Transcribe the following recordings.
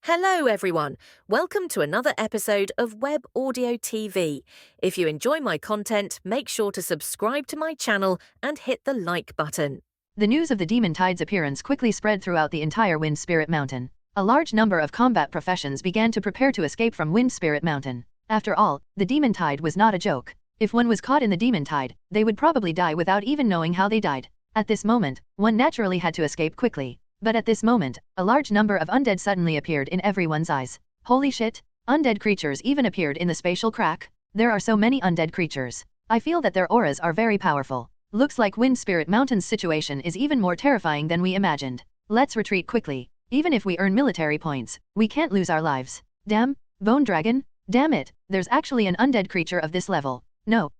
Hello, everyone. Welcome to another episode of Web Audio TV. If you enjoy my content, make sure to subscribe to my channel and hit the like button. The news of the demon tide's appearance quickly spread throughout the entire Wind Spirit Mountain. A large number of combat professions began to prepare to escape from Wind Spirit Mountain. After all, the demon tide was not a joke. If one was caught in the demon tide, they would probably die without even knowing how they died. At this moment, one naturally had to escape quickly. But at this moment, a large number of undead suddenly appeared in everyone's eyes. Holy shit! Undead creatures even appeared in the spatial crack. There are so many undead creatures. I feel that their auras are very powerful. Looks like Wind Spirit Mountain's situation is even more terrifying than we imagined. Let's retreat quickly. Even if we earn military points, we can't lose our lives. Damn, Bone Dragon? Damn it, there's actually an undead creature of this level. No,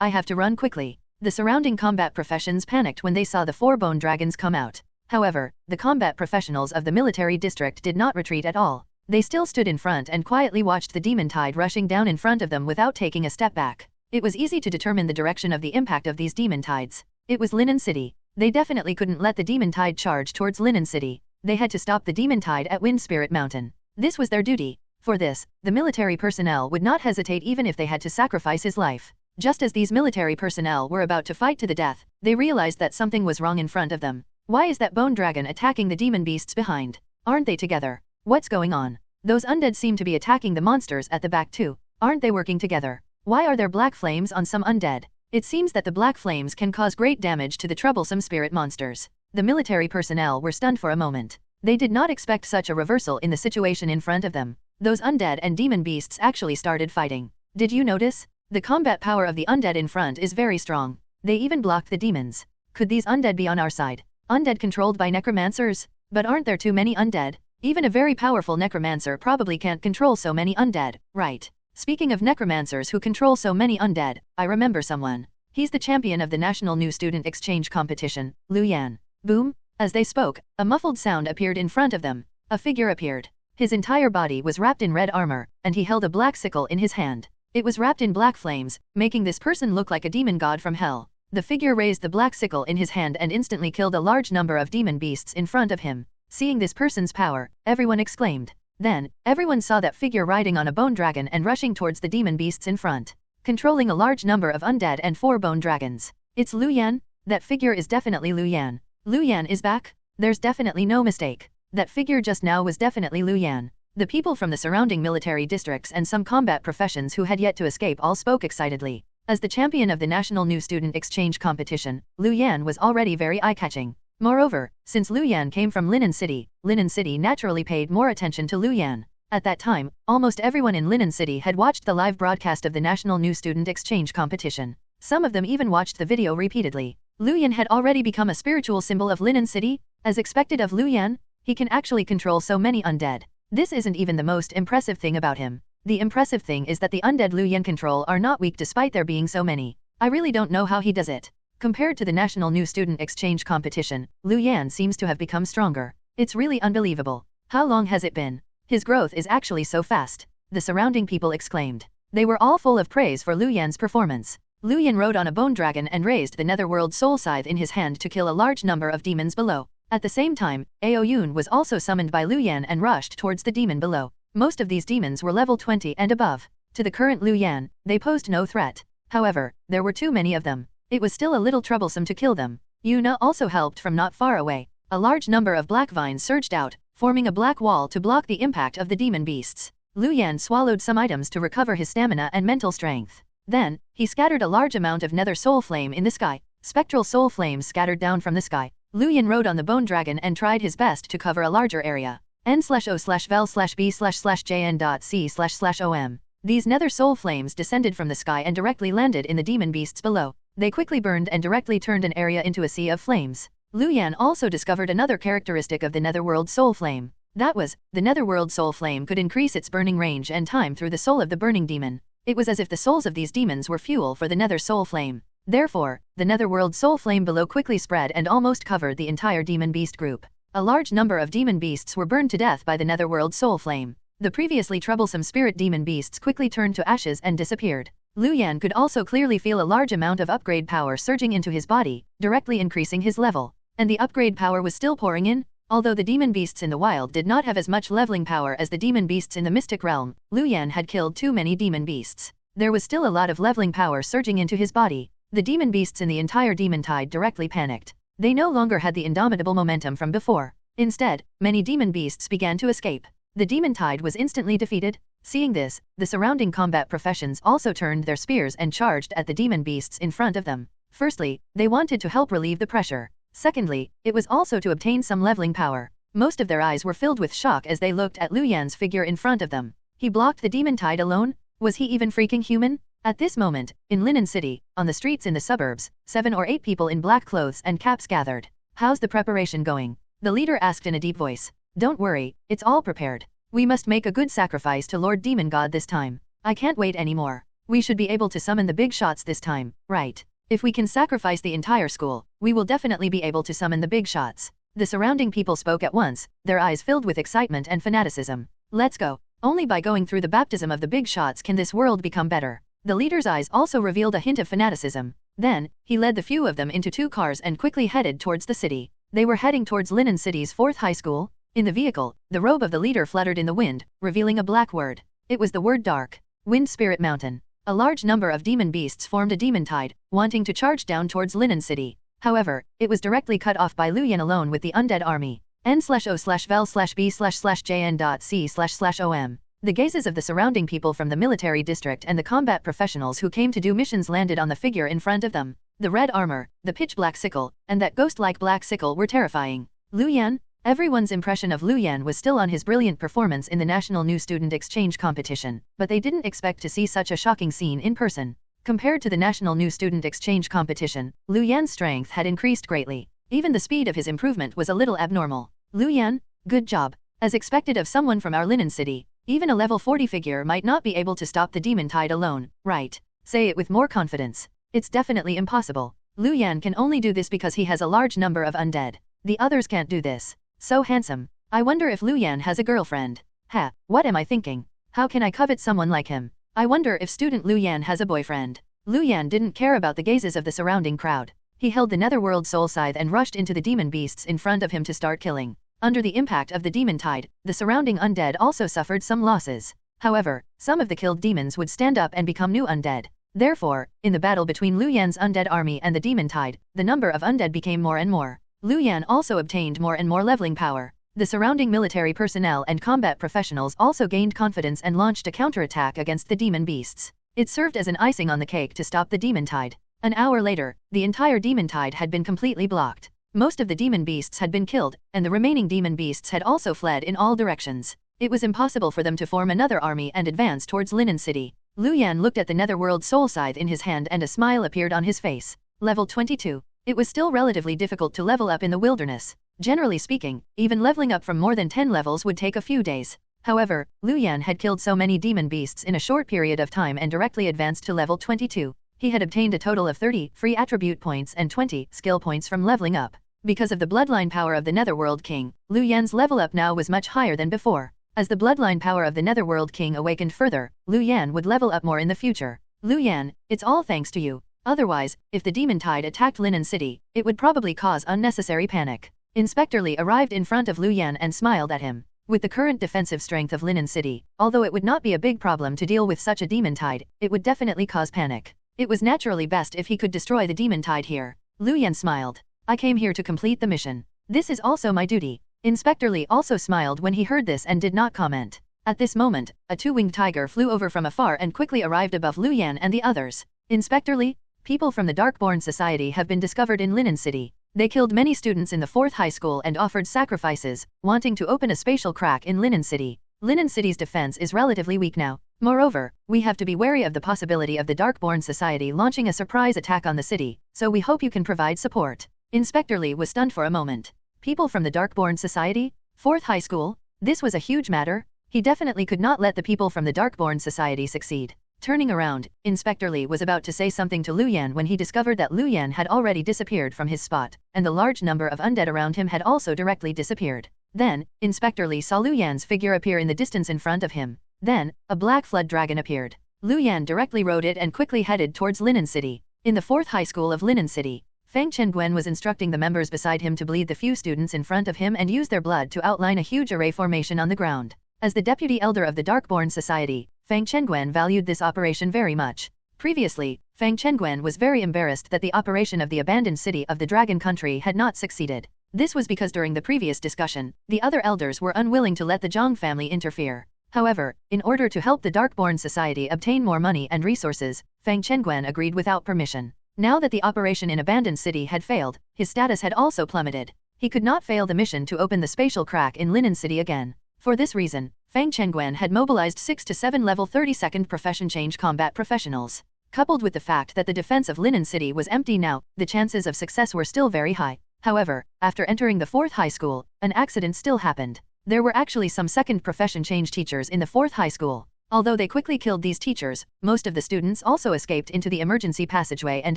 I have to run quickly. The surrounding combat professions panicked when they saw the 4 bone dragons come out. However, the combat professionals of the military district did not retreat at all. They still stood in front and quietly watched the demon tide rushing down in front of them without taking a step back. It was easy to determine the direction of the impact of these demon tides. It was Linen City. They definitely couldn't let the demon tide charge towards Linen City. They had to stop the demon tide at Wind Spirit Mountain. This was their duty. For this, the military personnel would not hesitate even if they had to sacrifice his life. Just as these military personnel were about to fight to the death, they realized that something was wrong in front of them. Why is that bone dragon attacking the demon beasts behind? Aren't they together? What's going on? Those undead seem to be attacking the monsters at the back too. Aren't they working together? Why are there black flames on some undead? It seems that the black flames can cause great damage to the troublesome spirit monsters. The military personnel were stunned for a moment. They did not expect such a reversal in the situation in front of them. Those undead and demon beasts actually started fighting. Did you notice? The combat power of the undead in front is very strong. They even blocked the demons. Could these undead be on our side? Undead controlled by necromancers? But aren't there too many undead? Even a very powerful necromancer probably can't control so many undead, right? Speaking of necromancers who control so many undead, I remember someone. He's the champion of the National New Student Exchange Competition, Lu Yan. Boom! As they spoke, a muffled sound appeared in front of them. A figure appeared. His entire body was wrapped in red armor, and he held a black sickle in his hand. It was wrapped in black flames, making this person look like a demon god from hell. The figure raised the black sickle in his hand and instantly killed a large number of demon beasts in front of him. Seeing this person's power, everyone exclaimed. Then, everyone saw that figure riding on a bone dragon and rushing towards the demon beasts in front, controlling a large number of undead and 4 bone dragons. It's Lu Yan? That figure is definitely Lu Yan. Lu Yan is back? There's definitely no mistake. That figure just now was definitely Lu Yan. The people from the surrounding military districts and some combat professions who had yet to escape all spoke excitedly. As the champion of the National New Student Exchange Competition, Lu Yan was already very eye-catching. Moreover, since Lu Yan came from Linen City naturally paid more attention to Lu Yan. At that time, almost everyone in Linen City had watched the live broadcast of the National New Student Exchange Competition. Some of them even watched the video repeatedly. Lu Yan had already become a spiritual symbol of Linen City. As expected of Lu Yan, he can actually control so many undead. This isn't even the most impressive thing about him. The impressive thing is that the undead Lu Yan control are not weak despite there being so many. I really don't know how he does it. Compared to the National New Student Exchange Competition, Lu Yan seems to have become stronger. It's really unbelievable. How long has it been? His growth is actually so fast. The surrounding people exclaimed. They were all full of praise for Lu Yan's performance. Lu Yan rode on a bone dragon and raised the netherworld soul scythe in his hand to kill a large number of demons below. At the same time, Aoyun was also summoned by Lu Yan and rushed towards the demon below. Most of these demons were level 20 and above. To the current Lu Yan, they posed no threat. However, there were too many of them. It was still a little troublesome to kill them. Yuna also helped from not far away. A large number of black vines surged out, forming a black wall to block the impact of the demon beasts. Lu Yan swallowed some items to recover his stamina and mental strength. Then, he scattered a large amount of nether soul flame in the sky. Spectral soul flames scattered down from the sky. Lu Yan rode on the bone dragon and tried his best to cover a larger area. n/o/vel/b/jn.c//om. These nether soul flames descended from the sky and directly landed in the demon beasts below. They quickly burned and directly turned an area into a sea of flames. Lu Yan also discovered another characteristic of the netherworld soul flame. That was, the netherworld soul flame could increase its burning range and time through the soul of the burning demon. It was as if the souls of these demons were fuel for the nether soul flame. Therefore, the netherworld soul flame below quickly spread and almost covered the entire demon beast group. A large number of demon beasts were burned to death by the netherworld soul flame. The previously troublesome spirit demon beasts quickly turned to ashes and disappeared. Lu Yan could also clearly feel a large amount of upgrade power surging into his body, directly increasing his level. And the upgrade power was still pouring in? Although the demon beasts in the wild did not have as much leveling power as the demon beasts in the mystic realm, Lu Yan had killed too many demon beasts. There was still a lot of leveling power surging into his body. The demon beasts in the entire demon tide directly panicked. They no longer had the indomitable momentum from before. Instead, many demon beasts began to escape. The demon tide was instantly defeated. Seeing this, the surrounding combat professions also turned their spears and charged at the demon beasts in front of them. Firstly, they wanted to help relieve the pressure. Secondly, it was also to obtain some leveling power. Most of their eyes were filled with shock as they looked at Lu Yan's figure in front of them. He blocked the demon tide alone? Was he even freaking human? At this moment, in Linen City, on the streets in the suburbs, 7 or 8 people in black clothes and caps gathered. How's the preparation going? The leader asked in a deep voice. Don't worry, it's all prepared. We must make a good sacrifice to Lord Demon God this time. I can't wait anymore. We should be able to summon the big shots this time, right? If we can sacrifice the entire school, we will definitely be able to summon the big shots. The surrounding people spoke at once, their eyes filled with excitement and fanaticism. Let's go. Only by going through the baptism of the big shots can this world become better. The leader's eyes also revealed a hint of fanaticism. Then, he led the few of them into 2 cars and quickly headed towards the city. They were heading towards Linen City's 4th high school. In the vehicle, the robe of the leader fluttered in the wind, revealing a black word. It was the word Dark Wind Spirit Mountain. A large number of demon beasts formed a demon tide, wanting to charge down towards Linen City. However, it was directly cut off by Lu Yan alone with the undead army. N/O/vel/B/jn.C//OM. The gazes of the surrounding people from the military district and the combat professionals who came to do missions landed on the figure in front of them. The red armor, the pitch black sickle, and that ghost-like black sickle were terrifying. Lu Yan? Everyone's impression of Lu Yan was still on his brilliant performance in the National New Student Exchange competition, but they didn't expect to see such a shocking scene in person. Compared to the National New Student Exchange competition, Lu Yan's strength had increased greatly. Even the speed of his improvement was a little abnormal. Lu Yan, good job. As expected of someone from our Linen City, even a level 40 figure might not be able to stop the demon tide alone, right? Say it with more confidence. It's definitely impossible. Lu Yan can only do this because he has a large number of undead. The others can't do this. So handsome. I wonder if Lu Yan has a girlfriend. Ha, what am I thinking? How can I covet someone like him? I wonder if student Lu Yan has a boyfriend. Lu Yan didn't care about the gazes of the surrounding crowd. He held the netherworld soul scythe and rushed into the demon beasts in front of him to start killing. Under the impact of the demon tide, the surrounding undead also suffered some losses. However, some of the killed demons would stand up and become new undead. Therefore, in the battle between Lu Yan's undead army and the demon tide, the number of undead became more and more. Lu Yan also obtained more and more leveling power. The surrounding military personnel and combat professionals also gained confidence and launched a counterattack against the demon beasts. It served as an icing on the cake to stop the demon tide. An hour later, the entire demon tide had been completely blocked. Most of the demon beasts had been killed, and the remaining demon beasts had also fled in all directions. It was impossible for them to form another army and advance towards Linen City. Lu Yan looked at the netherworld soul scythe in his hand and a smile appeared on his face. Level 22. It was still relatively difficult to level up in the wilderness. Generally speaking, even leveling up from more than 10 levels would take a few days. However, Lu Yan had killed so many demon beasts in a short period of time and directly advanced to level 22. He had obtained a total of 30 free attribute points and 20 skill points from leveling up. Because of the bloodline power of the Netherworld King, Lu Yan's level up now was much higher than before. As the bloodline power of the Netherworld King awakened further, Lu Yan would level up more in the future. Lu Yan, it's all thanks to you. Otherwise, if the demon tide attacked Linen City, it would probably cause unnecessary panic. Inspector Li arrived in front of Lu Yan and smiled at him. With the current defensive strength of Linen City, although it would not be a big problem to deal with such a demon tide, it would definitely cause panic. It was naturally best if he could destroy the demon tide here. Lu Yan smiled. I came here to complete the mission. This is also my duty. Inspector Li also smiled when he heard this and did not comment. At this moment, a 2-winged tiger flew over from afar and quickly arrived above Lu Yan and the others. Inspector Li, people from the Darkborn Society have been discovered in Linen City. They killed many students in the 4th high school and offered sacrifices, wanting to open a spatial crack in Linen City. Linen City's defense is relatively weak now. Moreover, we have to be wary of the possibility of the Darkborn Society launching a surprise attack on the city, so we hope you can provide support. Inspector Li was stunned for a moment. People from the Darkborn Society? 4th high school? This was a huge matter. He definitely could not let the people from the Darkborn Society succeed. Turning around, Inspector Li was about to say something to Lu Yan when he discovered that Lu Yan had already disappeared from his spot, and the large number of undead around him had also directly disappeared. Then, Inspector Li saw Lu Yan's figure appear in the distance in front of him. Then, a black flood dragon appeared. Lu Yan directly rode it and quickly headed towards Linen City. In the 4th high school of Linen City, Fang Chengguan was instructing the members beside him to bleed the few students in front of him and use their blood to outline a huge array formation on the ground. As the deputy elder of the Darkborn Society, Fang Chengguan valued this operation very much. Previously, Fang Chengguan was very embarrassed that the operation of the abandoned city of the Dragon Country had not succeeded. This was because during the previous discussion, the other elders were unwilling to let the Zhang family interfere. However, in order to help the Darkborn Society obtain more money and resources, Fang Chengguan agreed without permission. Now that the operation in Abandoned City had failed, his status had also plummeted. He could not fail the mission to open the spatial crack in Linen City again. For this reason, Fang Chengguan had mobilized 6 to 7 level 32nd profession change combat professionals. Coupled with the fact that the defense of Linen City was empty now, the chances of success were still very high. However, after entering the 4th high school, an accident still happened. There were actually some second profession change teachers in the 4th high school. Although they quickly killed these teachers, most of the students also escaped into the emergency passageway and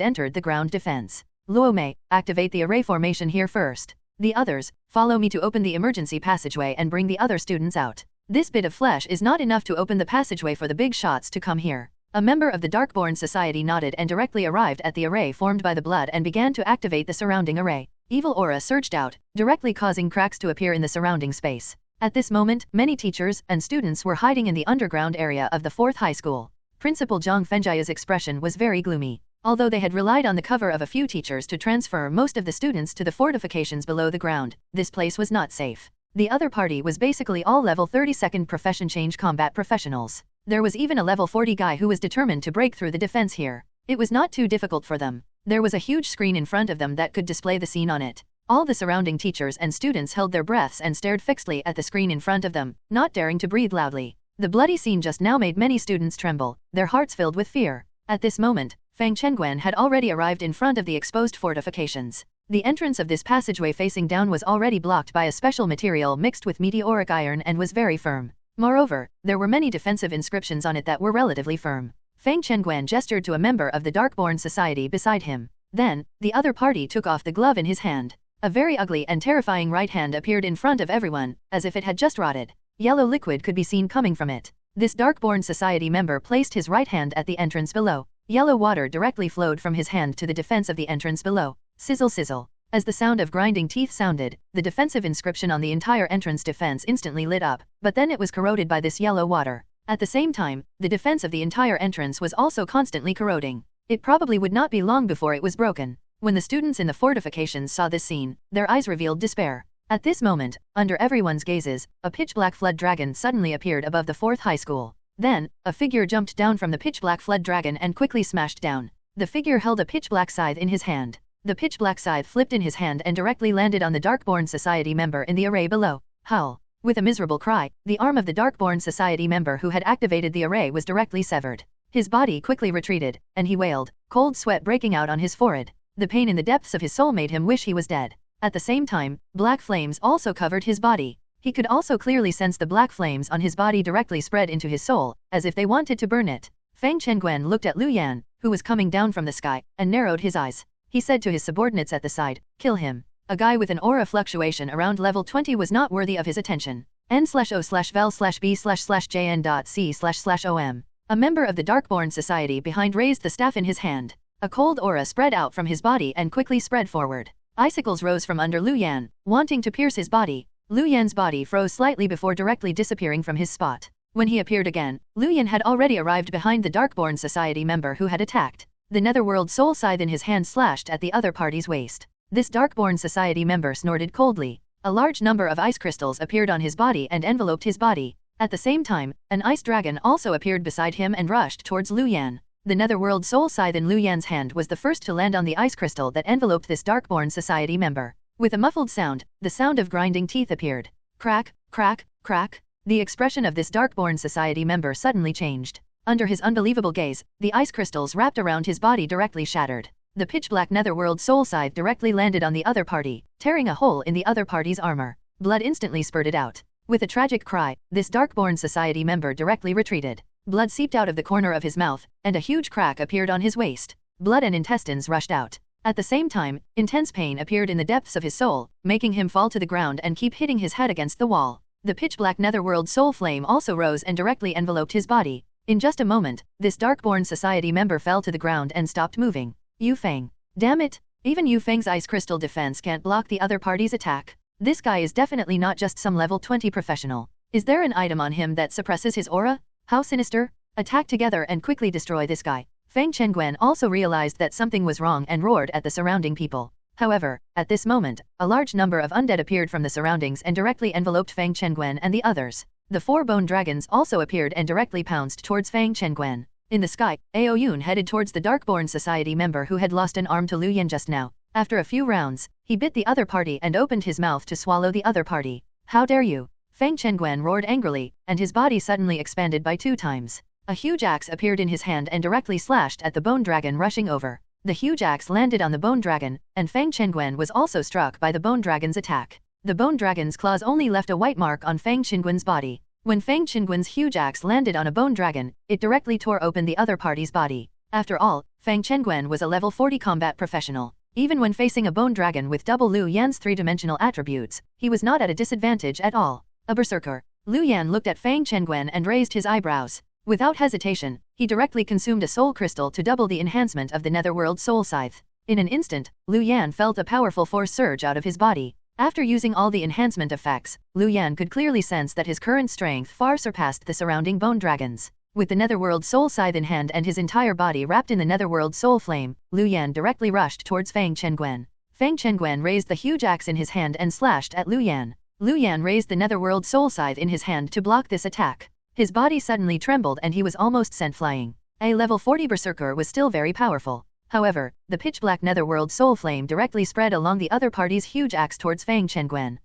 entered the ground defense. Luo Mei, activate the array formation here first. The others, follow me to open the emergency passageway and bring the other students out. This bit of flesh is not enough to open the passageway for the big shots to come here. A member of the Darkborn Society nodded and directly arrived at the array formed by the blood and began to activate the surrounding array. Evil aura surged out, directly causing cracks to appear in the surrounding space. At this moment, many teachers and students were hiding in the underground area of the 4th high school. Principal Zhang Fengjia's expression was very gloomy. Although they had relied on the cover of a few teachers to transfer most of the students to the fortifications below the ground, this place was not safe. The other party was basically all level 32nd profession change combat professionals. There was even a level 40 guy who was determined to break through the defense here. It was not too difficult for them. There was a huge screen in front of them that could display the scene on it. All the surrounding teachers and students held their breaths and stared fixedly at the screen in front of them, not daring to breathe loudly. The bloody scene just now made many students tremble, their hearts filled with fear. At this moment, Fang Chengguan had already arrived in front of the exposed fortifications. The entrance of this passageway facing down was already blocked by a special material mixed with meteoric iron and was very firm. Moreover, there were many defensive inscriptions on it that were relatively firm. Fang Chengguan gestured to a member of the Darkborn Society beside him. Then, the other party took off the glove in his hand. A very ugly and terrifying right hand appeared in front of everyone, as if it had just rotted. Yellow liquid could be seen coming from it. This Darkborn Society member placed his right hand at the entrance below. Yellow water directly flowed from his hand to the defense of the entrance below. Sizzle sizzle. As the sound of grinding teeth sounded, the defensive inscription on the entire entrance defense instantly lit up, but then it was corroded by this yellow water. At the same time, the defense of the entire entrance was also constantly corroding. It probably would not be long before it was broken. When the students in the fortifications saw this scene, their eyes revealed despair. At this moment, under everyone's gazes, a pitch-black flood dragon suddenly appeared above the 4th high school. Then, a figure jumped down from the pitch-black flood dragon and quickly smashed down. The figure held a pitch-black scythe in his hand. The pitch-black scythe flipped in his hand and directly landed on the Darkborn Society member in the array below. Howl. With a miserable cry, the arm of the Darkborn Society member who had activated the array was directly severed. His body quickly retreated, and he wailed, cold sweat breaking out on his forehead. The pain in the depths of his soul made him wish he was dead. At the same time, black flames also covered his body. He could also clearly sense the black flames on his body directly spread into his soul, as if they wanted to burn it. Fang Chengguan looked at Lu Yan, who was coming down from the sky, and narrowed his eyes. He said to his subordinates at the side, kill him. A guy with an aura fluctuation around level 20 was not worthy of his attention. N/O/vel/B/jn.C//OM. A member of the Darkborn Society behind raised the staff in his hand. A cold aura spread out from his body and quickly spread forward. Icicles rose from under Lu Yan, wanting to pierce his body. Lu Yan's body froze slightly before directly disappearing from his spot. When he appeared again, Lu Yan had already arrived behind the Darkborn Society member who had attacked. The Netherworld Soul Scythe in his hand slashed at the other party's waist. This Darkborn Society member snorted coldly. A large number of ice crystals appeared on his body and enveloped his body. At the same time, an ice dragon also appeared beside him and rushed towards Lu Yan. The Netherworld Soul Scythe in Lu Yan's hand was the first to land on the ice crystal that enveloped this Darkborn Society member. With a muffled sound, the sound of grinding teeth appeared. Crack, crack, crack. The expression of this Darkborn Society member suddenly changed. Under his unbelievable gaze, the ice crystals wrapped around his body directly shattered. The pitch-black Netherworld Soul Scythe directly landed on the other party, tearing a hole in the other party's armor. Blood instantly spurted out. With a tragic cry, this Darkborn Society member directly retreated. Blood seeped out of the corner of his mouth, and a huge crack appeared on his waist. Blood and intestines rushed out. At the same time, intense pain appeared in the depths of his soul, making him fall to the ground and keep hitting his head against the wall. The pitch-black Netherworld Soul Flame also rose and directly enveloped his body. In just a moment, this Darkborn Society member fell to the ground and stopped moving. Yu Feng. Damn it! Even Yu Feng's ice crystal defense can't block the other party's attack. This guy is definitely not just some level 20 professional. Is there an item on him that suppresses his aura? How sinister? Attack together and quickly destroy this guy. Feng Chenguan also realized that something was wrong and roared at the surrounding people. However, at this moment, a large number of undead appeared from the surroundings and directly enveloped Feng Chenguan and the others. The 4 bone dragons also appeared and directly pounced towards Feng Chenguan. In the sky, Ao Yun headed towards the Darkborn Society member who had lost an arm to Lu Yan just now. After a few rounds, he bit the other party and opened his mouth to swallow the other party. How dare you? Feng Chenguan roared angrily, and his body suddenly expanded by 2 times. A huge axe appeared in his hand and directly slashed at the bone dragon rushing over. The huge axe landed on the bone dragon, and Feng Chenguan was also struck by the bone dragon's attack. The bone dragon's claws only left a white mark on Feng Chenguan's body. When Feng Chenguan's huge axe landed on a bone dragon, it directly tore open the other party's body. After all, Feng Chenguan was a level 40 combat professional. Even when facing a bone dragon with double Lu Yan's 3-dimensional attributes, he was not at a disadvantage at all. A berserker. Lu Yan looked at Feng Chenguan and raised his eyebrows. Without hesitation, he directly consumed a soul crystal to double the enhancement of the Netherworld Soul Scythe. In an instant, Lu Yan felt a powerful force surge out of his body. After using all the enhancement effects, Lu Yan could clearly sense that his current strength far surpassed the surrounding bone dragons. With the Netherworld Soul Scythe in hand and his entire body wrapped in the Netherworld Soul Flame, Lu Yan directly rushed towards Feng Chenguan. Feng Chenguan raised the huge axe in his hand and slashed at Lu Yan. Lu Yan raised the Netherworld Soul Scythe in his hand to block this attack. His body suddenly trembled and he was almost sent flying. A level 40 berserker was still very powerful. However, the pitch-black Netherworld Soul Flame directly spread along the other party's huge axe towards Feng Chenguan.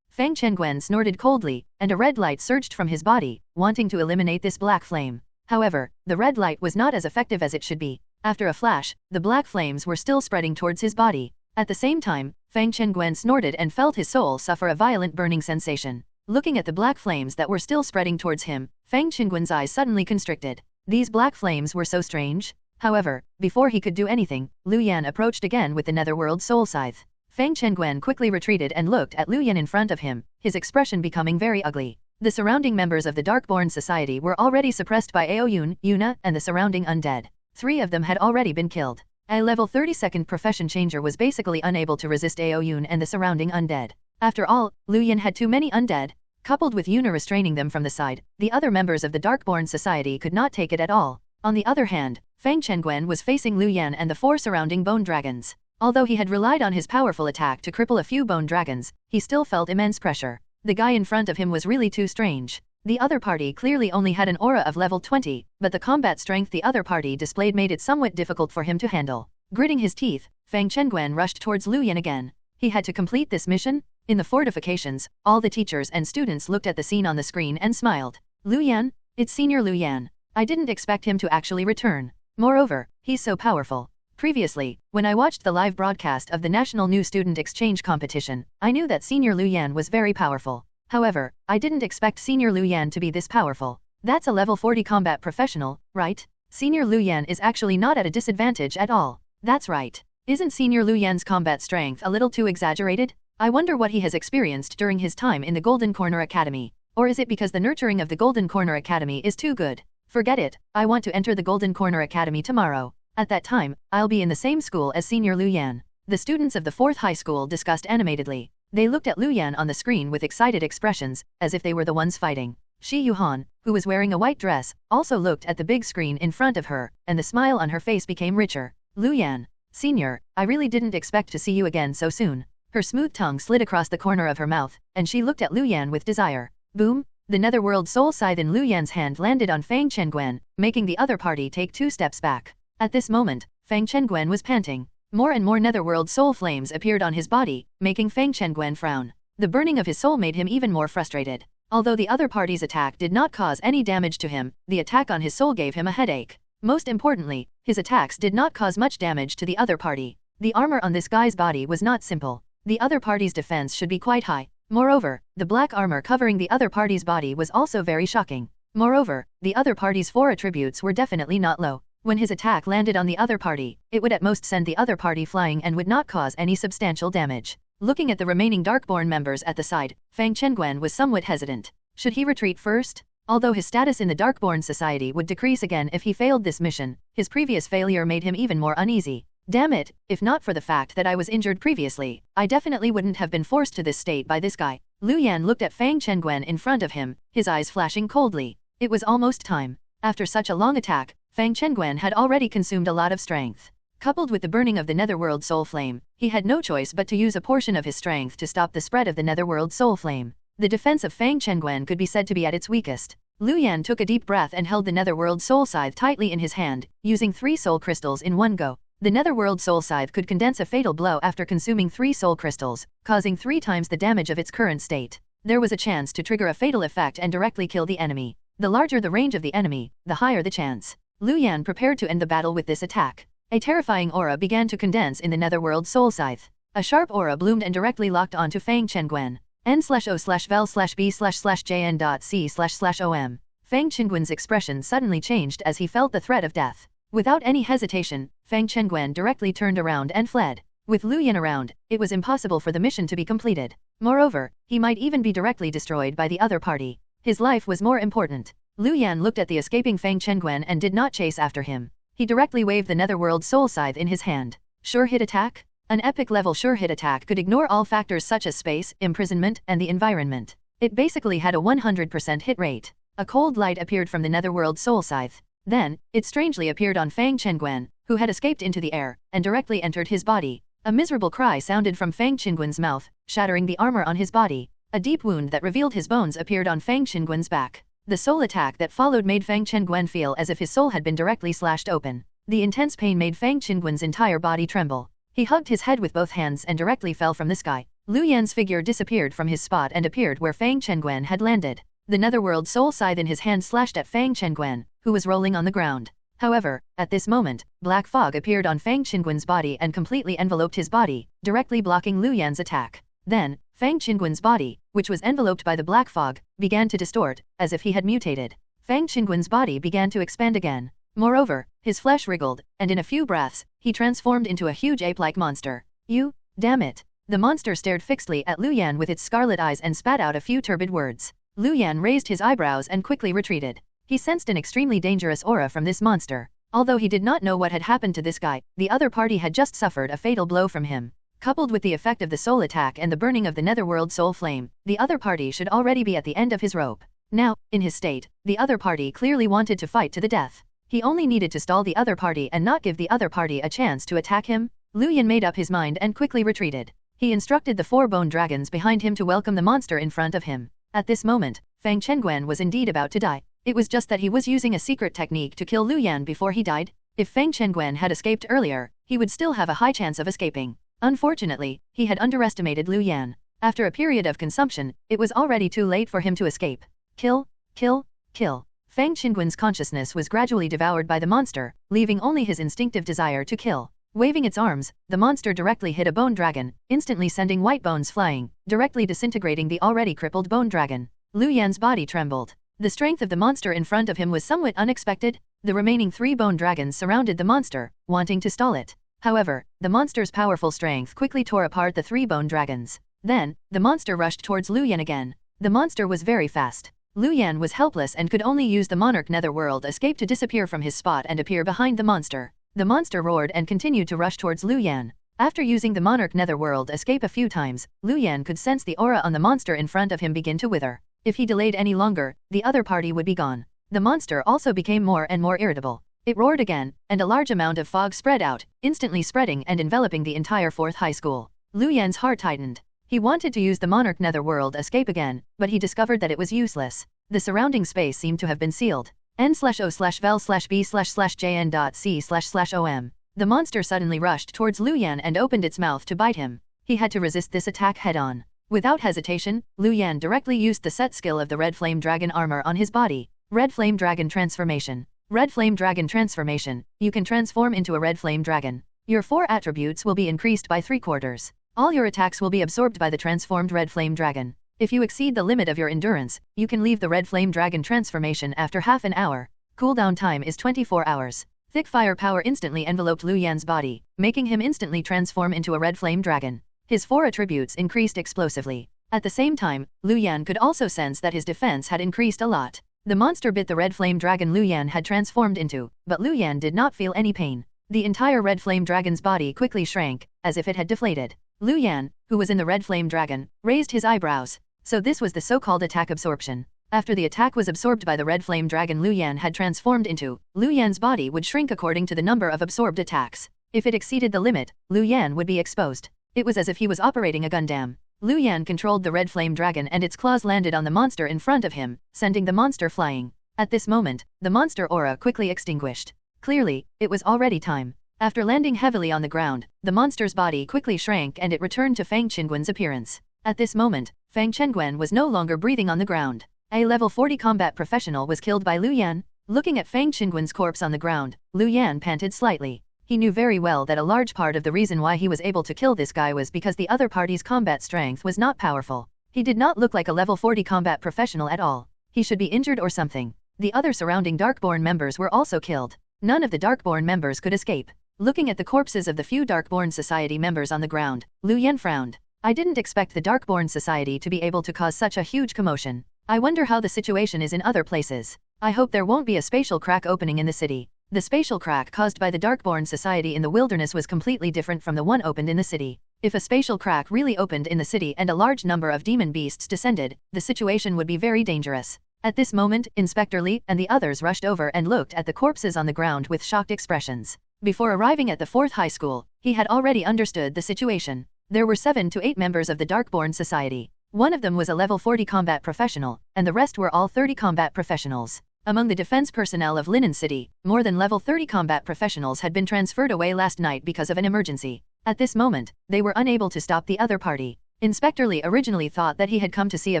Feng Chenguan snorted coldly, and a red light surged from his body, wanting to eliminate this black flame. However, the red light was not as effective as it should be. After a flash, the black flames were still spreading towards his body. At the same time, Feng Chenguan snorted and felt his soul suffer a violent burning sensation. Looking at the black flames that were still spreading towards him, Feng Chenguan's eyes suddenly constricted. These black flames were so strange. However, before he could do anything, Lu Yan approached again with the Netherworld Soul Scythe. Feng Chenguan quickly retreated and looked at Lu Yan in front of him, his expression becoming very ugly. The surrounding members of the Darkborn Society were already suppressed by Ao Yun, Yuna, and the surrounding undead. 3 of them had already been killed. A level 32nd profession changer was basically unable to resist Ao Yun and the surrounding undead. After all, Lu Yan had too many undead. Coupled with Yuna restraining them from the side, the other members of the Darkborn Society could not take it at all. On the other hand, Feng Chenguan was facing Lu Yan and the 4 surrounding bone dragons. Although he had relied on his powerful attack to cripple a few bone dragons, he still felt immense pressure. The guy in front of him was really too strange. The other party clearly only had an aura of level 20, but the combat strength the other party displayed made it somewhat difficult for him to handle. Gritting his teeth, Feng Chenguan rushed towards Lu Yan again. He had to complete this mission? In the fortifications, all the teachers and students looked at the scene on the screen and smiled. Lu Yan? It's Senior Lu Yan. I didn't expect him to actually return. Moreover, he's so powerful. Previously, when I watched the live broadcast of the National New Student Exchange Competition, I knew that Senior Lu Yan was very powerful. However, I didn't expect Senior Lu Yan to be this powerful. That's a level 40 combat professional, right? Senior Lu Yan is actually not at a disadvantage at all. That's right. Isn't Senior Lu Yan's combat strength a little too exaggerated? I wonder what he has experienced during his time in the Golden Corner Academy. Or is it because the nurturing of the Golden Corner Academy is too good? Forget it, I want to enter the Golden Corner Academy tomorrow. At that time, I'll be in the same school as Senior Lu Yan. The students of the 4th high school discussed animatedly. They looked at Lu Yan on the screen with excited expressions, as if they were the ones fighting. Shi Yuhan, who was wearing a white dress, also looked at the big screen in front of her, and the smile on her face became richer. Lu Yan, Senior, I really didn't expect to see you again so soon. Her smooth tongue slid across the corner of her mouth, and she looked at Lu Yan with desire. Boom! The Netherworld Soul Scythe in Lu Yan's hand landed on Feng Chenguan, making the other party take 2 steps back. At this moment, Feng Chenguan was panting. More and more Netherworld Soul Flames appeared on his body, making Feng Chenguan frown. The burning of his soul made him even more frustrated. Although the other party's attack did not cause any damage to him, the attack on his soul gave him a headache. Most importantly, his attacks did not cause much damage to the other party. The armor on this guy's body was not simple. The other party's defense should be quite high. Moreover, the black armor covering the other party's body was also very shocking. Moreover, the other party's 4 attributes were definitely not low. When his attack landed on the other party, it would at most send the other party flying and would not cause any substantial damage. Looking at the remaining Darkborn members at the side, Feng Chenguan was somewhat hesitant. Should he retreat first? Although his status in the Darkborn Society would decrease again if he failed this mission, his previous failure made him even more uneasy. Damn it, if not for the fact that I was injured previously, I definitely wouldn't have been forced to this state by this guy. Lu Yan looked at Fang Chengguan in front of him, his eyes flashing coldly. It was almost time. After such a long attack, Fang Chengguan had already consumed a lot of strength. Coupled with the burning of the Netherworld Soul Flame, he had no choice but to use a portion of his strength to stop the spread of the Netherworld Soul Flame. The defense of Fang Chengguan could be said to be at its weakest. Lu Yan took a deep breath and held the Netherworld Soul Scythe tightly in his hand, using 3 soul crystals in one go. The Netherworld Soul Scythe could condense a fatal blow after consuming 3 soul crystals, causing 3 times the damage of its current state. There was a chance to trigger a fatal effect and directly kill the enemy. The larger the range of the enemy, the higher the chance. Lu Yan prepared to end the battle with this attack. A terrifying aura began to condense in the Netherworld Soul Scythe. A sharp aura bloomed and directly locked onto Fang Chengguan. N/O/vel/b/jn.c//om. Fang Chengguan's expression suddenly changed as he felt the threat of death. Without any hesitation, Fang Chengguan directly turned around and fled. With Lu Yan around, it was impossible for the mission to be completed. Moreover, he might even be directly destroyed by the other party. His life was more important. Lu Yan looked at the escaping Fang Chengguan and did not chase after him. He directly waved the Netherworld Soul Scythe in his hand. Sure hit attack? An epic level sure hit attack could ignore all factors such as space, imprisonment, and the environment. It basically had a 100% hit rate. A cold light appeared from the Netherworld Soul Scythe. Then, it strangely appeared on Fang Chengguan, who had escaped into the air, and directly entered his body. A miserable cry sounded from Fang Chengguan's mouth, shattering the armor on his body. A deep wound that revealed his bones appeared on Fang Chengguan's back. The soul attack that followed made Fang Chengguan feel as if his soul had been directly slashed open. The intense pain made Fang Chengguan's entire body tremble. He hugged his head with both hands and directly fell from the sky. Lu Yan's figure disappeared from his spot and appeared where Fang Chengguan had landed. The Netherworld Soul Scythe in his hand slashed at Fang Chengguan, who was rolling on the ground. However, at this moment, black fog appeared on Fang Chengguan's body and completely enveloped his body, directly blocking Lu Yan's attack. Then, Fang Chengguan's body, which was enveloped by the black fog, began to distort, as if he had mutated. Fang Chengguan's body began to expand again. Moreover, his flesh wriggled, and in a few breaths, he transformed into a huge ape-like monster. You, damn it! The monster stared fixedly at Lu Yan with its scarlet eyes and spat out a few turbid words. Lu Yan raised his eyebrows and quickly retreated. He sensed an extremely dangerous aura from this monster. Although he did not know what had happened to this guy, the other party had just suffered a fatal blow from him. Coupled with the effect of the soul attack and the burning of the Netherworld Soul Flame, the other party should already be at the end of his rope. Now, in his state, the other party clearly wanted to fight to the death. He only needed to stall the other party and not give the other party a chance to attack him. Lu Yan made up his mind and quickly retreated. He instructed the 4 bone dragons behind him to welcome the monster in front of him. At this moment, Fang Chengguan was indeed about to die. It was just that he was using a secret technique to kill Lu Yan before he died. If Fang Chengguan had escaped earlier, he would still have a high chance of escaping. Unfortunately, he had underestimated Lu Yan. After a period of consumption, it was already too late for him to escape. Kill, kill, kill. Fang Chengguan's consciousness was gradually devoured by the monster, leaving only his instinctive desire to kill. Waving its arms, the monster directly hit a bone dragon, instantly sending white bones flying, directly disintegrating the already crippled bone dragon. Lu Yan's body trembled. The strength of the monster in front of him was somewhat unexpected. The remaining 3 bone dragons surrounded the monster, wanting to stall it. However, the monster's powerful strength quickly tore apart the 3 bone dragons. Then, the monster rushed towards Lu Yan again. The monster was very fast. Lu Yan was helpless and could only use the Monarch Netherworld escape to disappear from his spot and appear behind the monster. The monster roared and continued to rush towards Lu Yan. After using the Monarch Netherworld escape a few times, Lu Yan could sense the aura on the monster in front of him begin to wither. If he delayed any longer, the other party would be gone. The monster also became more and more irritable. It roared again, and a large amount of fog spread out, instantly spreading and enveloping the entire 4th high school. Lu Yan's heart tightened. He wanted to use the Monarch Netherworld escape again, but he discovered that it was useless. The surrounding space seemed to have been sealed. N/O/vel/b/jn.c//om. The monster suddenly rushed towards Lu Yan and opened its mouth to bite him. He had to resist this attack head-on. Without hesitation, Lu Yan directly used the set skill of the Red Flame Dragon armor on his body. Red Flame Dragon Transformation. Red Flame Dragon Transformation. You can transform into a Red Flame Dragon. Your 4 attributes will be increased by 3/4. All your attacks will be absorbed by the transformed Red Flame Dragon. If you exceed the limit of your endurance, you can leave the Red Flame Dragon transformation after half an hour. Cooldown time is 24 hours. Thick fire power instantly enveloped Lu Yan's body, making him instantly transform into a Red Flame Dragon. His 4 attributes increased explosively. At the same time, Lu Yan could also sense that his defense had increased a lot. The monster bit the Red Flame Dragon Lu Yan had transformed into, but Lu Yan did not feel any pain. The entire red flame dragon's body quickly shrank, as if it had deflated. Lu Yan, who was in the red flame dragon, raised his eyebrows. So this was the so-called attack absorption. After the attack was absorbed by the red flame dragon Lu Yan had transformed into, Lu Yan's body would shrink according to the number of absorbed attacks. If it exceeded the limit, Lu Yan would be exposed. It was as if he was operating a Gundam. Lu Yan controlled the red flame dragon and its claws landed on the monster in front of him, sending the monster flying. At this moment, the monster aura quickly extinguished. Clearly, it was already time. After landing heavily on the ground, the monster's body quickly shrank and it returned to Fang Qingguan's appearance. At this moment, Fang Qingguan was no longer breathing on the ground. A level 40 combat professional was killed by Lu Yan. Looking at Fang Qingguan's corpse on the ground, Lu Yan panted slightly. He knew very well that a large part of the reason why he was able to kill this guy was because the other party's combat strength was not powerful. He did not look like a level 40 combat professional at all. He should be injured or something. The other surrounding Darkborn members were also killed. None of the Darkborn members could escape. Looking at the corpses of the few Darkborn Society members on the ground, Lu Yan frowned. I didn't expect the Darkborn Society to be able to cause such a huge commotion. I wonder how the situation is in other places. I hope there won't be a spatial crack opening in the city. The spatial crack caused by the Darkborn Society in the wilderness was completely different from the one opened in the city. If a spatial crack really opened in the city and a large number of demon beasts descended, the situation would be very dangerous. At this moment, Inspector Li and the others rushed over and looked at the corpses on the ground with shocked expressions. Before arriving at the 4th high school, he had already understood the situation. There were 7 to 8 members of the Darkborn Society. One of them was a level 40 combat professional, and the rest were all 30 combat professionals. Among the defense personnel of Linen City, more than level 30 combat professionals had been transferred away last night because of an emergency. At this moment, they were unable to stop the other party. Inspector Li originally thought that he had come to see a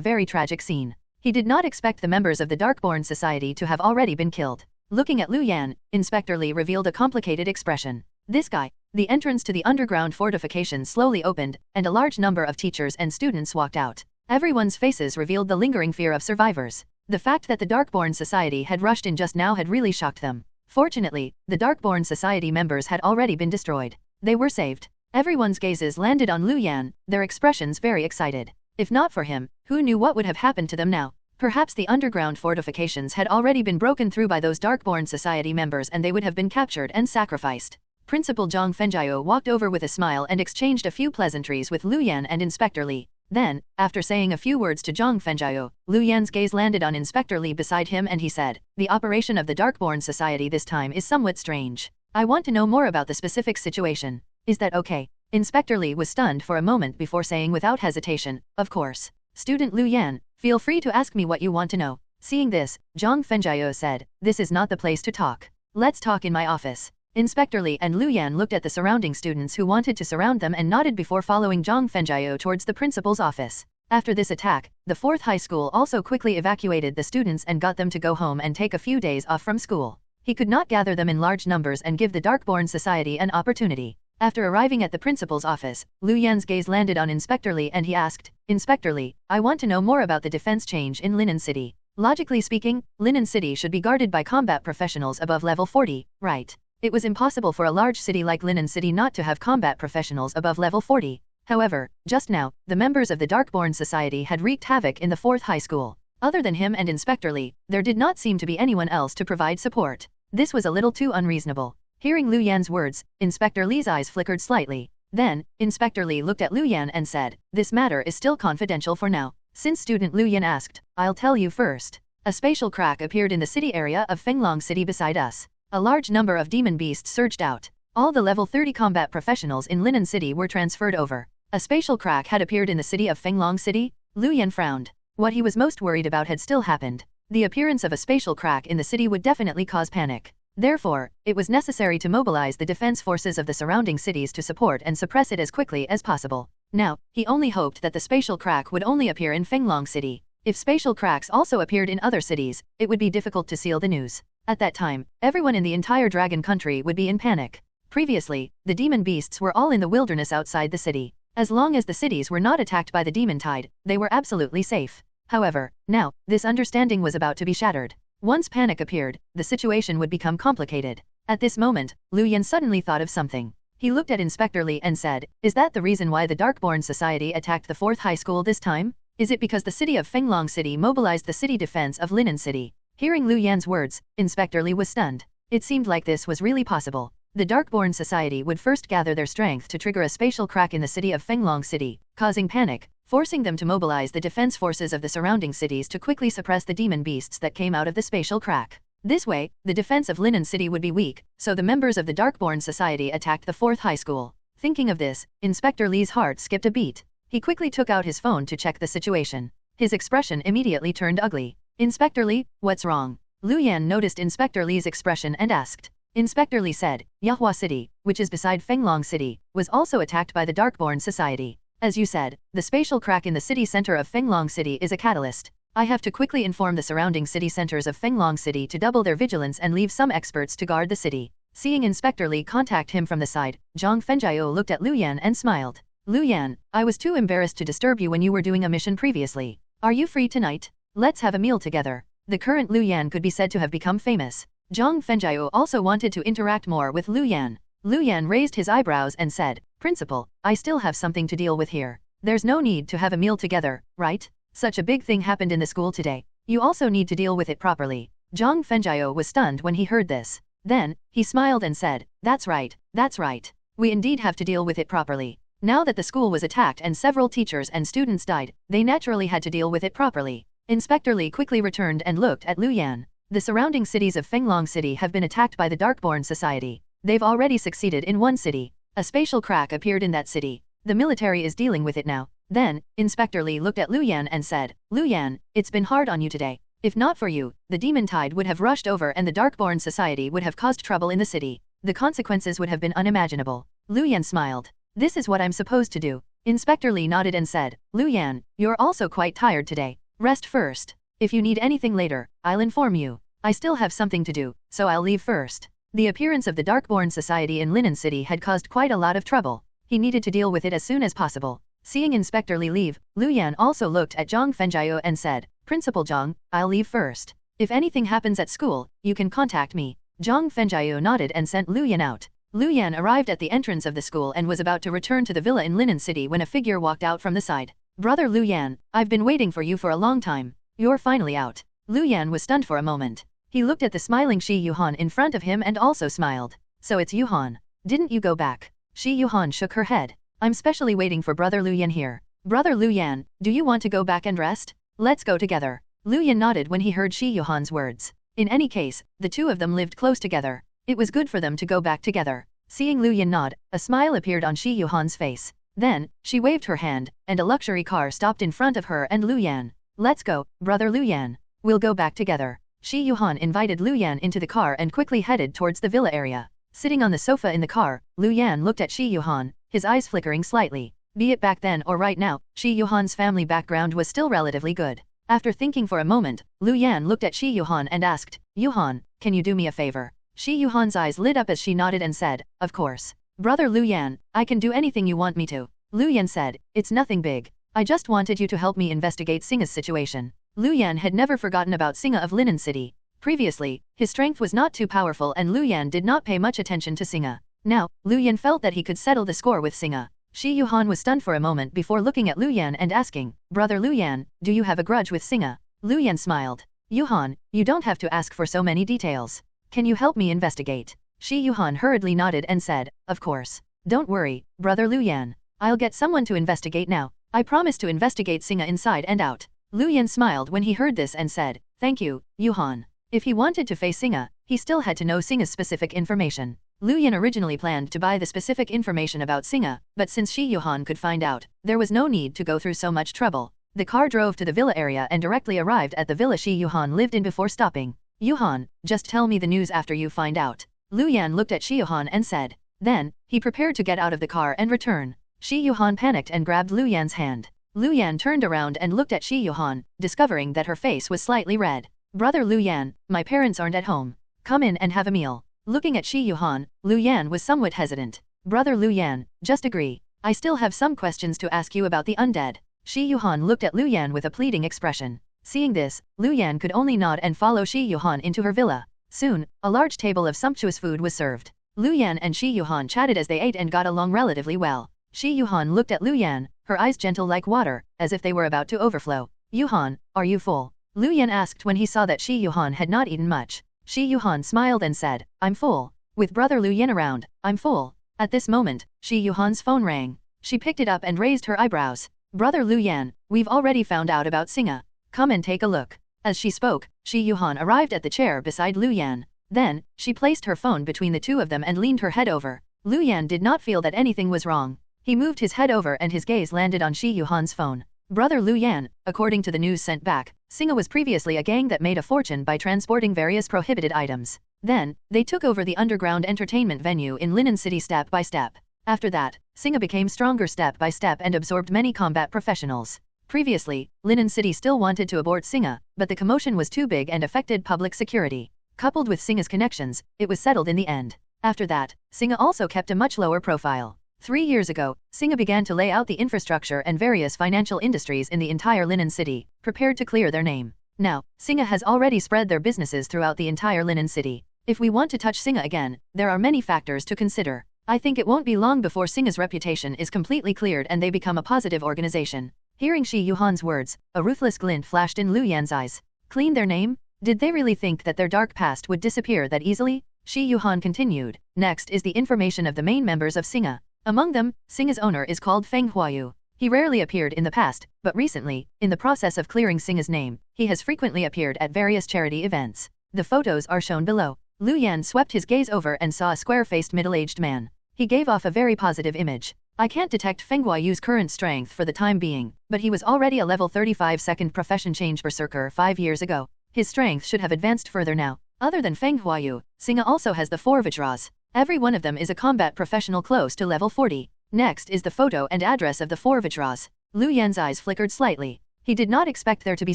very tragic scene. He did not expect the members of the Darkborn Society to have already been killed. Looking at Lu Yan, Inspector Li revealed a complicated expression. This guy. The entrance to the underground fortification slowly opened, and a large number of teachers and students walked out. Everyone's faces revealed the lingering fear of survivors. The fact that the Darkborn Society had rushed in just now had really shocked them. Fortunately, the Darkborn Society members had already been destroyed. They were saved. Everyone's gazes landed on Lu Yan, their expressions very excited. If not for him, who knew what would have happened to them now? Perhaps the underground fortifications had already been broken through by those Darkborn Society members and they would have been captured and sacrificed. Principal Zhang Fenjiao walked over with a smile and exchanged a few pleasantries with Lu Yan and Inspector Li. Then, after saying a few words to Zhang Fenjiao, Lu Yan's gaze landed on Inspector Li beside him and he said, "The operation of the Darkborn Society this time is somewhat strange. I want to know more about the specific situation. Is that okay?" Inspector Li was stunned for a moment before saying without hesitation, "Of course. Student Lu Yan, feel free to ask me what you want to know." Seeing this, Zhang Fenjiao said, "This is not the place to talk. Let's talk in my office." Inspector Li and Lu Yan looked at the surrounding students who wanted to surround them and nodded before following Zhang Fenjiao towards the principal's office. After this attack, the 4th high school also quickly evacuated the students and got them to go home and take a few days off from school. He could not gather them in large numbers and give the Darkborn Society an opportunity. After arriving at the principal's office, Lu Yan's gaze landed on Inspector Li and he asked, "Inspector Li, I want to know more about the defense change in Linen City. Logically speaking, Linen City should be guarded by combat professionals above level 40, right? It was impossible for a large city like Linen City not to have combat professionals above level 40. However, just now, the members of the Darkborn Society had wreaked havoc in the 4th high school. Other than him and Inspector Li, there did not seem to be anyone else to provide support. This was a little too unreasonable." Hearing Lu Yan's words, Inspector Li's eyes flickered slightly. Then, Inspector Li looked at Lu Yan and said, "This matter is still confidential for now. Since student Lu Yan asked, I'll tell you first. A spatial crack appeared in the city area of Fenglong City beside us. A large number of demon beasts surged out. All the level 30 combat professionals in Linen City were transferred over. A spatial crack had appeared in the city of Fenglong City." Lu Yan frowned. What he was most worried about had still happened. The appearance of a spatial crack in the city would definitely cause panic. Therefore, it was necessary to mobilize the defense forces of the surrounding cities to support and suppress it as quickly as possible. Now, he only hoped that the spatial crack would only appear in Fenglong City. If spatial cracks also appeared in other cities, it would be difficult to seal the news. At that time, everyone in the entire dragon country would be in panic. Previously, the demon beasts were all in the wilderness outside the city. As long as the cities were not attacked by the demon tide, they were absolutely safe. However, now, this understanding was about to be shattered. Once panic appeared, the situation would become complicated. At this moment, Lu Yan suddenly thought of something. He looked at Inspector Li and said, "Is that the reason why the Darkborn Society attacked the 4th high school this time? Is it because the city of Fenglong City mobilized the city defense of Linen City?" Hearing Lu Yan's words, Inspector Li was stunned. It seemed like this was really possible. The Darkborn Society would first gather their strength to trigger a spatial crack in the city of Fenglong City, causing panic, forcing them to mobilize the defense forces of the surrounding cities to quickly suppress the demon beasts that came out of the spatial crack. This way, the defense of Linen City would be weak, so the members of the Darkborn Society attacked the 4th high school. Thinking of this, Inspector Lee's heart skipped a beat. He quickly took out his phone to check the situation. His expression immediately turned ugly. Inspector Lee, what's wrong? Lu Yan noticed Inspector Lee's expression and asked. Inspector Lee said, Yahua City, which is beside Fenglong City, was also attacked by the Darkborn Society. As you said, the spatial crack in the city center of Fenglong City is a catalyst. I have to quickly inform the surrounding city centers of Fenglong City to double their vigilance and leave some experts to guard the city. Seeing Inspector Lee contact him from the side, Zhang Fenjiao looked at Lu Yan and smiled. Lu Yan, I was too embarrassed to disturb you when you were doing a mission previously. Are you free tonight? Let's have a meal together. The current Lu Yan could be said to have become famous. Zhang Fenjiao also wanted to interact more with Lu Yan. Lu Yan raised his eyebrows and said, Principal, I still have something to deal with here. There's no need to have a meal together, right? Such a big thing happened in the school today. You also need to deal with it properly. Zhang Fenjiao was stunned when he heard this. Then, he smiled and said, That's right, that's right. We indeed have to deal with it properly. Now that the school was attacked and several teachers and students died, they naturally had to deal with it properly. Inspector Lee quickly returned and looked at Lu Yan. The surrounding cities of Fenglong City have been attacked by the Darkborn Society. They've already succeeded in one city. A spatial crack appeared in that city. The military is dealing with it now. Then, Inspector Lee looked at Lu Yan and said, Lu Yan, it's been hard on you today. If not for you, the demon tide would have rushed over and the Darkborn Society would have caused trouble in the city. The consequences would have been unimaginable. Lu Yan smiled. This is what I'm supposed to do. Inspector Lee nodded and said, Lu Yan, you're also quite tired today. Rest first. If you need anything later, I'll inform you. I still have something to do, so I'll leave first. The appearance of the Darkborn Society in Linen City had caused quite a lot of trouble. He needed to deal with it as soon as possible. Seeing Inspector Lee leave, Lu Yan also looked at Zhang Fenjiao and said, Principal Zhang, I'll leave first. If anything happens at school, you can contact me. Zhang Fenjiao nodded and sent Lu Yan out. Lu Yan arrived at the entrance of the school and was about to return to the villa in Linen City when a figure walked out from the side. Brother Lu Yan, I've been waiting for you for a long time. You're finally out. Lu Yan was stunned for a moment. He looked at the smiling Shi Yuhan in front of him and also smiled. So it's Yuhan. Didn't you go back? Shi Yuhan shook her head. I'm specially waiting for Brother Lu Yan here. Brother Lu Yan, do you want to go back and rest? Let's go together. Lu Yan nodded when he heard Shi Yuhan's words. In any case, the two of them lived close together. It was good for them to go back together. Seeing Lu Yan nod, a smile appeared on Shi Yuhan's face. Then, she waved her hand, and a luxury car stopped in front of her and Lu Yan. Let's go, Brother Lu Yan. We'll go back together. Shi Yuhan invited Lu Yan into the car and quickly headed towards the villa area. Sitting on the sofa in the car, Lu Yan looked at Shi Yuhan, his eyes flickering slightly. Be it back then or right now, Shi Yuhan's family background was still relatively good. After thinking for a moment, Lu Yan looked at Shi Yuhan and asked, Yuhan, can you do me a favor? Shi Yuhan's eyes lit up as she nodded and said, Of course. Brother Lu Yan, I can do anything you want me to. Lu Yan said, It's nothing big. I just wanted you to help me investigate Singa's situation. Lu Yan had never forgotten about Singa of Linen City. Previously, his strength was not too powerful and Lu Yan did not pay much attention to Singa. Now, Lu Yan felt that he could settle the score with Singa. Shi Yuhan was stunned for a moment before looking at Lu Yan and asking, Brother Lu Yan, do you have a grudge with Singa? Lu Yan smiled. Yuhan, you don't have to ask for so many details. Can you help me investigate? Shi Yuhan hurriedly nodded and said, Of course. Don't worry, Brother Lu Yan. I'll get someone to investigate now. I promise to investigate Singa inside and out. Lu Yan smiled when he heard this and said, Thank you, Yuhan. If he wanted to face Singa, he still had to know Singa's specific information. Lu Yan originally planned to buy the specific information about Singa, but since Shi Yuhan could find out, there was no need to go through so much trouble. The car drove to the villa area and directly arrived at the villa Shi Yuhan lived in before stopping. Yuhan, just tell me the news after you find out. Lu Yan looked at Shi Yuhan and said. Then, he prepared to get out of the car and return. Shi Yuhan panicked and grabbed Lu Yan's hand. Lu Yan turned around and looked at Shi Yuhan, discovering that her face was slightly red. Brother Lu Yan, my parents aren't at home. Come in and have a meal. Looking at Shi Yuhan, Lu Yan was somewhat hesitant. Brother Lu Yan, just agree. I still have some questions to ask you about the undead. Shi Yuhan looked at Lu Yan with a pleading expression. Seeing this, Lu Yan could only nod and follow Shi Yuhan into her villa. Soon, a large table of sumptuous food was served. Lu Yan and Shi Yuhan chatted as they ate and got along relatively well. Shi Yuhan looked at Lu Yan, her eyes gentle like water, as if they were about to overflow. Yuhan, are you full? Lu Yan asked when he saw that Shi Yuhan had not eaten much. Shi Yuhan smiled and said, I'm full. With brother Lu Yan around, I'm full. At this moment, Shi Yuhan's phone rang. She picked it up and raised her eyebrows. Brother Lu Yan, we've already found out about Singa. Come and take a look. As she spoke, Shi Yuhan arrived at the chair beside Lu Yan. Then, she placed her phone between the two of them and leaned her head over. Lu Yan did not feel that anything was wrong. He moved his head over and his gaze landed on Shi Yuhan's phone. Brother Lu Yan, according to the news sent back, Singa was previously a gang that made a fortune by transporting various prohibited items. Then, they took over the underground entertainment venue in Linen City step by step. After that, Singa became stronger step by step and absorbed many combat professionals. Previously, Linen City still wanted to abort Singa, but the commotion was too big and affected public security. Coupled with Singa's connections, it was settled in the end. After that, Singa also kept a much lower profile. 3 years ago, Singa began to lay out the infrastructure and various financial industries in the entire Linen City, prepared to clear their name. Now, Singa has already spread their businesses throughout the entire Linen City. If we want to touch Singa again, there are many factors to consider. I think it won't be long before Singa's reputation is completely cleared and they become a positive organization. Hearing Shi Yuhan's words, a ruthless glint flashed in Lu Yan's eyes. Clean their name? Did they really think that their dark past would disappear that easily? Shi Yuhan continued. Next is the information of the main members of Singa. Among them, Singa's owner is called Feng Huayu. He rarely appeared in the past, but recently, in the process of clearing Singa's name, he has frequently appeared at various charity events. The photos are shown below. Lu Yan swept his gaze over and saw a square-faced middle-aged man. He gave off a very positive image. I can't detect Feng Huayu's current strength for the time being, but he was already a level 35 second profession change berserker 5 years ago. His strength should have advanced further now. Other than Feng Huayu, Singa also has the 4 Vajras. Every one of them is a combat professional close to level 40. Next is the photo and address of the 4 Vajras. Lu Yan's eyes flickered slightly. He did not expect there to be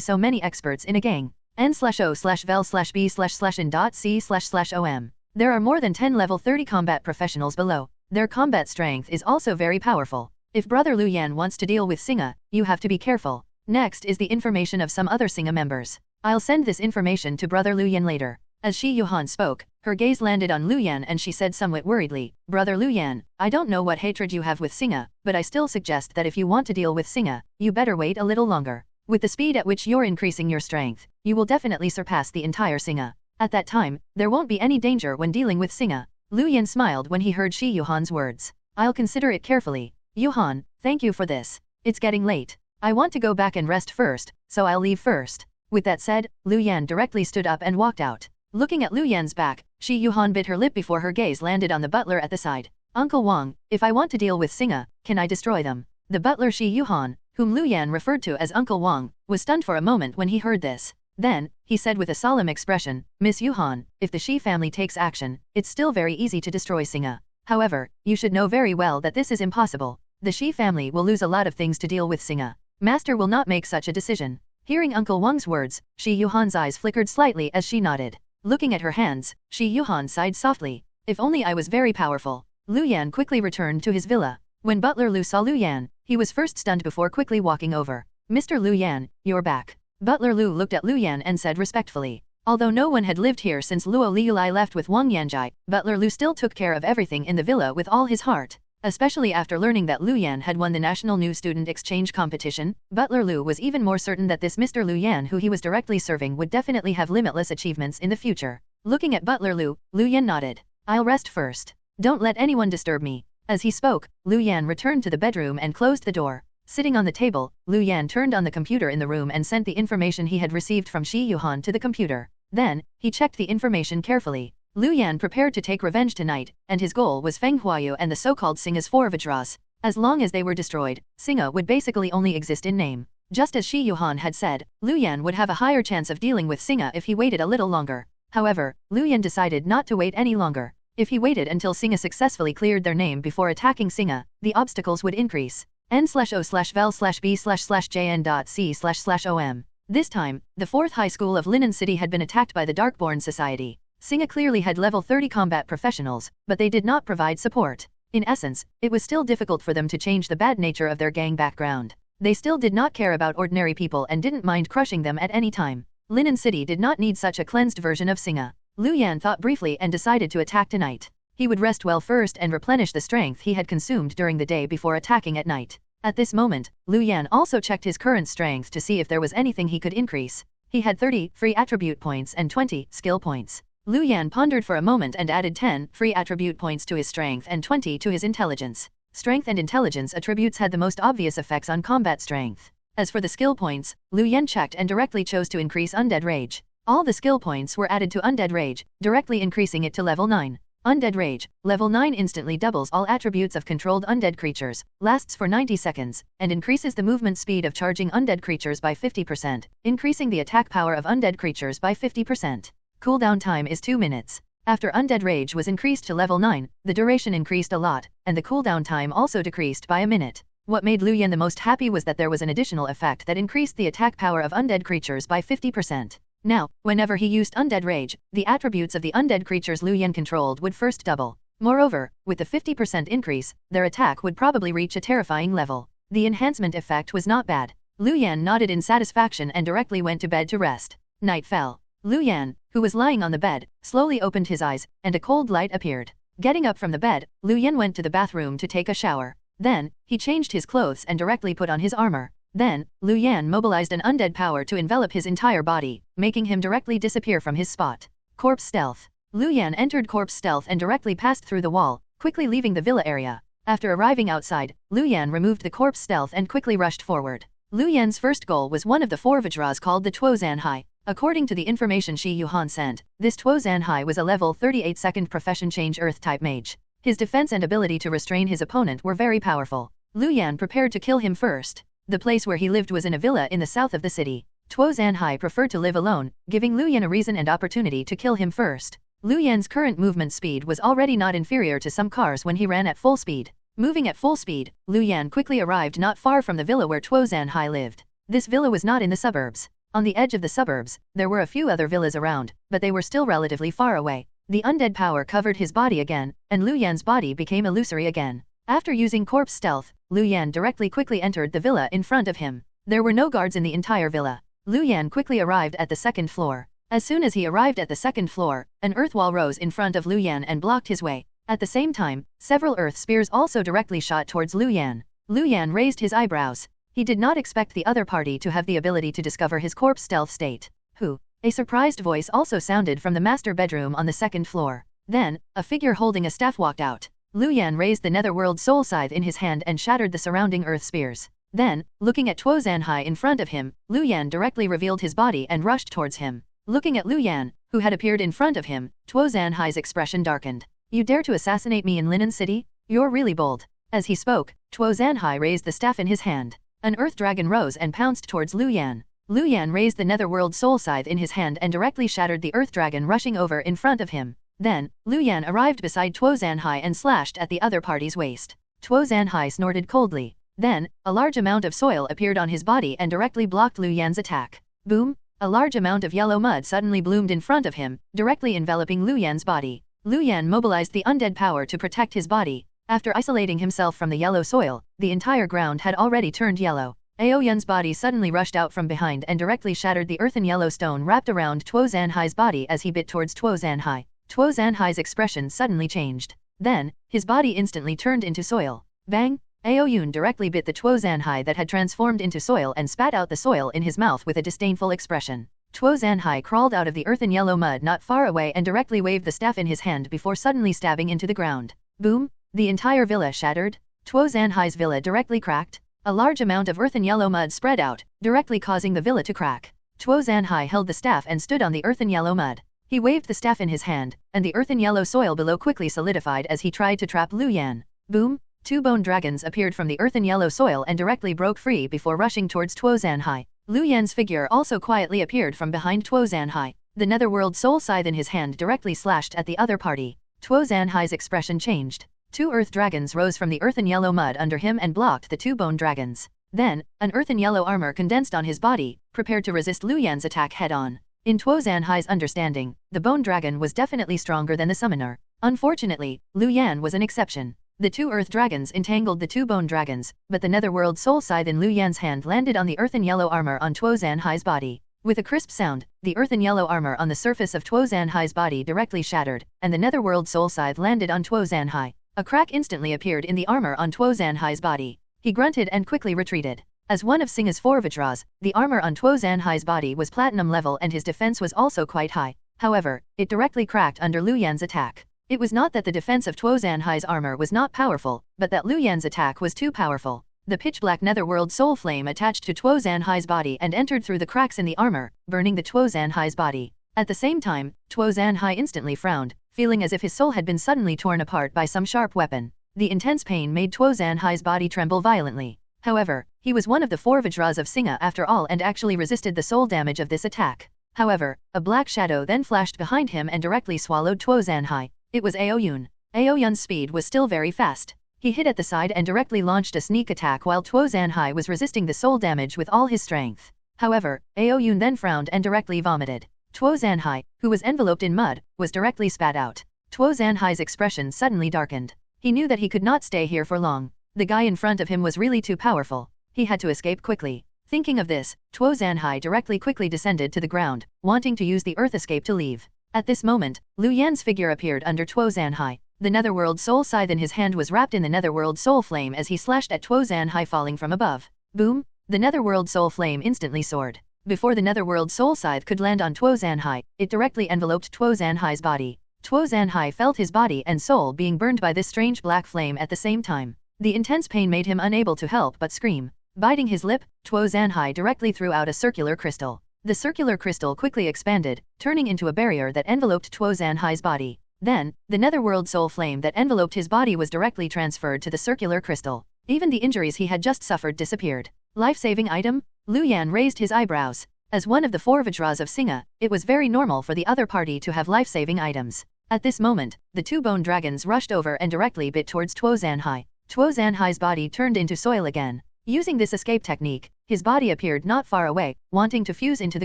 so many experts in a gang. N/O/vel/B/in.C//OM. There are more than 10 level 30 combat professionals below. Their combat strength is also very powerful. If Brother Lu Yan wants to deal with Singa, you have to be careful. Next is the information of some other Singa members. I'll send this information to Brother Lu Yan later. As Shi Yuhan spoke, her gaze landed on Lu Yan and she said somewhat worriedly, Brother Lu Yan, I don't know what hatred you have with Singa, but I still suggest that if you want to deal with Singa, you better wait a little longer. With the speed at which you're increasing your strength, you will definitely surpass the entire Singa. At that time, there won't be any danger when dealing with Singa. Lu Yan smiled when he heard Shi Yuhan's words. I'll consider it carefully. Yuhan, thank you for this. It's getting late. I want to go back and rest first, so I'll leave first. With that said, Lu Yan directly stood up and walked out. Looking at Lu Yan's back, Shi Yuhan bit her lip before her gaze landed on the butler at the side. Uncle Wang, if I want to deal with Singa, can I destroy them? The butler Shi Yuhan, whom Lu Yan referred to as Uncle Wang, was stunned for a moment when he heard this. Then, he said with a solemn expression, Miss Yuhan, if the Shi family takes action, it's still very easy to destroy Singa. However, you should know very well that this is impossible. The Shi family will lose a lot of things to deal with Singa. Master will not make such a decision. Hearing Uncle Wang's words, Shi Yuhan's eyes flickered slightly as she nodded. Looking at her hands, Shi Yuhan sighed softly. If only I was very powerful. Lu Yan quickly returned to his villa. When Butler Lu saw Lu Yan, he was first stunned before quickly walking over. Mr. Lu Yan, you're back. Butler Lu looked at Lu Yan and said respectfully. Although no one had lived here since Luo Liulai left with Wang Yanjai, Butler Lu still took care of everything in the villa with all his heart. Especially after learning that Lu Yan had won the National New Student Exchange competition, Butler Lu was even more certain that this Mr. Lu Yan who he was directly serving would definitely have limitless achievements in the future. Looking at Butler Lu, Lu Yan nodded. I'll rest first. Don't let anyone disturb me. As he spoke, Lu Yan returned to the bedroom and closed the door. Sitting on the table, Lu Yan turned on the computer in the room and sent the information he had received from Shi Yuhan to the computer. Then, he checked the information carefully. Lu Yan prepared to take revenge tonight, and his goal was Feng Huayu and the so-called Singa's 4 Vajras. As long as they were destroyed, Singa would basically only exist in name. Just as Shi Yuhan had said, Lu Yan would have a higher chance of dealing with Singa if he waited a little longer. However, Lu Yan decided not to wait any longer. If he waited until Singa successfully cleared their name before attacking Singa, the obstacles would increase. N/O/vel/B/jn.C//OM. This time, the 4th High School of Linen City had been attacked by the Darkborn Society. Singa clearly had level 30 combat professionals, but they did not provide support. In essence, it was still difficult for them to change the bad nature of their gang background. They still did not care about ordinary people and didn't mind crushing them at any time. Linen City did not need such a cleansed version of Singa. Lu Yan thought briefly and decided to attack tonight. He would rest well first and replenish the strength he had consumed during the day before attacking at night. At this moment, Lu Yan also checked his current strength to see if there was anything he could increase. He had 30 free attribute points and 20 skill points. Lu Yan pondered for a moment and added 10 free attribute points to his strength and 20 to his intelligence. Strength and intelligence attributes had the most obvious effects on combat strength. As for the skill points, Lu Yan checked and directly chose to increase Undead Rage. All the skill points were added to Undead Rage, directly increasing it to level 9. Undead Rage, level 9 instantly doubles all attributes of controlled undead creatures, lasts for 90 seconds, and increases the movement speed of charging undead creatures by 50%, increasing the attack power of undead creatures by 50%. Cooldown time is 2 minutes. After Undead Rage was increased to level 9, the duration increased a lot, and the cooldown time also decreased by a minute. What made Lu Yan the most happy was that there was an additional effect that increased the attack power of undead creatures by 50%. Now, whenever he used Undead Rage, the attributes of the undead creatures Lu Yan controlled would first double. Moreover, with the 50% increase, their attack would probably reach a terrifying level. The enhancement effect was not bad. Lu Yan nodded in satisfaction and directly went to bed to rest. Night fell. Lu Yan, who was lying on the bed, slowly opened his eyes, and a cold light appeared. Getting up from the bed, Lu Yan went to the bathroom to take a shower. Then, he changed his clothes and directly put on his armor. Then, Lu Yan mobilized an undead power to envelop his entire body, making him directly disappear from his spot. Corpse Stealth. Lu Yan entered Corpse Stealth and directly passed through the wall, quickly leaving the villa area. After arriving outside, Lu Yan removed the Corpse Stealth and quickly rushed forward. Lu Yan's first goal was one of the 4 Vajras called the Tuozan Hai. According to the information Shi Yuhan sent, this Tuozan Hai was a level 38 second profession change earth-type mage. His defense and ability to restrain his opponent were very powerful. Lu Yan prepared to kill him first. The place where he lived was in a villa in the south of the city. Tuozan Hai preferred to live alone, giving Lu Yan a reason and opportunity to kill him first. Lu Yan's current movement speed was already not inferior to some cars when he ran at full speed. Moving at full speed, Lu Yan quickly arrived not far from the villa where Tuozan Hai lived. This villa was not in the suburbs. On the edge of the suburbs, there were a few other villas around, but they were still relatively far away. The undead power covered his body again, and Lu Yan's body became illusory again. After using Corpse Stealth, Lu Yan directly quickly entered the villa in front of him. There were no guards in the entire villa. Lu Yan quickly arrived at the second floor. As soon as he arrived at the second floor, an earth wall rose in front of Lu Yan and blocked his way. At the same time, several earth spears also directly shot towards Lu Yan. Lu Yan raised his eyebrows. He did not expect the other party to have the ability to discover his corpse stealth state. Who? A surprised voice also sounded from the master bedroom on the second floor. Then, a figure holding a staff walked out. Lu Yan raised the netherworld soul scythe in his hand and shattered the surrounding earth spears. Then, looking at Tuozan Hai in front of him, Lu Yan directly revealed his body and rushed towards him. Looking at Lu Yan, who had appeared in front of him, Tuozan Hai's expression darkened. You dare to assassinate me in Linen City? You're really bold. As he spoke, Tuozan Hai raised the staff in his hand. An earth dragon rose and pounced towards Lu Yan. Lu Yan raised the netherworld soul scythe in his hand and directly shattered the earth dragon rushing over in front of him. Then, Lu Yan arrived beside Tuozan Hai and slashed at the other party's waist. Tuozan Hai snorted coldly. Then, a large amount of soil appeared on his body and directly blocked Lu Yan's attack. Boom! A large amount of yellow mud suddenly bloomed in front of him, directly enveloping Lu Yan's body. Lu Yan mobilized the undead power to protect his body. After isolating himself from the yellow soil, the entire ground had already turned yellow. Aoyun's body suddenly rushed out from behind and directly shattered the earthen yellow stone wrapped around Tuozan Hai's body as he bit towards Tuozan Hai. Tuozan Hai's expression suddenly changed. Then, his body instantly turned into soil. Bang! Aoyun directly bit the Tuozan Hai that had transformed into soil and spat out the soil in his mouth with a disdainful expression. Tuozan Hai crawled out of the earthen yellow mud not far away and directly waved the staff in his hand before suddenly stabbing into the ground. Boom! The entire villa shattered. Tuozan Hai's villa directly cracked. A large amount of earthen yellow mud spread out, directly causing the villa to crack. Tuozan Hai held the staff and stood on the earthen yellow mud. He waved the staff in his hand, and the earthen yellow soil below quickly solidified as he tried to trap Lu Yan. Boom! 2 bone dragons appeared from the earthen yellow soil and directly broke free before rushing towards Tuozan Hai. Lu Yan's figure also quietly appeared from behind Tuozan Hai. The netherworld soul scythe in his hand directly slashed at the other party. Tuozan Hai's expression changed. 2 earth dragons rose from the earthen yellow mud under him and blocked the 2 bone dragons. Then, an earthen yellow armor condensed on his body, prepared to resist Lu Yan's attack head-on. In Tuozan Hai's understanding, the bone dragon was definitely stronger than the summoner. Unfortunately, Lu Yan was an exception. The 2 earth dragons entangled the 2 bone dragons, but the netherworld soul scythe in Lu Yan's hand landed on the earthen yellow armor on Tuozan Hai's body. With a crisp sound, the earthen yellow armor on the surface of Tuozan Hai's body directly shattered, and the netherworld soul scythe landed on Tuozan Hai. A crack instantly appeared in the armor on Tuozan Hai's body. He grunted and quickly retreated. As one of Singa's 4 Vajras, the armor on Tuozan Hai's body was platinum level and his defense was also quite high. However, it directly cracked under Lu Yan's attack. It was not that the defense of Tuo Zanhai's armor was not powerful, but that Lu Yan's attack was too powerful. The pitch-black netherworld soul flame attached to Tuo Zanhai's body and entered through the cracks in the armor, burning the Tuo Zanhai's body. At the same time, Tuo Zanhai instantly frowned, feeling as if his soul had been suddenly torn apart by some sharp weapon. The intense pain made Tuo Zanhai's body tremble violently. However, he was one of the 4 Vajras of Singa after all and actually resisted the soul damage of this attack. However, a black shadow then flashed behind him and directly swallowed Tuo Zanhai. It was Aoyun. Aoyun's speed was still very fast. He hit at the side and directly launched a sneak attack while Tuo Zanhai was resisting the soul damage with all his strength. However, Aoyun then frowned and directly vomited. Tuo Zanhai, who was enveloped in mud, was directly spat out. Tuo Zanhai's expression suddenly darkened. He knew that he could not stay here for long. The guy in front of him was really too powerful. He had to escape quickly. Thinking of this, Tuo Zanhai directly quickly descended to the ground, wanting to use the earth escape to leave. At this moment, Lu Yan's figure appeared under Tuo Zanhai. The netherworld soul scythe in his hand was wrapped in the netherworld soul flame as he slashed at Tuo Zanhai falling from above. Boom! The netherworld soul flame instantly soared. Before the netherworld soul scythe could land on Tuo Zanhai, it directly enveloped Tuo Zanhai's body. Tuo Zanhai felt his body and soul being burned by this strange black flame at the same time. The intense pain made him unable to help but scream. Biting his lip, Tuo Zanhai directly threw out a circular crystal. The circular crystal quickly expanded, turning into a barrier that enveloped Tuo Zanhai's body. Then, the netherworld soul flame that enveloped his body was directly transferred to the circular crystal. Even the injuries he had just suffered disappeared. Life-saving item? Lu Yan raised his eyebrows. As one of the 4 Vajras of Singa, it was very normal for the other party to have life-saving items. At this moment, the 2 bone dragons rushed over and directly bit towards Tuo Zanhai. Tuo Zanhai's body turned into soil again. Using this escape technique, his body appeared not far away, wanting to fuse into the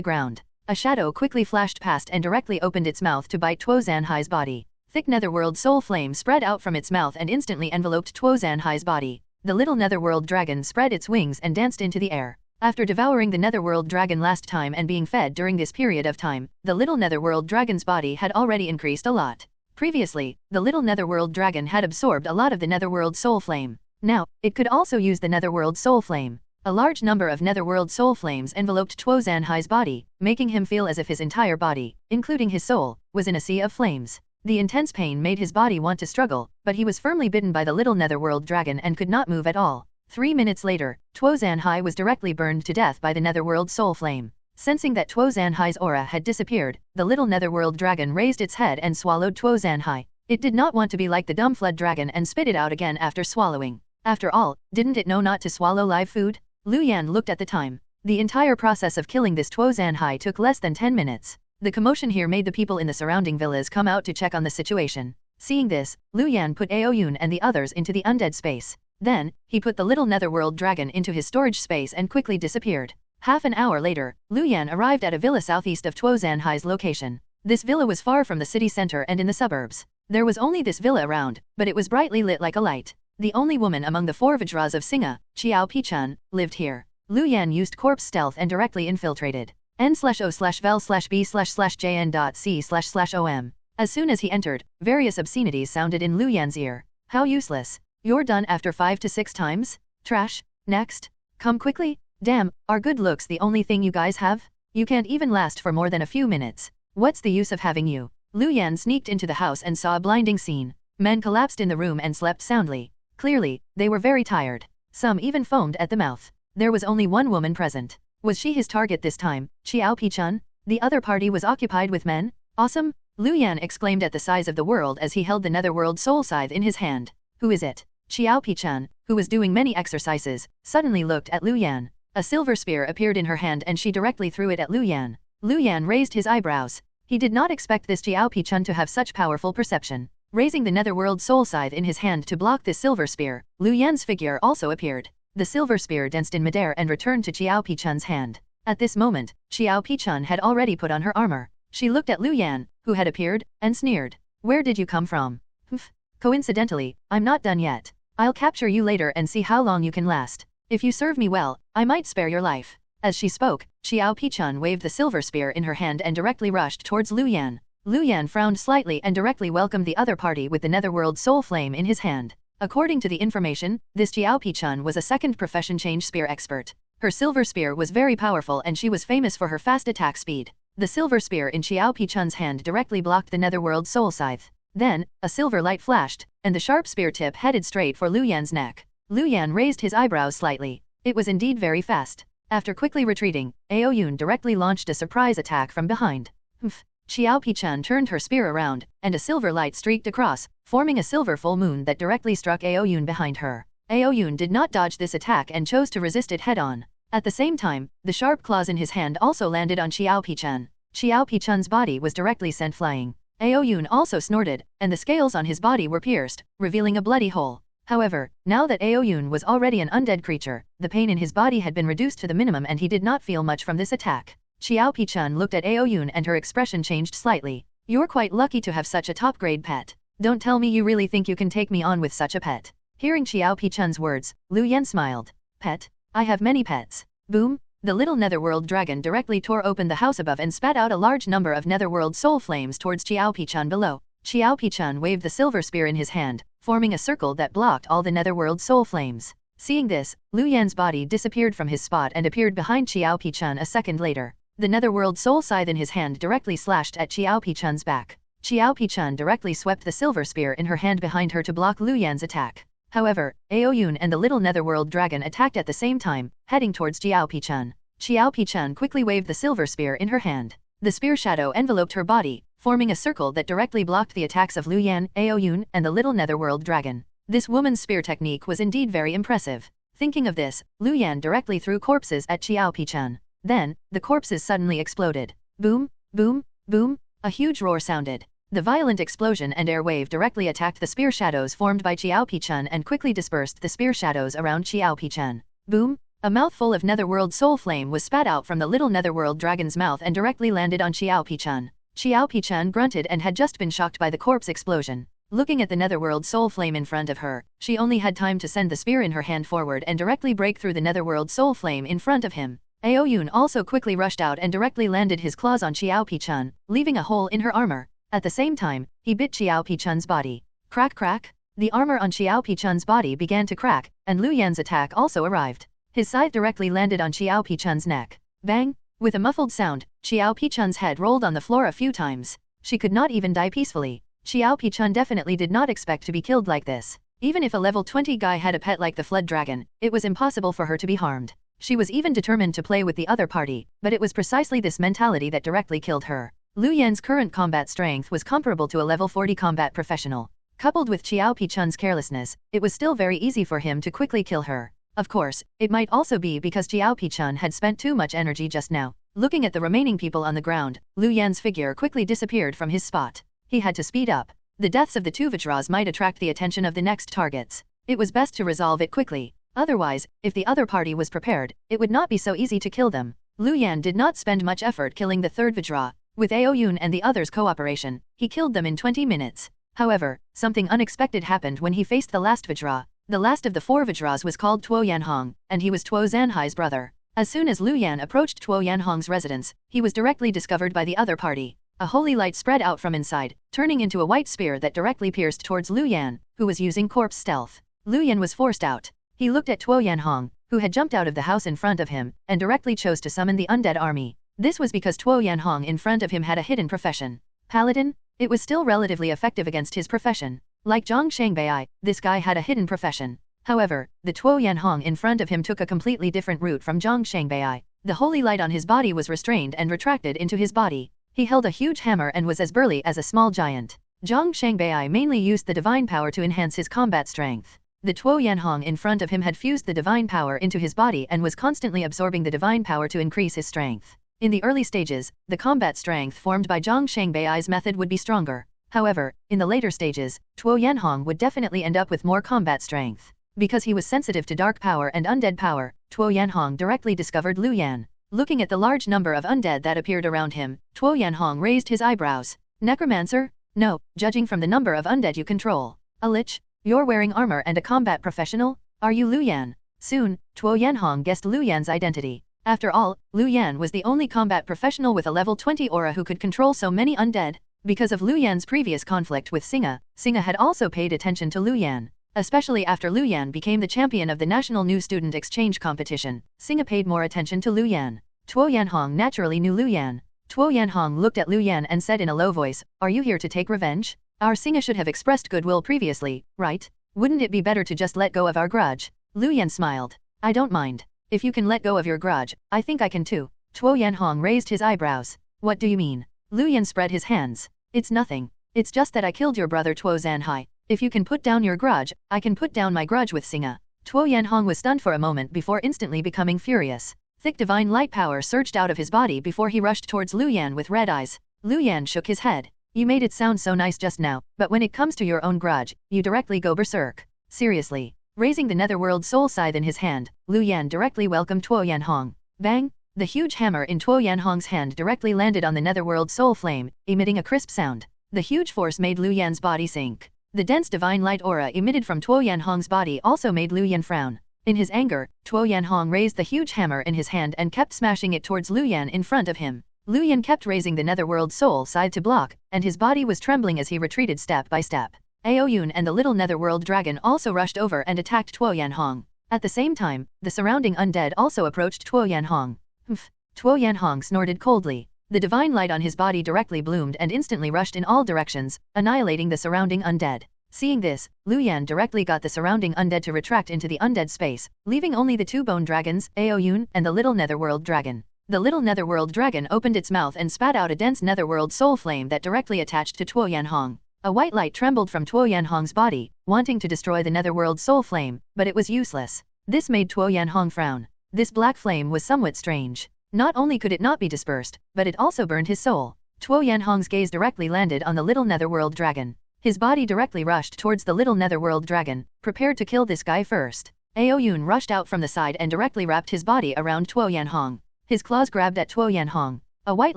ground. A shadow quickly flashed past and directly opened its mouth to bite Tuo Zanhai's body. Thick netherworld soul flame spread out from its mouth and instantly enveloped Tuo Zanhai's body. The little netherworld dragon spread its wings and danced into the air. After devouring the netherworld dragon last time and being fed during this period of time, the little netherworld dragon's body had already increased a lot. Previously, the little netherworld dragon had absorbed a lot of the netherworld soul flame. Now, it could also use the netherworld soul flame. A large number of netherworld soul flames enveloped Tuo Zanhai's body, making him feel as if his entire body, including his soul, was in a sea of flames. The intense pain made his body want to struggle, but he was firmly bitten by the little netherworld dragon and could not move at all. 3 minutes later, Tuo Zanhai was directly burned to death by the netherworld soul flame. Sensing that Tuo Zanhai's aura had disappeared, the little netherworld dragon raised its head and swallowed Tuo Zanhai. It did not want to be like the dumb flood dragon and spit it out again after swallowing. After all, didn't it know not to swallow live food? Lu Yan looked at the time. The entire process of killing this Tuo Zanhai took less than 10 minutes. The commotion here made the people in the surrounding villas come out to check on the situation. Seeing this, Lu Yan put Aoyun and the others into the undead space. Then, he put the little netherworld dragon into his storage space and quickly disappeared. Half an hour later, Lu Yan arrived at a villa southeast of Tuo Zanhai's location. This villa was far from the city center and in the suburbs. There was only this villa around, but it was brightly lit like a light. The only woman among the 4 Vajras of Singa, Xiao Pichun, lived here. Lu Yan used corpse stealth and directly infiltrated. n/o/vel/bjn.c//om. As soon as he entered, various obscenities sounded in Lu Yan's ear. How useless. You're done after 5 to 6 times? Trash. Next. Come quickly. Damn, are good looks the only thing you guys have? You can't even last for more than a few minutes. What's the use of having you? Lu Yan sneaked into the house and saw a blinding scene. Men collapsed in the room and slept soundly. Clearly, they were very tired. Some even foamed at the mouth. There was only one woman present. Was she his target this time, Xiao Pichun? The other party was occupied with men? Awesome! Lu Yan exclaimed at the size of the world as he held the netherworld soul scythe in his hand. Who is it? Xiao Pichun, who was doing many exercises, suddenly looked at Lu Yan. A silver spear appeared in her hand and she directly threw it at Lu Yan. Lu Yan raised his eyebrows. He did not expect this Xiao Pichun to have such powerful perception. Raising the netherworld soul scythe in his hand to block this silver spear, Lu Yan's figure also appeared. The silver spear danced in midair and returned to Xiao Pichun's hand. At this moment, Xiao Pichun had already put on her armor. She looked at Lu Yan, who had appeared, and sneered. Where did you come from? Humph. Coincidentally, I'm not done yet. I'll capture you later and see how long you can last. If you serve me well, I might spare your life. As she spoke, Xiao Pichun waved the silver spear in her hand and directly rushed towards Lu Yan. Lu Yan frowned slightly and directly welcomed the other party with the netherworld soul flame in his hand. According to the information, this Xiao Pichun was a second profession change spear expert. Her silver spear was very powerful and she was famous for her fast attack speed. The silver spear in Xiao Pichun's hand directly blocked the netherworld soul scythe. Then, a silver light flashed, and the sharp spear tip headed straight for Lu Yan's neck. Lu Yan raised his eyebrows slightly. It was indeed very fast. After quickly retreating, Aoyun directly launched a surprise attack from behind. Humph! Xiao Pichun turned her spear around, and a silver light streaked across, forming a silver full moon that directly struck Aoyun behind her. Aoyun did not dodge this attack and chose to resist it head-on. At the same time, the sharp claws in his hand also landed on Xiao Pichun. Xiao Pichun's body was directly sent flying. Aoyun also snorted, and the scales on his body were pierced, revealing a bloody hole. However, now that Aoyun was already an undead creature, the pain in his body had been reduced to the minimum and he did not feel much from this attack. Xiao Pichun looked at Aoyun and her expression changed slightly. You're quite lucky to have such a top-grade pet. Don't tell me you really think you can take me on with such a pet. Hearing Xiao Pichun's words, Lu Yan smiled. Pet? I have many pets. Boom! The little netherworld dragon directly tore open the house above and spat out a large number of netherworld soul flames towards Xiao Pichun below. Xiao Pichun waved the silver spear in his hand, forming a circle that blocked all the netherworld soul flames. Seeing this, Lu Yan's body disappeared from his spot and appeared behind Xiao Pichun a second later. The netherworld soul scythe in his hand directly slashed at Xiao Pichun's back. Xiao Pichun directly swept the silver spear in her hand behind her to block Lu Yan's attack. However, Aoyun and the little netherworld dragon attacked at the same time, heading towards Xiao Pichun. Xiao Pichun quickly waved the silver spear in her hand. The spear shadow enveloped her body, forming a circle that directly blocked the attacks of Lu Yan, Aoyun, and the little netherworld dragon. This woman's spear technique was indeed very impressive. Thinking of this, Lu Yan directly threw corpses at Xiao Pichun. Then, the corpses suddenly exploded. Boom, boom, boom, a huge roar sounded. The violent explosion and air wave directly attacked the spear shadows formed by Xiao Pichun and quickly dispersed the spear shadows around Xiao Pichun. Boom! A mouthful of netherworld soul flame was spat out from the little netherworld dragon's mouth and directly landed on Xiao Pichun. Xiao Pichun grunted and had just been shocked by the corpse explosion. Looking at the netherworld soul flame in front of her, she only had time to send the spear in her hand forward and directly break through the netherworld soul flame in front of him. Aoyun also quickly rushed out and directly landed his claws on Xiao Pichun, leaving a hole in her armor. At the same time, he bit Xiao Pichun's body. Crack crack! The armor on Xiao Pichun's body began to crack, and Lu Yan's attack also arrived. His scythe directly landed on Xiao Pichun's neck. Bang! With a muffled sound, Xiao Pichun's head rolled on the floor a few times. She could not even die peacefully. Xiao Pichun definitely did not expect to be killed like this. Even if a level 20 guy had a pet like the flood dragon, it was impossible for her to be harmed. She was even determined to play with the other party, but it was precisely this mentality that directly killed her. Lu Yan's current combat strength was comparable to a level 40 combat professional. Coupled with Xiao Pichun's carelessness, it was still very easy for him to quickly kill her. Of course, it might also be because Xiao Pichun had spent too much energy just now. Looking at the remaining people on the ground, Lu Yan's figure quickly disappeared from his spot. He had to speed up. The deaths of the two Vajras might attract the attention of the next targets. It was best to resolve it quickly. Otherwise, if the other party was prepared, it would not be so easy to kill them. Lu Yan did not spend much effort killing the third Vajra. With Aoyun and the others' cooperation, he killed them in 20 minutes. However, something unexpected happened when he faced the last Vajra. The last of the four Vajras was called Tuo Yanhong, and he was Tuo Zanhai's brother. As soon as Lu Yan approached Tuo Yanhong's residence, he was directly discovered by the other party. A holy light spread out from inside, turning into a white spear that directly pierced towards Lu Yan, who was using corpse stealth. Lu Yan was forced out. He looked at Tuo Yanhong, who had jumped out of the house in front of him, and directly chose to summon the undead army. This was because Tuo Yanhong in front of him had a hidden profession. Paladin? It was still relatively effective against his profession. Like Zhang Shangbei, this guy had a hidden profession. However, the Tuo Yanhong in front of him took a completely different route from Zhang Shangbei. The holy light on his body was restrained and retracted into his body. He held a huge hammer and was as burly as a small giant. Zhang Shangbei mainly used the divine power to enhance his combat strength. The Tuo Yanhong in front of him had fused the divine power into his body and was constantly absorbing the divine power to increase his strength. In the early stages, the combat strength formed by Zhang Shangbei's method would be stronger. However, in the later stages, Tuo Yanhong would definitely end up with more combat strength. Because he was sensitive to dark power and undead power, Tuo Yanhong directly discovered Lu Yan. Looking at the large number of undead that appeared around him, Tuo Yanhong raised his eyebrows. Necromancer? No, judging from the number of undead you control. A lich? You're wearing armor and a combat professional? Are you Lu Yan? Soon, Tuo Yanhong guessed Lu Yan's identity. After all, Lu Yan was the only combat professional with a level 20 aura who could control so many undead. Because of Lu Yan's previous conflict with Singa, Singa had also paid attention to Lu Yan. Especially after Lu Yan became the champion of the National New Student Exchange Competition, Singa paid more attention to Lu Yan. Tuo Yanhong naturally knew Lu Yan. Tuo Yanhong looked at Lu Yan and said in a low voice, "Are you here to take revenge? Our Singa should have expressed goodwill previously, right? Wouldn't it be better to just let go of our grudge?" Lu Yan smiled. "I don't mind. If you can let go of your grudge, I think I can too." Tuo Yanhong raised his eyebrows. "What do you mean?" Lu Yan spread his hands. "It's nothing. It's just that I killed your brother Tuo Zanhai. If you can put down your grudge, I can put down my grudge with Singa." Tuo Yanhong was stunned for a moment before instantly becoming furious. Thick divine light power surged out of his body before he rushed towards Lu Yan with red eyes. Lu Yan shook his head. "You made it sound so nice just now, but when it comes to your own grudge, you directly go berserk. Seriously." Raising the netherworld soul scythe in his hand, Lu Yan directly welcomed Tuo Yanhong. Bang! The huge hammer in Tuo Yanhong's hand directly landed on the netherworld soul flame, emitting a crisp sound. The huge force made Lu Yan's body sink. The dense divine light aura emitted from Tuo Yanhong's body also made Lu Yan frown. In his anger, Tuo Yanhong raised the huge hammer in his hand and kept smashing it towards Lu Yan in front of him. Lu Yan kept raising the netherworld soul scythe to block, and his body was trembling as he retreated step by step. Aoyun and the little netherworld dragon also rushed over and attacked Tuo Yanhong. At the same time, the surrounding undead also approached Tuo Yanhong. "Humph." Tuo Yanhong snorted coldly. The divine light on his body directly bloomed and instantly rushed in all directions, annihilating the surrounding undead. Seeing this, Lu Yan directly got the surrounding undead to retract into the undead space, leaving only the two bone dragons, Aoyun, and the little netherworld dragon. The little netherworld dragon opened its mouth and spat out a dense netherworld soul flame that directly attached to Tuo Yanhong. A white light trembled from Tuo Yanhong's body, wanting to destroy the netherworld soul flame, but it was useless. This made Tuo Yanhong frown. This black flame was somewhat strange. Not only could it not be dispersed, but it also burned his soul. Tuo Yanhong's gaze directly landed on the little netherworld dragon. His body directly rushed towards the little netherworld dragon, prepared to kill this guy first. Aoyun rushed out from the side and directly wrapped his body around Tuo Yanhong. His claws grabbed at Tuo Yanhong. A white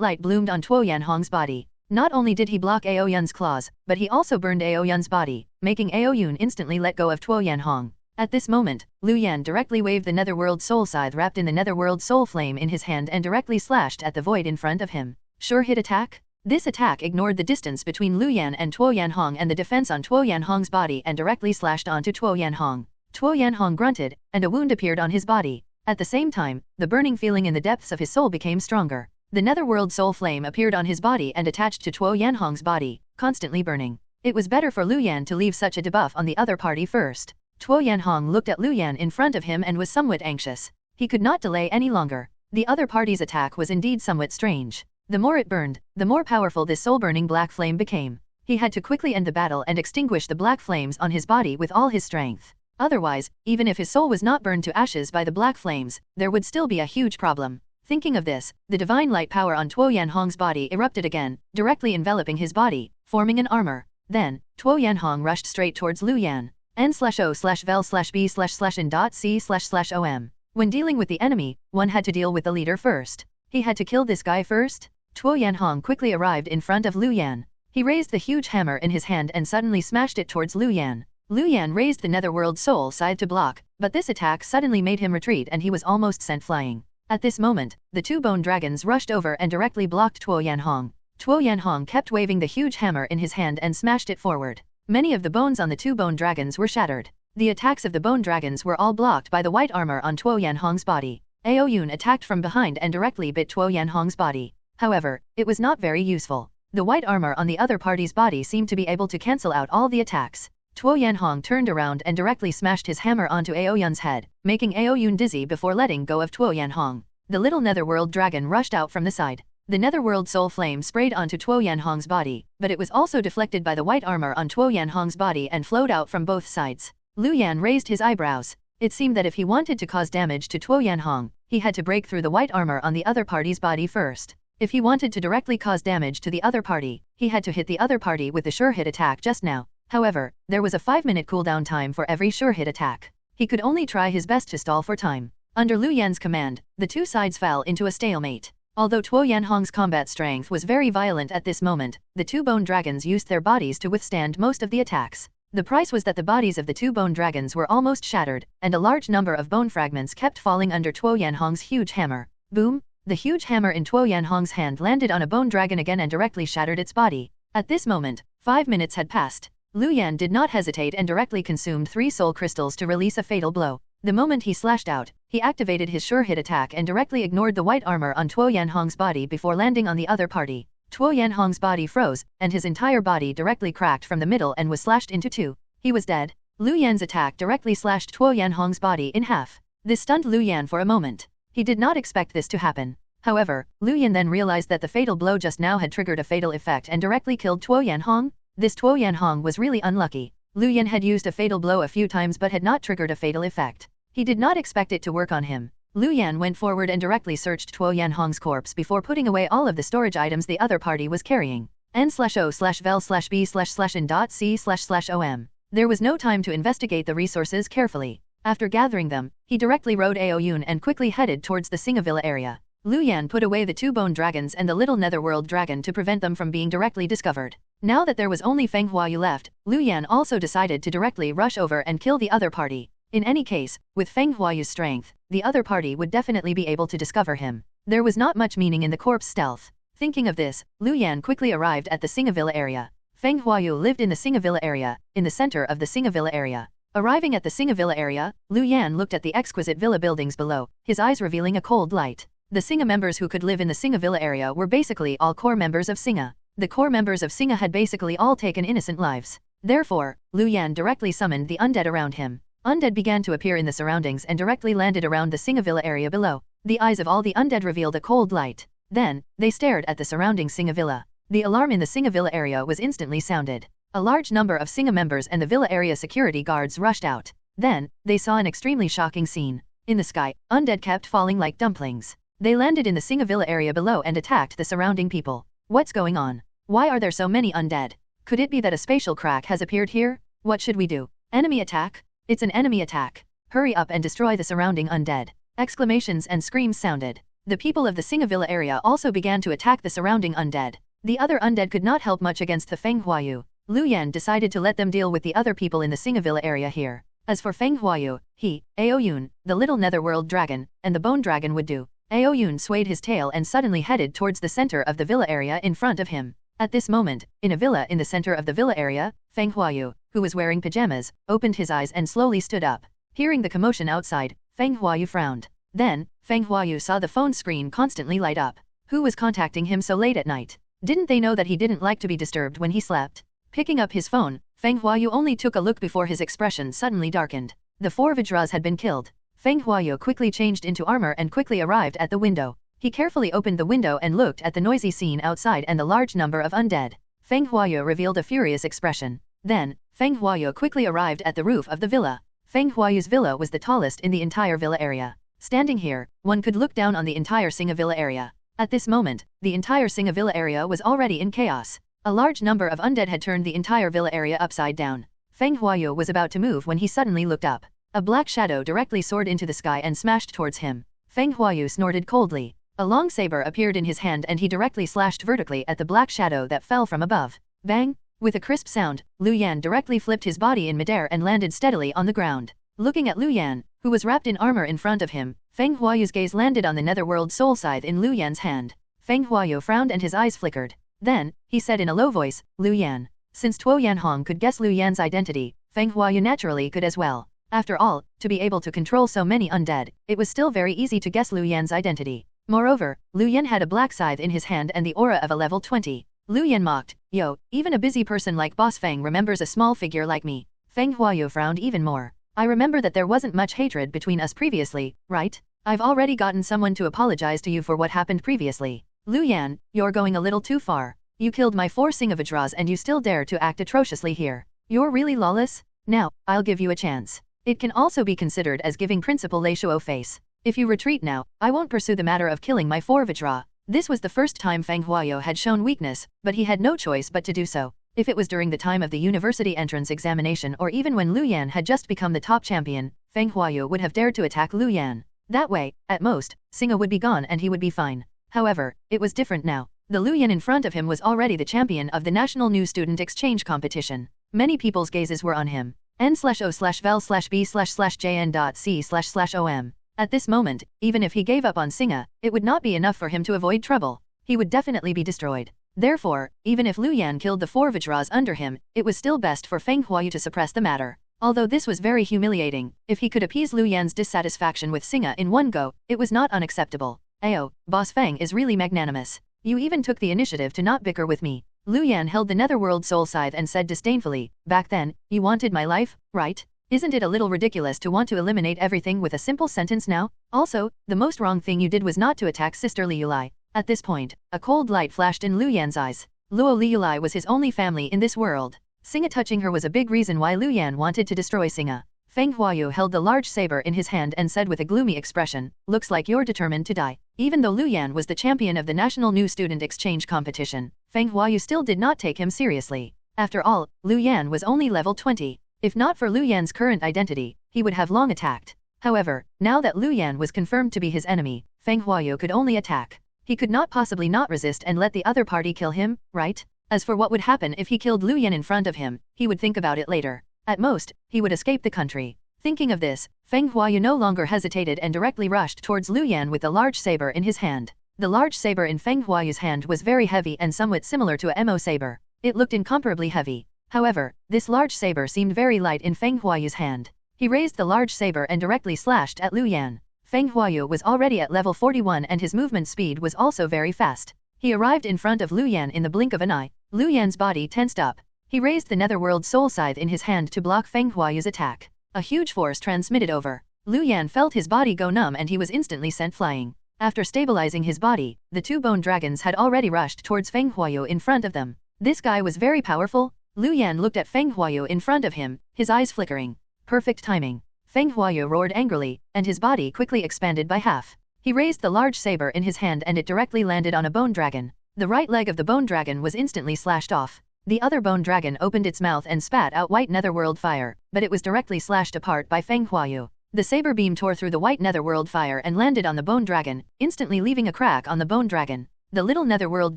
light bloomed on Tuo Yanhong's body. Not only did he block Aoyun's claws, but he also burned Aoyun's body, making Aoyun instantly let go of Tuo Yanhong. At this moment, Lu Yan directly waved the netherworld soul scythe wrapped in the netherworld soul flame in his hand and directly slashed at the void in front of him. Sure hit attack? This attack ignored the distance between Lu Yan and Tuo Yanhong and the defense on Tuo Yanhong's body and directly slashed onto Tuo Yanhong. Tuo Yanhong grunted, and a wound appeared on his body. At the same time, the burning feeling in the depths of his soul became stronger. The netherworld soul flame appeared on his body and attached to Tuo Yanhong's body, constantly burning. It was better for Lu Yan to leave such a debuff on the other party first. Tuo Yanhong looked at Lu Yan in front of him and was somewhat anxious. He could not delay any longer. The other party's attack was indeed somewhat strange. The more it burned, the more powerful this soul-burning black flame became. He had to quickly end the battle and extinguish the black flames on his body with all his strength. Otherwise, even if his soul was not burned to ashes by the black flames, there would still be a huge problem. Thinking of this, the divine light power on Tuo Yanhong's body erupted again, directly enveloping his body, forming an armor. Then, Tuo Yanhong rushed straight towards Lu Yan. N/O/vel/b/in.c//om. When dealing with the enemy, one had to deal with the leader first. He had to kill this guy first. Tuo Yanhong quickly arrived in front of Lu Yan. He raised the huge hammer in his hand and suddenly smashed it towards Lu Yan. Lu Yan raised the netherworld soul scythe to block, but this attack suddenly made him retreat and he was almost sent flying. At this moment, the two bone dragons rushed over and directly blocked Tuo Yanhong. Tuo Yanhong kept waving the huge hammer in his hand and smashed it forward. Many of the bones on the two bone dragons were shattered. The attacks of the bone dragons were all blocked by the white armor on Tuo Yanhong's body. Aoyun attacked from behind and directly bit Tuo Yanhong's body. However, it was not very useful. The white armor on the other party's body seemed to be able to cancel out all the attacks. Tuo Yanhong turned around and directly smashed his hammer onto Aoyun's head, making Aoyun dizzy before letting go of Tuo Yanhong. The little netherworld dragon rushed out from the side. The netherworld soul flame sprayed onto Tuo Yanhong's body, but it was also deflected by the white armor on Tuo Yanhong's body and flowed out from both sides. Lu Yan raised his eyebrows. It seemed that if he wanted to cause damage to Tuo Yanhong, he had to break through the white armor on the other party's body first. If he wanted to directly cause damage to the other party, he had to hit the other party with the sure hit attack just now. However, there was a 5-minute cooldown time for every sure hit attack. He could only try his best to stall for time. Under Lu Yan's command, the two sides fell into a stalemate. Although Tuo Yanhong's combat strength was very violent at this moment, the two bone dragons used their bodies to withstand most of the attacks. The price was that the bodies of the two bone dragons were almost shattered, and a large number of bone fragments kept falling under Tuo Yanhong's huge hammer. Boom! The huge hammer in Tuo Yanhong's hand landed on a bone dragon again and directly shattered its body. At this moment, 5 minutes had passed. Lu Yan did not hesitate and directly consumed 3 soul crystals to release a fatal blow. The moment he slashed out, he activated his sure hit attack and directly ignored the white armor on Tuo Yanhong's body before landing on the other party. Tuo Yanhong's body froze, and his entire body directly cracked from the middle and was slashed into two. He was dead. Lu Yan's attack directly slashed Tuo Yanhong's body in half. This stunned Lu Yan for a moment. He did not expect this to happen. However, Lu Yan then realized that the fatal blow just now had triggered a fatal effect and directly killed Tuo Yanhong. This Tuo Yanhong was really unlucky. Lu Yan had used a fatal blow a few times but had not triggered a fatal effect. He did not expect it to work on him. Lu Yan went forward and directly searched Tuo Yanhong's corpse before putting away all of the storage items the other party was carrying. N/O/vel/B/in.C//OM. There was no time to investigate the resources carefully. After gathering them, he directly rode Aoyun and quickly headed towards the Singavilla area. Lu Yan put away the two bone dragons and the little netherworld dragon to prevent them from being directly discovered. Now that there was only Feng Huayu left, Lu Yan also decided to directly rush over and kill the other party. In any case, with Feng Huayu's strength, the other party would definitely be able to discover him. There was not much meaning in the corpse stealth. Thinking of this, Lu Yan quickly arrived at the Singavilla area. Feng Huayu lived in the Singavilla area, in the center of the Singavilla area. Arriving at the Singavilla area, Lu Yan looked at the exquisite villa buildings below, his eyes revealing a cold light. The Singa members who could live in the Singavilla area were basically all core members of Singa. The core members of Singa had basically all taken innocent lives. Therefore, Lu Yan directly summoned the undead around him. Undead began to appear in the surroundings and directly landed around the Singavilla area below. The eyes of all the undead revealed a cold light. Then, they stared at the surrounding Singavilla. The alarm in the Singavilla area was instantly sounded. A large number of Singa members and the villa area security guards rushed out. Then, they saw an extremely shocking scene. In the sky, undead kept falling like dumplings. They landed in the Singavilla area below and attacked the surrounding people. What's going on? Why are there so many undead? Could it be that a spatial crack has appeared here? What should we do? Enemy attack? It's an enemy attack. Hurry up and destroy the surrounding undead. Exclamations and screams sounded. The people of the Singavilla area also began to attack the surrounding undead. The other undead could not help much against the Feng Huayu. Lu Yan decided to let them deal with the other people in the Singavilla area here. As for Feng Huayu, he, Aoyun, the little netherworld dragon, and the bone dragon would do. Aoyun swayed his tail and suddenly headed towards the center of the villa area in front of him. At this moment, in a villa in the center of the villa area, Feng Huayu, who was wearing pajamas, opened his eyes and slowly stood up. Hearing the commotion outside, Feng Huayu frowned. Then, Feng Huayu saw the phone screen constantly light up. Who was contacting him so late at night? Didn't they know that he didn't like to be disturbed when he slept? Picking up his phone, Feng Huayu only took a look before his expression suddenly darkened. The 4 Vajras had been killed. Feng Huayu quickly changed into armor and quickly arrived at the window. He carefully opened the window and looked at the noisy scene outside and the large number of undead. Feng Huayu revealed a furious expression. Then, Feng Huayu quickly arrived at the roof of the villa. Feng Huayu's villa was the tallest in the entire villa area. Standing here, one could look down on the entire Singavilla area. At this moment, the entire Singavilla area was already in chaos. A large number of undead had turned the entire villa area upside down. Feng Huayu was about to move when he suddenly looked up. A black shadow directly soared into the sky and smashed towards him. Feng Huayu snorted coldly. A long saber appeared in his hand and he directly slashed vertically at the black shadow that fell from above. Bang! With a crisp sound, Lu Yan directly flipped his body in midair and landed steadily on the ground. Looking at Lu Yan, who was wrapped in armor in front of him, Feng Huayu's gaze landed on the netherworld soul scythe in Lu Yan's hand. Feng Huayu frowned and his eyes flickered. Then, he said in a low voice, Lu Yan. Since Tuo Yanhong could guess Lu Yan's identity, Feng Huayu naturally could as well. After all, to be able to control so many undead, it was still very easy to guess Lu Yan's identity. Moreover, Lu Yan had a black scythe in his hand and the aura of a level 20. Lu Yan mocked, yo, even a busy person like Boss Feng remembers a small figure like me. Feng Huayu frowned even more. I remember that there wasn't much hatred between us previously, right? I've already gotten someone to apologize to you for what happened previously. Lu Yan, you're going a little too far. You killed my 4 Singavajras and you still dare to act atrociously here. You're really lawless? Now, I'll give you a chance. It can also be considered as giving Principal Leishuo face. If you retreat now, I won't pursue the matter of killing my 4 Vajra. This was the first time Feng Huayu had shown weakness, but he had no choice but to do so. If it was during the time of the university entrance examination or even when Lu Yan had just become the top champion, Feng Huayu would have dared to attack Lu Yan. That way, at most, Singa would be gone and he would be fine. However, it was different now. The Lu Yan in front of him was already the champion of the National New Student Exchange Competition. Many people's gazes were on him. N/O/vel/B/jn.C//OM. At this moment, even if he gave up on Singa, it would not be enough for him to avoid trouble. He would definitely be destroyed. Therefore, even if Lu Yan killed the 4 Vajras under him, it was still best for Feng Huayu to suppress the matter. Although this was very humiliating, if he could appease Lu Yan's dissatisfaction with Singa in one go, it was not unacceptable. Ayo, Boss Feng is really magnanimous. You even took the initiative to not bicker with me. Lu Yan held the Netherworld Soul Scythe and said disdainfully, back then, you wanted my life, right? Isn't it a little ridiculous to want to eliminate everything with a simple sentence now? Also, the most wrong thing you did was not to attack Sister Liulai. At this point, a cold light flashed in Lu Yan's eyes. Luo Liulai was his only family in this world. Singa touching her was a big reason why Lu Yan wanted to destroy Singa. Feng Huayu held the large saber in his hand and said with a gloomy expression, looks like you're determined to die. Even though Lu Yan was the champion of the National New Student Exchange competition, Feng Huayu still did not take him seriously. After all, Lu Yan was only level 20. If not for Lu Yan's current identity, he would have long attacked. However, now that Lu Yan was confirmed to be his enemy, Feng Huayu could only attack. He could not possibly not resist and let the other party kill him, right? As for what would happen if he killed Lu Yan in front of him, he would think about it later. At most, he would escape the country. Thinking of this, Feng Huayu no longer hesitated and directly rushed towards Lu Yan with the large saber in his hand. The large saber in Feng Huayu's hand was very heavy and somewhat similar to a Mo saber. It looked incomparably heavy. However, this large saber seemed very light in Feng Huayu's hand. He raised the large saber and directly slashed at Lu Yan. Feng Huayu was already at level 41 and his movement speed was also very fast. He arrived in front of Lu Yan in the blink of an eye. Lu Yan's body tensed up. He raised the Netherworld Soul Scythe in his hand to block Feng Huayu's attack. A huge force transmitted over. Lu Yan felt his body go numb and he was instantly sent flying. After stabilizing his body, the two bone dragons had already rushed towards Feng Huayu in front of them. This guy was very powerful. Lu Yan looked at Feng Huayu in front of him, his eyes flickering. Perfect timing. Feng Huayu roared angrily, and his body quickly expanded by half. He raised the large saber in his hand and it directly landed on a bone dragon. The right leg of the bone dragon was instantly slashed off. The other bone dragon opened its mouth and spat out white netherworld fire, but it was directly slashed apart by Feng Huayu. The saber beam tore through the white netherworld fire and landed on the bone dragon, instantly leaving a crack on the bone dragon. The little netherworld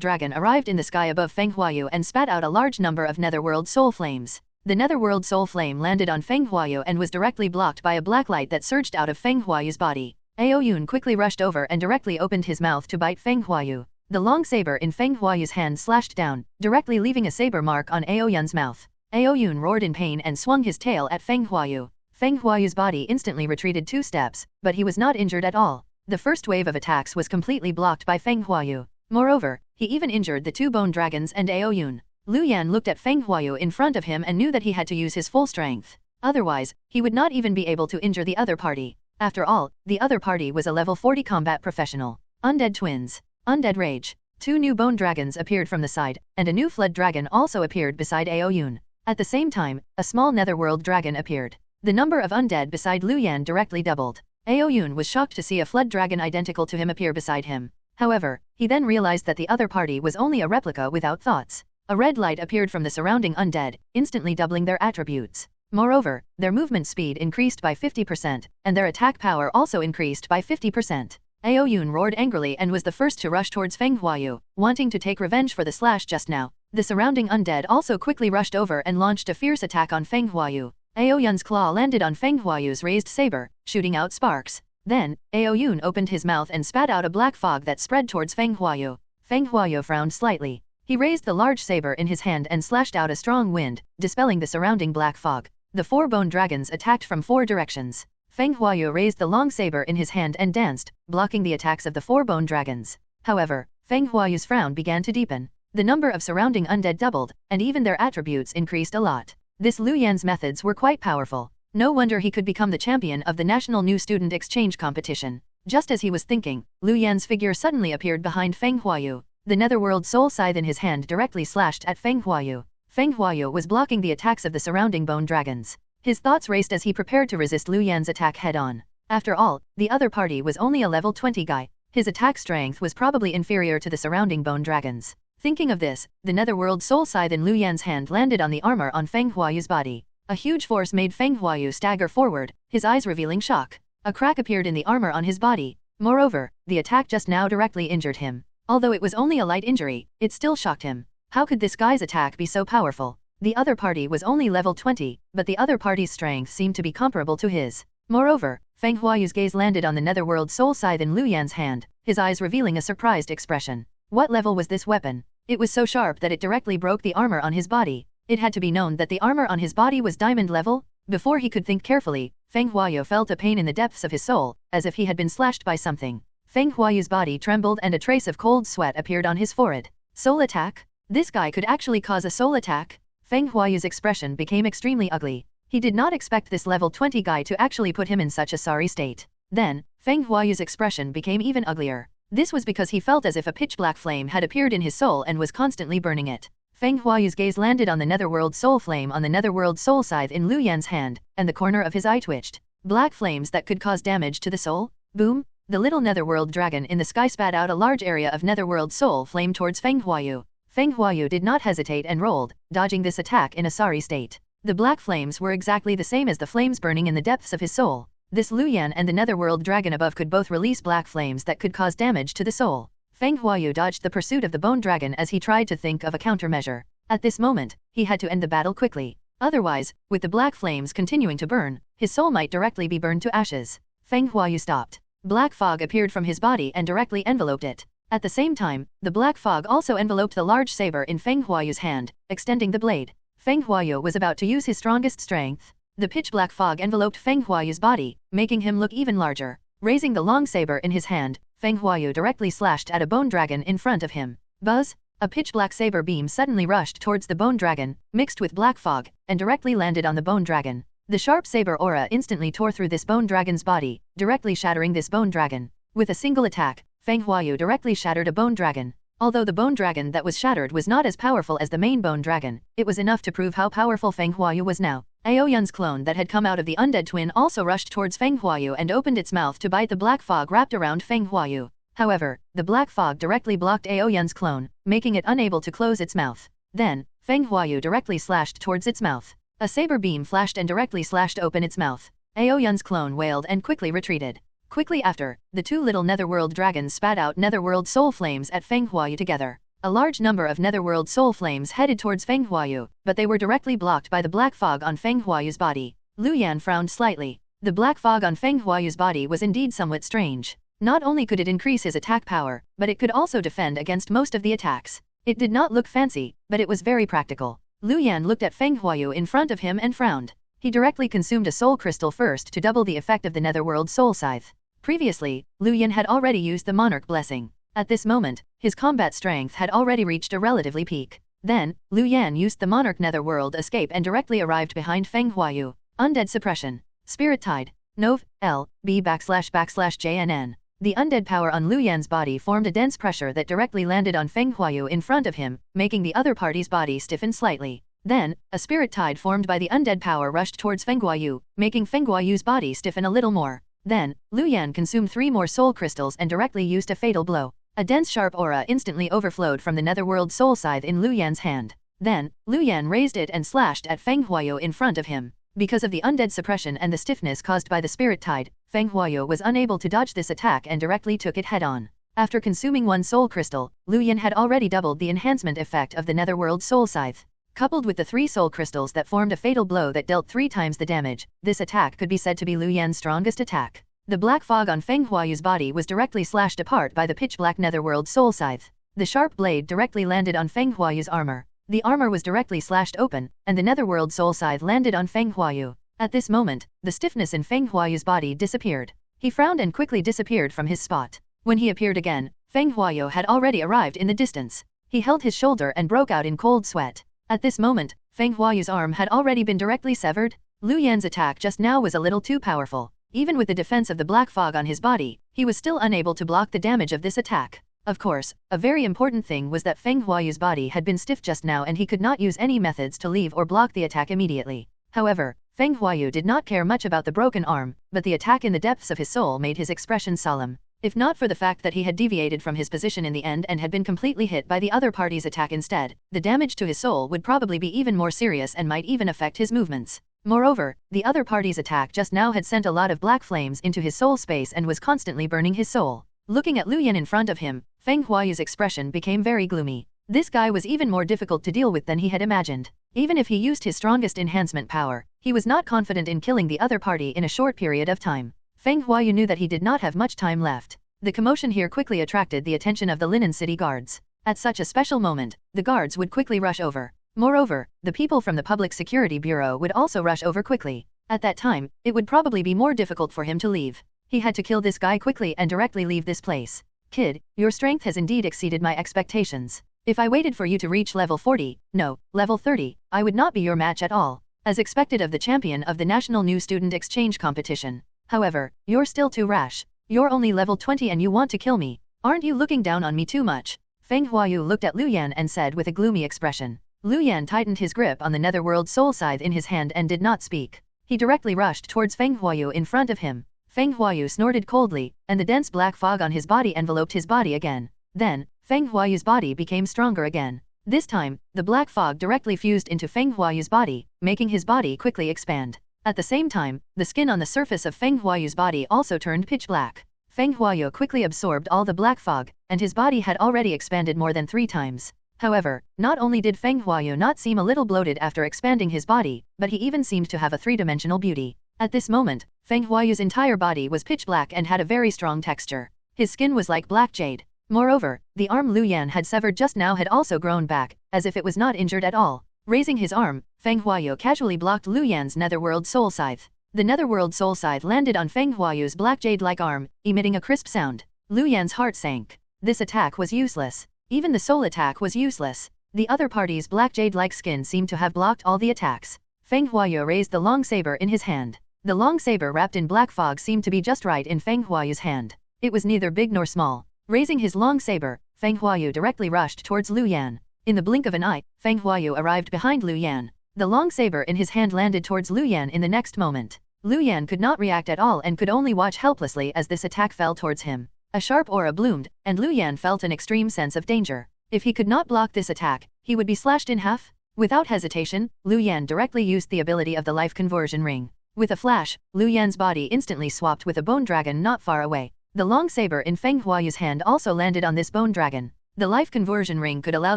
dragon arrived in the sky above Feng Huayu and spat out a large number of netherworld soul flames. The netherworld soul flame landed on Feng Huayu and was directly blocked by a black light that surged out of Feng Huayu's body. Ao Yun quickly rushed over and directly opened his mouth to bite Feng Huayu. The long saber in Feng Huayu's hand slashed down, directly leaving a saber mark on Ao Yun's mouth. Ao Yun roared in pain and swung his tail at Feng Huayu. Feng Huayu's body instantly retreated 2 steps, but he was not injured at all. The first wave of attacks was completely blocked by Feng Huayu. Moreover, he even injured the 2 bone dragons and Ao Yun. Lu Yan looked at Feng Huayu in front of him and knew that he had to use his full strength. Otherwise, he would not even be able to injure the other party. After all, the other party was a level 40 combat professional. Undead twins. Undead rage. 2 new bone dragons appeared from the side, and a new flood dragon also appeared beside Ao Yun. At the same time, a small netherworld dragon appeared. The number of undead beside Lu Yan directly doubled. Ao Yun was shocked to see a flood dragon identical to him appear beside him. However, he then realized that the other party was only a replica without thoughts. A red light appeared from the surrounding undead, instantly doubling their attributes. Moreover, their movement speed increased by 50%, and their attack power also increased by 50%. Ao Yun roared angrily and was the first to rush towards Feng Huayu, wanting to take revenge for the slash just now. The surrounding undead also quickly rushed over and launched a fierce attack on Feng Huayu. Ao Yun's claw landed on Feng Huayu's raised saber, shooting out sparks. Then, Ao Yun opened his mouth and spat out a black fog that spread towards Feng Huayu. Feng Huayu frowned slightly. He raised the large saber in his hand and slashed out a strong wind, dispelling the surrounding black fog. The 4 bone dragons attacked from 4 directions. Feng Huayu raised the long saber in his hand and danced, blocking the attacks of the 4 bone dragons. However, Feng Huayu's frown began to deepen. The number of surrounding undead doubled, and even their attributes increased a lot. This Lu Yan's methods were quite powerful. No wonder he could become the champion of the National New Student Exchange competition. Just as he was thinking, Lu Yan's figure suddenly appeared behind Feng Huayu. The Netherworld Soul Scythe in his hand directly slashed at Feng Huayu. Feng Huayu was blocking the attacks of the surrounding bone dragons. His thoughts raced as he prepared to resist Lu Yan's attack head-on. After all, the other party was only a level 20 guy. His attack strength was probably inferior to the surrounding bone dragons. Thinking of this, the Netherworld Soul Scythe in Lu Yan's hand landed on the armor on Feng Huayu's body. A huge force made Feng Huayu stagger forward, his eyes revealing shock. A crack appeared in the armor on his body. Moreover, the attack just now directly injured him. Although it was only a light injury, it still shocked him. How could this guy's attack be so powerful? The other party was only level 20, but the other party's strength seemed to be comparable to his. Moreover, Feng Huayu's gaze landed on the Netherworld Soul Scythe in Lu Yan's hand, his eyes revealing a surprised expression. What level was this weapon? It was so sharp that it directly broke the armor on his body. It had to be known that the armor on his body was diamond level. Before he could think carefully, Feng Huayu felt a pain in the depths of his soul, as if he had been slashed by something. Feng Huayu's body trembled and a trace of cold sweat appeared on his forehead. Soul attack? This guy could actually cause a soul attack? Feng Huayu's expression became extremely ugly. He did not expect this level 20 guy to actually put him in such a sorry state. Then, Feng Huayu's expression became even uglier. This was because he felt as if a pitch-black flame had appeared in his soul and was constantly burning it. Feng Huayu's gaze landed on the netherworld soul flame on the netherworld soul scythe in Liu Yan's hand, and the corner of his eye twitched. Black flames that could cause damage to the soul? Boom! The little netherworld dragon in the sky spat out a large area of netherworld soul flame towards Feng Huayu. Feng Huayu did not hesitate and rolled, dodging this attack in a sorry state. The black flames were exactly the same as the flames burning in the depths of his soul. This Liu Yan and the netherworld dragon above could both release black flames that could cause damage to the soul. Feng Huayu dodged the pursuit of the bone dragon as he tried to think of a countermeasure. At this moment, he had to end the battle quickly. Otherwise, with the black flames continuing to burn, his soul might directly be burned to ashes. Feng Huayu stopped. Black fog appeared from his body and directly enveloped it. At the same time, the black fog also enveloped the large saber in Feng Huayu's hand, extending the blade. Feng Huayu was about to use his strongest strength. The pitch-black fog enveloped Feng Huayu's body, making him look even larger. Raising the long saber in his hand, Feng Huayu directly slashed at a bone dragon in front of him. Buzz! A pitch-black saber beam suddenly rushed towards the bone dragon, mixed with black fog, and directly landed on the bone dragon. The sharp saber aura instantly tore through this bone dragon's body, directly shattering this bone dragon. With a single attack, Feng Huayu directly shattered a bone dragon. Although the bone dragon that was shattered was not as powerful as the main bone dragon, it was enough to prove how powerful Feng Huayu was now. Aoyun's clone that had come out of the undead twin also rushed towards Feng Huayu and opened its mouth to bite the black fog wrapped around Feng Huayu. However, the black fog directly blocked Aoyun's clone, making it unable to close its mouth. Then, Feng Huayu directly slashed towards its mouth. A saber beam flashed and directly slashed open its mouth. Aoyun's clone wailed and quickly retreated. Quickly after, the two little netherworld dragons spat out netherworld soul flames at Feng Huayu together. A large number of netherworld soul flames headed towards Feng Huayu, but they were directly blocked by the black fog on Feng Huayu's body. Liu Yan frowned slightly. The black fog on Feng Huayu's body was indeed somewhat strange. Not only could it increase his attack power, but it could also defend against most of the attacks. It did not look fancy, but it was very practical. Liu Yan looked at Feng Huayu in front of him and frowned. He directly consumed a soul crystal first to double the effect of the netherworld soul scythe. Previously, Liu Yan had already used the monarch blessing. At this moment, his combat strength had already reached a relatively peak. Then, Liu Yan used the monarch netherworld escape and directly arrived behind Feng Huayu. Undead suppression. Spirit tide. Nov. L. B //JNN. The undead power on Liu Yan's body formed a dense pressure that directly landed on Feng Huayu in front of him, making the other party's body stiffen slightly. Then, a spirit tide formed by the undead power rushed towards Feng Huayu, making Feng Huayu's body stiffen a little more. Then, Liu Yan consumed 3 more soul crystals and directly used a fatal blow. A dense sharp aura instantly overflowed from the netherworld soul scythe in Liu Yan's hand. Then, Liu Yan raised it and slashed at Feng Huayu in front of him. Because of the undead suppression and the stiffness caused by the spirit tide, Feng Huayu was unable to dodge this attack and directly took it head-on. After consuming 1 soul crystal, Liu Yan had already doubled the enhancement effect of the netherworld soul scythe. Coupled with the 3 soul crystals that formed a fatal blow that dealt 3 times the damage, this attack could be said to be Liu Yan's strongest attack. The black fog on Feng Huayu's body was directly slashed apart by the pitch-black netherworld soul scythe. The sharp blade directly landed on Feng Huayu's armor. The armor was directly slashed open, and the netherworld soul scythe landed on Feng Huayu. At this moment, the stiffness in Feng Huayu's body disappeared. He frowned and quickly disappeared from his spot. When he appeared again, Feng Huayu had already arrived in the distance. He held his shoulder and broke out in cold sweat. At this moment, Feng Huayu's arm had already been directly severed. Liu Yan's attack just now was a little too powerful. Even with the defense of the black fog on his body, he was still unable to block the damage of this attack. Of course, a very important thing was that Feng Huayu's body had been stiff just now and he could not use any methods to leave or block the attack immediately. However, Feng Huayu did not care much about the broken arm, but the attack in the depths of his soul made his expression solemn. If not for the fact that he had deviated from his position in the end and had been completely hit by the other party's attack instead, the damage to his soul would probably be even more serious and might even affect his movements. Moreover, the other party's attack just now had sent a lot of black flames into his soul space and was constantly burning his soul. Looking at Liu Yan in front of him, Feng Huayu's expression became very gloomy. This guy was even more difficult to deal with than he had imagined. Even if he used his strongest enhancement power, he was not confident in killing the other party in a short period of time. Feng Huayu knew that he did not have much time left. The commotion here quickly attracted the attention of the Linen City guards. At such a special moment, the guards would quickly rush over. Moreover, the people from the Public Security Bureau would also rush over quickly. At that time, it would probably be more difficult for him to leave. He had to kill this guy quickly and directly leave this place. Kid, your strength has indeed exceeded my expectations. If I waited for you to reach level 40, no, level 30, I would not be your match at all, as expected of the champion of the National New Student Exchange Competition. However, you're still too rash. You're only level 20 and you want to kill me. Aren't you looking down on me too much? Feng Huayu looked at Lu Yan and said with a gloomy expression. Lu Yan tightened his grip on the Netherworld Soul Scythe in his hand and did not speak. He directly rushed towards Feng Huayu in front of him. Feng Huayu snorted coldly, and the dense black fog on his body enveloped his body again. Then, Feng Huayu's body became stronger again. This time, the black fog directly fused into Feng Huayu's body, making his body quickly expand. At the same time, the skin on the surface of Feng Huayu's body also turned pitch black. Feng Huayu quickly absorbed all the black fog, and his body had already expanded more than 3 times. However, not only did Feng Huayu not seem a little bloated after expanding his body, but he even seemed to have a 3-dimensional beauty. At this moment, Feng Huayu's entire body was pitch black and had a very strong texture. His skin was like black jade. Moreover, the arm Lu Yan had severed just now had also grown back, as if it was not injured at all. Raising his arm, Feng Huayu casually blocked Lu Yan's Netherworld Soul Scythe. The Netherworld Soul Scythe landed on Feng Huayu's black jade-like arm, emitting a crisp sound. Lu Yan's heart sank. This attack was useless. Even the soul attack was useless. The other party's black jade-like skin seemed to have blocked all the attacks. Feng Huayu raised the long saber in his hand. The long saber wrapped in black fog seemed to be just right in Feng Huayu's hand. It was neither big nor small. Raising his long saber, Feng Huayu directly rushed towards Lu Yan. In the blink of an eye, Feng Huayu arrived behind Lu Yan. The long saber in his hand landed towards Lu Yan in the next moment. Lu Yan could not react at all and could only watch helplessly as this attack fell towards him. A sharp aura bloomed, and Lu Yan felt an extreme sense of danger. If he could not block this attack, he would be slashed in half. Without hesitation, Lu Yan directly used the ability of the life conversion ring. With a flash, Lu Yan's body instantly swapped with a bone dragon not far away. The long saber in Feng Huayu's hand also landed on this bone dragon. The life conversion ring could allow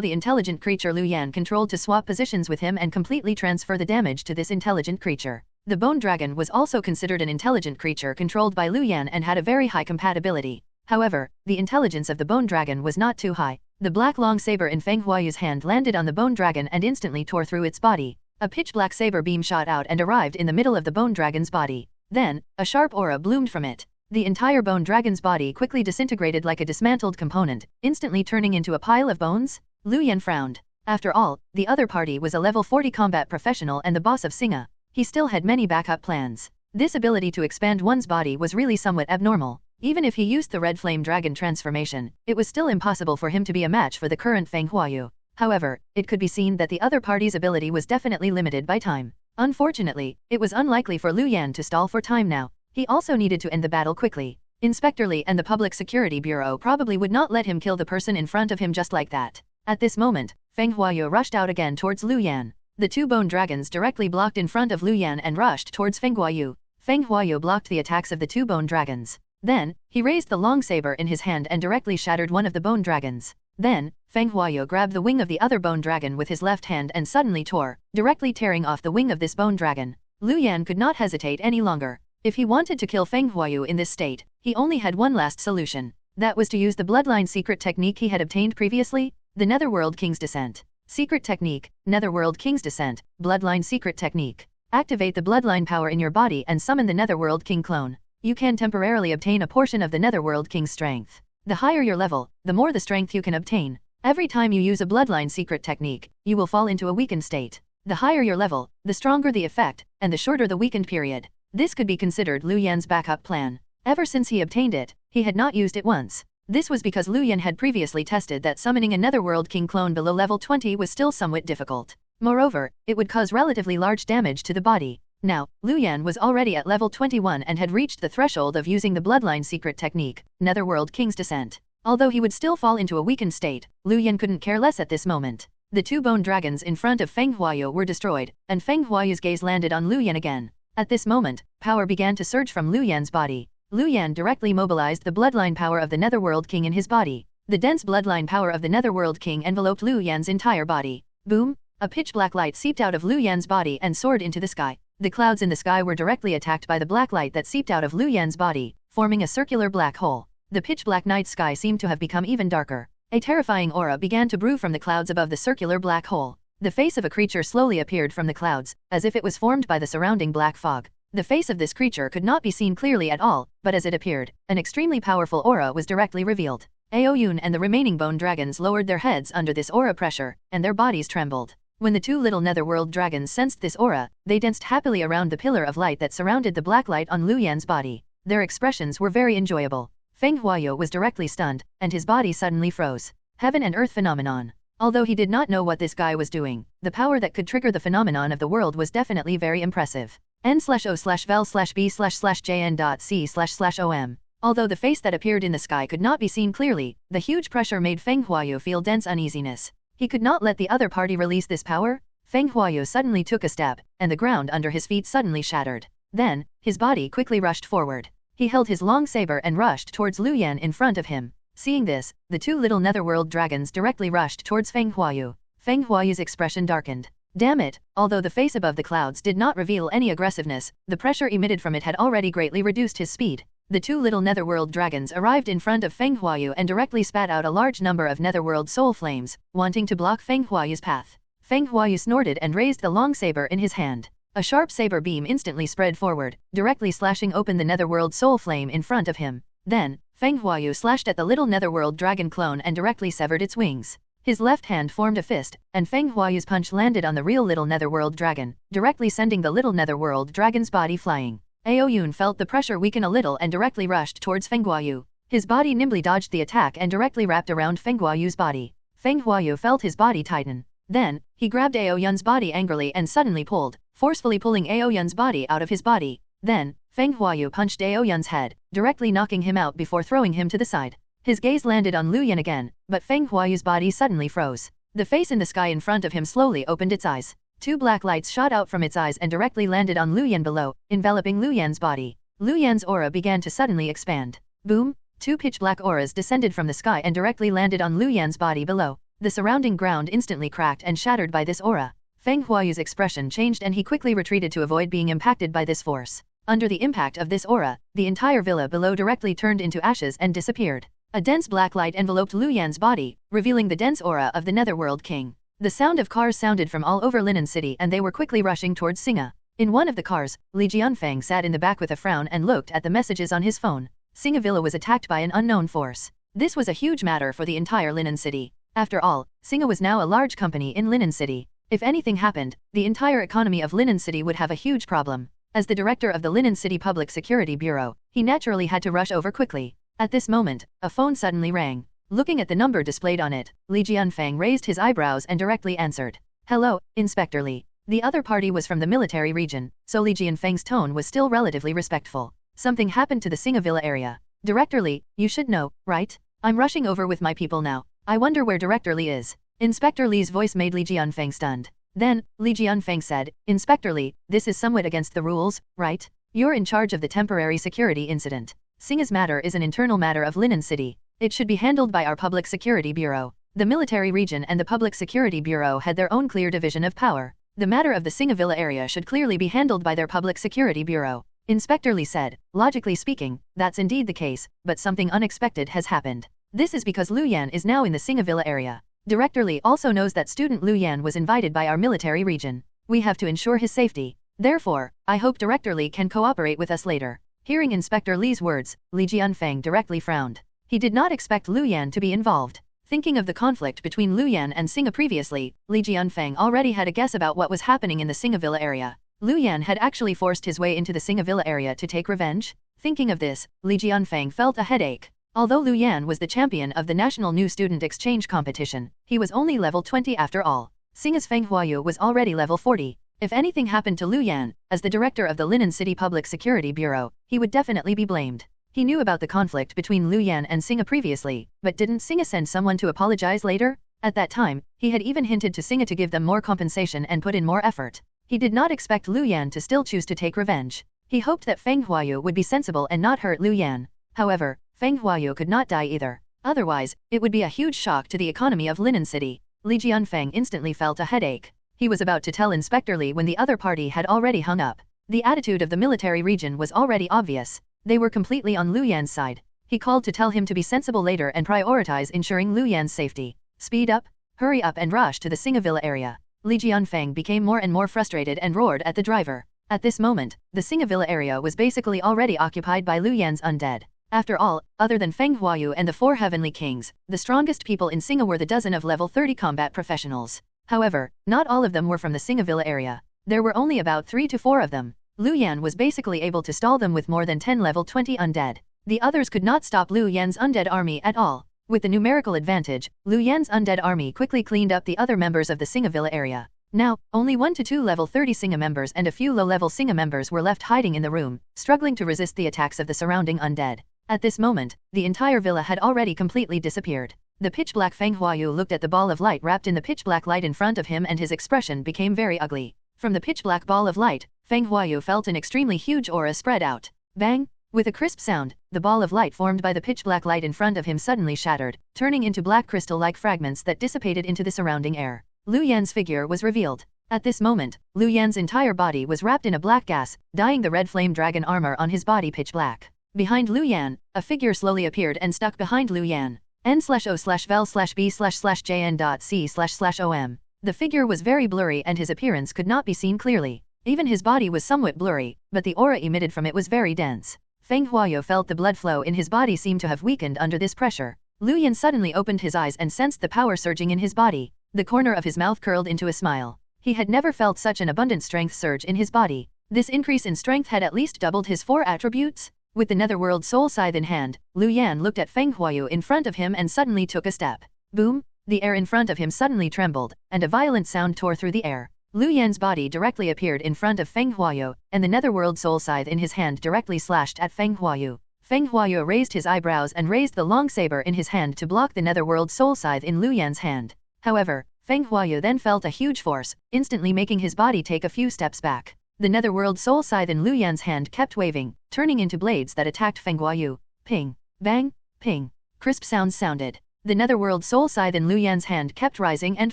the intelligent creature Lu Yan controlled to swap positions with him and completely transfer the damage to this intelligent creature. The bone dragon was also considered an intelligent creature controlled by Lu Yan and had a very high compatibility. However, the intelligence of the bone dragon was not too high. The black long saber in Feng Huayu's hand landed on the bone dragon and instantly tore through its body. A pitch-black saber beam shot out and arrived in the middle of the bone dragon's body. Then, a sharp aura bloomed from it. The entire bone dragon's body quickly disintegrated like a dismantled component, instantly turning into a pile of bones. Lu Yan frowned. After all, the other party was a level 40 combat professional and the boss of Singa. He still had many backup plans. This ability to expand one's body was really somewhat abnormal. Even if he used the Red Flame Dragon transformation, it was still impossible for him to be a match for the current Feng Huayu. However, it could be seen that the other party's ability was definitely limited by time. Unfortunately, it was unlikely for Lu Yan to stall for time now. He also needed to end the battle quickly. Inspector Li and the Public Security Bureau probably would not let him kill the person in front of him just like that. At this moment, Feng Huayu rushed out again towards Lu Yan. The 2 bone dragons directly blocked in front of Lu Yan and rushed towards Feng Huayu. Feng Huayu blocked the attacks of the 2 bone dragons. Then, he raised the long saber in his hand and directly shattered one of the bone dragons. Then, Feng Huayu grabbed the wing of the other bone dragon with his left hand and suddenly tore, directly tearing off the wing of this bone dragon. Lu Yan could not hesitate any longer. If he wanted to kill Feng Huayu in this state, he only had one last solution. That was to use the bloodline secret technique he had obtained previously, the Netherworld King's Descent. Secret technique, Netherworld King's Descent, bloodline secret technique. Activate the bloodline power in your body and summon the Netherworld King clone. You can temporarily obtain a portion of the Netherworld King's strength. The higher your level, the more the strength you can obtain. Every time you use a bloodline secret technique, you will fall into a weakened state. The higher your level, the stronger the effect, and the shorter the weakened period. This could be considered Lu Yan's backup plan. Ever since he obtained it, he had not used it once. This was because Lu Yan had previously tested that summoning a Netherworld King clone below level 20 was still somewhat difficult. Moreover, it would cause relatively large damage to the body. Now, Lu Yan was already at level 21 and had reached the threshold of using the bloodline secret technique, Netherworld King's Descent. Although he would still fall into a weakened state, Lu Yan couldn't care less at this moment. The 2 bone dragons in front of Feng Huayu were destroyed, and Feng Huayu's gaze landed on Lu Yan again. At this moment, power began to surge from Lu Yan's body. Lu Yan directly mobilized the bloodline power of the Netherworld King in his body. The dense bloodline power of the Netherworld King enveloped Lu Yan's entire body. Boom! A pitch-black light seeped out of Lu Yan's body and soared into the sky. The clouds in the sky were directly attacked by the black light that seeped out of Lu Yan's body, forming a circular black hole. The pitch-black night sky seemed to have become even darker. A terrifying aura began to brew from the clouds above the circular black hole. The face of a creature slowly appeared from the clouds, as if it was formed by the surrounding black fog. The face of this creature could not be seen clearly at all, but as it appeared, an extremely powerful aura was directly revealed. Aoyun and the remaining bone dragons lowered their heads under this aura pressure, and their bodies trembled. When the two little netherworld dragons sensed this aura, they danced happily around the pillar of light that surrounded the black light on Lu Yan's body. Their expressions were very enjoyable. Feng Huayu was directly stunned, and his body suddenly froze. Heaven and earth phenomenon. Although he did not know what this guy was doing, the power that could trigger the phenomenon of the world was definitely very impressive. n/o/vel/b/jn.c//om. Although the face that appeared in the sky could not be seen clearly, the huge pressure made Feng Huayu feel dense uneasiness. He could not let the other party release this power. Feng Huayu suddenly took a step, and the ground under his feet suddenly shattered. Then, his body quickly rushed forward. He held his long saber and rushed towards Lu Yan in front of him. Seeing this, the two little netherworld dragons directly rushed towards Feng Huayu. Feng Huayu's expression darkened. Damn it, although the face above the clouds did not reveal any aggressiveness, the pressure emitted from it had already greatly reduced his speed. The two little netherworld dragons arrived in front of Feng Huayu and directly spat out a large number of netherworld soul flames, wanting to block Feng Huayu's path. Feng Huayu snorted and raised the long saber in his hand. A sharp saber beam instantly spread forward, directly slashing open the netherworld soul flame in front of him. Then, Feng Huayu slashed at the little netherworld dragon clone and directly severed its wings. His left hand formed a fist, and Feng Huayu's punch landed on the real little netherworld dragon, directly sending the little netherworld dragon's body flying. Aoyun felt the pressure weaken a little and directly rushed towards Feng Huayu. His body nimbly dodged the attack and directly wrapped around Feng Huayu's body. Feng Huayu felt his body tighten. Then, he grabbed Aoyun's body angrily and suddenly pulled, forcefully pulling Aoyun's body out of his body. Then, Feng Huayu punched Aoyun's head, directly knocking him out before throwing him to the side. His gaze landed on Lu Yan again, but Feng Huayu's body suddenly froze. The face in the sky in front of him slowly opened its eyes. Two black lights shot out from its eyes and directly landed on Lu Yan below, enveloping Lu Yan's body. Lu Yan's aura began to suddenly expand. Boom! Two pitch-black auras descended from the sky and directly landed on Lu Yan's body below. The surrounding ground instantly cracked and shattered by this aura. Feng Huayu's expression changed and he quickly retreated to avoid being impacted by this force. Under the impact of this aura, the entire villa below directly turned into ashes and disappeared. A dense black light enveloped Lu Yan's body, revealing the dense aura of the Netherworld King. The sound of cars sounded from all over Linen City and they were quickly rushing towards Singa. In one of the cars, Li Jianfeng sat in the back with a frown and looked at the messages on his phone. Singa Villa was attacked by an unknown force. This was a huge matter for the entire Linen City. After all, Singa was now a large company in Linen City. If anything happened, the entire economy of Linen City would have a huge problem. As the director of the Linen City Public Security Bureau, he naturally had to rush over quickly. At this moment, a phone suddenly rang. Looking at the number displayed on it, Li Jianfeng raised his eyebrows and directly answered. Hello, Inspector Li. The other party was from the military region, so Li Jianfeng's tone was still relatively respectful. Something happened to the Singa Villa area. Director Li, you should know, right? I'm rushing over with my people now. I wonder where Director Li is. Inspector Li's voice made Li Jianfeng stunned. Then, Li Jianfeng said, Inspector Li, this is somewhat against the rules, right? You're in charge of the temporary security incident. Singa's matter is an internal matter of Linen City. It should be handled by our Public Security Bureau. The military region and the Public Security Bureau had their own clear division of power. The matter of the Singa Villa area should clearly be handled by their Public Security Bureau. Inspector Li said, logically speaking, that's indeed the case, but something unexpected has happened. This is because Lu Yan is now in the Singa Villa area. Director Li also knows that student Lu Yan was invited by our military region. We have to ensure his safety. Therefore, I hope Director Li can cooperate with us later. Hearing Inspector Li's words, Li Jianfeng directly frowned. He did not expect Lu Yan to be involved. Thinking of the conflict between Lu Yan and Singa previously, Li Jianfeng already had a guess about what was happening in the Singa Villa area. Lu Yan had actually forced his way into the Singa Villa area to take revenge. Thinking of this, Li Jianfeng felt a headache. Although Lu Yan was the champion of the National New Student Exchange competition, he was only level 20 after all. Singa's Feng Huayu was already level 40. If anything happened to Lu Yan, as the director of the Linen City Public Security Bureau, he would definitely be blamed. He knew about the conflict between Lu Yan and Singa previously, but didn't Singa send someone to apologize later? At that time, he had even hinted to Singa to give them more compensation and put in more effort. He did not expect Lu Yan to still choose to take revenge. He hoped that Feng Huayu would be sensible and not hurt Lu Yan. However, Feng Huayu could not die either. Otherwise, it would be a huge shock to the economy of Linen City. Li Jianfeng instantly felt a headache. He was about to tell Inspector Li when the other party had already hung up. The attitude of the military region was already obvious. They were completely on Lu Yan's side. He called to tell him to be sensible later and prioritize ensuring Lu Yan's safety. Speed up, hurry up and rush to the Singa Villa area. Li Jianfeng became more and more frustrated and roared at the driver. At this moment, the Singavilla area was basically already occupied by Lu Yan's undead. After all, other than Feng Huayu and the 4 heavenly kings, the strongest people in Singa were the dozen of level 30 combat professionals. However, not all of them were from the Singavilla area. There were only about 3 to 4 of them. Lu Yan was basically able to stall them with more than 10 level 20 undead. The others could not stop Lu Yan's undead army at all. With the numerical advantage, Lu Yan's undead army quickly cleaned up the other members of the Singavilla area. Now, only 1 to 2 level 30 Singa members and a few low-level Singa members were left hiding in the room, struggling to resist the attacks of the surrounding undead. At this moment, the entire villa had already completely disappeared. The pitch-black Feng Huayu looked at the ball of light wrapped in the pitch-black light in front of him, and his expression became very ugly. From the pitch-black ball of light, Feng Huayu felt an extremely huge aura spread out. Bang! With a crisp sound, the ball of light formed by the pitch-black light in front of him suddenly shattered, turning into black crystal-like fragments that dissipated into the surrounding air. Lu Yan's figure was revealed. At this moment, Lu Yan's entire body was wrapped in a black gas, dyeing the red flame dragon armor on his body pitch-black. Behind Lu Yan, a figure slowly appeared and stuck behind Lu Yan. N/O/vel/B/jn.C//OM. The figure was very blurry and his appearance could not be seen clearly. Even his body was somewhat blurry, but the aura emitted from it was very dense. Feng Huayu felt the blood flow in his body seem to have weakened under this pressure. Lu Yan suddenly opened his eyes and sensed the power surging in his body. The corner of his mouth curled into a smile. He had never felt such an abundant strength surge in his body. This increase in strength had at least doubled his 4 attributes. With the netherworld soul scythe in hand, Lu Yan looked at Feng Huayu in front of him and suddenly took a step. Boom! The air in front of him suddenly trembled, and a violent sound tore through the air. Lu Yan's body directly appeared in front of Feng Huayu, and the netherworld soul scythe in his hand directly slashed at Feng Huayu. Feng Huayu raised his eyebrows and raised the long saber in his hand to block the netherworld soul scythe in Lu Yan's hand. However, Feng Huayu then felt a huge force, instantly making his body take a few steps back. The netherworld soul scythe in Lu Yan's hand kept waving, turning into blades that attacked Feng Huayu. Ping! Bang! Ping! Crisp sounds sounded. The netherworld soul scythe in Lu Yan's hand kept rising and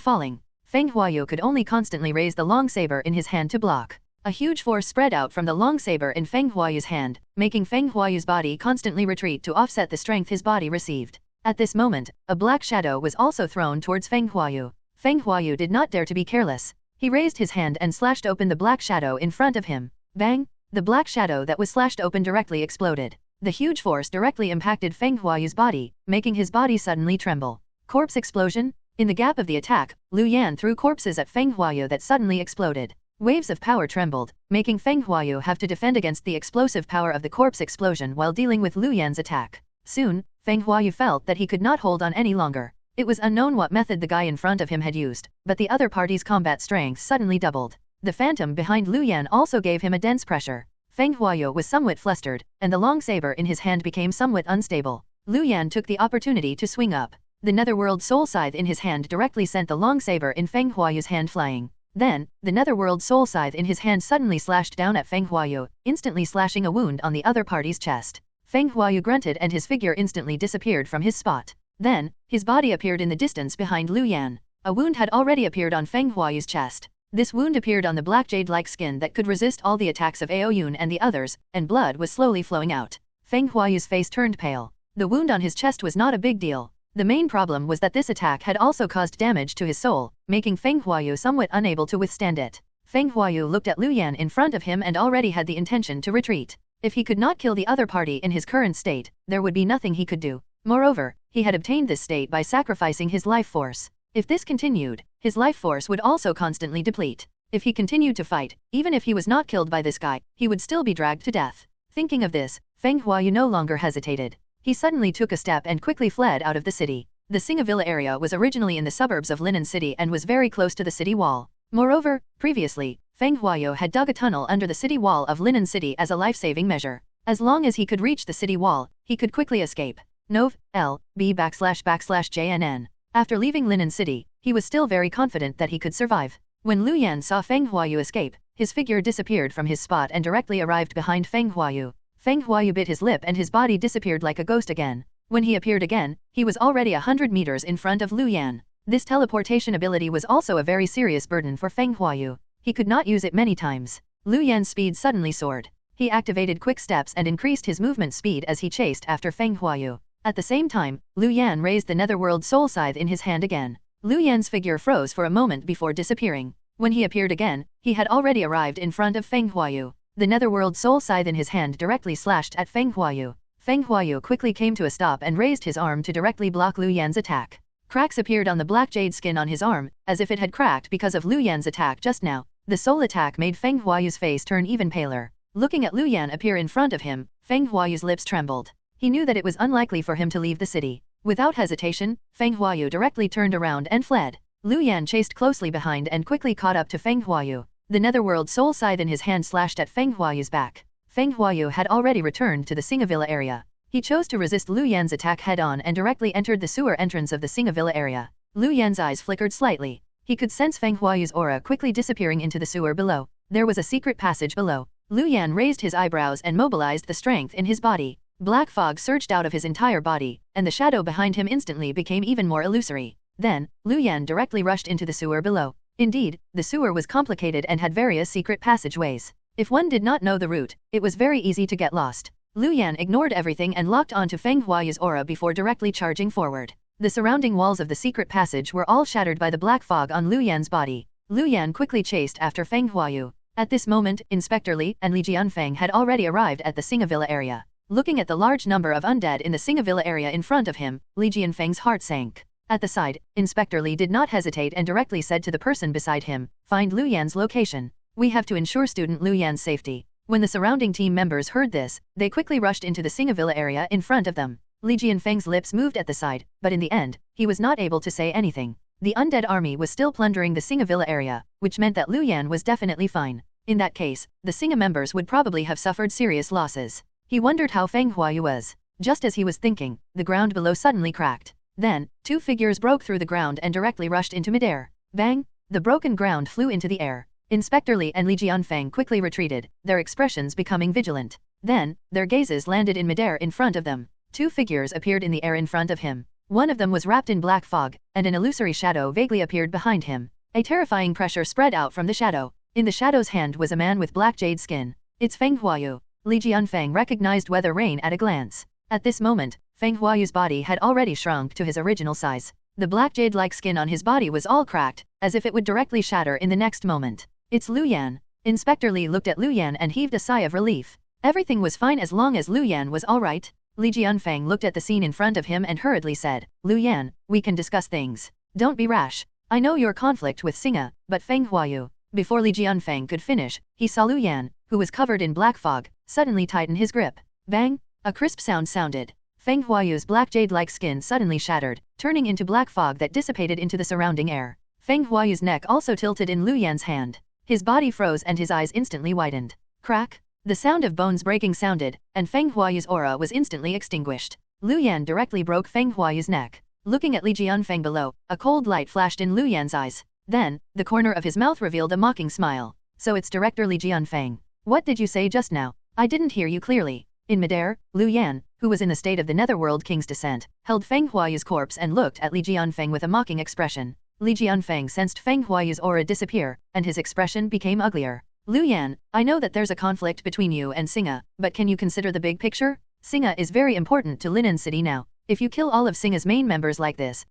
falling. Feng Huayu could only constantly raise the long saber in his hand to block. A huge force spread out from the long saber in Feng Huayu's hand, making Feng Huayu's body constantly retreat to offset the strength his body received. At this moment, a black shadow was also thrown towards Feng Huayu. Feng Huayu did not dare to be careless. He raised his hand and slashed open the black shadow in front of him. Bang! The black shadow that was slashed open directly exploded. The huge force directly impacted Feng Huayu's body, making his body suddenly tremble. Corpse explosion? In the gap of the attack, Lu Yan threw corpses at Feng Huayu that suddenly exploded. Waves of power trembled, making Feng Huayu have to defend against the explosive power of the corpse explosion while dealing with Lu Yan's attack. Soon, Feng Huayu felt that he could not hold on any longer. It was unknown what method the guy in front of him had used, but the other party's combat strength suddenly doubled. The phantom behind Lu Yan also gave him a dense pressure. Feng Huayu was somewhat flustered, and the long saber in his hand became somewhat unstable. Lu Yan took the opportunity to swing up. The netherworld soul scythe in his hand directly sent the long saber in Feng Huayu's hand flying. Then, the netherworld soul scythe in his hand suddenly slashed down at Feng Huayu, instantly slashing a wound on the other party's chest. Feng Huayu grunted and his figure instantly disappeared from his spot. Then, his body appeared in the distance behind Lu Yan. A wound had already appeared on Feng Huayu's chest. This wound appeared on the black jade-like skin that could resist all the attacks of Aoyun and the others, and blood was slowly flowing out. Feng Huayu's face turned pale. The wound on his chest was not a big deal. The main problem was that this attack had also caused damage to his soul, making Feng Huayu somewhat unable to withstand it. Feng Huayu looked at Lu Yan in front of him and already had the intention to retreat. If he could not kill the other party in his current state, there would be nothing he could do. Moreover, he had obtained this state by sacrificing his life force. If this continued, his life force would also constantly deplete. If he continued to fight, even if he was not killed by this guy, he would still be dragged to death. Thinking of this, Feng Huayu no longer hesitated. He suddenly took a step and quickly fled out of the city. The Singavilla area was originally in the suburbs of Linen City and was very close to the city wall. Moreover, previously, Feng Huayu had dug a tunnel under the city wall of Linen City as a life-saving measure. As long as he could reach the city wall, he could quickly escape. Nov. L. B//JNN. After leaving Linen City, he was still very confident that he could survive. When Lu Yan saw Feng Huayu escape, his figure disappeared from his spot and directly arrived behind Feng Huayu. Feng Huayu bit his lip and his body disappeared like a ghost again. When he appeared again, he was already 100 meters in front of Lu Yan. This teleportation ability was also a very serious burden for Feng Huayu. He could not use it many times. Lu Yan's speed suddenly soared. He activated quick steps and increased his movement speed as he chased after Feng Huayu. At the same time, Lu Yan raised the netherworld soul scythe in his hand again. Lu Yan's figure froze for a moment before disappearing. When he appeared again, he had already arrived in front of Feng Huayu. The netherworld soul scythe in his hand directly slashed at Feng Huayu. Feng Huayu quickly came to a stop and raised his arm to directly block Lu Yan's attack. Cracks appeared on the black jade skin on his arm, as if it had cracked because of Lu Yan's attack just now. The soul attack made Feng Huayu's face turn even paler. Looking at Lu Yan appear in front of him, Feng Huayu's lips trembled. He knew that it was unlikely for him to leave the city. Without hesitation, Feng Huayu directly turned around and fled. Lu Yan chased closely behind and quickly caught up to Feng Huayu. The netherworld soul scythe in his hand slashed at Feng Huayu's back. Feng Huayu had already returned to the Singavilla area. He chose to resist Lu Yan's attack head-on and directly entered the sewer entrance of the Singavilla area. Lu Yan's eyes flickered slightly. He could sense Feng Huayu's aura quickly disappearing into the sewer below. There was a secret passage below. Lu Yan raised his eyebrows and mobilized the strength in his body. Black fog surged out of his entire body, and the shadow behind him instantly became even more illusory. Then, Lu Yan directly rushed into the sewer below. Indeed, the sewer was complicated and had various secret passageways. If one did not know the route, it was very easy to get lost. Lu Yan ignored everything and locked onto Feng Huayu's aura before directly charging forward. The surrounding walls of the secret passage were all shattered by the black fog on Lu Yan's body. Lu Yan quickly chased after Feng Huayu. At this moment, Inspector Li and Li Jianfeng had already arrived at the Singavilla area. Looking at the large number of undead in the Singavilla area in front of him, Li Jianfeng's heart sank. At the side, Inspector Li did not hesitate and directly said to the person beside him, "Find Lu Yan's location. We have to ensure student Lu Yan's safety." When the surrounding team members heard this, they quickly rushed into the Singavilla area in front of them. Li Jianfeng's lips moved at the side, but in the end, he was not able to say anything. The undead army was still plundering the Singavilla area, which meant that Lu Yan was definitely fine. In that case, the Singa members would probably have suffered serious losses. He wondered how Feng Huayu was. Just as he was thinking, the ground below suddenly cracked. Then, two figures broke through the ground and directly rushed into midair. Bang! The broken ground flew into the air. Inspector Li and Li Jianfeng quickly retreated, their expressions becoming vigilant. Then, their gazes landed in midair in front of them. Two figures appeared in the air in front of him. One of them was wrapped in black fog, and an illusory shadow vaguely appeared behind him. A terrifying pressure spread out from the shadow. In the shadow's hand was a man with black jade skin. It's Feng Huayu. Li Jianfeng recognized Weather Rain at a glance. At this moment, Feng Huayu's body had already shrunk to his original size. The black jade-like skin on his body was all cracked, as if it would directly shatter in the next moment. It's Lu Yan. Inspector Li looked at Lu Yan and heaved a sigh of relief. Everything was fine as long as Lu Yan was alright. Li Jianfeng looked at the scene in front of him and hurriedly said, "Lu Yan, we can discuss things. Don't be rash. I know your conflict with Singa, but Feng Huayu." Before Li Jianfeng could finish, he saw Lu Yan, who was covered in black fog, suddenly tighten his grip. Bang! A crisp sound sounded. Feng Huayu's black jade-like skin suddenly shattered, turning into black fog that dissipated into the surrounding air. Feng Huayu's neck also tilted in Lu Yan's hand. His body froze and his eyes instantly widened. Crack! The sound of bones breaking sounded, and Feng Huayu's aura was instantly extinguished. Lu Yan directly broke Feng Huayu's neck. Looking at Li Jianfeng below, a cold light flashed in Lu Yan's eyes. Then, the corner of his mouth revealed a mocking smile. "So it's Director Li Jianfeng. What did you say just now? I didn't hear you clearly." In midair, Lu Yan, who was in the state of the Netherworld King's descent, held Feng Huayu's corpse and looked at Li Jianfeng with a mocking expression. Li Jianfeng sensed Feng Huayu's aura disappear, and his expression became uglier. "Lu Yan, I know that there's a conflict between you and Singa, but can you consider the big picture? Singa is very important to Linen City now. If you kill all of Singa's main members like this,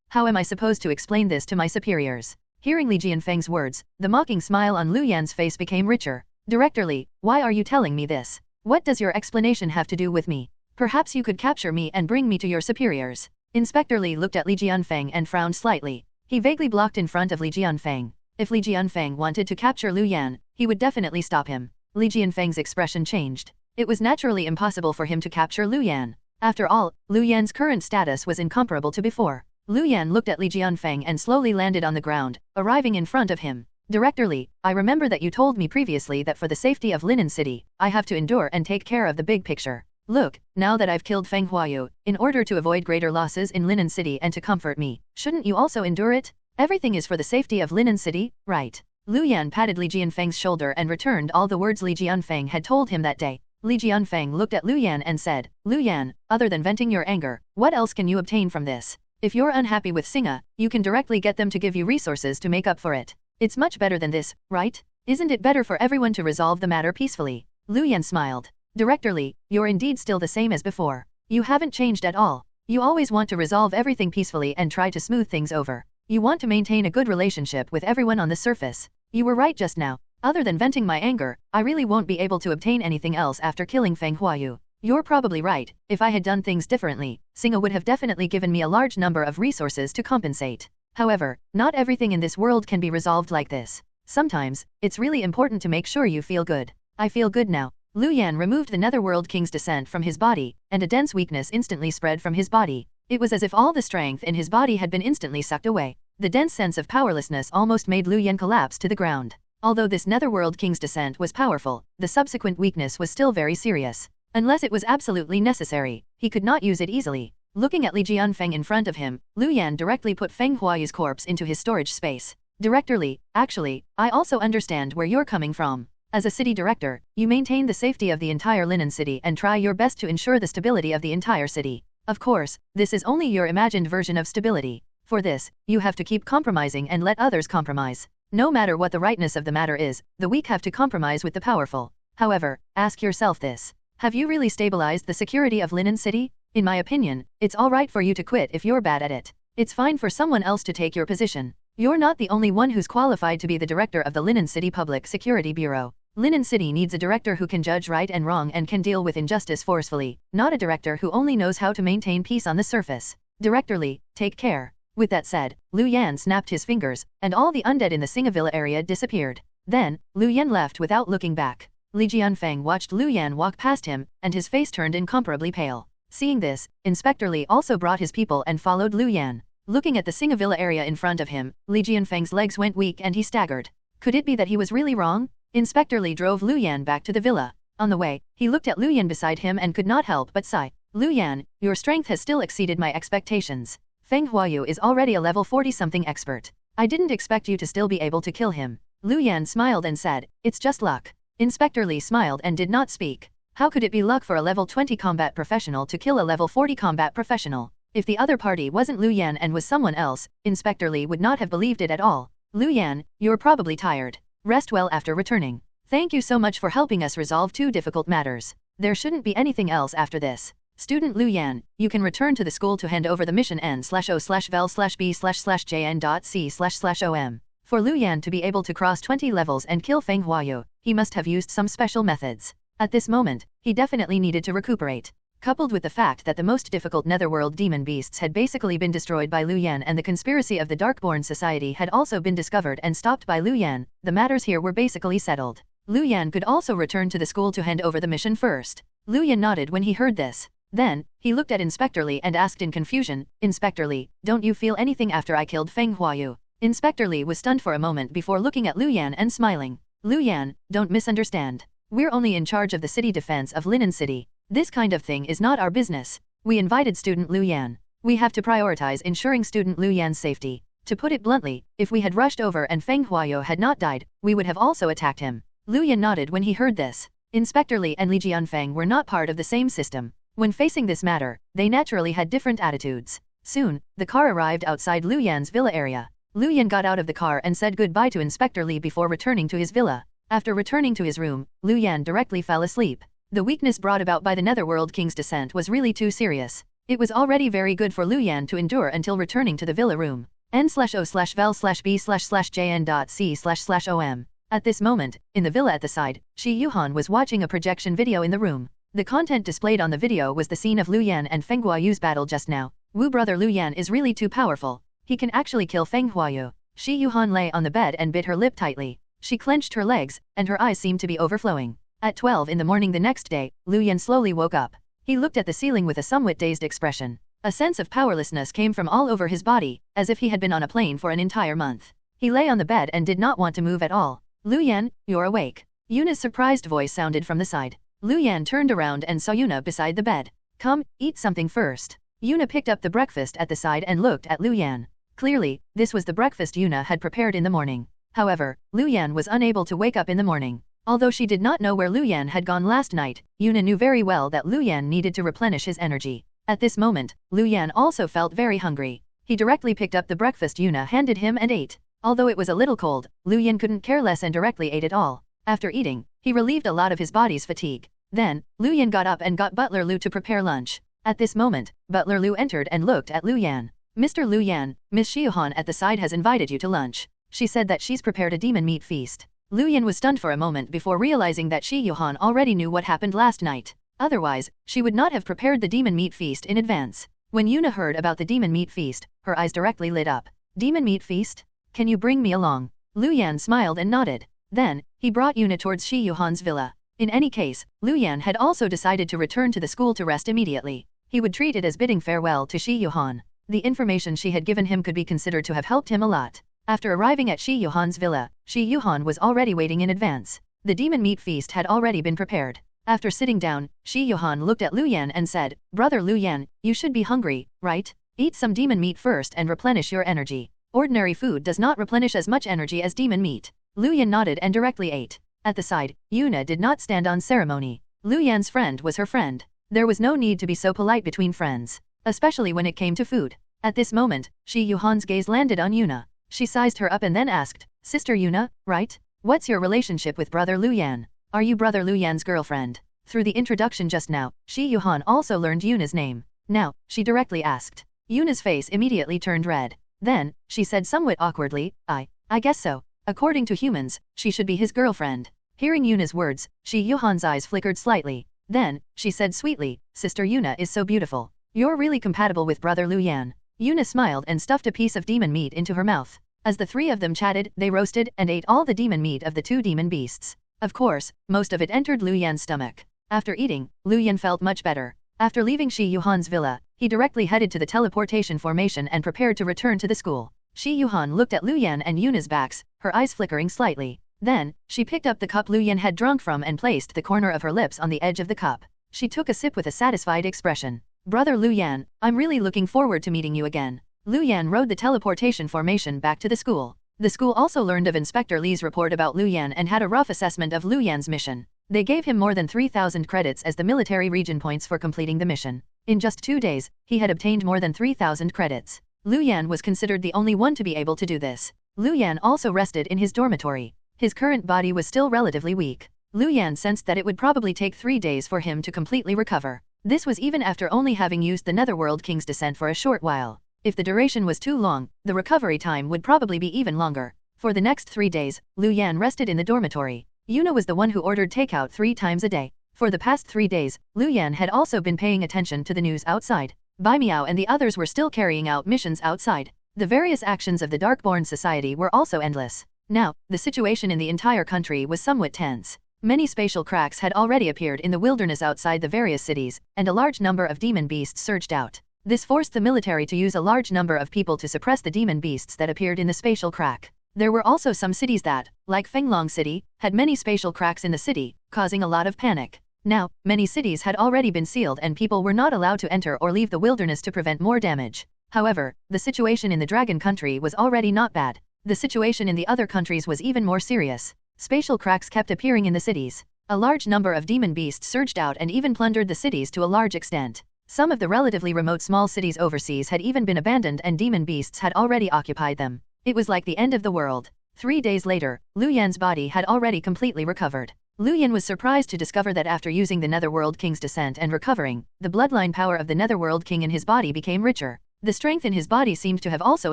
how am I supposed to explain this to my superiors?" Hearing Li Jianfeng's words, the mocking smile on Lu Yan's face became richer. "Director Li, why are you telling me this? What does your explanation have to do with me? Perhaps you could capture me and bring me to your superiors." Inspector Li looked at Li Jianfeng and frowned slightly. He vaguely blocked in front of Li Jianfeng. If Li Jianfeng wanted to capture Lu Yan, he would definitely stop him. Li Jianfeng's expression changed. It was naturally impossible for him to capture Lu Yan. After all, Lu Yan's current status was incomparable to before. Lu Yan looked at Li Jianfeng and slowly landed on the ground, arriving in front of him. "Director Li, I remember that you told me previously that for the safety of Linen City, I have to endure and take care of the big picture. Look, now that I've killed Feng Huayu, in order to avoid greater losses in Linen City and to comfort me, shouldn't you also endure it? Everything is for the safety of Linen City, right?" Lu Yan patted Li Jianfeng's shoulder and returned all the words Li Jianfeng had told him that day. Li Jianfeng looked at Lu Yan and said, "Lu Yan, other than venting your anger, what else can you obtain from this? If you're unhappy with Singa, you can directly get them to give you resources to make up for it. It's much better than this, right? Isn't it better for everyone to resolve the matter peacefully?" Lu Yan smiled. "Director Li, you're indeed still the same as before. You haven't changed at all. You always want to resolve everything peacefully and try to smooth things over. You want to maintain a good relationship with everyone on the surface. You were right just now. Other than venting my anger, I really won't be able to obtain anything else after killing Feng Huayu. You're probably right. If I had done things differently, Singa would have definitely given me a large number of resources to compensate. However, not everything in this world can be resolved like this. Sometimes, it's really important to make sure you feel good. I feel good now. Lu Yan removed the Netherworld King's descent from his body, and a dense weakness instantly spread from his body. It was as if all the strength in his body had been instantly sucked away. The dense sense of powerlessness almost made Lu Yan collapse to the ground. Although this Netherworld King's descent was powerful, the subsequent weakness was still very serious. Unless it was absolutely necessary, he could not use it easily. Looking at Li Jianfeng in front of him, Lu Yan directly put Feng Huayu's corpse into his storage space. Director Li, actually, I also understand where you're coming from. As a city director, you maintain the safety of the entire Linen City and try your best to ensure the stability of the entire city. Of course, this is only your imagined version of stability. For this, you have to keep compromising and let others compromise. No matter what the rightness of the matter is, the weak have to compromise with the powerful. However, ask yourself this. Have you really stabilized the security of Linen City? In my opinion, it's alright for you to quit if you're bad at it. It's fine for someone else to take your position. You're not the only one who's qualified to be the director of the Linen City Public Security Bureau. Linen City needs a director who can judge right and wrong and can deal with injustice forcefully, not a director who only knows how to maintain peace on the surface. Director Li, take care. With that said, Lu Yan snapped his fingers, and all the undead in the Singavilla area disappeared. Then, Lu Yan left without looking back. Li Jianfeng watched Lu Yan walk past him, and his face turned incomparably pale. Seeing this, Inspector Li also brought his people and followed Lu Yan. Looking at the Singavilla area in front of him, Li Jianfeng's legs went weak and he staggered. Could it be that he was really wrong? Inspector Li drove Lu Yan back to the villa. On the way, he looked at Lu Yan beside him and could not help but sigh. Lu Yan, your strength has still exceeded my expectations. Feng Huayu is already a level 40-something expert. I didn't expect you to still be able to kill him. Lu Yan smiled and said, it's just luck. Inspector Li smiled and did not speak. How could it be luck for a level 20 combat professional to kill a level 40 combat professional? If the other party wasn't Lu Yan and was someone else, Inspector Li would not have believed it at all. Lu Yan, you're probably tired. Rest well after returning. Thank you so much for helping us resolve two difficult matters. There shouldn't be anything else after this. Student Lu Yan, you can return to the school to hand over the mission N/O/vel/B//Jn.C//OM. For Lu Yan to be able to cross 20 levels and kill Feng Huayu, he must have used some special methods. At this moment, he definitely needed to recuperate. Coupled with the fact that the most difficult netherworld demon beasts had basically been destroyed by Lu Yan and the conspiracy of the Darkborn Society had also been discovered and stopped by Lu Yan, the matters here were basically settled. Lu Yan could also return to the school to hand over the mission first. Lu Yan nodded when he heard this. Then, he looked at Inspector Li and asked in confusion, Inspector Li, don't you feel anything after I killed Feng Huayu? Inspector Li was stunned for a moment before looking at Lu Yan and smiling. Lu Yan, don't misunderstand. We're only in charge of the city defense of Linen City. This kind of thing is not our business. We invited student Lu Yan. We have to prioritize ensuring student Lu Yan's safety. To put it bluntly, if we had rushed over and Feng Huayu had not died, we would have also attacked him. Lu Yan nodded when he heard this. Inspector Li and Li Jianfeng were not part of the same system. When facing this matter, they naturally had different attitudes. Soon, the car arrived outside Lu Yan's villa area. Lu Yan got out of the car and said goodbye to Inspector Li before returning to his villa. After returning to his room, Lu Yan directly fell asleep. The weakness brought about by the Netherworld King's descent was really too serious. It was already very good for Lu Yan to endure until returning to the villa room. N/O/vel/B//Jn.C//OM. At this moment, in the villa at the side, Shi Yuhan was watching a projection video in the room. The content displayed on the video was the scene of Lu Yan and Feng Huayu's battle just now. Wu brother Lu Yan is really too powerful. He can actually kill Feng Huayu. Shi Yuhan lay on the bed and bit her lip tightly. She clenched her legs, and her eyes seemed to be overflowing. At 12 in the morning the next day, Lu Yan slowly woke up. He looked at the ceiling with a somewhat dazed expression. A sense of powerlessness came from all over his body, as if he had been on a plane for an entire month. He lay on the bed and did not want to move at all. Lu Yan, you're awake. Yuna's surprised voice sounded from the side. Lu Yan turned around and saw Yuna beside the bed. Come, eat something first. Yuna picked up the breakfast at the side and looked at Lu Yan. Clearly, this was the breakfast Yuna had prepared in the morning. However, Lu Yan was unable to wake up in the morning. Although she did not know where Lu Yan had gone last night, Yuna knew very well that Lu Yan needed to replenish his energy. At this moment, Lu Yan also felt very hungry. He directly picked up the breakfast Yuna handed him and ate. Although it was a little cold, Lu Yan couldn't care less and directly ate it all. After eating, he relieved a lot of his body's fatigue. Then, Lu Yan got up and got Butler Lu to prepare lunch. At this moment, Butler Lu entered and looked at Lu Yan. Mr. Lu Yan, Miss Xiuhan at the side has invited you to lunch. She said that she's prepared a demon meat feast. Lu Yan was stunned for a moment before realizing that Xiuhan already knew what happened last night. Otherwise, she would not have prepared the demon meat feast in advance. When Yuna heard about the demon meat feast, her eyes directly lit up. Demon meat feast? Can you bring me along? Lu Yan smiled and nodded. Then, he brought Yuna towards Xiuhan's villa. In any case, Lu Yan had also decided to return to the school to rest immediately. He would treat it as bidding farewell to Xiuhan. The information she had given him could be considered to have helped him a lot. After arriving at Xiuhan's villa, Xiuhan was already waiting in advance. The demon meat feast had already been prepared. After sitting down, Xiuhan looked at Lu Yan and said, "Brother Lu Yan, you should be hungry, right? Eat some demon meat first and replenish your energy. Ordinary food does not replenish as much energy as demon meat." Lu Yan nodded and directly ate. At the side, Yuna did not stand on ceremony. Lu Yan's friend was her friend. There was no need to be so polite between friends, especially when it came to food. At this moment, Xiuhan's gaze landed on Yuna. She sized her up and then asked, "Sister Yuna, right? What's your relationship with Brother Lu Yan? Are you Brother Lu Yan's girlfriend?" Through the introduction just now, Xiuhan also learned Yuna's name. Now, she directly asked. Yuna's face immediately turned red. Then, she said somewhat awkwardly, I guess so. According to humans, she should be his girlfriend." Hearing Yuna's words, Xiuhan's eyes flickered slightly. Then, she said sweetly, "Sister Yuna is so beautiful. You're really compatible with Brother Lu Yan." Yuna smiled and stuffed a piece of demon meat into her mouth. As the three of them chatted, they roasted and ate all the demon meat of the two demon beasts. Of course, most of it entered Lu Yan's stomach. After eating, Lu Yan felt much better. After leaving Xiuhan's villa, he directly headed to the teleportation formation and prepared to return to the school. Xiuhan looked at Lu Yan and Yuna's backs, her eyes flickering slightly. Then, she picked up the cup Lu Yan had drunk from and placed the corner of her lips on the edge of the cup. She took a sip with a satisfied expression. "Brother Lu Yan, I'm really looking forward to meeting you again." Lu Yan rode the teleportation formation back to the school. The school also learned of Inspector Li's report about Lu Yan and had a rough assessment of Lu Yan's mission. They gave him more than 3,000 credits as the military region points for completing the mission. In just 2 days, he had obtained more than 3,000 credits. Lu Yan was considered the only one to be able to do this. Lu Yan also rested in his dormitory. His current body was still relatively weak. Lu Yan sensed that it would probably take 3 days for him to completely recover. This was even after only having used the Netherworld King's Descent for a short while. If the duration was too long, the recovery time would probably be even longer. For the next 3 days, Lu Yan rested in the dormitory. Yuna was the one who ordered takeout 3 times a day. For the past 3 days, Lu Yan had also been paying attention to the news outside. Bai Miao and the others were still carrying out missions outside. The various actions of the Darkborn Society were also endless. Now, the situation in the entire country was somewhat tense. Many spatial cracks had already appeared in the wilderness outside the various cities, and a large number of demon beasts surged out. This forced the military to use a large number of people to suppress the demon beasts that appeared in the spatial crack. There were also some cities that, like Fenglong City, had many spatial cracks in the city, causing a lot of panic. Now, many cities had already been sealed and people were not allowed to enter or leave the wilderness to prevent more damage. However, the situation in the Dragon Country was already not bad. The situation in the other countries was even more serious. Spatial cracks kept appearing in the cities. A large number of demon beasts surged out and even plundered the cities to a large extent. Some of the relatively remote small cities overseas had even been abandoned and demon beasts had already occupied them. It was like the end of the world. 3 days later, Lu Yan's body had already completely recovered. Lu Yan was surprised to discover that after using the Netherworld King's Descent and recovering, the bloodline power of the Netherworld King in his body became richer. The strength in his body seemed to have also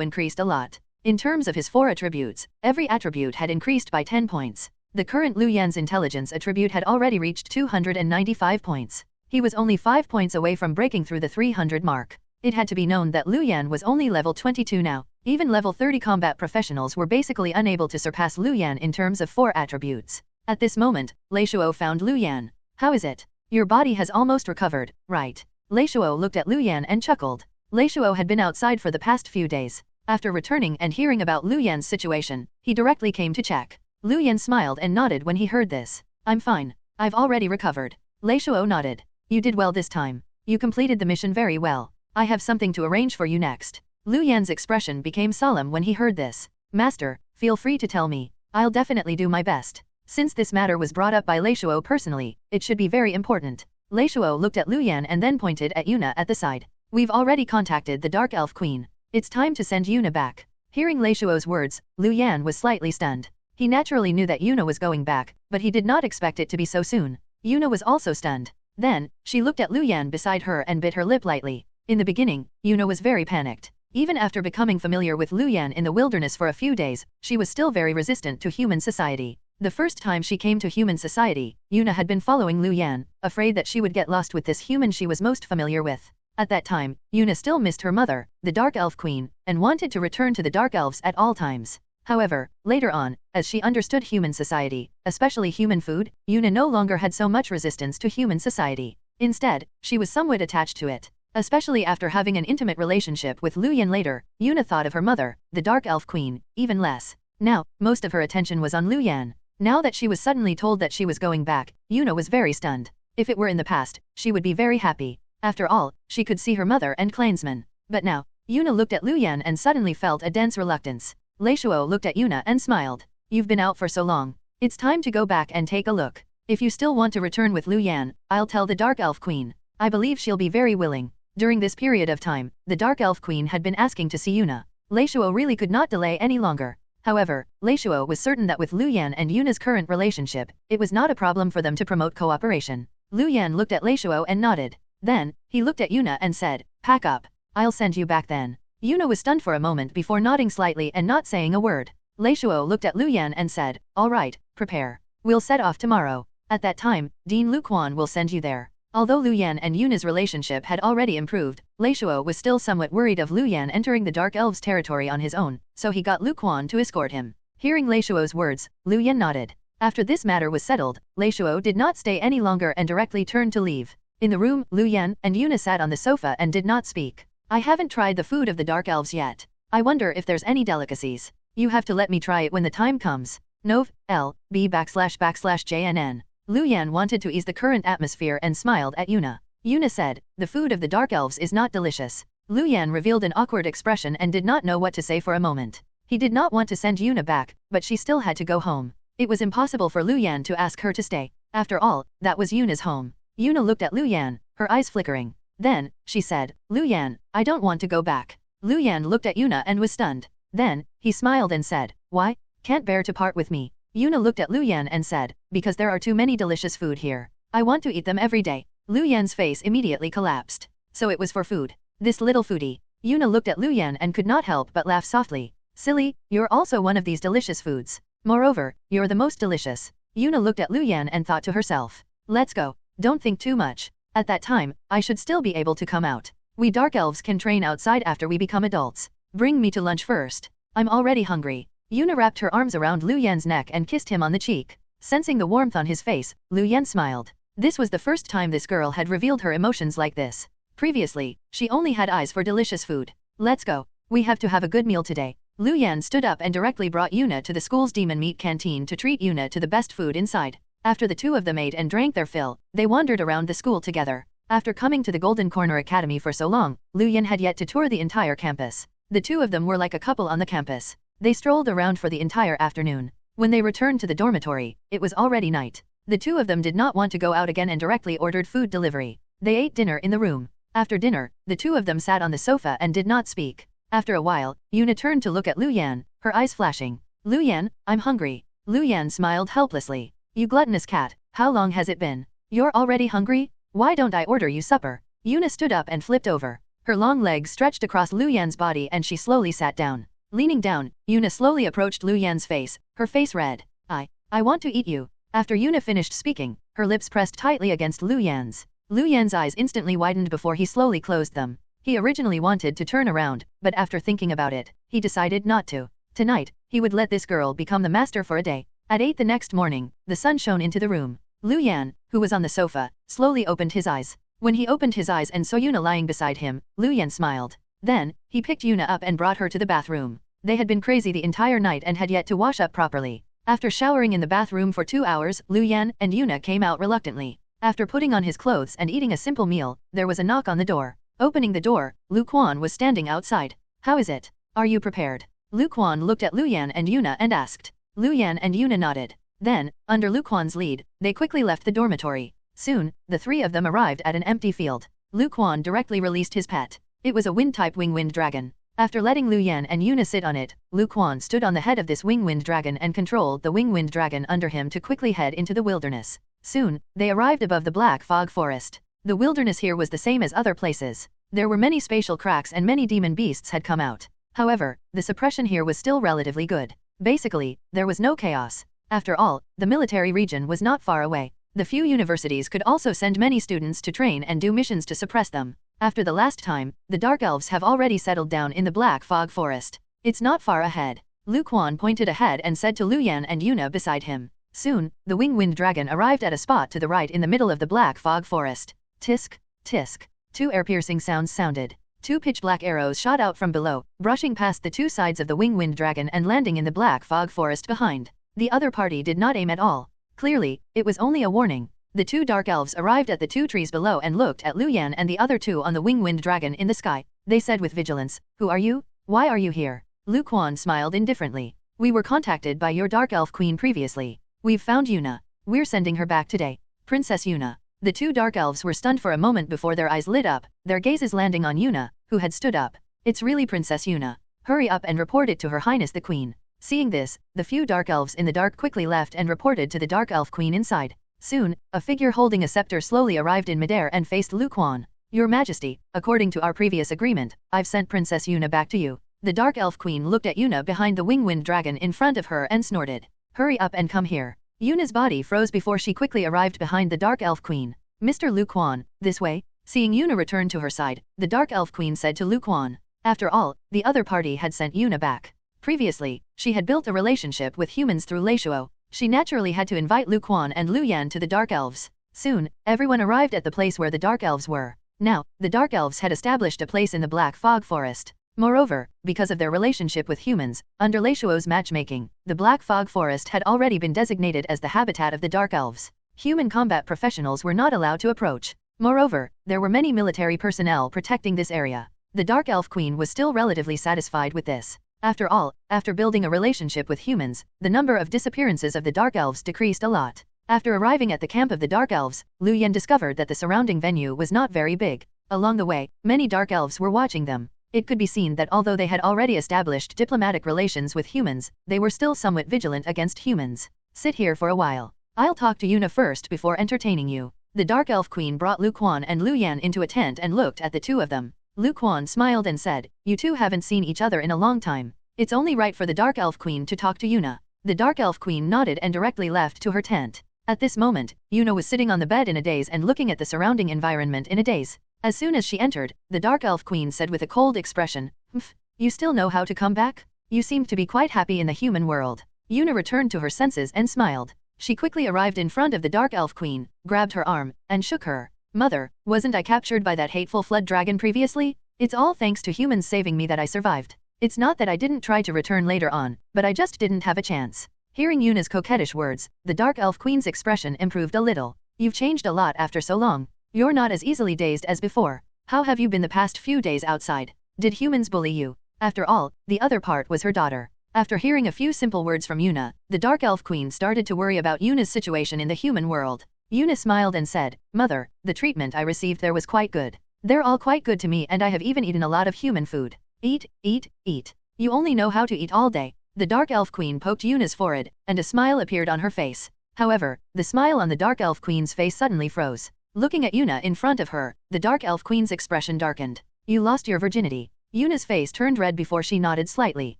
increased a lot. In terms of his 4 attributes, every attribute had increased by 10 points. The current Lu Yan's intelligence attribute had already reached 295 points. He was only 5 points away from breaking through the 300 mark. It had to be known that Lu Yan was only level 22 now. Even level 30 combat professionals were basically unable to surpass Lu Yan in terms of 4 attributes. At this moment, Leishuo found Lu Yan. "How is it? Your body has almost recovered, right?" Leishuo looked at Lu Yan and chuckled. Leishuo had been outside for the past few days. After returning and hearing about Lu Yan's situation, he directly came to check. Lu Yan smiled and nodded when he heard this. "I'm fine. I've already recovered." Leishuo nodded. "You did well this time. You completed the mission very well. I have something to arrange for you next." Lu Yan's expression became solemn when he heard this. "Master, feel free to tell me. I'll definitely do my best." Since this matter was brought up by Leishuo personally, it should be very important. Leishuo looked at Lu Yan and then pointed at Yuna at the side. "We've already contacted the Dark Elf Queen. It's time to send Yuna back." Hearing Leishuo's words, Lu Yan was slightly stunned. He naturally knew that Yuna was going back, but he did not expect it to be so soon. Yuna was also stunned. Then, she looked at Lu Yan beside her and bit her lip lightly. In the beginning, Yuna was very panicked. Even after becoming familiar with Luyan in the wilderness for a few days, she was still very resistant to human society. The first time she came to human society, Yuna had been following Luyan, afraid that she would get lost with this human she was most familiar with. At that time, Yuna still missed her mother, the Dark Elf Queen, and wanted to return to the Dark Elves at all times. However, later on, as she understood human society, especially human food, Yuna no longer had so much resistance to human society. Instead, she was somewhat attached to it. Especially after having an intimate relationship with Luyan later, Yuna thought of her mother, the Dark Elf Queen, even less. Now, most of her attention was on Luyan. Now that she was suddenly told that she was going back, Yuna was very stunned. If it were in the past, she would be very happy. After all, she could see her mother and clansmen. But now, Yuna looked at Luyan and suddenly felt a dense reluctance. Leishuo looked at Yuna and smiled. You've been out for so long. It's time to go back and take a look. If you still want to return with Luyan, I'll tell the Dark Elf Queen. I believe she'll be very willing. During this period of time, the Dark Elf Queen had been asking to see Yuna. Leishuo really could not delay any longer. However, Leishuo was certain that with Luyan and Yuna's current relationship, it was not a problem for them to promote cooperation. Luyan looked at Leishuo and nodded. Then, he looked at Yuna and said, pack up. I'll send you back then. Yuna was stunned for a moment before nodding slightly and not saying a word. Leishuo looked at Luyan and said, all right, prepare. We'll set off tomorrow. At that time, Dean Luquan will send you there. Although Luyan and Yuna's relationship had already improved, Leishuo was still somewhat worried of Luyan entering the Dark Elves' territory on his own, so he got Luquan to escort him. Hearing Leishuo's words, Luyan nodded. After this matter was settled, Leishuo did not stay any longer and directly turned to leave. In the room, Luyan and Yuna sat on the sofa and did not speak. I haven't tried the food of the Dark Elves yet. I wonder if there's any delicacies. You have to let me try it when the time comes. Nov. L. B /JNN. Luyan wanted to ease the current atmosphere and smiled at Yuna. Yuna said, the food of the Dark Elves is not delicious. Luyan revealed an awkward expression and did not know what to say for a moment. He did not want to send Yuna back, but she still had to go home. It was impossible for Luyan to ask her to stay. After all, that was Yuna's home. Yuna looked at Luyan, her eyes flickering. Then, she said, Luyan, I don't want to go back. Luyan looked at Yuna and was stunned. Then, he smiled and said, why? Can't bear to part with me. Yuna looked at Luyan and said, because there are too many delicious food here. I want to eat them every day. Luyan's face immediately collapsed. So it was for food. This little foodie. Yuna looked at Luyan and could not help but laugh softly. Silly, you're also one of these delicious foods. Moreover, you're the most delicious. Yuna looked at Luyan and thought to herself. Let's go. Don't think too much. At that time, I should still be able to come out. We Dark Elves can train outside after we become adults. Bring me to lunch first. I'm already hungry. Yuna wrapped her arms around Luyan's neck and kissed him on the cheek. Sensing the warmth on his face, Luyan smiled. This was the first time this girl had revealed her emotions like this. Previously, she only had eyes for delicious food. Let's go. We have to have a good meal today. Luyan stood up and directly brought Yuna to the school's demon meat canteen to treat Yuna to the best food inside. After the two of them ate and drank their fill, they wandered around the school together. After coming to the Golden Corner Academy for so long, Luyan had yet to tour the entire campus. The two of them were like a couple on the campus. They strolled around for the entire afternoon. When they returned to the dormitory, it was already night. The two of them did not want to go out again and directly ordered food delivery. They ate dinner in the room. After dinner, the two of them sat on the sofa and did not speak. After a while, Yuna turned to look at Luyan, her eyes flashing. Luyan, I'm hungry. Luyan smiled helplessly. You gluttonous cat, how long has it been? You're already hungry? Why don't I order you supper? Yuna stood up and flipped over. Her long legs stretched across Luyan's body and she slowly sat down. Leaning down, Yuna slowly approached Luyan's face, her face red. I want to eat you. After Yuna finished speaking, her lips pressed tightly against Luyan's. Luyan's eyes instantly widened before he slowly closed them. He originally wanted to turn around, but after thinking about it, he decided not to. Tonight, he would let this girl become the master for a day. At 8 the next morning, the sun shone into the room. Luyan, who was on the sofa, slowly opened his eyes. When he opened his eyes and saw Yuna lying beside him, Luyan smiled. Then, he picked Yuna up and brought her to the bathroom. They had been crazy the entire night and had yet to wash up properly. After showering in the bathroom for 2 hours, Luyan and Yuna came out reluctantly. After putting on his clothes and eating a simple meal, there was a knock on the door. Opening the door, Luquan was standing outside. How is it? Are you prepared? Luquan looked at Luyan and Yuna and asked. Luyan and Yuna nodded. Then, under Luquan's lead, they quickly left the dormitory. Soon, the three of them arrived at an empty field. Luquan directly released his pet. It was a wind-type wing-wind dragon. After letting Luyan and Yuna sit on it, Luquan stood on the head of this wing-wind dragon and controlled the wing-wind dragon under him to quickly head into the wilderness. Soon, they arrived above the black fog forest. The wilderness here was the same as other places. There were many spatial cracks and many demon beasts had come out. However, the suppression here was still relatively good. Basically, there was no chaos. After all, the military region was not far away. The few universities could also send many students to train and do missions to suppress them. After the last time, the Dark Elves have already settled down in the Black Fog Forest. It's not far ahead. Lu Quan pointed ahead and said to Lu Yan and Yuna beside him. Soon, the winged dragon arrived at a spot to the right in the middle of the Black Fog Forest. Tisk, tisk. 2 ear-piercing sounds sounded. 2 pitch-black arrows shot out from below, brushing past the 2 sides of the winged dragon and landing in the Black Fog Forest behind. The other party did not aim at all. Clearly, it was only a warning. The 2 dark elves arrived at the 2 trees below and looked at Lu Yan and the other 2 on the winged dragon in the sky. They said with vigilance, "Who are you? Why are you here?" Lu Quan smiled indifferently. "We were contacted by your dark elf queen previously. We've found Yuna. We're sending her back today. Princess Yuna." The 2 dark elves were stunned for a moment before their eyes lit up, their gazes landing on Yuna, who had stood up. "It's really Princess Yuna. Hurry up and report it to Her Highness the Queen." Seeing this, the few dark elves in the dark quickly left and reported to the dark elf queen inside. Soon, a figure holding a scepter slowly arrived in midair and faced Lu Quan. "Your Majesty, according to our previous agreement, I've sent Princess Yuna back to you." The dark elf queen looked at Yuna behind the winged dragon in front of her and snorted. "Hurry up and come here." Yuna's body froze before she quickly arrived behind the dark elf queen. "Mr. Lu Quan, this way?" Seeing Yuna return to her side, the dark elf queen said to Lu Quan. After all, the other party had sent Yuna back. Previously, she had built a relationship with humans through Leishuo. She naturally had to invite Lu Quan and Lu Yan to the Dark Elves. Soon, everyone arrived at the place where the Dark Elves were. Now, the Dark Elves had established a place in the Black Fog Forest. Moreover, because of their relationship with humans, under Leishuo's matchmaking, the Black Fog Forest had already been designated as the habitat of the Dark Elves. Human combat professionals were not allowed to approach. Moreover, there were many military personnel protecting this area. The Dark Elf Queen was still relatively satisfied with this. After all, after building a relationship with humans, the number of disappearances of the Dark Elves decreased a lot. After arriving at the camp of the Dark Elves, Lu Yan discovered that the surrounding venue was not very big. Along the way, many Dark Elves were watching them. It could be seen that although they had already established diplomatic relations with humans, they were still somewhat vigilant against humans. "Sit here for a while. I'll talk to Yuna first before entertaining you." The Dark Elf Queen brought Lu Quan and Lu Yan into a tent and looked at the two of them. Lu Quan smiled and said, "You two haven't seen each other in a long time. It's only right for the Dark Elf Queen to talk to Yuna." The Dark Elf Queen nodded and directly left to her tent. At this moment, Yuna was sitting on the bed in a daze and looking at the surrounding environment in a daze. As soon as she entered, the Dark Elf Queen said with a cold expression, "Humph, you still know how to come back? You seem to be quite happy in the human world." Yuna returned to her senses and smiled. She quickly arrived in front of the Dark Elf Queen, grabbed her arm, and shook her. "Mother, wasn't I captured by that hateful flood dragon previously? It's all thanks to humans saving me that I survived. It's not that I didn't try to return later on, but I just didn't have a chance." Hearing Yuna's coquettish words, the Dark Elf Queen's expression improved a little. "You've changed a lot after so long. You're not as easily dazed as before. How have you been the past few days outside? Did humans bully you?" After all, the other part was her daughter. After hearing a few simple words from Yuna, the Dark Elf Queen started to worry about Yuna's situation in the human world. Yuna smiled and said, "Mother, the treatment I received there was quite good. They're all quite good to me and I have even eaten a lot of human food. Eat, eat, eat. You only know how to eat all day." The Dark Elf Queen poked Yuna's forehead, and a smile appeared on her face. However, the smile on the Dark Elf Queen's face suddenly froze. Looking at Yuna in front of her, the Dark Elf Queen's expression darkened. "You lost your virginity." Yuna's face turned red before she nodded slightly.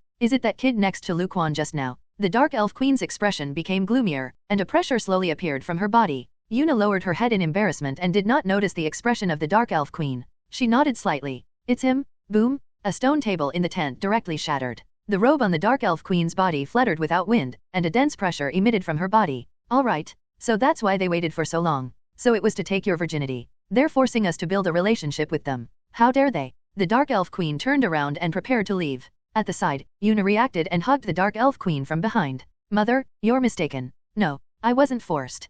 "Is it that kid next to Lu Quan just now?" The Dark Elf Queen's expression became gloomier, and a pressure slowly appeared from her body. Yuna lowered her head in embarrassment and did not notice the expression of the Dark Elf Queen. She nodded slightly. "It's him." Boom! A stone table in the tent directly shattered. The robe on the Dark Elf Queen's body fluttered without wind, and a dense pressure emitted from her body. "All right. So that's why they waited for so long. So it was to take your virginity. They're forcing us to build a relationship with them. How dare they?" The Dark Elf Queen turned around and prepared to leave. At the side, Yuna reacted and hugged the Dark Elf Queen from behind. "Mother, you're mistaken. No, I wasn't forced.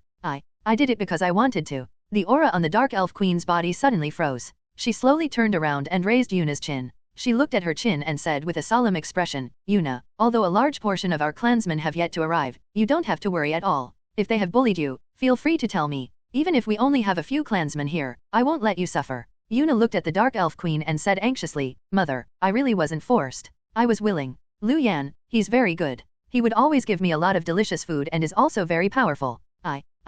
I did it because I wanted to." The aura on the Dark Elf Queen's body suddenly froze. She slowly turned around and raised Yuna's chin. She looked at her chin and said with a solemn expression, "Yuna, although a large portion of our clansmen have yet to arrive, you don't have to worry at all. If they have bullied you, feel free to tell me. Even if we only have a few clansmen here, I won't let you suffer." Yuna looked at the Dark Elf Queen and said anxiously, "Mother, I really wasn't forced. I was willing. Lu Yan, he's very good. He would always give me a lot of delicious food and is also very powerful.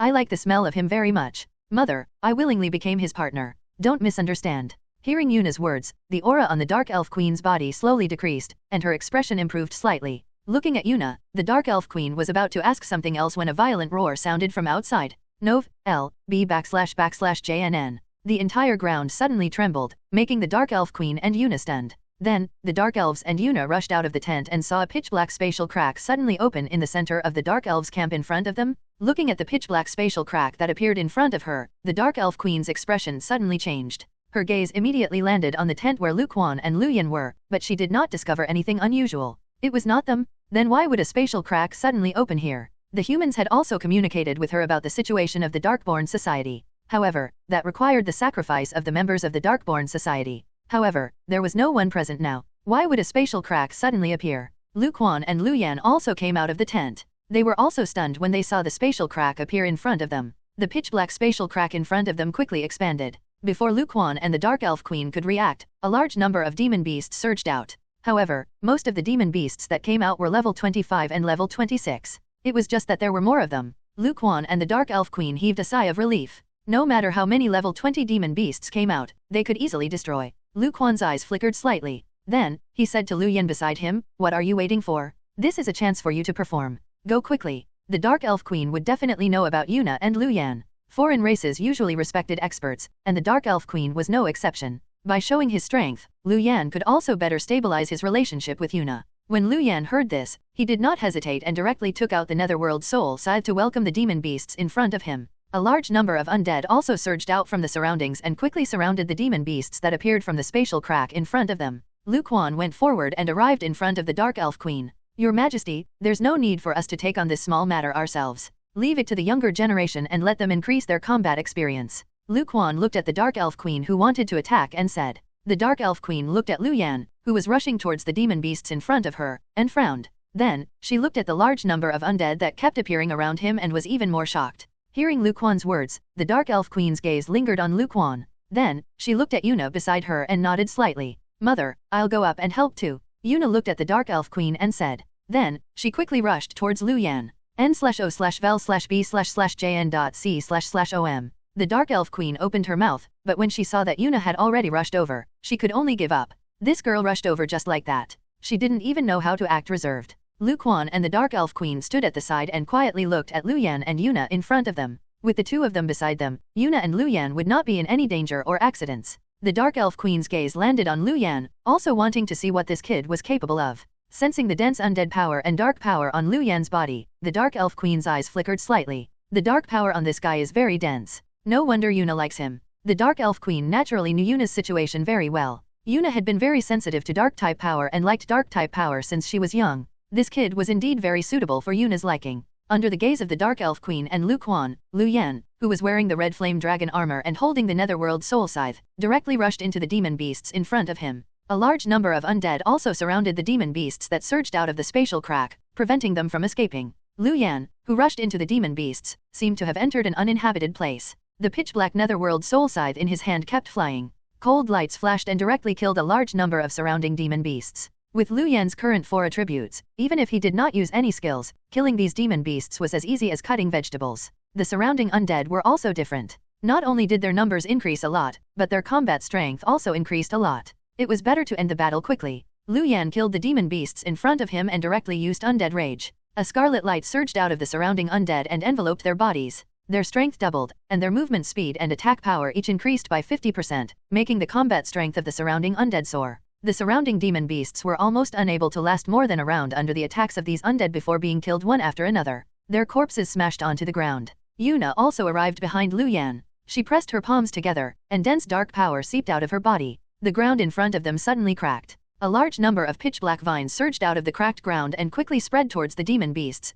I like the smell of him very much. Mother, I willingly became his partner. Don't misunderstand." Hearing Yuna's words, the aura on the Dark Elf Queen's body slowly decreased, and her expression improved slightly. Looking at Yuna, the Dark Elf Queen was about to ask something else when a violent roar sounded from outside. Nov. L. B /JNN. The entire ground suddenly trembled, making the Dark Elf Queen and Yuna stunned. Then, the Dark Elves and Yuna rushed out of the tent and saw a pitch-black spatial crack suddenly open in the center of the Dark Elves' camp in front of them. Looking at the pitch-black spatial crack that appeared in front of her, the Dark Elf Queen's expression suddenly changed. Her gaze immediately landed on the tent where Lu Quan and Lu Yan were, but she did not discover anything unusual. It was not them? Then why would a spatial crack suddenly open here? The humans had also communicated with her about the situation of the Darkborn Society. However, that required the sacrifice of the members of the Darkborn Society. However, there was no one present now. Why would a spatial crack suddenly appear? Lu Quan and Lu Yan also came out of the tent. They were also stunned when they saw the spatial crack appear in front of them. The pitch-black spatial crack in front of them quickly expanded. Before Lu Quan and the Dark Elf Queen could react, a large number of demon beasts surged out. However, most of the demon beasts that came out were level 25 and level 26. It was just that there were more of them. Lu Quan and the Dark Elf Queen heaved a sigh of relief. No matter how many level 20 demon beasts came out, they could easily destroy. Lu Quan's eyes flickered slightly. Then, he said to Lu Yan beside him, "What are you waiting for? This is a chance for you to perform. Go quickly." The Dark Elf Queen would definitely know about Yuna and Lu Yan. Foreign races usually respected experts, and the Dark Elf Queen was no exception. By showing his strength, Lu Yan could also better stabilize his relationship with Yuna. When Lu Yan heard this, he did not hesitate and directly took out the Netherworld Soul Scythe to welcome the demon beasts in front of him. A large number of undead also surged out from the surroundings and quickly surrounded the demon beasts that appeared from the spatial crack in front of them. Lu Quan went forward and arrived in front of the Dark Elf Queen. "Your Majesty, there's no need for us to take on this small matter ourselves. Leave it to the younger generation and let them increase their combat experience." Lu Quan looked at the Dark Elf Queen who wanted to attack and said. The Dark Elf Queen looked at Lu Yan, who was rushing towards the demon beasts in front of her, and frowned. Then, she looked at the large number of undead that kept appearing around him and was even more shocked. Hearing Lu Quan's words, the Dark Elf Queen's gaze lingered on Lu Quan. Then, she looked at Yuna beside her and nodded slightly. "Mother, I'll go up and help too." Yuna looked at the Dark Elf Queen and said. Then, she quickly rushed towards Lu Yan. N/O/vel/b/jn.c//om. The Dark Elf Queen opened her mouth, but when she saw that Yuna had already rushed over, she could only give up. This girl rushed over just like that. She didn't even know how to act reserved. Lu Quan and the Dark Elf Queen stood at the side and quietly looked at Lu Yan and Yuna in front of them. With the two of them beside them, Yuna and Lu Yan would not be in any danger or accidents. The Dark Elf Queen's gaze landed on Lu Yan, also wanting to see what this kid was capable of. Sensing the dense undead power and dark power on Lu Yan's body, the Dark Elf Queen's eyes flickered slightly. The dark power on this guy is very dense. No wonder Yuna likes him. The Dark Elf Queen naturally knew Yuna's situation very well. Yuna had been very sensitive to dark-type power and liked dark-type power since she was young. This kid was indeed very suitable for Yuna's liking. Under the gaze of the Dark Elf Queen and Lu Quan, Lu Yan, who was wearing the red flame dragon armor and holding the Netherworld Soul Scythe, directly rushed into the demon beasts in front of him. A large number of undead also surrounded the demon beasts that surged out of the spatial crack, preventing them from escaping. Lu Yan, who rushed into the demon beasts, seemed to have entered an uninhabited place. The pitch-black Netherworld Soul Scythe in his hand kept flying. Cold lights flashed and directly killed a large number of surrounding demon beasts. With Lu Yan's current 4 attributes, even if he did not use any skills, killing these demon beasts was as easy as cutting vegetables. The surrounding undead were also different. Not only did their numbers increase a lot, but their combat strength also increased a lot. It was better to end the battle quickly. Lu Yan killed the demon beasts in front of him and directly used undead rage. A scarlet light surged out of the surrounding undead and enveloped their bodies. Their strength doubled, and their movement speed and attack power each increased by 50%, making the combat strength of the surrounding undead soar. The surrounding demon beasts were almost unable to last more than a round under the attacks of these undead before being killed one after another. Their corpses smashed onto the ground. Yuna also arrived behind Lu Yan. She pressed her palms together, and dense dark power seeped out of her body. The ground in front of them suddenly cracked. A large number of pitch-black vines surged out of the cracked ground and quickly spread towards the demon beasts,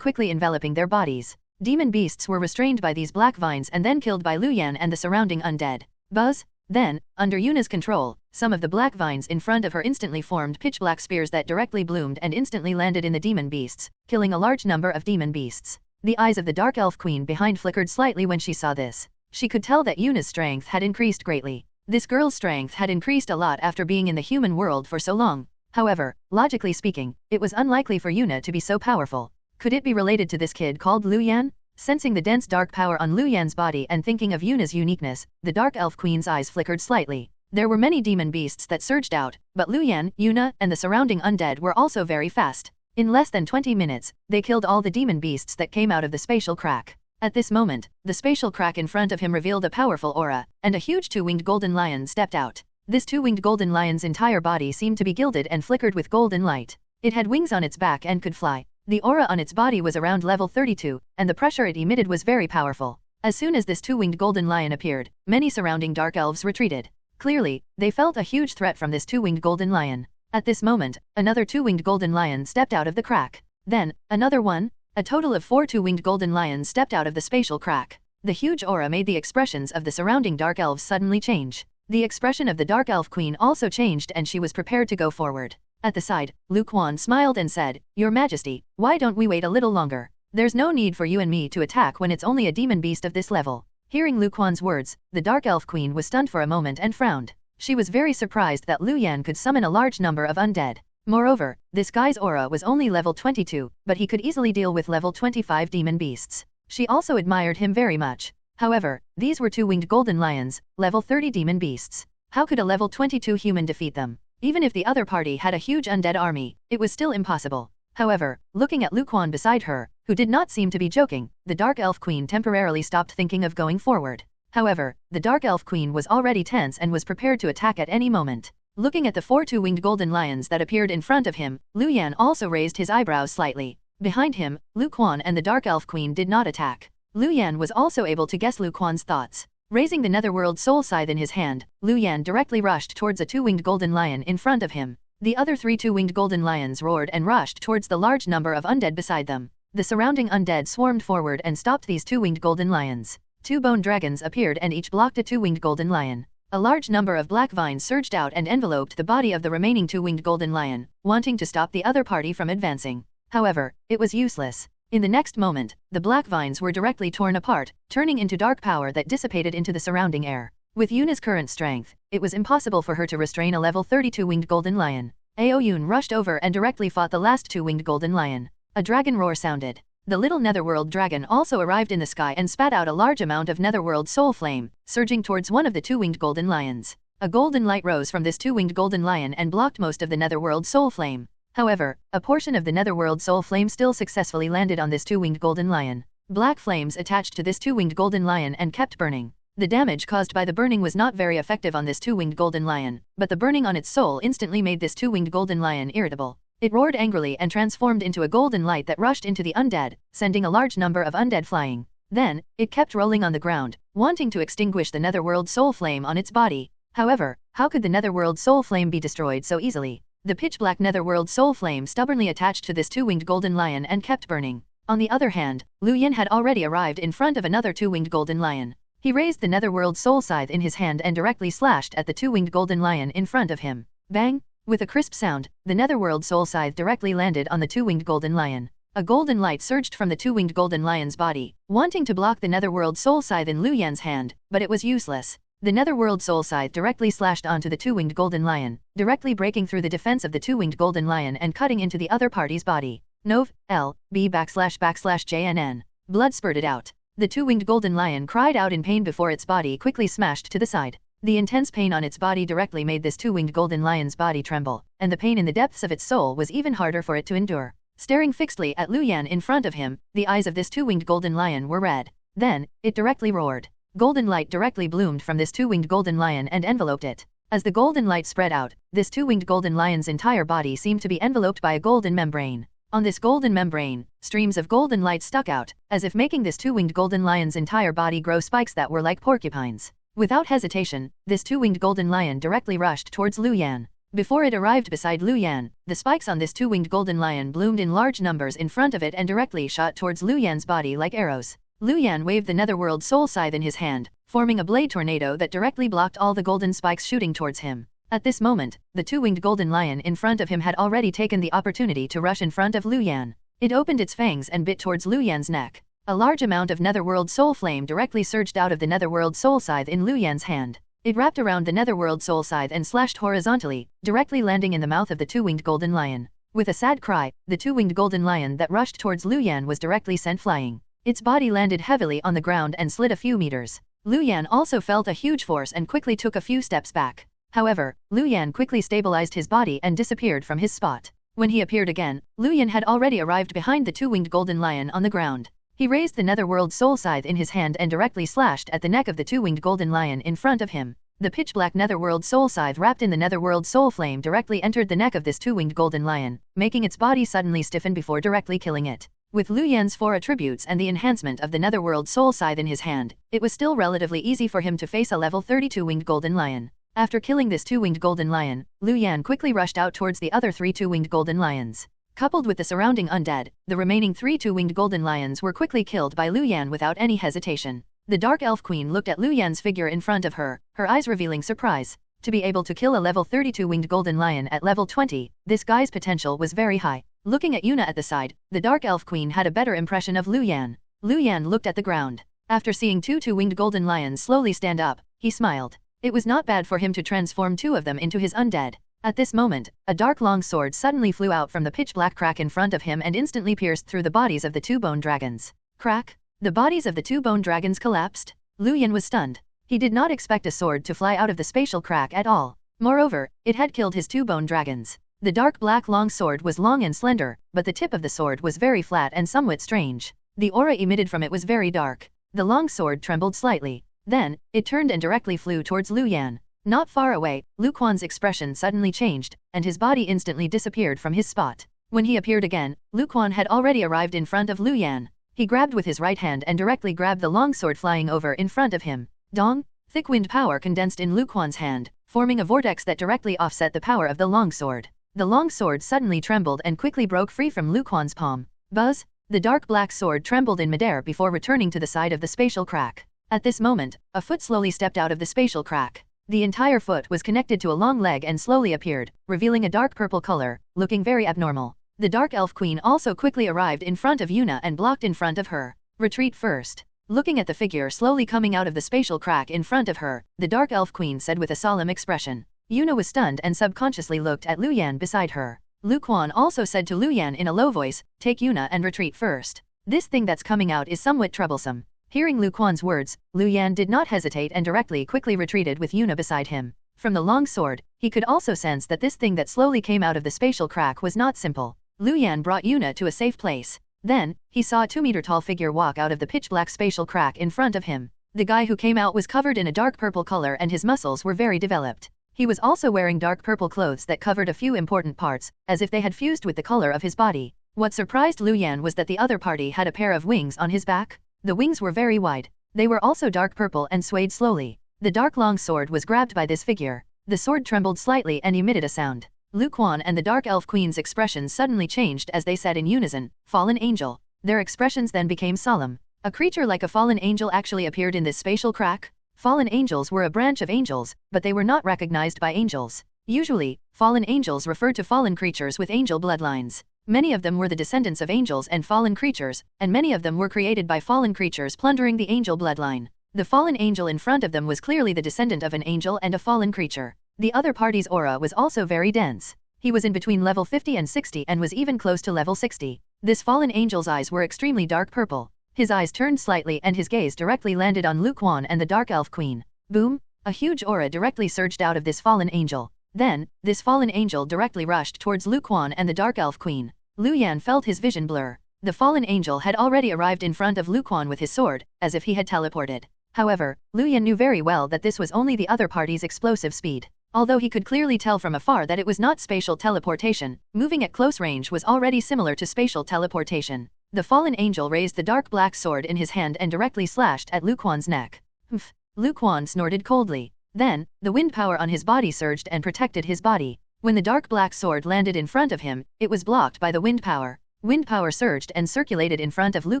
quickly enveloping their bodies. Demon beasts were restrained by these black vines and then killed by Lu Yan and the surrounding undead. Buzz! Then, under Yuna's control, some of the black vines in front of her instantly formed pitch-black spears that directly bloomed and instantly landed in the demon beasts, killing a large number of demon beasts. The eyes of the Dark Elf Queen behind flickered slightly when she saw this. She could tell that Yuna's strength had increased greatly. This girl's strength had increased a lot after being in the human world for so long. However, logically speaking, it was unlikely for Yuna to be so powerful. Could it be related to this kid called Lu Yan? Sensing the dense dark power on Lu Yan's body and thinking of Yuna's uniqueness, the Dark Elf Queen's eyes flickered slightly. There were many demon beasts that surged out, but Lu Yan, Yuna, and the surrounding undead were also very fast. In less than 20 minutes, they killed all the demon beasts that came out of the spatial crack. At this moment, the spatial crack in front of him revealed a powerful aura, and a huge two-winged golden lion stepped out. This two-winged golden lion's entire body seemed to be gilded and flickered with golden light. It had wings on its back and could fly. The aura on its body was around level 32, and the pressure it emitted was very powerful. As soon as this two-winged golden lion appeared, many surrounding dark elves retreated. Clearly, they felt a huge threat from this two-winged golden lion. At this moment, another two-winged golden lion stepped out of the crack. Then, another one. A total of 4 two-winged golden lions stepped out of the spatial crack. The huge aura made the expressions of the surrounding dark elves suddenly change. The expression of the dark elf queen also changed and she was prepared to go forward. At the side, Lu Quan smiled and said, "Your Majesty, why don't we wait a little longer? There's no need for you and me to attack when it's only a demon beast of this level." Hearing Lu Quan's words, the dark elf queen was stunned for a moment and frowned. She was very surprised that Lu Yan could summon a large number of undead. Moreover, this guy's aura was only level 22, but he could easily deal with level 25 demon beasts. She also admired him very much. However, these were two-winged golden lions, level 30 demon beasts. How could a level 22 human defeat them? Even if the other party had a huge undead army, it was still impossible. However, looking at Lu Quan beside her, who did not seem to be joking, the Dark Elf Queen temporarily stopped thinking of going forward. However, the Dark Elf Queen was already tense and was prepared to attack at any moment. Looking at the 4 two-winged golden lions that appeared in front of him, Lu Yan also raised his eyebrows slightly. Behind him, Lu Quan and the Dark Elf Queen did not attack. Lu Yan was also able to guess Lu Quan's thoughts. Raising the Netherworld Soul Scythe in his hand, Lu Yan directly rushed towards a two-winged golden lion in front of him. The other 3 two-winged golden lions roared and rushed towards the large number of undead beside them. The surrounding undead swarmed forward and stopped these two-winged golden lions. 2 bone dragons appeared and each blocked a two-winged golden lion. A large number of black vines surged out and enveloped the body of the remaining two-winged golden lion, wanting to stop the other party from advancing. However, it was useless. In the next moment, the black vines were directly torn apart, turning into dark power that dissipated into the surrounding air. With Yuna's current strength, it was impossible for her to restrain a level 32 winged golden lion. Ao Yun rushed over and directly fought the last two-winged golden lion. A dragon roar sounded. The little netherworld dragon also arrived in the sky and spat out a large amount of netherworld soul flame, surging towards one of the two-winged golden lions. A golden light rose from this two-winged golden lion and blocked most of the netherworld soul flame. However, a portion of the netherworld soul flame still successfully landed on this two-winged golden lion. Black flames attached to this two-winged golden lion and kept burning. The damage caused by the burning was not very effective on this two-winged golden lion, but the burning on its soul instantly made this two-winged golden lion irritable. It roared angrily and transformed into a golden light that rushed into the undead, sending a large number of undead flying. Then, it kept rolling on the ground, wanting to extinguish the netherworld soul flame on its body. However, how could the netherworld soul flame be destroyed so easily? The pitch-black netherworld soul flame stubbornly attached to this two-winged golden lion and kept burning. On the other hand, Lu Yin had already arrived in front of another two-winged golden lion. He raised the netherworld soul scythe in his hand and directly slashed at the two-winged golden lion in front of him. Bang! With a crisp sound, the netherworld soul scythe directly landed on the two-winged golden lion. A golden light surged from the two-winged golden lion's body, wanting to block the netherworld soul scythe in Lu Yan's hand, but it was useless. The netherworld soul scythe directly slashed onto the two-winged golden lion, directly breaking through the defense of the two-winged golden lion and cutting into the other party's body. Nov. L. B /JNN. Blood spurted out. The two-winged golden lion cried out in pain before its body quickly smashed to the side. The intense pain on its body directly made this two-winged golden lion's body tremble, and the pain in the depths of its soul was even harder for it to endure. Staring fixedly at Lu Yan in front of him, the eyes of this two-winged golden lion were red. Then, it directly roared. Golden light directly bloomed from this two-winged golden lion and enveloped it. As the golden light spread out, this two-winged golden lion's entire body seemed to be enveloped by a golden membrane. On this golden membrane, streams of golden light stuck out, as if making this two-winged golden lion's entire body grow spikes that were like porcupines. Without hesitation, this two-winged golden lion directly rushed towards Lu Yan. Before it arrived beside Lu Yan, the spikes on this two-winged golden lion bloomed in large numbers in front of it and directly shot towards Lu Yan's body like arrows. Lu Yan waved the netherworld soul scythe in his hand, forming a blade tornado that directly blocked all the golden spikes shooting towards him. At this moment, the two-winged golden lion in front of him had already taken the opportunity to rush in front of Lu Yan. It opened its fangs and bit towards Lu Yan's neck. A large amount of netherworld soul flame directly surged out of the netherworld soul scythe in Lu Yan's hand. It wrapped around the netherworld soul scythe and slashed horizontally, directly landing in the mouth of the two-winged golden lion. With a sad cry, the two-winged golden lion that rushed towards Lu Yan was directly sent flying. Its body landed heavily on the ground and slid a few meters. Lu Yan also felt a huge force and quickly took a few steps back. However, Lu Yan quickly stabilized his body and disappeared from his spot. When he appeared again, Lu Yan had already arrived behind the two-winged golden lion on the ground. He raised the netherworld soul scythe in his hand and directly slashed at the neck of the two-winged golden lion in front of him. The pitch-black netherworld soul scythe wrapped in the netherworld soul flame directly entered the neck of this two-winged golden lion, making its body suddenly stiffen before directly killing it. With Lu Yan's 4 attributes and the enhancement of the netherworld soul scythe in his hand, it was still relatively easy for him to face a level 32 winged golden lion. After killing this two-winged golden lion, Lu Yan quickly rushed out towards the other 3 two-winged golden lions. Coupled with the surrounding undead, the remaining 3 two-winged golden lions were quickly killed by Lu Yan without any hesitation. The Dark Elf Queen looked at Lu Yan's figure in front of her, her eyes revealing surprise. To be able to kill a level 32 winged golden lion at level 20, this guy's potential was very high. Looking at Yuna at the side, the Dark Elf Queen had a better impression of Lu Yan. Lu Yan looked at the ground. After seeing 2 two-winged golden lions slowly stand up, he smiled. It was not bad for him to transform 2 of them into his undead. At this moment, a dark long sword suddenly flew out from the pitch-black crack in front of him and instantly pierced through the bodies of the 2 bone dragons. Crack! The bodies of the 2 bone dragons collapsed. Lu Yan was stunned. He did not expect a sword to fly out of the spatial crack at all. Moreover, it had killed his 2 bone dragons. The dark black long sword was long and slender, but the tip of the sword was very flat and somewhat strange. The aura emitted from it was very dark. The long sword trembled slightly. Then, it turned and directly flew towards Lu Yan. Not far away, Lu Quan's expression suddenly changed, and his body instantly disappeared from his spot. When he appeared again, Lu Quan had already arrived in front of Lu Yan. He grabbed with his right hand and directly grabbed the long sword flying over in front of him. Dong! Thick wind power condensed in Lu Quan's hand, forming a vortex that directly offset the power of the long sword. The long sword suddenly trembled and quickly broke free from Lu Quan's palm. Buzz! The dark black sword trembled in midair before returning to the side of the spatial crack. At this moment, a foot slowly stepped out of the spatial crack. The entire foot was connected to a long leg and slowly appeared, revealing a dark purple color, looking very abnormal. The Dark Elf Queen also quickly arrived in front of Yuna and blocked in front of her. Retreat first. Looking at the figure slowly coming out of the spatial crack in front of her, the Dark Elf Queen said with a solemn expression. Yuna was stunned and subconsciously looked at Lu Yan beside her. Lu Quan also said to Lu Yan in a low voice, "Take Yuna and retreat first. This thing that's coming out is somewhat troublesome." Hearing Lu Quan's words, Lu Yan did not hesitate and quickly retreated with Yuna beside him. From the long sword, he could also sense that this thing that slowly came out of the spatial crack was not simple. Lu Yan brought Yuna to a safe place. Then, he saw a 2-meter-tall figure walk out of the pitch-black spatial crack in front of him. The guy who came out was covered in a dark purple color and his muscles were very developed. He was also wearing dark purple clothes that covered a few important parts, as if they had fused with the color of his body. What surprised Lu Yan was that the other party had a pair of wings on his back. The wings were very wide. They were also dark purple and swayed slowly. The dark long sword was grabbed by this figure. The sword trembled slightly and emitted a sound. Lu Quan and the Dark Elf Queen's expressions suddenly changed as they said in unison, "Fallen Angel." Their expressions then became solemn. A creature like a fallen angel actually appeared in this spatial crack. Fallen angels were a branch of angels, but they were not recognized by angels. Usually, fallen angels refer to fallen creatures with angel bloodlines. Many of them were the descendants of angels and fallen creatures, and many of them were created by fallen creatures plundering the angel bloodline. The fallen angel in front of them was clearly the descendant of an angel and a fallen creature. The other party's aura was also very dense. He was in between level 50 and 60 and was even close to level 60. This fallen angel's eyes were extremely dark purple. His eyes turned slightly and his gaze directly landed on Lu Quan and the Dark Elf Queen. Boom! A huge aura directly surged out of this fallen angel. Then, this fallen angel directly rushed towards Lu Quan and the Dark Elf Queen. Lu Yan felt his vision blur. The fallen angel had already arrived in front of Lu Quan with his sword, as if he had teleported. However, Lu Yan knew very well that this was only the other party's explosive speed. Although he could clearly tell from afar that it was not spatial teleportation, moving at close range was already similar to spatial teleportation. The fallen angel raised the dark black sword in his hand and directly slashed at Lu Quan's neck. Humph! Lu Quan snorted coldly. Then, the wind power on his body surged and protected his body. When the dark black sword landed in front of him, it was blocked by the wind power. Wind power surged and circulated in front of Lu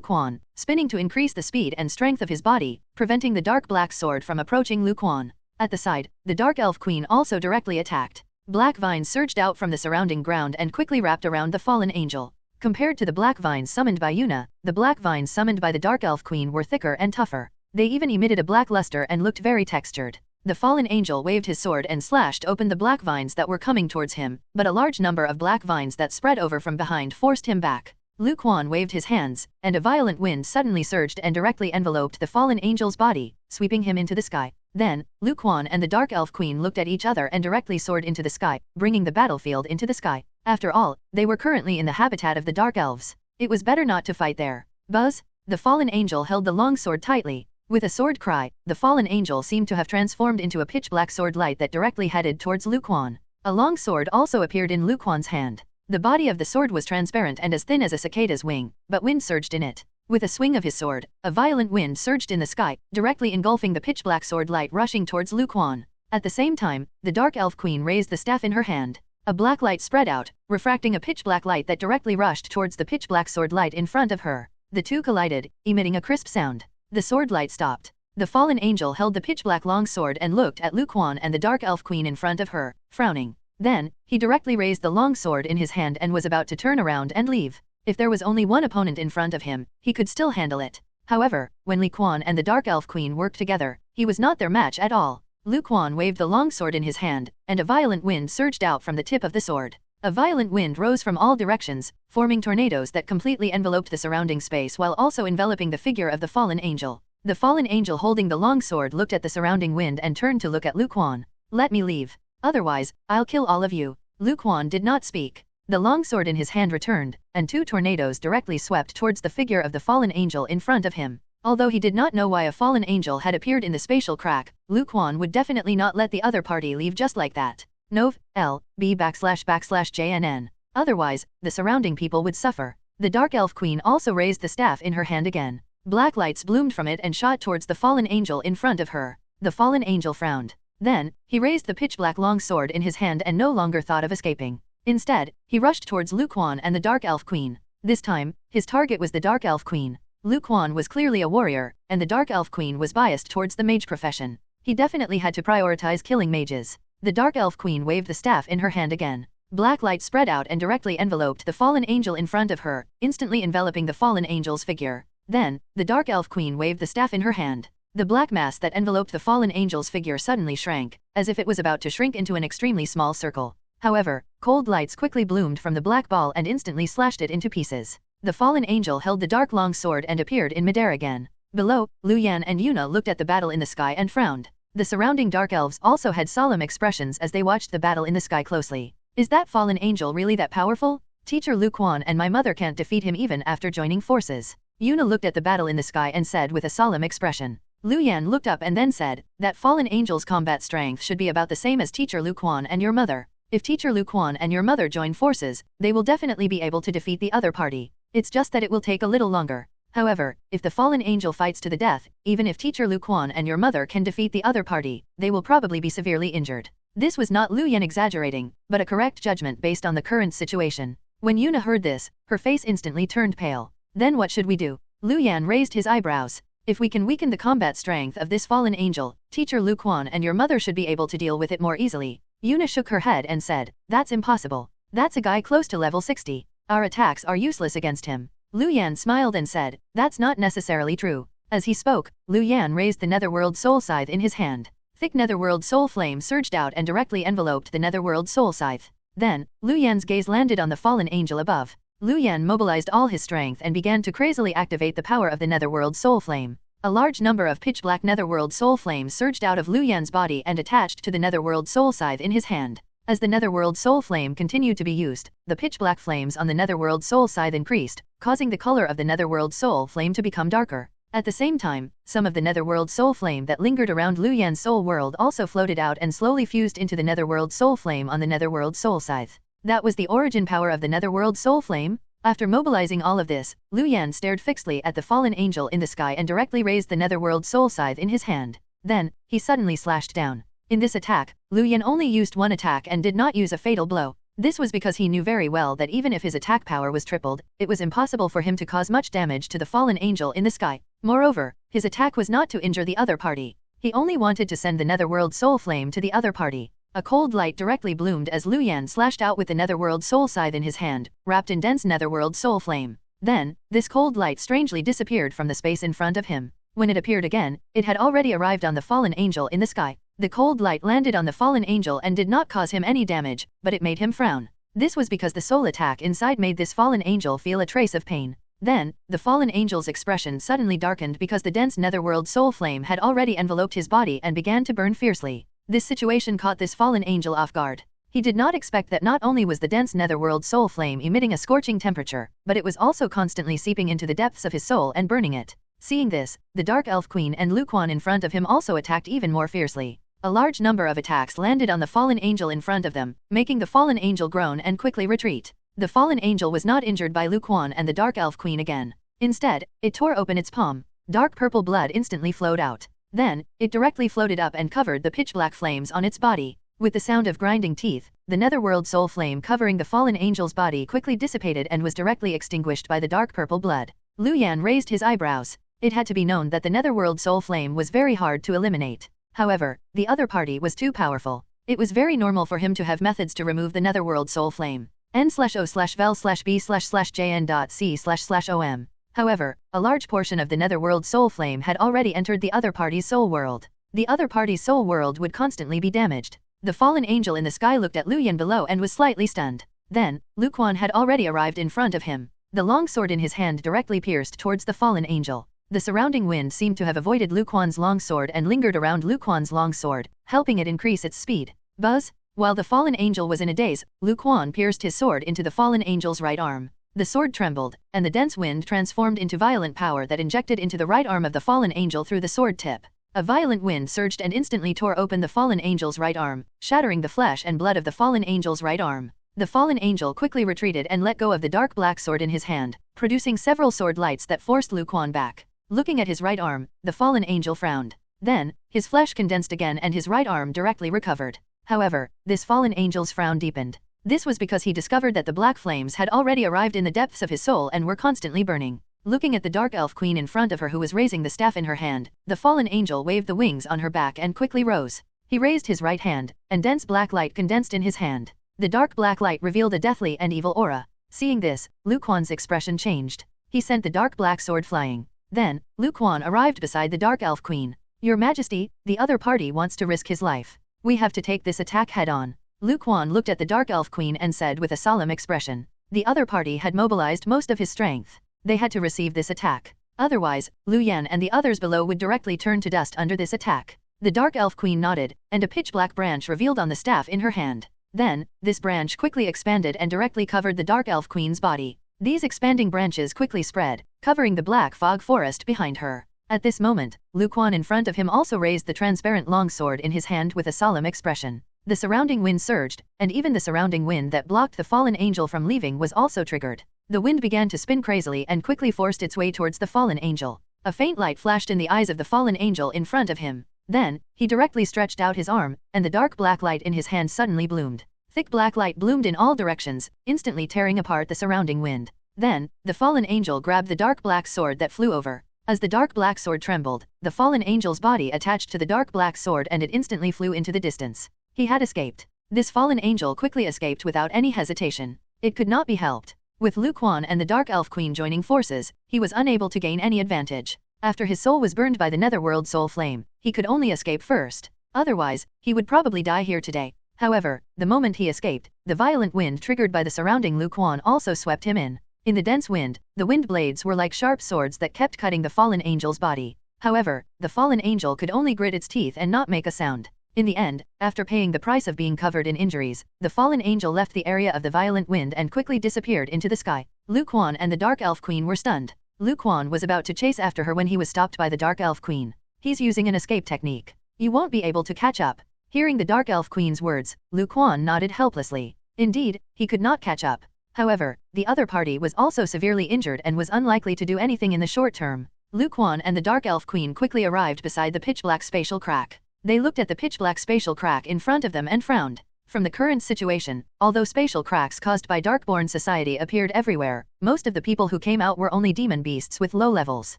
Quan, spinning to increase the speed and strength of his body, preventing the dark black sword from approaching Lu Quan. At the side, the Dark Elf Queen also directly attacked. Black vines surged out from the surrounding ground and quickly wrapped around the fallen angel. Compared to the black vines summoned by Yuna, the black vines summoned by the Dark Elf Queen were thicker and tougher. They even emitted a black luster and looked very textured. The fallen angel waved his sword and slashed open the black vines that were coming towards him, but a large number of black vines that spread over from behind forced him back. Lu Quan waved his hands, and a violent wind suddenly surged and directly enveloped the fallen angel's body, sweeping him into the sky. Then, Luquan and the Dark Elf Queen looked at each other and directly soared into the sky, bringing the battlefield into the sky. After all, they were currently in the habitat of the Dark Elves. It was better not to fight there. Buzz! The fallen angel held the long sword tightly. With a sword cry, the fallen angel seemed to have transformed into a pitch-black sword light that directly headed towards Luquan. A long sword also appeared in Luquan's hand. The body of the sword was transparent and as thin as a cicada's wing, but wind surged in it. With a swing of his sword, a violent wind surged in the sky, directly engulfing the pitch-black sword light rushing towards Luquan. At the same time, the Dark Elf Queen raised the staff in her hand. A black light spread out, refracting a pitch-black light that directly rushed towards the pitch-black sword light in front of her. The two collided, emitting a crisp sound. The sword light stopped. The fallen angel held the pitch-black long sword and looked at Luquan and the Dark Elf Queen in front of her, frowning. Then, he directly raised the long sword in his hand and was about to turn around and leave. If there was only one opponent in front of him, he could still handle it. However, when Luquan and the Dark Elf Queen worked together, he was not their match at all. Luquan waved the long sword in his hand, and a violent wind surged out from the tip of the sword. A violent wind rose from all directions, forming tornadoes that completely enveloped the surrounding space while also enveloping the figure of the fallen angel. The fallen angel holding the long sword looked at the surrounding wind and turned to look at Luquan. "Let me leave. Otherwise, I'll kill all of you." Luquan did not speak. The long sword in his hand returned, and two tornadoes directly swept towards the figure of the fallen angel in front of him. Although he did not know why a fallen angel had appeared in the spatial crack, Luquan would definitely not let the other party leave just like that. Nov. L. B //JNN. Otherwise, the surrounding people would suffer. The Dark Elf Queen also raised the staff in her hand again. Black lights bloomed from it and shot towards the fallen angel in front of her. The fallen angel frowned. Then, he raised the pitch-black long sword in his hand and no longer thought of escaping. Instead, he rushed towards Luquan and the Dark Elf Queen. This time, his target was the Dark Elf Queen. Luquan was clearly a warrior, and the Dark Elf Queen was biased towards the mage profession. He definitely had to prioritize killing mages. The Dark Elf Queen waved the staff in her hand again. Black light spread out and directly enveloped the fallen angel in front of her, instantly enveloping the fallen angel's figure. Then, the Dark Elf Queen waved the staff in her hand. The black mass that enveloped the fallen angel's figure suddenly shrank, as if it was about to shrink into an extremely small circle. However, cold lights quickly bloomed from the black ball and instantly slashed it into pieces. The fallen angel held the dark long sword and appeared in midair again. Below, Luyan and Yuna looked at the battle in the sky and frowned. The surrounding dark elves also had solemn expressions as they watched the battle in the sky closely. Is that fallen angel really that powerful? Teacher Luquan and my mother can't defeat him even after joining forces. Yuna looked at the battle in the sky and said with a solemn expression. Luyan looked up and then said, that fallen angel's combat strength should be about the same as Teacher Luquan and your mother. If Teacher Luquan and your mother join forces, they will definitely be able to defeat the other party. It's just that it will take a little longer. However, if the fallen angel fights to the death, even if Teacher Luquan and your mother can defeat the other party, they will probably be severely injured. This was not Luyan exaggerating, but a correct judgment based on the current situation. When Yuna heard this, her face instantly turned pale. Then what should we do? Luyan raised his eyebrows. If we can weaken the combat strength of this fallen angel, Teacher Luquan and your mother should be able to deal with it more easily. Yuna shook her head and said, that's impossible. That's a guy close to level 60. Our attacks are useless against him. Luyan smiled and said, that's not necessarily true. As he spoke, Luyan raised the Netherworld Soul Scythe in his hand. Thick Netherworld Soul Flame surged out and directly enveloped the Netherworld Soul Scythe. Then, Luyan's gaze landed on the fallen angel above. Luyan mobilized all his strength and began to crazily activate the power of the Netherworld Soul Flame. A large number of pitch-black Netherworld Soul Flames surged out of Luyan's body and attached to the Netherworld Soul Scythe in his hand. As the Netherworld Soul Flame continued to be used, the pitch-black flames on the Netherworld Soul Scythe increased, causing the color of the Netherworld Soul Flame to become darker. At the same time, some of the Netherworld Soul Flame that lingered around Luyan's soul world also floated out and slowly fused into the Netherworld Soul Flame on the Netherworld Soul Scythe. That was the origin power of the Netherworld Soul Flame? After mobilizing all of this, Luyan stared fixedly at the fallen angel in the sky and directly raised the Netherworld Soul Scythe in his hand. Then, he suddenly slashed down. In this attack, Luyan only used one attack and did not use a fatal blow. This was because he knew very well that even if his attack power was tripled, it was impossible for him to cause much damage to the fallen angel in the sky. Moreover, his attack was not to injure the other party. He only wanted to send the Netherworld Soul Flame to the other party. A cold light directly bloomed as Luyan slashed out with the Netherworld Soul Scythe in his hand, wrapped in dense Netherworld Soul Flame. Then, this cold light strangely disappeared from the space in front of him. When it appeared again, it had already arrived on the fallen angel in the sky. The cold light landed on the fallen angel and did not cause him any damage, but it made him frown. This was because the soul attack inside made this fallen angel feel a trace of pain. Then, the fallen angel's expression suddenly darkened because the dense netherworld soul flame had already enveloped his body and began to burn fiercely. This situation caught this fallen angel off guard. He did not expect that not only was the dense netherworld soul flame emitting a scorching temperature, but it was also constantly seeping into the depths of his soul and burning it. Seeing this, the Dark Elf Queen and Luquan in front of him also attacked even more fiercely. A large number of attacks landed on the fallen angel in front of them, making the fallen angel groan and quickly retreat. The fallen angel was not injured by Luquan and the Dark Elf Queen again. Instead, it tore open its palm. Dark purple blood instantly flowed out. Then, it directly floated up and covered the pitch-black flames on its body. With the sound of grinding teeth, the netherworld soul flame covering the fallen angel's body quickly dissipated and was directly extinguished by the dark purple blood. Lu Yan raised his eyebrows. It had to be known that the netherworld soul flame was very hard to eliminate. However, the other party was too powerful. It was very normal for him to have methods to remove the netherworld soul flame. N/O/vel/B/jn.C//OM. However, a large portion of the netherworld soul flame had already entered the other party's soul world. The other party's soul world would constantly be damaged. The fallen angel in the sky looked at Lu Yan below and was slightly stunned. Then, Luquan had already arrived in front of him. The long sword in his hand directly pierced towards the fallen angel. The surrounding wind seemed to have avoided Luquan's long sword and lingered around Luquan's long sword, helping it increase its speed. Buzz! While the fallen angel was in a daze, Luquan pierced his sword into the fallen angel's right arm. The sword trembled, and the dense wind transformed into violent power that injected into the right arm of the fallen angel through the sword tip. A violent wind surged and instantly tore open the fallen angel's right arm, shattering the flesh and blood of the fallen angel's right arm. The fallen angel quickly retreated and let go of the dark black sword in his hand, producing several sword lights that forced Luquan back. Looking at his right arm, the fallen angel frowned. Then, his flesh condensed again and his right arm directly recovered. However, this fallen angel's frown deepened. This was because he discovered that the black flames had already arrived in the depths of his soul and were constantly burning. Looking at the dark elf queen in front of her who was raising the staff in her hand, the fallen angel waved the wings on her back and quickly rose. He raised his right hand, and dense black light condensed in his hand. The dark black light revealed a deathly and evil aura. Seeing this, Luquan's expression changed. He sent the dark black sword flying. Then, Luquan arrived beside the dark elf queen. "Your Majesty, the other party wants to risk his life. We have to take this attack head-on." Luquan looked at the Dark Elf Queen and said with a solemn expression. The other party had mobilized most of his strength. They had to receive this attack. Otherwise, Lu Yan and the others below would directly turn to dust under this attack. The Dark Elf Queen nodded, and a pitch-black branch revealed on the staff in her hand. Then, this branch quickly expanded and directly covered the Dark Elf Queen's body. These expanding branches quickly spread, covering the black fog forest behind her. At this moment, Luquan in front of him also raised the transparent long sword in his hand with a solemn expression. The surrounding wind surged, and even the surrounding wind that blocked the fallen angel from leaving was also triggered. The wind began to spin crazily and quickly forced its way towards the fallen angel. A faint light flashed in the eyes of the fallen angel in front of him. Then, he directly stretched out his arm, and the dark black light in his hand suddenly bloomed. Thick black light bloomed in all directions, instantly tearing apart the surrounding wind. Then, the fallen angel grabbed the dark black sword that flew over. As the dark black sword trembled, the fallen angel's body attached to the dark black sword and it instantly flew into the distance. He had escaped. This fallen angel quickly escaped without any hesitation. It could not be helped. With Luquan and the Dark Elf Queen joining forces, he was unable to gain any advantage. After his soul was burned by the netherworld soul flame, he could only escape first. Otherwise, he would probably die here today. However, the moment he escaped, the violent wind triggered by the surrounding Luquan also swept him in. In the dense wind, the wind blades were like sharp swords that kept cutting the fallen angel's body. However, the fallen angel could only grit its teeth and not make a sound. In the end, after paying the price of being covered in injuries, the fallen angel left the area of the violent wind and quickly disappeared into the sky. Luquan and the Dark Elf Queen were stunned. Luquan was about to chase after her when he was stopped by the Dark Elf Queen. He's using an escape technique. You won't be able to catch up. Hearing the Dark Elf Queen's words, Luquan nodded helplessly. Indeed, he could not catch up. However, the other party was also severely injured and was unlikely to do anything in the short term. Luquan and the Dark Elf Queen quickly arrived beside the pitch-black spatial crack. They looked at the pitch-black spatial crack in front of them and frowned. From the current situation, although spatial cracks caused by Darkborn society appeared everywhere, most of the people who came out were only demon beasts with low levels.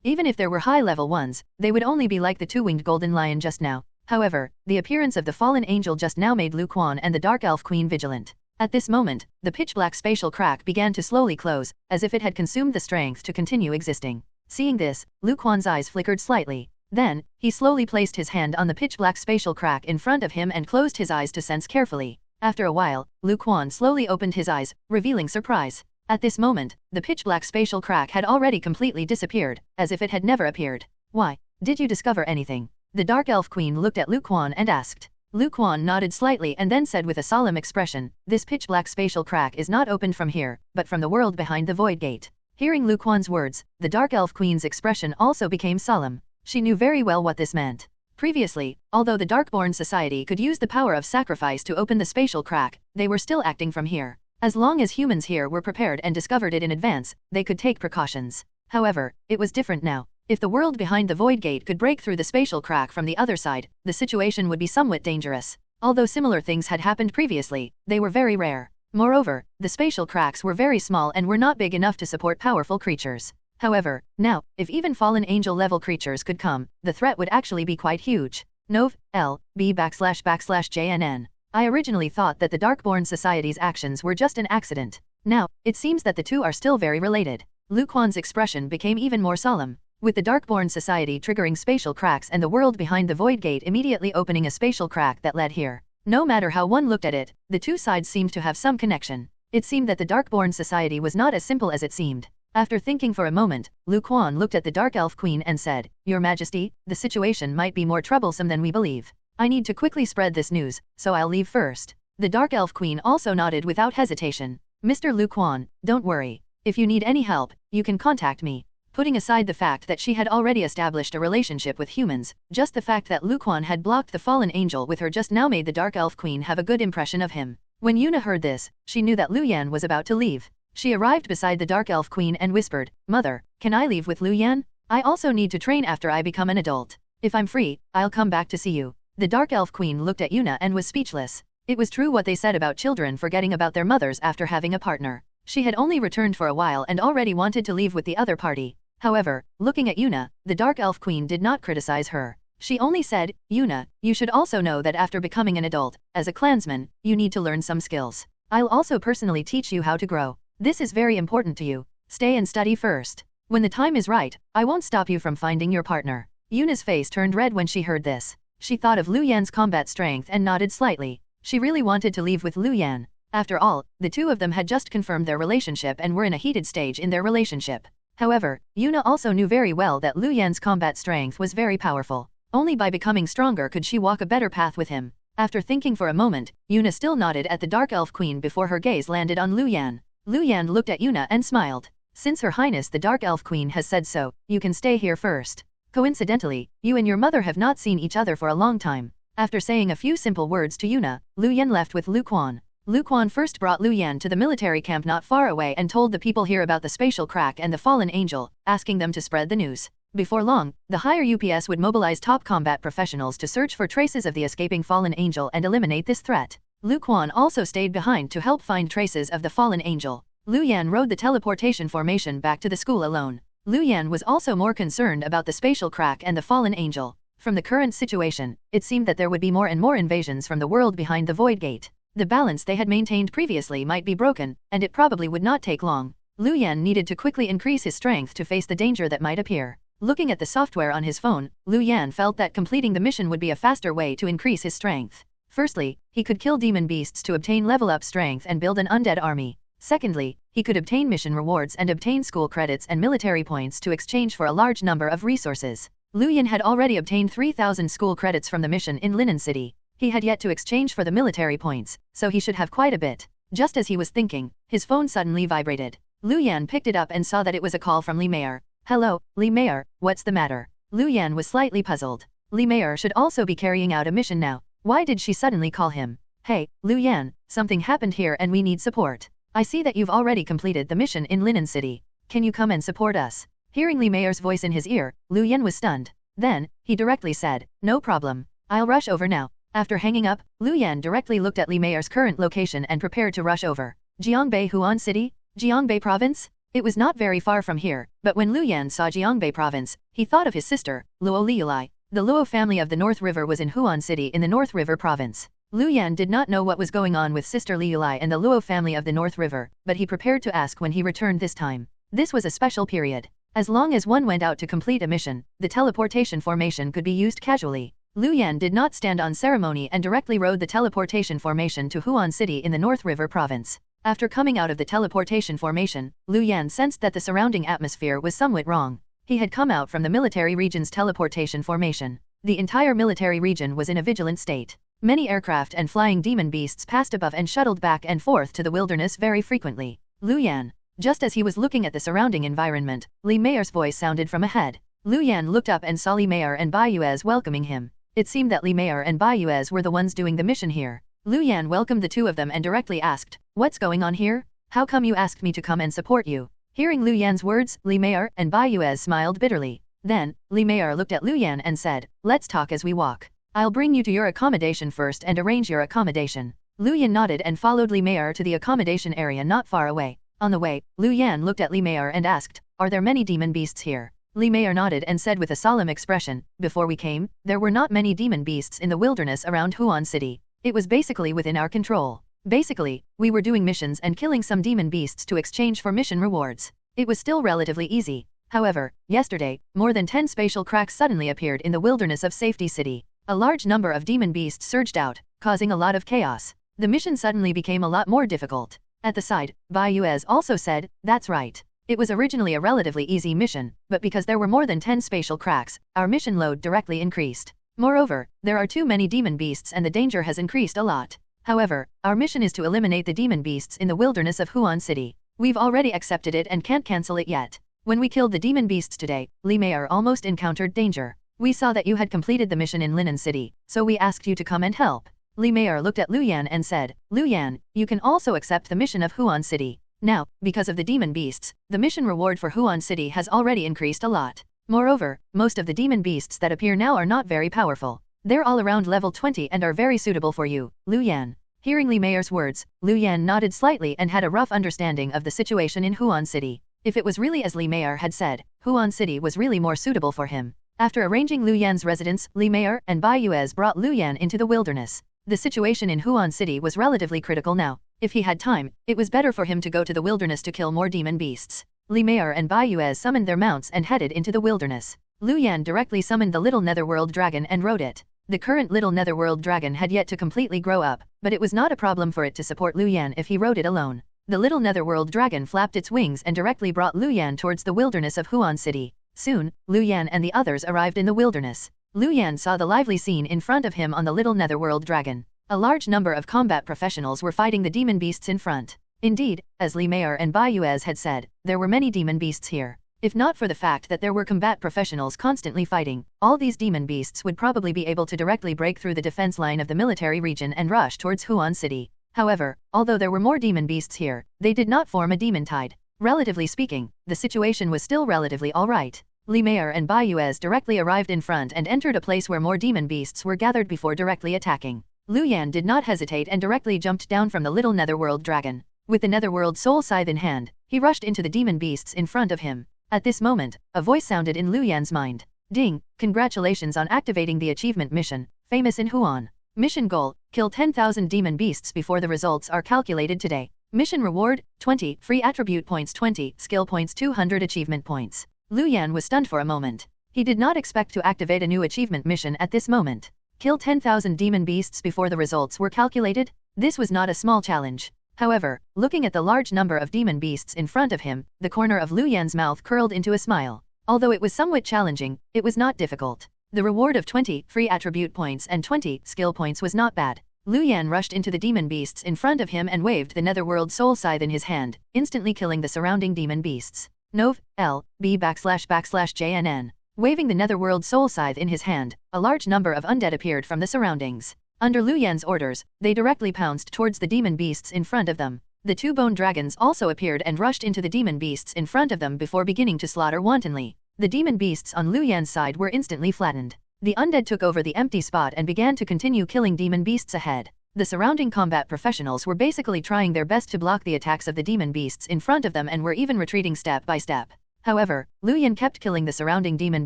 Even if there were high-level ones, they would only be like the two-winged golden lion just now. However, the appearance of the fallen angel just now made Luquan and the Dark Elf Queen vigilant. At this moment, the pitch-black spatial crack began to slowly close, as if it had consumed the strength to continue existing. Seeing this, Luquan's eyes flickered slightly. Then, he slowly placed his hand on the pitch-black spatial crack in front of him and closed his eyes to sense carefully. After a while, Luquan slowly opened his eyes, revealing surprise. At this moment, the pitch-black spatial crack had already completely disappeared, as if it had never appeared. Why? Did you discover anything? The Dark Elf Queen looked at Lu Quan and asked. Lu Quan nodded slightly and then said with a solemn expression, this pitch-black spatial crack is not opened from here, but from the world behind the Void Gate. Hearing Lu Quan's words, the Dark Elf Queen's expression also became solemn. She knew very well what this meant. Previously, although the Darkborn Society could use the power of sacrifice to open the spatial crack, they were still acting from here. As long as humans here were prepared and discovered it in advance, they could take precautions. However, it was different now. If the world behind the Void Gate could break through the spatial crack from the other side, the situation would be somewhat dangerous. Although similar things had happened previously, they were very rare. Moreover, the spatial cracks were very small and were not big enough to support powerful creatures. However, now, if even fallen angel-level creatures could come, the threat would actually be quite huge. Nov. L. B//JNN. I originally thought that the Darkborn Society's actions were just an accident. Now, it seems that the two are still very related. Lu Quan's expression became even more solemn. With the Darkborn Society triggering spatial cracks and the world behind the Void Gate immediately opening a spatial crack that led here. No matter how one looked at it, the two sides seemed to have some connection. It seemed that the Darkborn Society was not as simple as it seemed. After thinking for a moment, Lu Quan looked at the Dark Elf Queen and said, Your Majesty, the situation might be more troublesome than we believe. I need to quickly spread this news, so I'll leave first. The Dark Elf Queen also nodded without hesitation. Mr. Lu Quan, don't worry. If you need any help, you can contact me. Putting aside the fact that she had already established a relationship with humans, just the fact that Lu Quan had blocked the fallen angel with her just now made the Dark Elf Queen have a good impression of him. When Yuna heard this, she knew that Lu Yan was about to leave. She arrived beside the Dark Elf Queen and whispered, Mother, can I leave with Lu Yan? I also need to train after I become an adult. If I'm free, I'll come back to see you. The Dark Elf Queen looked at Yuna and was speechless. It was true what they said about children forgetting about their mothers after having a partner. She had only returned for a while and already wanted to leave with the other party. However, looking at Yuna, the Dark Elf Queen did not criticize her. She only said, Yuna, you should also know that after becoming an adult, as a clansman, you need to learn some skills. I'll also personally teach you how to grow. This is very important to you. Stay and study first. When the time is right, I won't stop you from finding your partner. Yuna's face turned red when she heard this. She thought of Lu Yan's combat strength and nodded slightly. She really wanted to leave with Lu Yan. After all, the two of them had just confirmed their relationship and were in a heated stage in their relationship. However, Yuna also knew very well that Lu Yan's combat strength was very powerful. Only by becoming stronger could she walk a better path with him. After thinking for a moment, Yuna still nodded at the Dark Elf Queen before her gaze landed on Lu Yan. Lu Yan looked at Yuna and smiled. Since Her Highness the Dark Elf Queen has said so, you can stay here first. Coincidentally, you and your mother have not seen each other for a long time. After saying a few simple words to Yuna, Lu Yan left with Lu Quan. Lu Quan first brought Lu Yan to the military camp not far away and told the people here about the spatial crack and the fallen angel, asking them to spread the news. Before long, the higher UPS would mobilize top combat professionals to search for traces of the escaping fallen angel and eliminate this threat. Lu Quan also stayed behind to help find traces of the fallen angel. Lu Yan rode the teleportation formation back to the school alone. Lu Yan was also more concerned about the spatial crack and the fallen angel. From the current situation, it seemed that there would be more and more invasions from the world behind the Void Gate. The balance they had maintained previously might be broken, and it probably would not take long. Lu Yan needed to quickly increase his strength to face the danger that might appear. Looking at the software on his phone, Lu Yan felt that completing the mission would be a faster way to increase his strength. Firstly, he could kill demon beasts to obtain level-up strength and build an undead army. Secondly, he could obtain mission rewards and obtain school credits and military points to exchange for a large number of resources. Lu Yan had already obtained 3,000 school credits from the mission in Linen City. He had yet to exchange for the military points, so he should have quite a bit. Just as he was thinking, his phone suddenly vibrated. Lu Yan picked it up and saw that it was a call from Li Mayer. Hello, Li Mayer, what's the matter? Lu Yan was slightly puzzled. Li Mayer should also be carrying out a mission now. Why did she suddenly call him? Hey, Lu Yan, something happened here and we need support. I see that you've already completed the mission in Linen City. Can you come and support us? Hearing Li Mayer's voice in his ear, Lu Yan was stunned. Then, he directly said, no problem. I'll rush over now. After hanging up, Lu Yan directly looked at Li Mayer's current location and prepared to rush over. Jiangbei Huan City? Jiangbei Province? It was not very far from here, but when Lu Yan saw Jiangbei Province, he thought of his sister, Luo Liulai. The Luo family of the North River was in Huan City in the North River Province. Lu Yan did not know what was going on with Sister Liulai and the Luo family of the North River, but he prepared to ask when he returned this time. This was a special period. As long as one went out to complete a mission, the teleportation formation could be used casually. Lu Yan did not stand on ceremony and directly rode the teleportation formation to Huan City in the North River Province. After coming out of the teleportation formation, Lu Yan sensed that the surrounding atmosphere was somewhat wrong. He had come out from the military region's teleportation formation. The entire military region was in a vigilant state. Many aircraft and flying demon beasts passed above and shuttled back and forth to the wilderness very frequently. Lu Yan. Just as he was looking at the surrounding environment, Li Meier's voice sounded from ahead. Lu Yan looked up and saw Li Meier and Bai Yuez welcoming him. It seemed that Li Meier and Bai Yuez were the ones doing the mission here. Lu Yan welcomed the two of them and directly asked, "What's going on here? How come you asked me to come and support you?" Hearing Lu Yan's words, Li Meier and Bai Yuez smiled bitterly. Then, Li Meier looked at Lu Yan and said, "Let's talk as we walk. I'll bring you to your accommodation first and arrange your accommodation." Lu Yan nodded and followed Li Meier to the accommodation area not far away. On the way, Lu Yan looked at Li Meier and asked, "Are there many demon beasts here?" Li Meier nodded and said with a solemn expression, "Before we came, there were not many demon beasts in the wilderness around Huan City. It was basically within our control. Basically, we were doing missions and killing some demon beasts to exchange for mission rewards. It was still relatively easy. However, yesterday, more than 10 spatial cracks suddenly appeared in the wilderness of Safety City. A large number of demon beasts surged out, causing a lot of chaos. The mission suddenly became a lot more difficult." At the side, Bai Yuez also said, "That's right. It was originally a relatively easy mission, but because there were more than 10 spatial cracks, our mission load directly increased. Moreover, there are too many demon beasts and the danger has increased a lot. However, our mission is to eliminate the demon beasts in the wilderness of Huan City. We've already accepted it and can't cancel it yet. When we killed the demon beasts today, Li Meier almost encountered danger. We saw that you had completed the mission in Linen City, so we asked you to come and help." Li Meier looked at Lu Yan and said, "Lu Yan, you can also accept the mission of Huan City. Now, because of the demon beasts, the mission reward for Huan City has already increased a lot. Moreover, most of the demon beasts that appear now are not very powerful. They're all around level 20 and are very suitable for you, Lu Yan." Hearing Li Meier's words, Lu Yan nodded slightly and had a rough understanding of the situation in Huan City. If it was really as Li Meier had said, Huan City was really more suitable for him. After arranging Lu Yan's residence, Li Meier and Bai Yuez brought Lu Yan into the wilderness. The situation in Huan City was relatively critical now. If he had time, it was better for him to go to the wilderness to kill more demon beasts. Li Meier and Bai Yuez summoned their mounts and headed into the wilderness. Lu Yan directly summoned the little netherworld dragon and rode it. The current little netherworld dragon had yet to completely grow up, but it was not a problem for it to support Lu Yan if he rode it alone. The little netherworld dragon flapped its wings and directly brought Lu Yan towards the wilderness of Huan City. Soon, Lu Yan and the others arrived in the wilderness. Lu Yan saw the lively scene in front of him on the little netherworld dragon. A large number of combat professionals were fighting the demon beasts in front. Indeed, as Li Meier and Bai Yuez had said, there were many demon beasts here. If not for the fact that there were combat professionals constantly fighting, all these demon beasts would probably be able to directly break through the defense line of the military region and rush towards Huan City. However, although there were more demon beasts here, they did not form a demon tide. Relatively speaking, the situation was still relatively alright. Li Meier and Bai Yuez directly arrived in front and entered a place where more demon beasts were gathered before directly attacking. Lu Yan did not hesitate and directly jumped down from the little netherworld dragon. With the netherworld soul scythe in hand, he rushed into the demon beasts in front of him. At this moment, a voice sounded in Lu Yan's mind. "Ding, congratulations on activating the achievement mission, famous in Huan. Mission goal, kill 10,000 demon beasts before the results are calculated today. Mission reward, 20, free attribute points 20, skill points 200 achievement points." Lu Yan was stunned for a moment. He did not expect to activate a new achievement mission at this moment. Kill 10,000 demon beasts before the results were calculated? This was not a small challenge. However, looking at the large number of demon beasts in front of him, the corner of Lu Yan's mouth curled into a smile. Although it was somewhat challenging, it was not difficult. The reward of 20 free attribute points and 20 skill points was not bad. Lu Yan rushed into the demon beasts in front of him and waved the netherworld soul scythe in his hand, instantly killing the surrounding demon beasts. Nov. L. B /JNN. Waving the netherworld soul scythe in his hand, a large number of undead appeared from the surroundings. Under Lu Yan's orders, they directly pounced towards the demon beasts in front of them. The two bone dragons also appeared and rushed into the demon beasts in front of them before beginning to slaughter wantonly. The demon beasts on Lu Yan's side were instantly flattened. The undead took over the empty spot and began to continue killing demon beasts ahead. The surrounding combat professionals were basically trying their best to block the attacks of the demon beasts in front of them and were even retreating step by step. However, Lu Yan kept killing the surrounding demon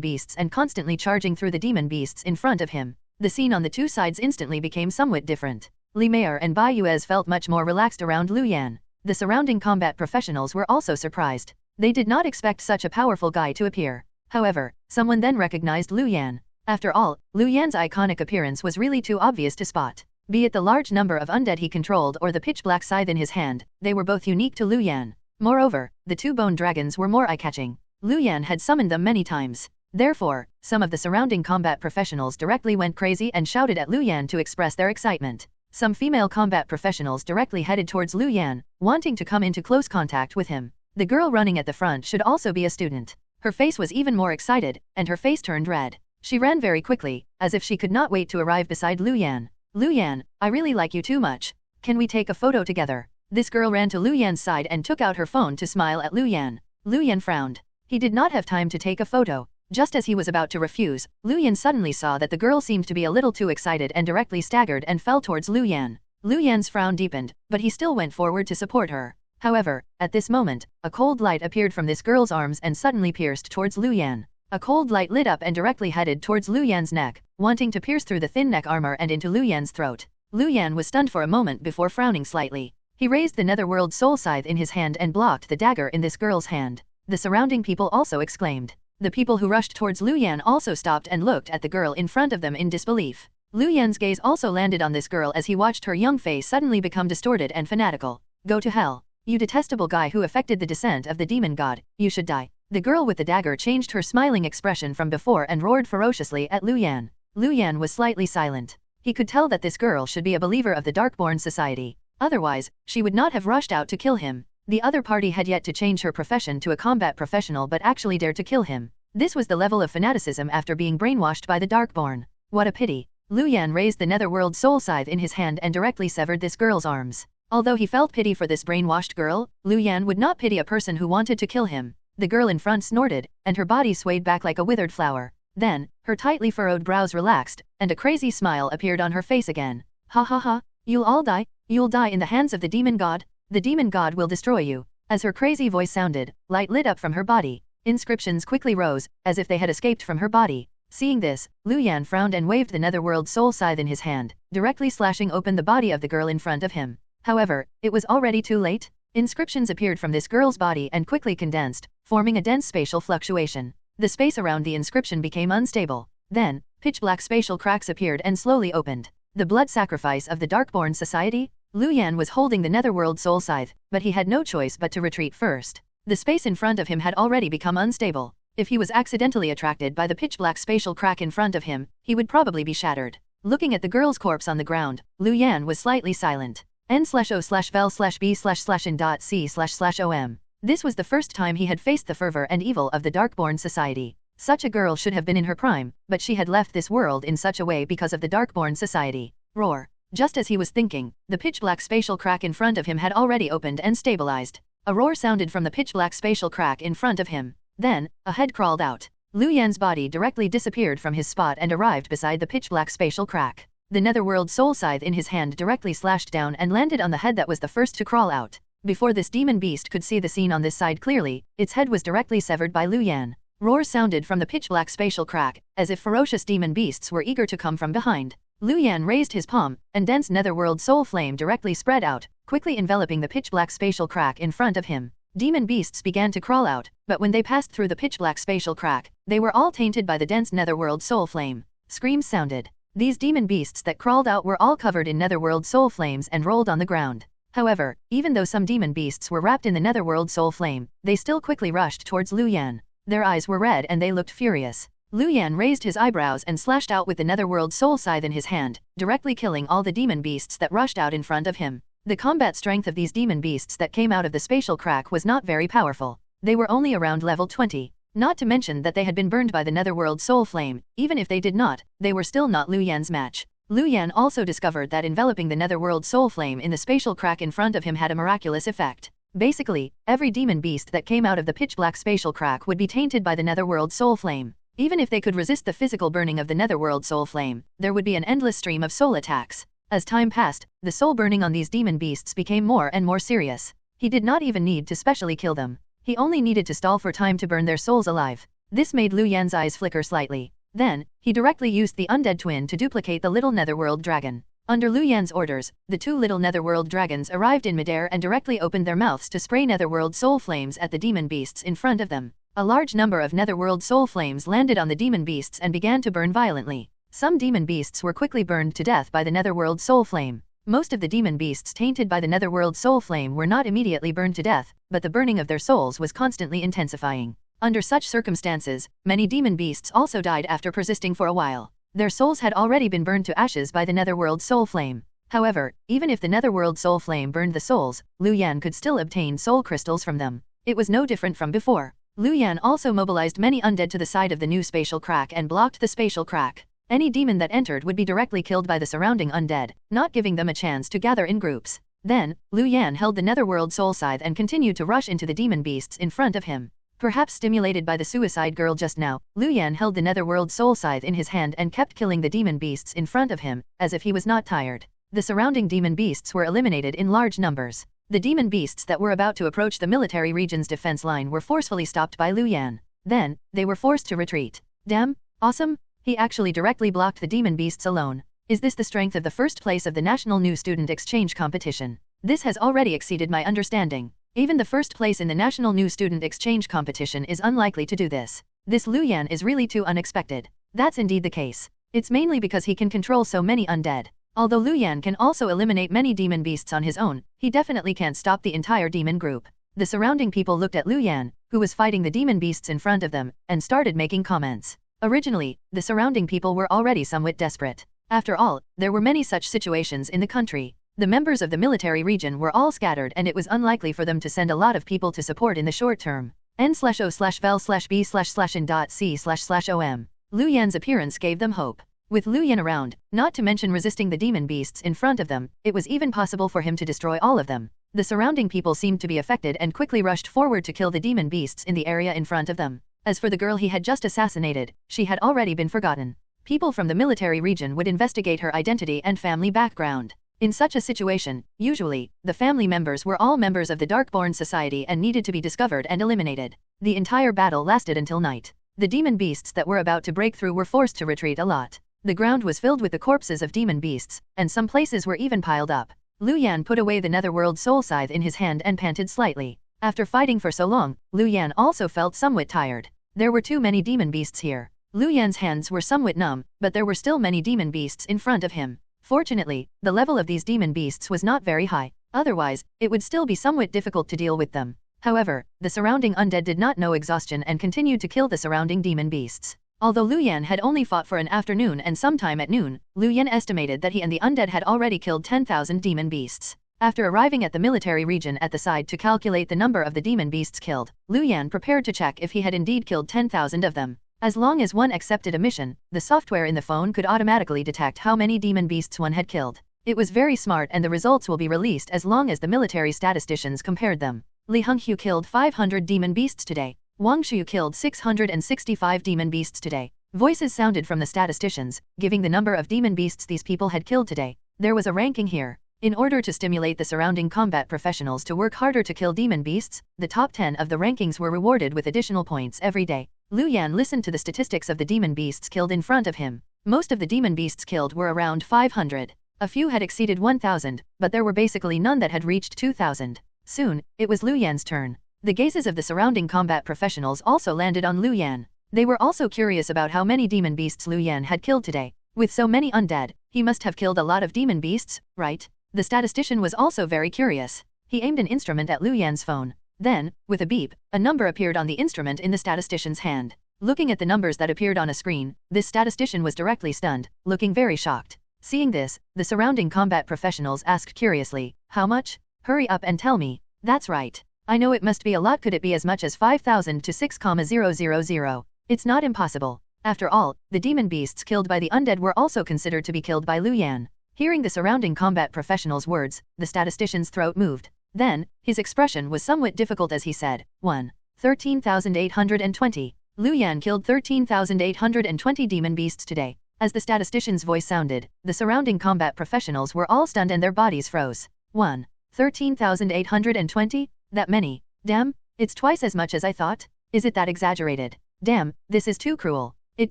beasts and constantly charging through the demon beasts in front of him. The scene on the two sides instantly became somewhat different. Li Meier and Bai Yuez felt much more relaxed around Lu Yan. The surrounding combat professionals were also surprised. They did not expect such a powerful guy to appear. However, someone then recognized Lu Yan. After all, Lu Yan's iconic appearance was really too obvious to spot. Be it the large number of undead he controlled or the pitch-black scythe in his hand, they were both unique to Liu Yan. Moreover, the two bone dragons were more eye-catching. Liu Yan had summoned them many times. Therefore, some of the surrounding combat professionals directly went crazy and shouted at Liu Yan to express their excitement. Some female combat professionals directly headed towards Liu Yan, wanting to come into close contact with him. The girl running at the front should also be a student. Her face was even more excited, and her face turned red. She ran very quickly, as if she could not wait to arrive beside Liu Yan. Liu Yan, I really like you too much. Can we take a photo together? This girl ran to Liu Yan's side and took out her phone to smile at Liu Yan. Liu Yan frowned. He did not have time to take a photo. Just as he was about to refuse, Liu Yan suddenly saw that the girl seemed to be a little too excited and directly staggered and fell towards Liu Yan. Liu Yan's frown deepened, but he still went forward to support her. However, at this moment, a cold light appeared from this girl's arms and suddenly pierced towards Liu Yan. A cold light lit up and directly headed towards Liu Yan's neck, wanting to pierce through the thin neck armor and into Liu Yan's throat. Liu Yan was stunned for a moment before frowning slightly. He raised the Netherworld Soul Scythe in his hand and blocked the dagger in this girl's hand. The surrounding people also exclaimed. The people who rushed towards Liu Yan also stopped and looked at the girl in front of them in disbelief. Liu Yan's gaze also landed on this girl as he watched her young face suddenly become distorted and fanatical. Go to hell. You detestable guy who affected the descent of the demon god, you should die. The girl with the dagger changed her smiling expression from before and roared ferociously at Liu Yan. Liu Yan was slightly silent. He could tell that this girl should be a believer of the Darkborn Society. Otherwise, she would not have rushed out to kill him. The other party had yet to change her profession to a combat professional but actually dared to kill him. This was the level of fanaticism after being brainwashed by the Darkborn. What a pity. Liu Yan raised the Netherworld Soul Scythe in his hand and directly severed this girl's arms. Although he felt pity for this brainwashed girl, Liu Yan would not pity a person who wanted to kill him. The girl in front snorted, and her body swayed back like a withered flower. Then, her tightly furrowed brows relaxed, and a crazy smile appeared on her face again. Ha ha ha, you'll all die. You'll die in the hands of the demon god. The demon god will destroy you. As her crazy voice sounded, light lit up from her body. Inscriptions quickly rose, as if they had escaped from her body. Seeing this, Liu Yan frowned and waved the Netherworld Soul Scythe in his hand, directly slashing open the body of the girl in front of him. However, it was already too late. Inscriptions appeared from this girl's body and quickly condensed, forming a dense spatial fluctuation. The space around the inscription became unstable. Then, pitch-black spatial cracks appeared and slowly opened. The blood sacrifice of the Darkborn Society? Liu Yan was holding the Netherworld Soul Scythe, but he had no choice but to retreat first. The space in front of him had already become unstable. If he was accidentally attracted by the pitch-black spatial crack in front of him, he would probably be shattered. Looking at the girl's corpse on the ground, Liu Yan was slightly silent. N/O/vel/b/in.c//om. This was the first time he had faced the fervor and evil of the Darkborn Society. Such a girl should have been in her prime, but she had left this world in such a way because of the Darkborn Society. Roar. Just as he was thinking, the pitch-black spatial crack in front of him had already opened and stabilized. A roar sounded from the pitch-black spatial crack in front of him. Then, a head crawled out. Liu Yan's body directly disappeared from his spot and arrived beside the pitch-black spatial crack. The Netherworld Soul Scythe in his hand directly slashed down and landed on the head that was the first to crawl out. Before this demon beast could see the scene on this side clearly, its head was directly severed by Liu Yan. Roars sounded from the pitch-black spatial crack, as if ferocious demon beasts were eager to come from behind. Liu Yan raised his palm, and dense Netherworld Soul Flame directly spread out, quickly enveloping the pitch-black spatial crack in front of him. Demon beasts began to crawl out, but when they passed through the pitch-black spatial crack, they were all tainted by the dense Netherworld Soul Flame. Screams sounded. These demon beasts that crawled out were all covered in Netherworld Soul Flames and rolled on the ground. However, even though some demon beasts were wrapped in the Netherworld Soul Flame, they still quickly rushed towards Liu Yan. Their eyes were red and they looked furious. Liu Yan raised his eyebrows and slashed out with the Netherworld Soul Scythe in his hand, directly killing all the demon beasts that rushed out in front of him. The combat strength of these demon beasts that came out of the spatial crack was not very powerful. They were only around level 20. Not to mention that they had been burned by the Netherworld Soul Flame. Even if they did not, they were still not Liu Yan's match. Liu Yan also discovered that enveloping the Netherworld Soul Flame in the spatial crack in front of him had a miraculous effect. Basically, every demon beast that came out of the pitch-black spatial crack would be tainted by the Netherworld Soul Flame. Even if they could resist the physical burning of the Netherworld Soul Flame, there would be an endless stream of soul attacks. As time passed, the soul burning on these demon beasts became more and more serious. He did not even need to specially kill them. He only needed to stall for time to burn their souls alive. This made Liu Yan's eyes flicker slightly. Then, he directly used the undead twin to duplicate the little Netherworld dragon. Under Liu Yan's orders, the two little Netherworld dragons arrived in midair and directly opened their mouths to spray Netherworld soul flames at the demon beasts in front of them. A large number of Netherworld soul flames landed on the demon beasts and began to burn violently. Some demon beasts were quickly burned to death by the netherworld soul flame. Most of the demon beasts tainted by the netherworld soul flame were not immediately burned to death, but the burning of their souls was constantly intensifying. Under such circumstances, many demon beasts also died after persisting for a while. Their souls had already been burned to ashes by the netherworld soul flame. However, even if the netherworld soul flame burned the souls, Lu Yan could still obtain soul crystals from them. It was no different from before. Lu Yan also mobilized many undead to the side of the new spatial crack and blocked the spatial crack. Any demon that entered would be directly killed by the surrounding undead, not giving them a chance to gather in groups. Then, Lu Yan held the netherworld soul scythe and continued to rush into the demon beasts in front of him. Perhaps stimulated by the suicide girl just now, Lu Yan held the netherworld soul scythe in his hand and kept killing the demon beasts in front of him, as if he was not tired. The surrounding demon beasts were eliminated in large numbers. The demon beasts that were about to approach the military region's defense line were forcefully stopped by Lu Yan. Then, they were forced to retreat. Damn, awesome! He actually directly blocked the demon beasts alone. Is this the strength of the first place of the National New Student Exchange Competition? This has already exceeded my understanding. Even the first place in the National New Student Exchange Competition is unlikely to do this. This Lu Yan is really too unexpected. That's indeed the case. It's mainly because he can control so many undead. Although Lu Yan can also eliminate many demon beasts on his own, he definitely can't stop the entire demon group. The surrounding people looked at Lu Yan, who was fighting the demon beasts in front of them, and started making comments. Originally, the surrounding people were already somewhat desperate. After all, there were many such situations in the country. The members of the military region were all scattered and it was unlikely for them to send a lot of people to support in the short term. N/O/vel/B/in.C//OM. Lu Yan's appearance gave them hope. With Lu Yan around, not to mention resisting the demon beasts in front of them, it was even possible for him to destroy all of them. The surrounding people seemed to be affected and quickly rushed forward to kill the demon beasts in the area in front of them. As for the girl he had just assassinated, she had already been forgotten. People from the military region would investigate her identity and family background. In such a situation, usually, the family members were all members of the Darkborn Society and needed to be discovered and eliminated. The entire battle lasted until night. The demon beasts that were about to break through were forced to retreat a lot. The ground was filled with the corpses of demon beasts, and some places were even piled up. Lu Yan put away the netherworld soul scythe in his hand and panted slightly. After fighting for so long, Lu Yan also felt somewhat tired. There were too many demon beasts here. Lu Yan's hands were somewhat numb, but there were still many demon beasts in front of him. Fortunately, the level of these demon beasts was not very high, otherwise, it would still be somewhat difficult to deal with them. However, the surrounding undead did not know exhaustion and continued to kill the surrounding demon beasts. Although Lu Yan had only fought for an afternoon and sometime at noon, Lu Yan estimated that he and the undead had already killed 10,000 demon beasts. After arriving at the military region at the side to calculate the number of the demon beasts killed, Lu Yan prepared to check if he had indeed killed 10,000 of them. As long as one accepted a mission, the software in the phone could automatically detect how many demon beasts one had killed. It was very smart and the results will be released as long as the military statisticians compared them. Li Honghu killed 500 demon beasts today. Wang Shu killed 665 demon beasts today. Voices sounded from the statisticians, giving the number of demon beasts these people had killed today. There was a ranking here. In order to stimulate the surrounding combat professionals to work harder to kill demon beasts, the top 10 of the rankings were rewarded with additional points every day. Lu Yan listened to the statistics of the demon beasts killed in front of him. Most of the demon beasts killed were around 500. A few had exceeded 1,000, but there were basically none that had reached 2,000. Soon, it was Lu Yan's turn. The gazes of the surrounding combat professionals also landed on Lu Yan. They were also curious about how many demon beasts Lu Yan had killed today. With so many undead, he must have killed a lot of demon beasts, right? The statistician was also very curious. He aimed an instrument at Lu Yan's phone. Then, with a beep, a number appeared on the instrument in the statistician's hand. Looking at the numbers that appeared on a screen, this statistician was directly stunned, looking very shocked. Seeing this, the surrounding combat professionals asked curiously, "How much? Hurry up and tell me." "That's right. I know it must be a lot. Could it be as much as 5,000 to 6,000? It's not impossible." After all, the demon beasts killed by the undead were also considered to be killed by Lu Yan. Hearing the surrounding combat professionals' words, the statistician's throat moved. Then, his expression was somewhat difficult as he said, 13,820. Lu Yan killed 13,820 demon beasts today. As the statistician's voice sounded, the surrounding combat professionals were all stunned and their bodies froze. 13,820? That many? Damn, it's twice as much as I thought. Is it that exaggerated? Damn, this is too cruel. It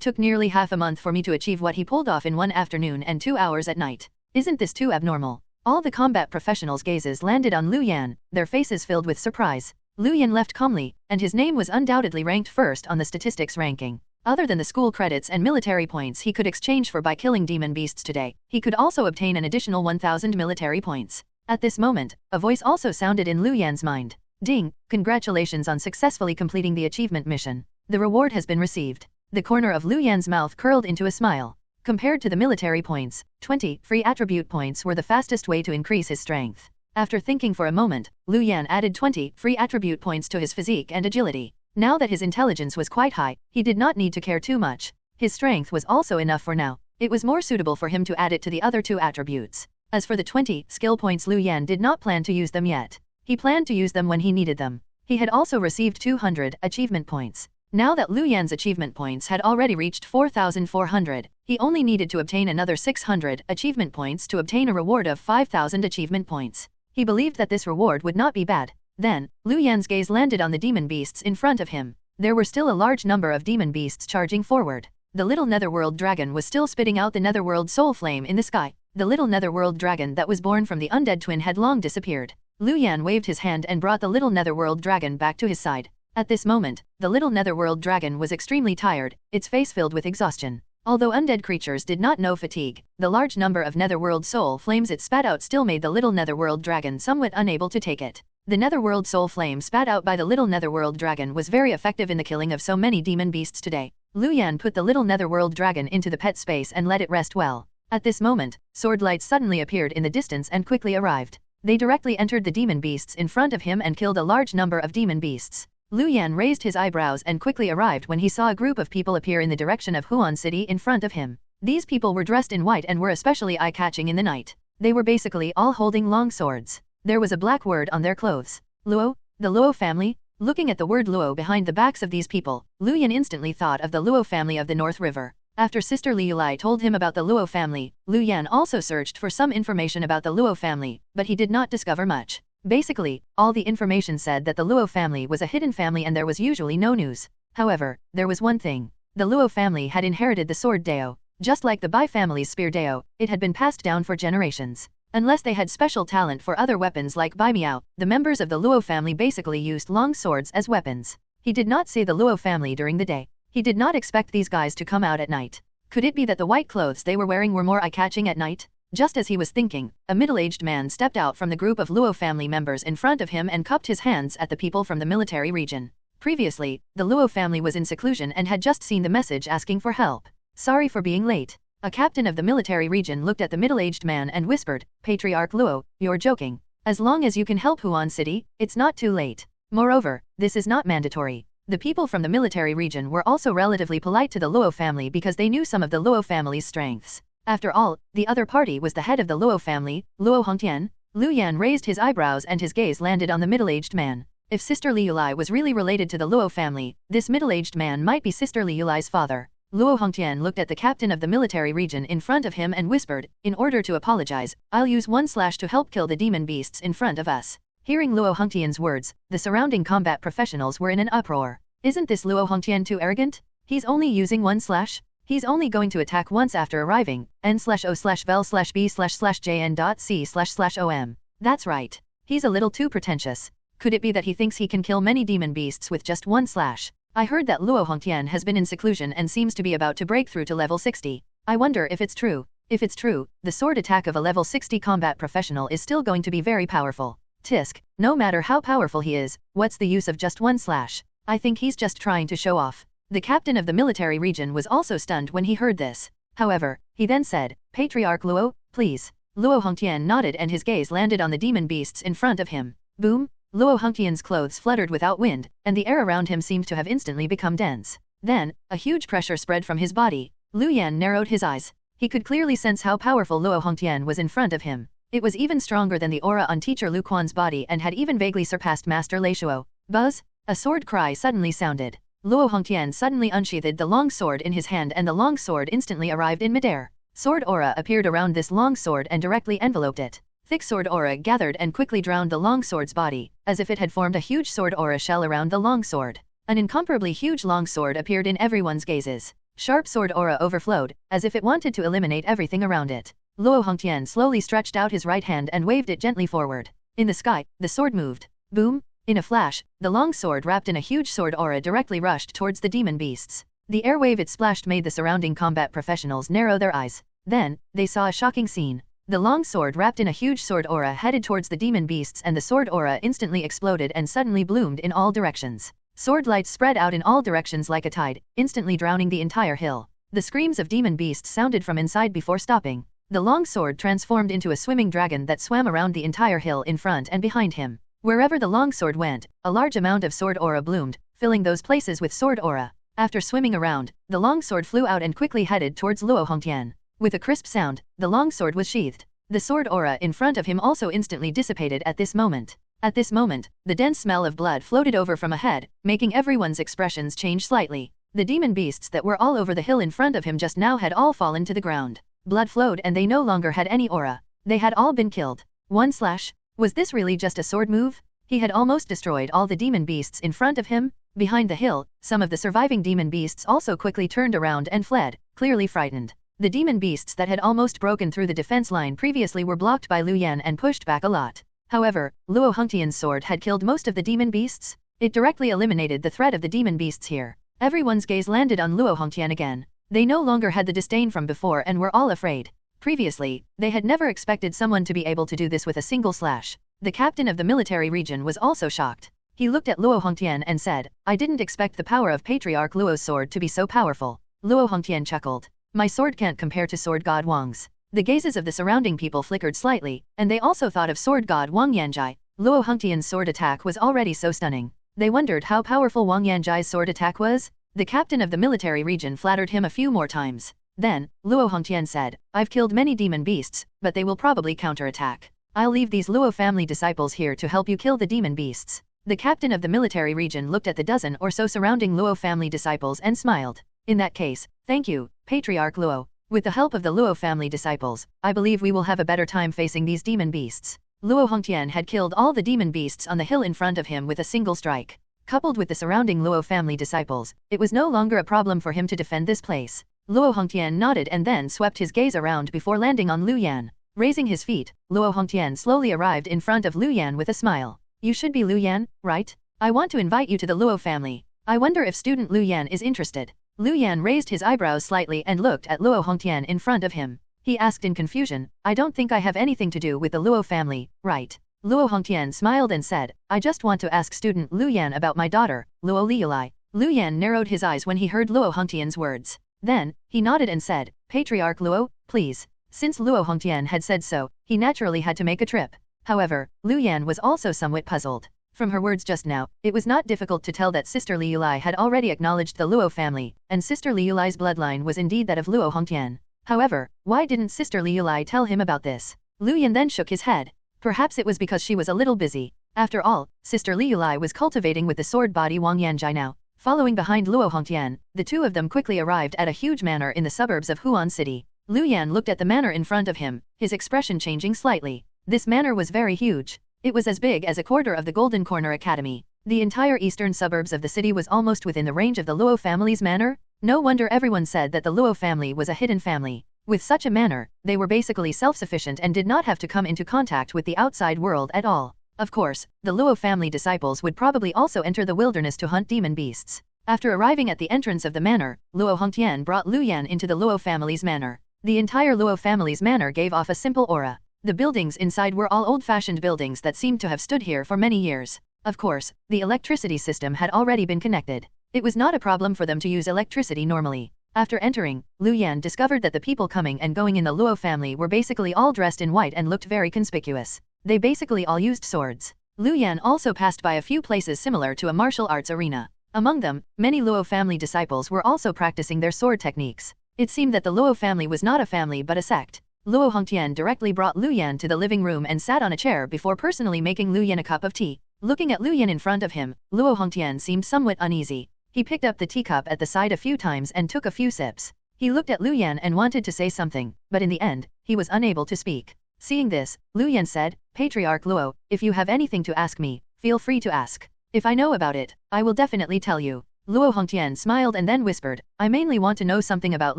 took nearly half a month for me to achieve what he pulled off in 1 afternoon and 2 hours at night. Isn't this too abnormal? All the combat professionals' gazes landed on Lu Yan, their faces filled with surprise. Lu Yan left calmly, and his name was undoubtedly ranked first on the statistics ranking. Other than the school credits and military points he could exchange for by killing demon beasts today, he could also obtain an additional 1,000 military points. At this moment, a voice also sounded in Lu Yan's mind. Ding, congratulations on successfully completing the achievement mission. The reward has been received. The corner of Lu Yan's mouth curled into a smile. Compared to the military points, 20 free attribute points were the fastest way to increase his strength. After thinking for a moment, Lu Yan added 20 free attribute points to his physique and agility. Now that his intelligence was quite high, he did not need to care too much. His strength was also enough for now. It was more suitable for him to add it to the other 2 attributes. As for the 20 skill points, Lu Yan did not plan to use them yet. He planned to use them when he needed them. He had also received 200 achievement points. Now that Lu Yan's achievement points had already reached 4,400, he only needed to obtain another 600 achievement points to obtain a reward of 5,000 achievement points. He believed that this reward would not be bad. Then, Lu Yan's gaze landed on the demon beasts in front of him. There were still a large number of demon beasts charging forward. The little netherworld dragon was still spitting out the netherworld soul flame in the sky. The little netherworld dragon that was born from the undead twin had long disappeared. Lu Yan waved his hand and brought the little netherworld dragon back to his side. At this moment, the little netherworld dragon was extremely tired, its face filled with exhaustion. Although undead creatures did not know fatigue, the large number of netherworld soul flames it spat out still made the little netherworld dragon somewhat unable to take it. The netherworld soul flame spat out by the little netherworld dragon was very effective in the killing of so many demon beasts today. Lu Yan put the little netherworld dragon into the pet space and let it rest well. At this moment, sword lights suddenly appeared in the distance and quickly arrived. They directly entered the demon beasts in front of him and killed a large number of demon beasts. Lu Yan raised his eyebrows and quickly arrived when he saw a group of people appear in the direction of Huan City in front of him. These people were dressed in white and were especially eye-catching in the night. They were basically all holding long swords. There was a black word on their clothes. Luo, the Luo family? Looking at the word Luo behind the backs of these people, Lu Yan instantly thought of the Luo family of the North River. After Sister Liulai told him about the Luo family, Lu Yan also searched for some information about the Luo family, but he did not discover much. Basically, all the information said that the Luo family was a hidden family and there was usually no news. However, there was one thing. The Luo family had inherited the sword Dao. Just like the Bai family's spear Dao, it had been passed down for generations. Unless they had special talent for other weapons like Bai Miao, the members of the Luo family basically used long swords as weapons. He did not see the Luo family during the day. He did not expect these guys to come out at night. Could it be that the white clothes they were wearing were more eye-catching at night? Just as he was thinking, a middle-aged man stepped out from the group of Luo family members in front of him and cupped his hands at the people from the military region. Previously, the Luo family was in seclusion and had just seen the message asking for help. Sorry for being late. A captain of the military region looked at the middle-aged man and whispered, Patriarch Luo, you're joking. As long as you can help Huan City, it's not too late. Moreover, this is not mandatory. The people from the military region were also relatively polite to the Luo family because they knew some of the Luo family's strengths. After all, the other party was the head of the Luo family, Luo Hongtian. Lu Yan raised his eyebrows and his gaze landed on the middle-aged man. If Sister Liulai was really related to the Luo family, this middle-aged man might be Sister Liulai's father. Luo Hongtian looked at the captain of the military region in front of him and whispered, in order to apologize, I'll use 1/ to help kill the demon beasts in front of us. Hearing Luo Hongtian's words, the surrounding combat professionals were in an uproar. Isn't this Luo Hongtian too arrogant? He's only using 1/. He's only going to attack once after arriving, n/o/vel/b/jn.c//om. That's right. He's a little too pretentious. Could it be that he thinks he can kill many demon beasts with just 1/? I heard that Luo Hongtian has been in seclusion and seems to be about to break through to level 60. I wonder if it's true. If it's true, the sword attack of a level 60 combat professional is still going to be very powerful. Tisk, no matter how powerful he is, what's the use of just 1/? I think he's just trying to show off. The captain of the military region was also stunned when he heard this. However, he then said, Patriarch Luo, please. Luo Hongtian nodded and his gaze landed on the demon beasts in front of him. Boom! Luo Hongtian's clothes fluttered without wind, and the air around him seemed to have instantly become dense. Then, a huge pressure spread from his body. Lu Yan narrowed his eyes. He could clearly sense how powerful Luo Hongtian was in front of him. It was even stronger than the aura on teacher Lu Quan's body and had even vaguely surpassed Master Lei Shuo. Buzz! A sword cry suddenly sounded. Luo Hongtian suddenly unsheathed the long sword in his hand and the long sword instantly arrived in midair. Sword aura appeared around this long sword and directly enveloped it. Thick sword aura gathered and quickly drowned the long sword's body, as if it had formed a huge sword aura shell around the long sword. An incomparably huge long sword appeared in everyone's gazes. Sharp sword aura overflowed, as if it wanted to eliminate everything around it. Luo Hongtian slowly stretched out his right hand and waved it gently forward. In the sky, the sword moved. Boom! In a flash, the long sword wrapped in a huge sword aura directly rushed towards the demon beasts. The air wave it splashed made the surrounding combat professionals narrow their eyes. Then, they saw a shocking scene. The long sword wrapped in a huge sword aura headed towards the demon beasts, and the sword aura instantly exploded and suddenly bloomed in all directions. Sword lights spread out in all directions like a tide, instantly drowning the entire hill. The screams of demon beasts sounded from inside before stopping. The long sword transformed into a swimming dragon that swam around the entire hill in front and behind him. Wherever the long sword went, a large amount of sword aura bloomed, filling those places with sword aura. After swimming around, the long sword flew out and quickly headed towards Luo Hongtian. With a crisp sound, the long sword was sheathed. The sword aura in front of him also instantly dissipated at this moment. At this moment, the dense smell of blood floated over from ahead, making everyone's expressions change slightly. The demon beasts that were all over the hill in front of him just now had all fallen to the ground. Blood flowed and they no longer had any aura. They had all been killed. One slash. Was this really just a sword move? He had almost destroyed all the demon beasts in front of him. Behind the hill, some of the surviving demon beasts also quickly turned around and fled, clearly frightened. The demon beasts that had almost broken through the defense line previously were blocked by Lu Yan and pushed back a lot. However, Luo Hongtian's sword had killed most of the demon beasts. It directly eliminated the threat of the demon beasts here. Everyone's gaze landed on Luo Hongtian again. They no longer had the disdain from before and were all afraid. Previously, they had never expected someone to be able to do this with a single slash. The captain of the military region was also shocked. He looked at Luo Hongtian and said, "I didn't expect the power of Patriarch Luo's sword to be so powerful." Luo Hongtian chuckled. "My sword can't compare to Sword God Wang's." The gazes of the surrounding people flickered slightly, and they also thought of Sword God Wang Yanjai. Luo Hongtian's sword attack was already so stunning. They wondered how powerful Wang Yanjai's sword attack was. The captain of the military region flattered him a few more times. Then, Luo Hongtian said, "I've killed many demon beasts, but they will probably counterattack. I'll leave these Luo family disciples here to help you kill the demon beasts." The captain of the military region looked at the dozen or so surrounding Luo family disciples and smiled. "In that case, thank you, Patriarch Luo. With the help of the Luo family disciples, I believe we will have a better time facing these demon beasts." Luo Hongtian had killed all the demon beasts on the hill in front of him with a single strike. Coupled with the surrounding Luo family disciples, it was no longer a problem for him to defend this place. Luo Hongtian nodded and then swept his gaze around before landing on Lu Yan. Raising his feet, Luo Hongtian slowly arrived in front of Lu Yan with a smile. "You should be Lu Yan, right? I want to invite you to the Luo family. I wonder if student Lu Yan is interested." Lu Yan raised his eyebrows slightly and looked at Luo Hongtian in front of him. He asked in confusion, "I don't think I have anything to do with the Luo family, right?" Luo Hongtian smiled and said, "I just want to ask student Lu Yan about my daughter, Luo Liulai." Lu Yan narrowed his eyes when he heard Luo Hongtian's words. Then, he nodded and said, "Patriarch Luo, please." Since Luo Hongtian had said so, he naturally had to make a trip. However, Lu Yan was also somewhat puzzled. From her words just now, it was not difficult to tell that Sister Liulai had already acknowledged the Luo family, and Sister Liulai's bloodline was indeed that of Luo Hongtian. However, why didn't Sister Liulai tell him about this? Lu Yan then shook his head. Perhaps it was because she was a little busy. After all, Sister Liulai was cultivating with the sword body Wang Yanjai now. Following behind Luo Hongtian, the two of them quickly arrived at a huge manor in the suburbs of Huan City. Lu Yan looked at the manor in front of him, his expression changing slightly. This manor was very huge. It was as big as a quarter of the Golden Corner Academy. The entire eastern suburbs of the city was almost within the range of the Luo family's manor. No wonder everyone said that the Luo family was a hidden family. With such a manor, they were basically self-sufficient and did not have to come into contact with the outside world at all. Of course, the Luo family disciples would probably also enter the wilderness to hunt demon beasts. After arriving at the entrance of the manor, Luo Hongtian brought Lu Yan into the Luo family's manor. The entire Luo family's manor gave off a simple aura. The buildings inside were all old-fashioned buildings that seemed to have stood here for many years. Of course, the electricity system had already been connected. It was not a problem for them to use electricity normally. After entering, Lu Yan discovered that the people coming and going in the Luo family were basically all dressed in white and looked very conspicuous. They basically all used swords. Lu Yan also passed by a few places similar to a martial arts arena. Among them, many Luo family disciples were also practicing their sword techniques. It seemed that the Luo family was not a family but a sect. Luo Hongtian directly brought Lu Yan to the living room and sat on a chair before personally making Lu Yan a cup of tea. Looking at Lu Yan in front of him, Luo Hongtian seemed somewhat uneasy. He picked up the teacup at the side a few times and took a few sips. He looked at Lu Yan and wanted to say something, but in the end, he was unable to speak. Seeing this, Lu Yan said, "Patriarch Luo, if you have anything to ask me, feel free to ask. If I know about it, I will definitely tell you." Luo Hongtian smiled and then whispered, "I mainly want to know something about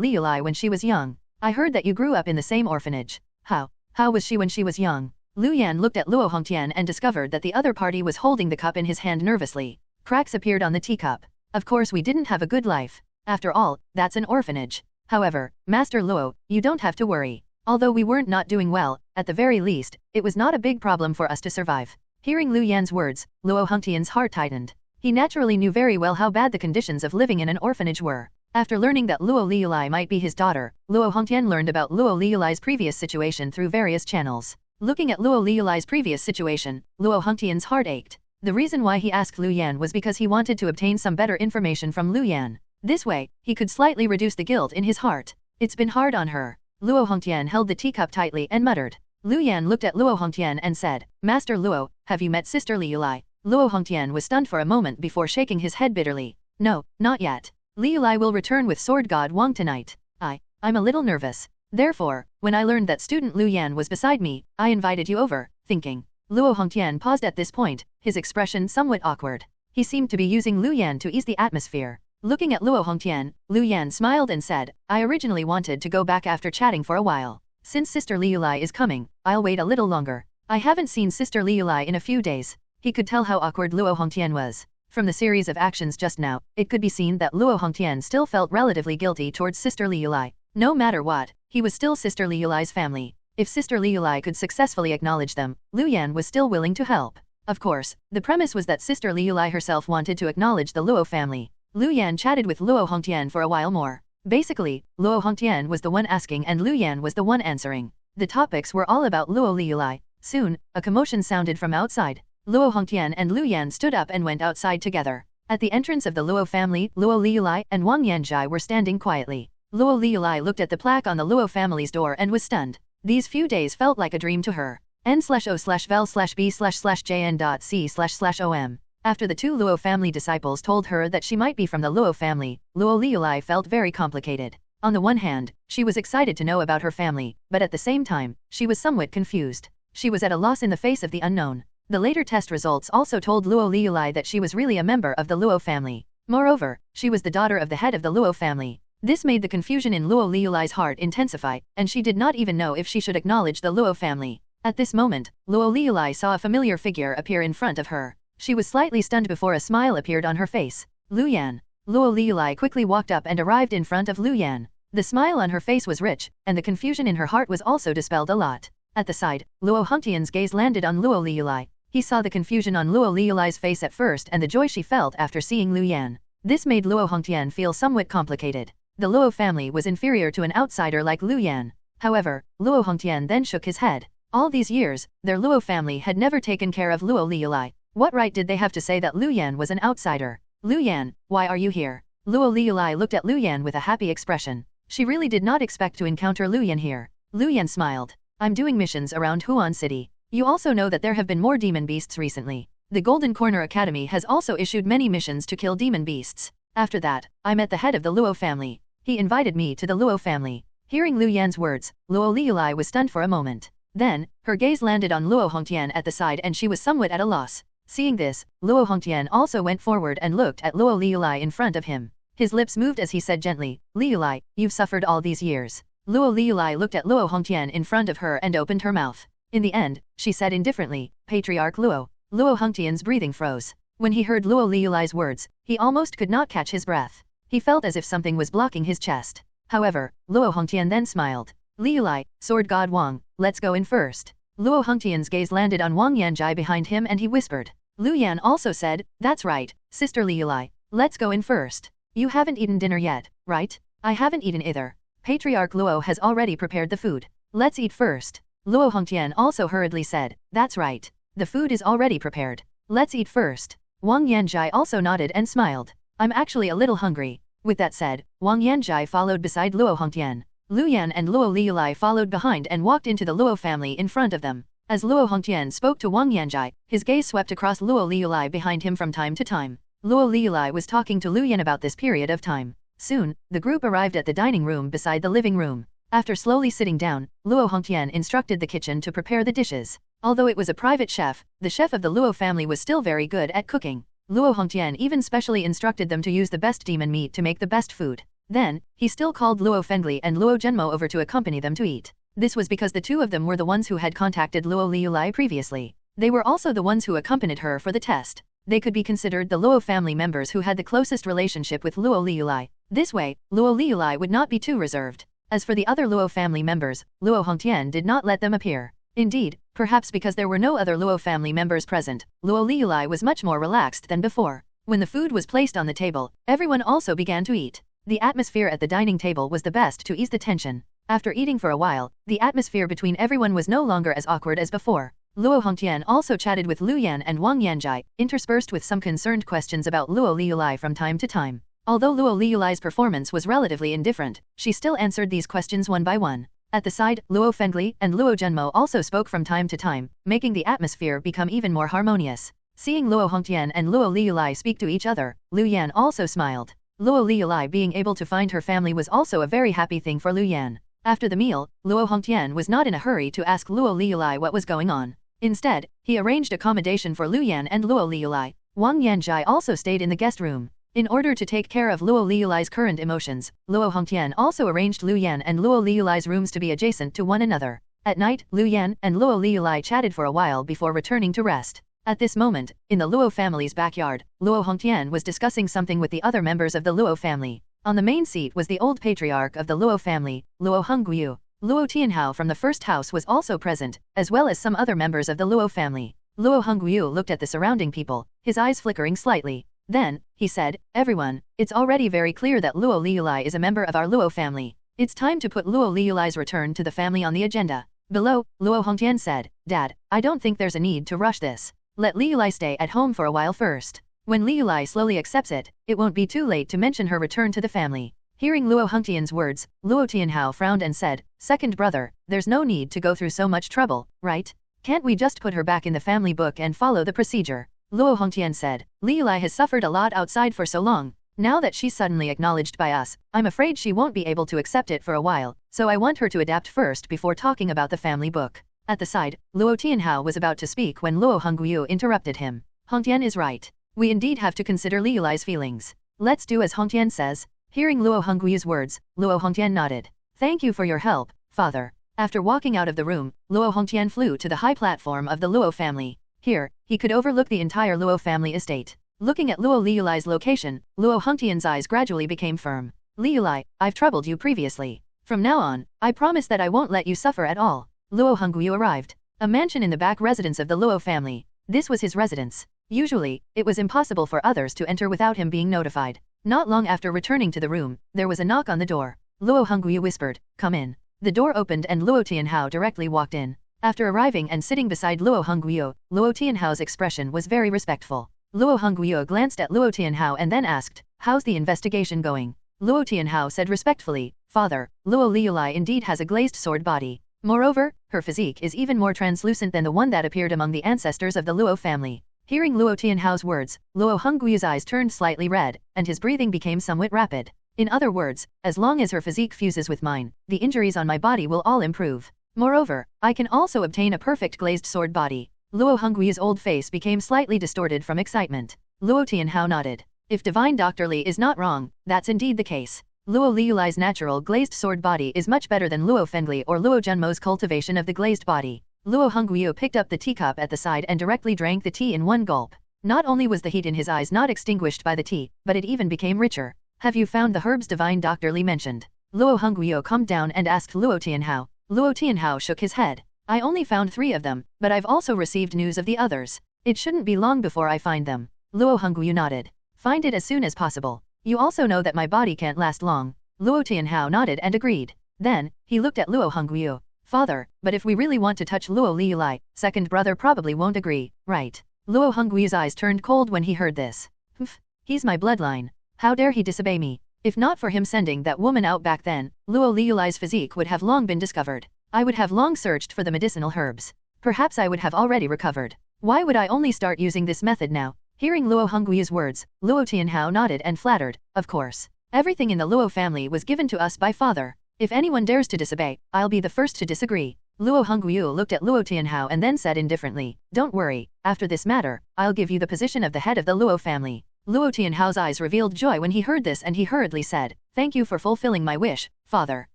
Liulai when she was young. I heard that you grew up in the same orphanage. How was she when she was young?" Lu Yan looked at Luo Hongtian and discovered that the other party was holding the cup in his hand nervously. Cracks appeared on the teacup. "Of course we didn't have a good life. After all, that's an orphanage. However, Master Luo, you don't have to worry. Although we weren't not doing well, at the very least, it was not a big problem for us to survive. Hearing Lu Yan's words, Luo Hongtian's heart tightened. He naturally knew very well how bad the conditions of living in an orphanage were. After learning that Luo Liulai might be his daughter, Luo Hongtian learned about Luo Liulai's previous situation through various channels. Looking at Luo Liulai's previous situation, Luo Hongtian's heart ached. The reason why he asked Lu Yan was because he wanted to obtain some better information from Lu Yan. This way, he could slightly reduce the guilt in his heart. It's been hard on her. Luo Hongtian held the teacup tightly and muttered. Lu Yan looked at Luo Hongtian and said, Master Luo, have you met Sister Liulai? Luo Hongtian was stunned for a moment before shaking his head bitterly. No, not yet. Liulai will return with Sword God Wang tonight. I'm a little nervous. Therefore, when I learned that student Lu Yan was beside me, I invited you over, thinking. Luo Hongtian paused at this point, his expression somewhat awkward. He seemed to be using Lu Yan to ease the atmosphere. Looking at Luo Hongtian, Lu Yan smiled and said, I originally wanted to go back after chatting for a while. Since Sister Liulai is coming, I'll wait a little longer. I haven't seen Sister Liulai in a few days. He could tell how awkward Luo Hongtian was. From the series of actions just now, it could be seen that Luo Hongtian still felt relatively guilty towards Sister Liulai. No matter what, he was still Sister Liulai's family. If Sister Liulai could successfully acknowledge them, Lu Yan was still willing to help. Of course, the premise was that Sister Liulai herself wanted to acknowledge the Luo family. Lu Yan chatted with Luo Hongtian for a while more. Basically, Luo Hongtian was the one asking and Lu Yan was the one answering. The topics were all about Luo Liulai. Soon, a commotion sounded from outside. Luo Hongtian and Lu Yan stood up and went outside together. At the entrance of the Luo family, Luo Liulai and Wang Yanzhai were standing quietly. Luo Liulai looked at the plaque on the Luo family's door and was stunned. These few days felt like a dream to her. n/o/vel/b/jn.c//om. After the two Luo family disciples told her that she might be from the Luo family, Luo Liulai felt very complicated. On the one hand, she was excited to know about her family, but at the same time, she was somewhat confused. She was at a loss in the face of the unknown. The later test results also told Luo Liulai that she was really a member of the Luo family. Moreover, she was the daughter of the head of the Luo family. This made the confusion in Luo Liulai's heart intensify, and she did not even know if she should acknowledge the Luo family. At this moment, Luo Liulai saw a familiar figure appear in front of her. She was slightly stunned before a smile appeared on her face. Lu Yan. Luo Liulai quickly walked up and arrived in front of Lu Yan. The smile on her face was rich, and the confusion in her heart was also dispelled a lot. At the side, Luo Hongtian's gaze landed on Luo Liulai. He saw the confusion on Luo Liulai's face at first and the joy she felt after seeing Lu Yan. This made Luo Hongtian feel somewhat complicated. The Luo family was inferior to an outsider like Lu Yan. However, Luo Hongtian then shook his head. All these years, their Luo family had never taken care of Luo Liulai. What right did they have to say that Lu Yan was an outsider? Lu Yan, why are you here? Luo Liulai looked at Lu Yan with a happy expression. She really did not expect to encounter Lu Yan here. Lu Yan smiled. I'm doing missions around Huan City. You also know that there have been more demon beasts recently. The Golden Corner Academy has also issued many missions to kill demon beasts. After that, I met the head of the Luo family. He invited me to the Luo family. Hearing Lu Yan's words, Luo Liulai was stunned for a moment. Then, her gaze landed on Luo Hongtian at the side and she was somewhat at a loss. Seeing this, Luo Hongtian also went forward and looked at Luo Liulai in front of him. His lips moved as he said gently, Liulai, you've suffered all these years. Luo Liulai looked at Luo Hongtian in front of her and opened her mouth. In the end, she said indifferently, Patriarch Luo. Luo Hongtian's breathing froze. When he heard Luo Liulai's words, he almost could not catch his breath. He felt as if something was blocking his chest. However, Luo Hongtian then smiled. Liulai, Sword God Wang, let's go in first. Luo Hongtian's gaze landed on Wang Yanzhai behind him and he whispered. Lu Yan also said, that's right, Sister Liulai, let's go in first. You haven't eaten dinner yet, right? I haven't eaten either. Patriarch Luo has already prepared the food. Let's eat first. Luo Hongtian also hurriedly said, that's right. The food is already prepared. Let's eat first. Wang Yanzhai also nodded and smiled. I'm actually a little hungry. With that said, Wang Yanzhai followed beside Luo Hongtian. Lu Yan and Luo Liulai followed behind and walked into the Luo family in front of them. As Luo Hongtian spoke to Wang Yanzhai, his gaze swept across Luo Liulai behind him from time to time. Luo Liulai was talking to Lu Yan about this period of time. Soon, the group arrived at the dining room beside the living room. After slowly sitting down, Luo Hongtian instructed the kitchen to prepare the dishes. Although it was a private chef, the chef of the Luo family was still very good at cooking. Luo Hongtian even specially instructed them to use the best demon meat to make the best food. Then, he still called Luo Fengli and Luo Zhenmo over to accompany them to eat. This was because the two of them were the ones who had contacted Luo Liulai previously. They were also the ones who accompanied her for the test. they could be considered the Luo family members who had the closest relationship with Luo Liulai. This way, Luo Liulai would not be too reserved. As for the other Luo family members, Luo Hongtian did not let them appear. Indeed, perhaps because there were no other Luo family members present, Luo Liulai was much more relaxed than before. When the food was placed on the table, everyone also began to eat. The atmosphere at the dining table was the best to ease the tension. After eating for a while, the atmosphere between everyone was no longer as awkward as before. Luo Hongtian also chatted with Lu Yan and Wang Yanjai, interspersed with some concerned questions about Luo Liulai from time to time. Although Luo Liulai's performance was relatively indifferent, she still answered these questions one by one. At the side, Luo Fengli and Luo Zhenmo also spoke from time to time, making the atmosphere become even more harmonious. Seeing Luo Hongtian and Luo Liulai speak to each other, Lu Yan also smiled. Luo Liulai being able to find her family was also a very happy thing for Lu Yan. After the meal, Luo Hongtian was not in a hurry to ask Luo Liulai what was going on. Instead, he arranged accommodation for Lu Yan and Luo Liulai. Wang Yanjai also stayed in the guest room. In order to take care of Luo Liulai's current emotions, Luo Hongtian also arranged Lu Yan and Luo Liulai's rooms to be adjacent to one another. At night, Lu Yan and Luo Liulai chatted for a while before returning to rest. At this moment, in the Luo family's backyard, Luo Hongtian was discussing something with the other members of the Luo family. On the main seat was the old patriarch of the Luo family, Luo Hongguyu. Luo Tianhao from the first house was also present, as well as some other members of the Luo family. Luo Hongguyu looked at the surrounding people, his eyes flickering slightly. Then, he said, "Everyone, it's already very clear that Luo Liulai is a member of our Luo family. It's time to put Luo Liulai's return to the family on the agenda." Below, Luo Hongtian said, "Dad, I don't think there's a need to rush this. Let Liulai stay at home for a while first. When Liulai slowly accepts it, it won't be too late to mention her return to the family." Hearing Luo Hongtian's words, Luo Tianhao frowned and said, "Second brother, there's no need to go through so much trouble, right? Can't we just put her back in the family book and follow the procedure?" Luo Hongtian said, "Liulai has suffered a lot outside for so long. Now that she's suddenly acknowledged by us, I'm afraid she won't be able to accept it for a while, so I want her to adapt first before talking about the family book." At the side, Luo Tianhao was about to speak when Luo Hongguyu interrupted him. "Hongtian is right. We indeed have to consider Liulai's feelings. Let's do as Hongtian says." Hearing Luo Hongguyu's words, Luo Hongtian nodded. "Thank you for your help, father." After walking out of the room, Luo Hongtian flew to the high platform of the Luo family. Here, he could overlook the entire Luo family estate. Looking at Luo Liulai's location, Luo Hongtian's eyes gradually became firm. "Liulai, I've troubled you previously. From now on, I promise that I won't let you suffer at all." Luo Hongguyu arrived. A mansion in the back residence of the Luo family. This was his residence. Usually, it was impossible for others to enter without him being notified. Not long after returning to the room, there was a knock on the door. Luo Hongguyu whispered, "Come in." The door opened and Luo Tianhao directly walked in. After arriving and sitting beside Luo Hongguyu, Luo Tianhao's expression was very respectful. Luo Hongguyu glanced at Luo Tianhao and then asked, "How's the investigation going?" Luo Tianhao said respectfully, "Father, Luo Liulai indeed has a glazed sword body. Moreover, her physique is even more translucent than the one that appeared among the ancestors of the Luo family." Hearing Luo Tianhao's words, Luo Hongguyu's eyes turned slightly red, and his breathing became somewhat rapid. "In other words, as long as her physique fuses with mine, the injuries on my body will all improve. Moreover, I can also obtain a perfect glazed sword body." Luo Hongguyu's old face became slightly distorted from excitement. Luo Tianhao nodded. If Divine Dr. Li is not wrong, that's indeed the case. Luo Liulai's natural glazed sword body is much better than Luo Fengli or Luo Zhenmo's cultivation of the glazed body. Luo Hongguyu picked up the teacup at the side and directly drank the tea in one gulp. Not only was the heat in his eyes not extinguished by the tea, but it even became richer. "Have you found the herbs Divine Dr. Li mentioned?" Luo Hongguyu calmed down and asked Luo Tianhao. Luo Tianhao shook his head. "I only found 3 of them, but I've also received news of the others. It shouldn't be long before I find them." Luo Hongguyu nodded. "Find it as soon as possible. You also know that my body can't last long." Luo Tianhao nodded and agreed. Then, he looked at Luo Hongguyu. "Father, but if we really want to touch Luo Liulai, second brother probably won't agree, right?" Luo Hongguyu's eyes turned cold when he heard this. "Humph, he's my bloodline. How dare he disobey me? If not for him sending that woman out back then, Luo Liulai's physique would have long been discovered. I would have long searched for the medicinal herbs. Perhaps I would have already recovered. Why would I only start using this method now?" Hearing Luo Hongguyu's words, Luo Tianhao nodded and flattered, "Of course. Everything in the Luo family was given to us by father. If anyone dares to disobey, I'll be the first to disagree." Luo Hongguyu looked at Luo Tianhao and then said indifferently, "Don't worry, after this matter, I'll give you the position of the head of the Luo family." Luo Tianhao's eyes revealed joy when he heard this and he hurriedly said, "Thank you for fulfilling my wish, father.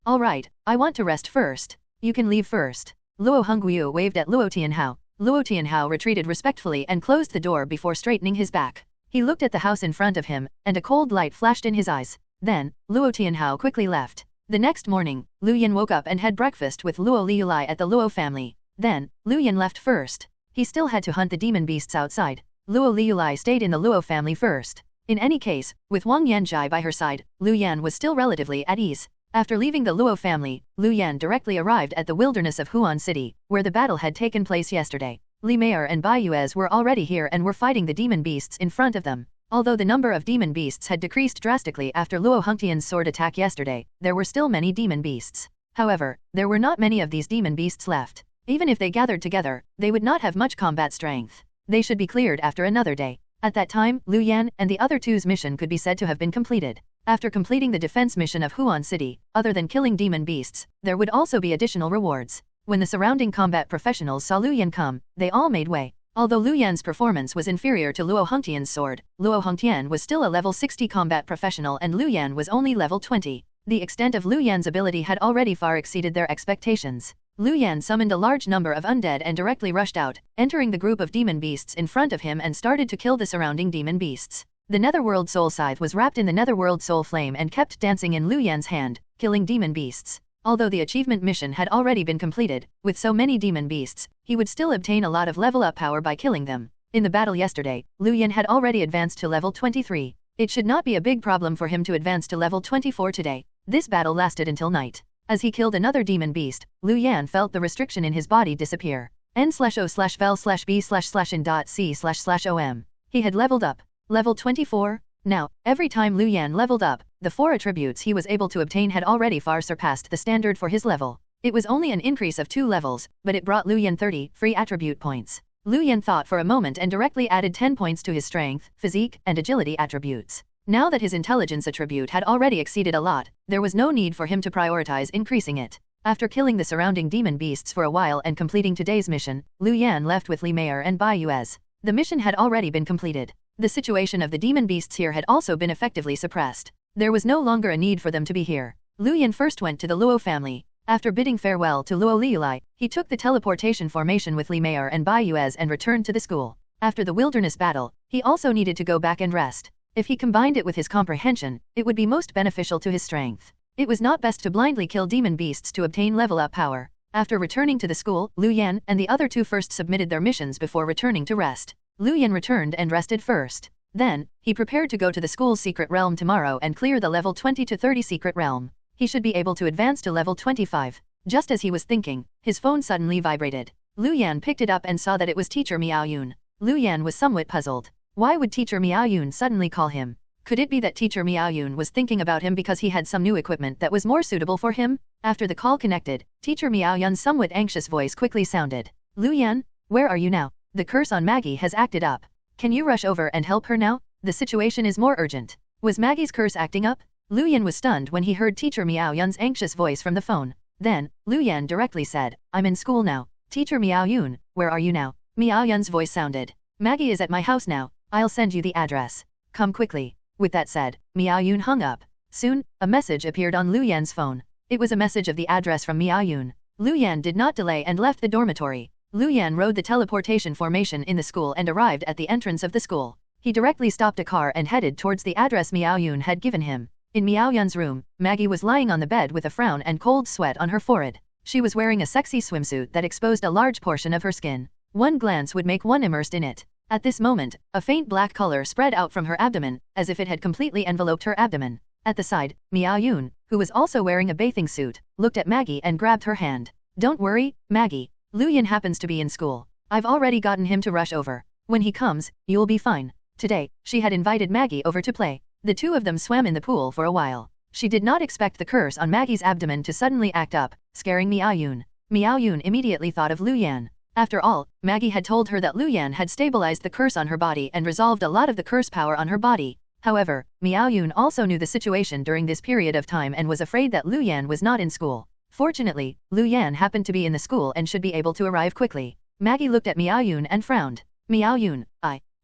All right, I want to rest first. You can leave first." Luo Hongguyu waved at Luo Tianhao. Luo Tianhao retreated respectfully and closed the door before straightening his back. He looked at the house in front of him, and a cold light flashed in his eyes. Then, Luo Tianhao quickly left. The next morning, Lu Yan woke up and had breakfast with Luo Liulai at the Luo family. Then, Lu Yan left first. He still had to hunt the demon beasts outside. Luo Liulai stayed in the Luo family first. In any case, with Wang Yanzhai by her side, Lu Yan was still relatively at ease. After leaving the Luo family, Lu Yan directly arrived at the wilderness of Huan City, where the battle had taken place yesterday. Li Meier and Bai Yuez were already here and were fighting the demon beasts in front of them. Although the number of demon beasts had decreased drastically after Luo Hengtian's sword attack yesterday, there were still many demon beasts. However, there were not many of these demon beasts left. Even if they gathered together, they would not have much combat strength. They should be cleared after another day. At that time, Lu Yan and the other two's mission could be said to have been completed. After completing the defense mission of Huan City, other than killing demon beasts, there would also be additional rewards. When the surrounding combat professionals saw Lu Yan come, they all made way. Although Lu Yan's performance was inferior to Luo Hengtian's sword, Luo Hengtian was still a level 60 combat professional and Lu Yan was only level 20. The extent of Lu Yan's ability had already far exceeded their expectations. Lu Yan summoned a large number of undead and directly rushed out, entering the group of demon beasts in front of him and started to kill the surrounding demon beasts. The Netherworld Soul Scythe was wrapped in the Netherworld Soul Flame and kept dancing in Lu Yan's hand, killing demon beasts. Although the achievement mission had already been completed, with so many demon beasts, he would still obtain a lot of level up power by killing them. In the battle yesterday, Lu Yan had already advanced to level 23. It should not be a big problem for him to advance to level 24 today. This battle lasted until night. As he killed another demon beast, Lu Yan felt the restriction in his body disappear. n/o/vel/b/in.c//om. He had leveled up. Level 24? Now, every time Lu Yan leveled up, the 4 attributes he was able to obtain had already far surpassed the standard for his level. It was only an increase of 2 levels, but it brought Lu Yan 30 free attribute points. Lu Yan thought for a moment and directly added 10 points to his strength, physique, and agility attributes. Now that his intelligence attribute had already exceeded a lot, there was no need for him to prioritize increasing it. After killing the surrounding demon beasts for a while and completing today's mission, Lu Yan left with Li Meier and Bai Yuez. The mission had already been completed. The situation of the demon beasts here had also been effectively suppressed. There was no longer a need for them to be here. Lu Yan first went to the Luo family. After bidding farewell to Luo Liulai, he took the teleportation formation with Li Meier and Bai Yuez and returned to the school. After the wilderness battle, he also needed to go back and rest. If he combined it with his comprehension, it would be most beneficial to his strength. It was not best to blindly kill demon beasts to obtain level up power. After returning to the school, Lu Yan and the other two first submitted their missions before returning to rest. Lu Yan returned and rested first. Then, he prepared to go to the school's secret realm tomorrow and clear the level 20 to 30 secret realm. He should be able to advance to level 25. Just as he was thinking, his phone suddenly vibrated. Lu Yan picked it up and saw that it was Teacher Miao Yun. Lu Yan was somewhat puzzled. Why would Teacher Miao Yun suddenly call him? Could it be that Teacher Miao Yun was thinking about him because he had some new equipment that was more suitable for him? After the call connected, Teacher Miao Yun's somewhat anxious voice quickly sounded. Lu Yan, where are you now? The curse on Maggie has acted up. Can you rush over and help her now? The situation is more urgent. Was Maggie's curse acting up? Lu Yan was stunned when he heard Teacher Miao Yun's anxious voice from the phone. Then, Lu Yan directly said, I'm in school now. Teacher Miao Yun, where are you now? Miao Yun's voice sounded. Maggie is at my house now. I'll send you the address. Come quickly. With that said, Miao Yun hung up. Soon, a message appeared on Lu Yan's phone. It was a message of the address from Miao Yun. Lu Yan did not delay and left the dormitory. Lu Yan rode the teleportation formation in the school and arrived at the entrance of the school. He directly stopped a car and headed towards the address Miao Yun had given him. In Miao Yun's room, Maggie was lying on the bed with a frown and cold sweat on her forehead. She was wearing a sexy swimsuit that exposed a large portion of her skin. One glance would make one immersed in it. At this moment, a faint black color spread out from her abdomen, as if it had completely enveloped her abdomen. At the side, Miao Yun, who was also wearing a bathing suit, looked at Maggie and grabbed her hand. Don't worry, Maggie. Lu Yan happens to be in school. I've already gotten him to rush over. When he comes, you'll be fine. Today, she had invited Maggie over to play. The two of them swam in the pool for a while. She did not expect the curse on Maggie's abdomen to suddenly act up, scaring Miao Yun. Miao Yun immediately thought of Lu Yan. After all, Maggie had told her that Lu Yan had stabilized the curse on her body and resolved a lot of the curse power on her body. However, Miao Yun also knew the situation during this period of time and was afraid that Lu Yan was not in school. Fortunately, Lu Yan happened to be in the school and should be able to arrive quickly. Maggie looked at Miao Yun and frowned. Miao Yun,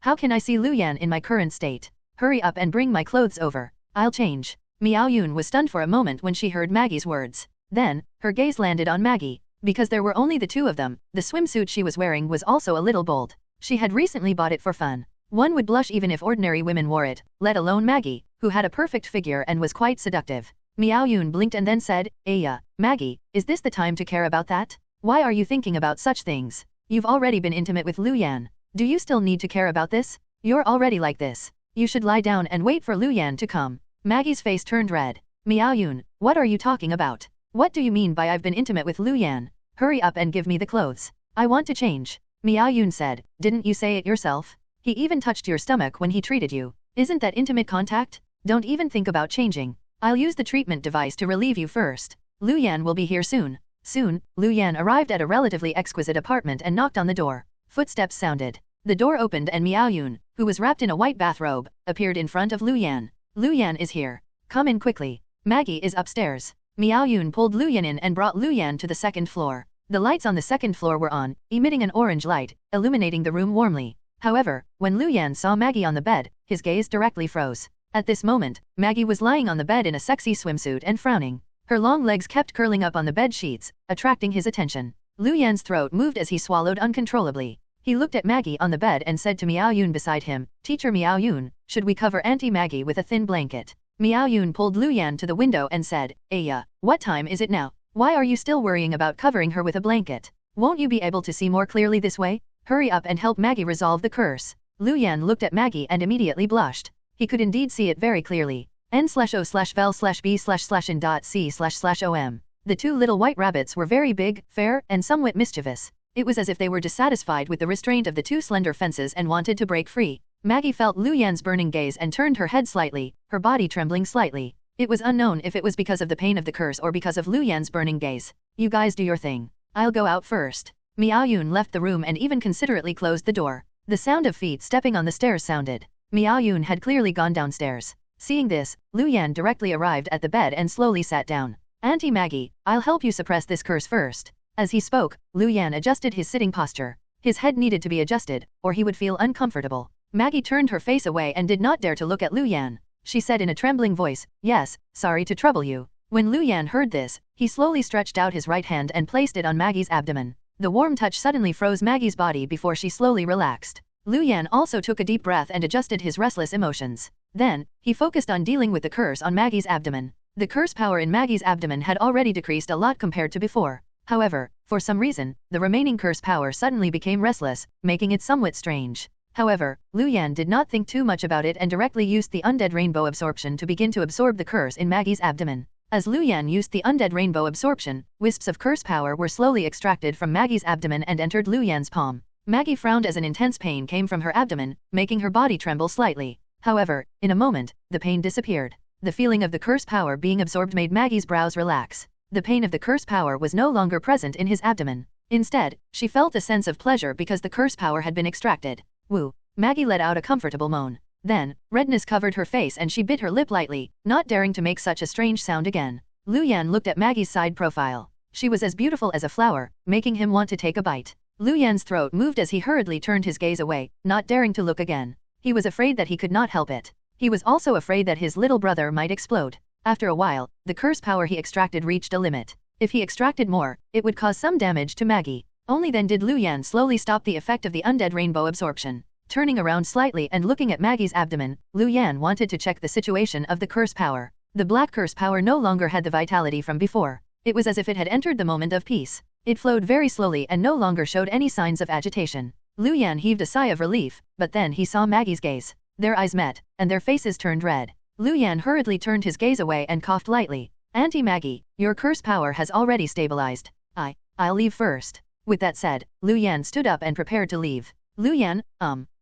how can I see Lu Yan in my current state? Hurry up and bring my clothes over. I'll change. Miao Yun was stunned for a moment when she heard Maggie's words. Then, her gaze landed on Maggie. Because there were only the two of them, the swimsuit she was wearing was also a little bold. She had recently bought it for fun. One would blush even if ordinary women wore it, let alone Maggie, who had a perfect figure and was quite seductive. Miao Yun blinked and then said, "Aya, Maggie, is this the time to care about that? Why are you thinking about such things? You've already been intimate with Lu Yan. Do you still need to care about this? You're already like this. You should lie down and wait for Lu Yan to come." Maggie's face turned red. "Miao Yun, what are you talking about? What do you mean by I've been intimate with Lu Yan? Hurry up and give me the clothes. I want to change." Miao Yun said, "Didn't you say it yourself? He even touched your stomach when he treated you. Isn't that intimate contact? Don't even think about changing. I'll use the treatment device to relieve you first. Lu Yan will be here soon." Soon, Lu Yan arrived at a relatively exquisite apartment and knocked on the door. Footsteps sounded. The door opened and Miao Yun, who was wrapped in a white bathrobe, appeared in front of Lu Yan. "Lu Yan is here. Come in quickly. Maggie is upstairs." Miao Yun pulled Lu Yan in and brought Lu Yan to the second floor. The lights on the second floor were on, emitting an orange light, illuminating the room warmly. However, when Lu Yan saw Maggie on the bed, his gaze directly froze. At this moment, Maggie was lying on the bed in a sexy swimsuit and frowning. Her long legs kept curling up on the bed sheets, attracting his attention. Lu Yan's throat moved as he swallowed uncontrollably. He looked at Maggie on the bed and said to Miao Yun beside him, "Teacher Miao Yun, should we cover Auntie Maggie with a thin blanket?" Miao Yun pulled Lu Yan to the window and said, "Aya, what time is it now? Why are you still worrying about covering her with a blanket? Won't you be able to see more clearly this way? Hurry up and help Maggie resolve the curse." Lu Yan looked at Maggie and immediately blushed. He could indeed see it very clearly. N/O/vel/B/in.C//om. The two little white rabbits were very big, fair, and somewhat mischievous. It was as if they were dissatisfied with the restraint of the two slender fences and wanted to break free. Maggie felt Lu Yan's burning gaze and turned her head slightly, her body trembling slightly. It was unknown if it was because of the pain of the curse or because of Lu Yan's burning gaze. "You guys do your thing. I'll go out first." Miao Yun left the room and even considerately closed the door. The sound of feet stepping on the stairs sounded. Miao Yun had clearly gone downstairs. Seeing this, Lu Yan directly arrived at the bed and slowly sat down. "Auntie Maggie, I'll help you suppress this curse first." As he spoke, Lu Yan adjusted his sitting posture. His head needed to be adjusted, or he would feel uncomfortable. Maggie turned her face away and did not dare to look at Lu Yan. She said in a trembling voice, "Yes, sorry to trouble you." When Lu Yan heard this, he slowly stretched out his right hand and placed it on Maggie's abdomen. The warm touch suddenly froze Maggie's body before she slowly relaxed. Lu Yan also took a deep breath and adjusted his restless emotions. Then, he focused on dealing with the curse on Maggie's abdomen. The curse power in Maggie's abdomen had already decreased a lot compared to before. However, for some reason, the remaining curse power suddenly became restless, making it somewhat strange. However, Lu Yan did not think too much about it and directly used the undead rainbow absorption to begin to absorb the curse in Maggie's abdomen. As Lu Yan used the undead rainbow absorption, wisps of curse power were slowly extracted from Maggie's abdomen and entered Lu Yan's palm. Maggie frowned as an intense pain came from her abdomen, making her body tremble slightly. However, in a moment, the pain disappeared. The feeling of the curse power being absorbed made Maggie's brows relax. The pain of the curse power was no longer present in his abdomen. Instead, she felt a sense of pleasure because the curse power had been extracted. Woo! Maggie let out a comfortable moan. Then, redness covered her face and she bit her lip lightly, not daring to make such a strange sound again. Lu Yan looked at Maggie's side profile. She was as beautiful as a flower, making him want to take a bite. Lu Yan's throat moved as he hurriedly turned his gaze away, not daring to look again. He was afraid that he could not help it. He was also afraid that his little brother might explode. After a while, the curse power he extracted reached a limit. If he extracted more, it would cause some damage to Maggie. Only then did Lu Yan slowly stop the effect of the undead rainbow absorption. Turning around slightly and looking at Maggie's abdomen, Lu Yan wanted to check the situation of the curse power. The black curse power no longer had the vitality from before. It was as if it had entered the moment of peace. It flowed very slowly and no longer showed any signs of agitation. Lu Yan heaved a sigh of relief, but then he saw Maggie's gaze. Their eyes met, and their faces turned red. Lu Yan hurriedly turned his gaze away and coughed lightly. "Auntie Maggie, your curse power has already stabilized. I'll leave first." With that said, Lu Yan stood up and prepared to leave. Lu Yan,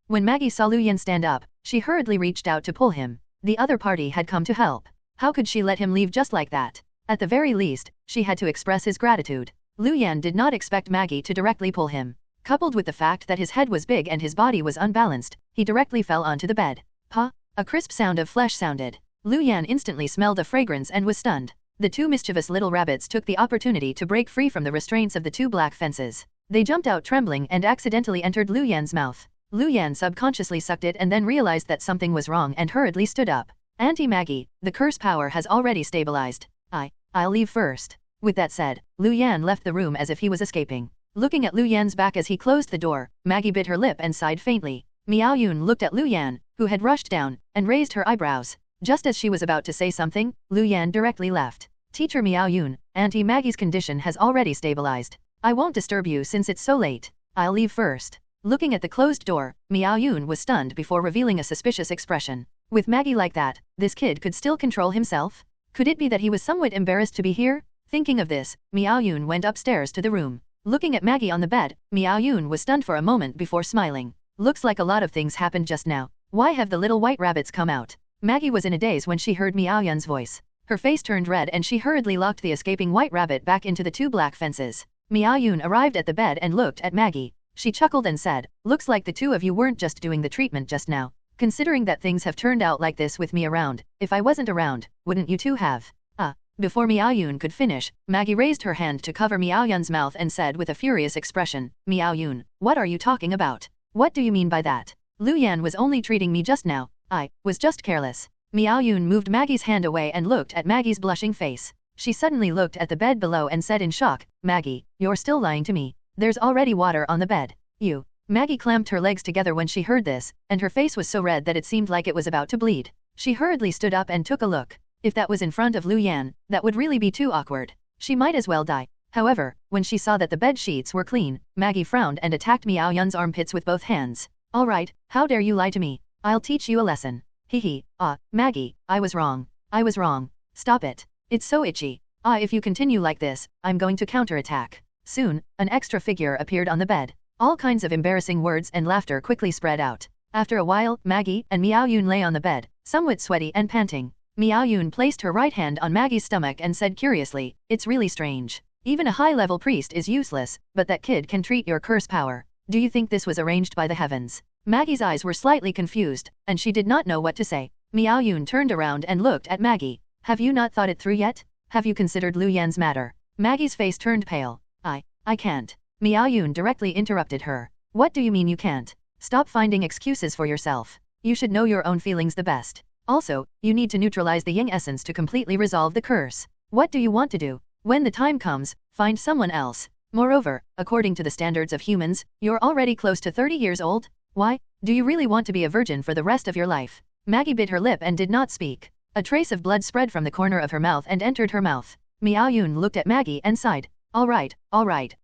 When Maggie saw Lu Yan stand up, she hurriedly reached out to pull him. The other party had come to help. How could she let him leave just like that? At the very least, she had to express his gratitude. Lu Yan did not expect Maggie to directly pull him. Coupled with the fact that his head was big and his body was unbalanced, he directly fell onto the bed. "Pa!" A crisp sound of flesh sounded. Lu Yan instantly smelled the fragrance and was stunned. The two mischievous little rabbits took the opportunity to break free from the restraints of the two black fences. They jumped out trembling and accidentally entered Lu Yan's mouth. Lu Yan subconsciously sucked it and then realized that something was wrong and hurriedly stood up. "Auntie Maggie, the curse power has already stabilized. I'll leave first." With that said, Lu Yan left the room as if he was escaping. Looking at Lu Yan's back as he closed the door, Maggie bit her lip and sighed faintly. Miao Yun looked at Lu Yan, who had rushed down, and raised her eyebrows. Just as she was about to say something, Lu Yan directly left. Teacher Miao Yun, Auntie Maggie's condition has already stabilized. I won't disturb you since it's so late. I'll leave first. Looking at the closed door, Miao Yun was stunned before revealing a suspicious expression. With Maggie like that, this kid could still control himself? Could it be that he was somewhat embarrassed to be here? Thinking of this, Miao Yun went upstairs to the room. Looking at Maggie on the bed, Miao Yun was stunned for a moment before smiling. Looks like a lot of things happened just now. Why have the little white rabbits come out? Maggie was in a daze when she heard Miao Yun's voice. Her face turned red and she hurriedly locked the escaping white rabbit back into the two black fences. Miao Yun arrived at the bed and looked at Maggie. She chuckled and said, looks like the two of you weren't just doing the treatment just now. Considering that things have turned out like this with me around, if I wasn't around, wouldn't you two have? Before Miao Yun could finish, Maggie raised her hand to cover Miao Yun's mouth and said with a furious expression, Miao Yun, what are you talking about? What do you mean by that? Lu Yan was only treating me just now. I was just careless. Miao Yun moved Maggie's hand away and looked at Maggie's blushing face. She suddenly looked at the bed below and said in shock, Maggie, you're still lying to me. There's already water on the bed. You. Maggie clamped her legs together when she heard this, and her face was so red that it seemed like it was about to bleed. She hurriedly stood up and took a look. If that was in front of Lu Yan, that would really be too awkward. She might as well die. However, when she saw that the bed sheets were clean, Maggie frowned and attacked Miao Yun's armpits with both hands. Alright, how dare you lie to me? I'll teach you a lesson. Hee. Maggie, I was wrong. I was wrong. Stop it. It's so itchy. If you continue like this, I'm going to counterattack. Soon, an extra figure appeared on the bed. All kinds of embarrassing words and laughter quickly spread out. After a while, Maggie and Miao Yun lay on the bed, somewhat sweaty and panting. Miao Yun placed her right hand on Maggie's stomach and said curiously, it's really strange. Even a high-level priest is useless, but that kid can treat your curse power. Do you think this was arranged by the heavens? Maggie's eyes were slightly confused, and she did not know what to say. Miao Yun turned around and looked at Maggie. Have you not thought it through yet? Have you considered Lu Yan's matter? Maggie's face turned pale. I can't. Miao Yun directly interrupted her. What do you mean you can't? Stop finding excuses for yourself. You should know your own feelings the best. Also, you need to neutralize the Ying essence to completely resolve the curse. What do you want to do? When the time comes, find someone else. Moreover, according to the standards of humans, you're already close to 30 years old. Why? Do you really want to be a virgin for the rest of your life? Maggie bit her lip and did not speak. A trace of blood spread from the corner of her mouth and entered her mouth. Miao Yun looked at Maggie and sighed. Alright,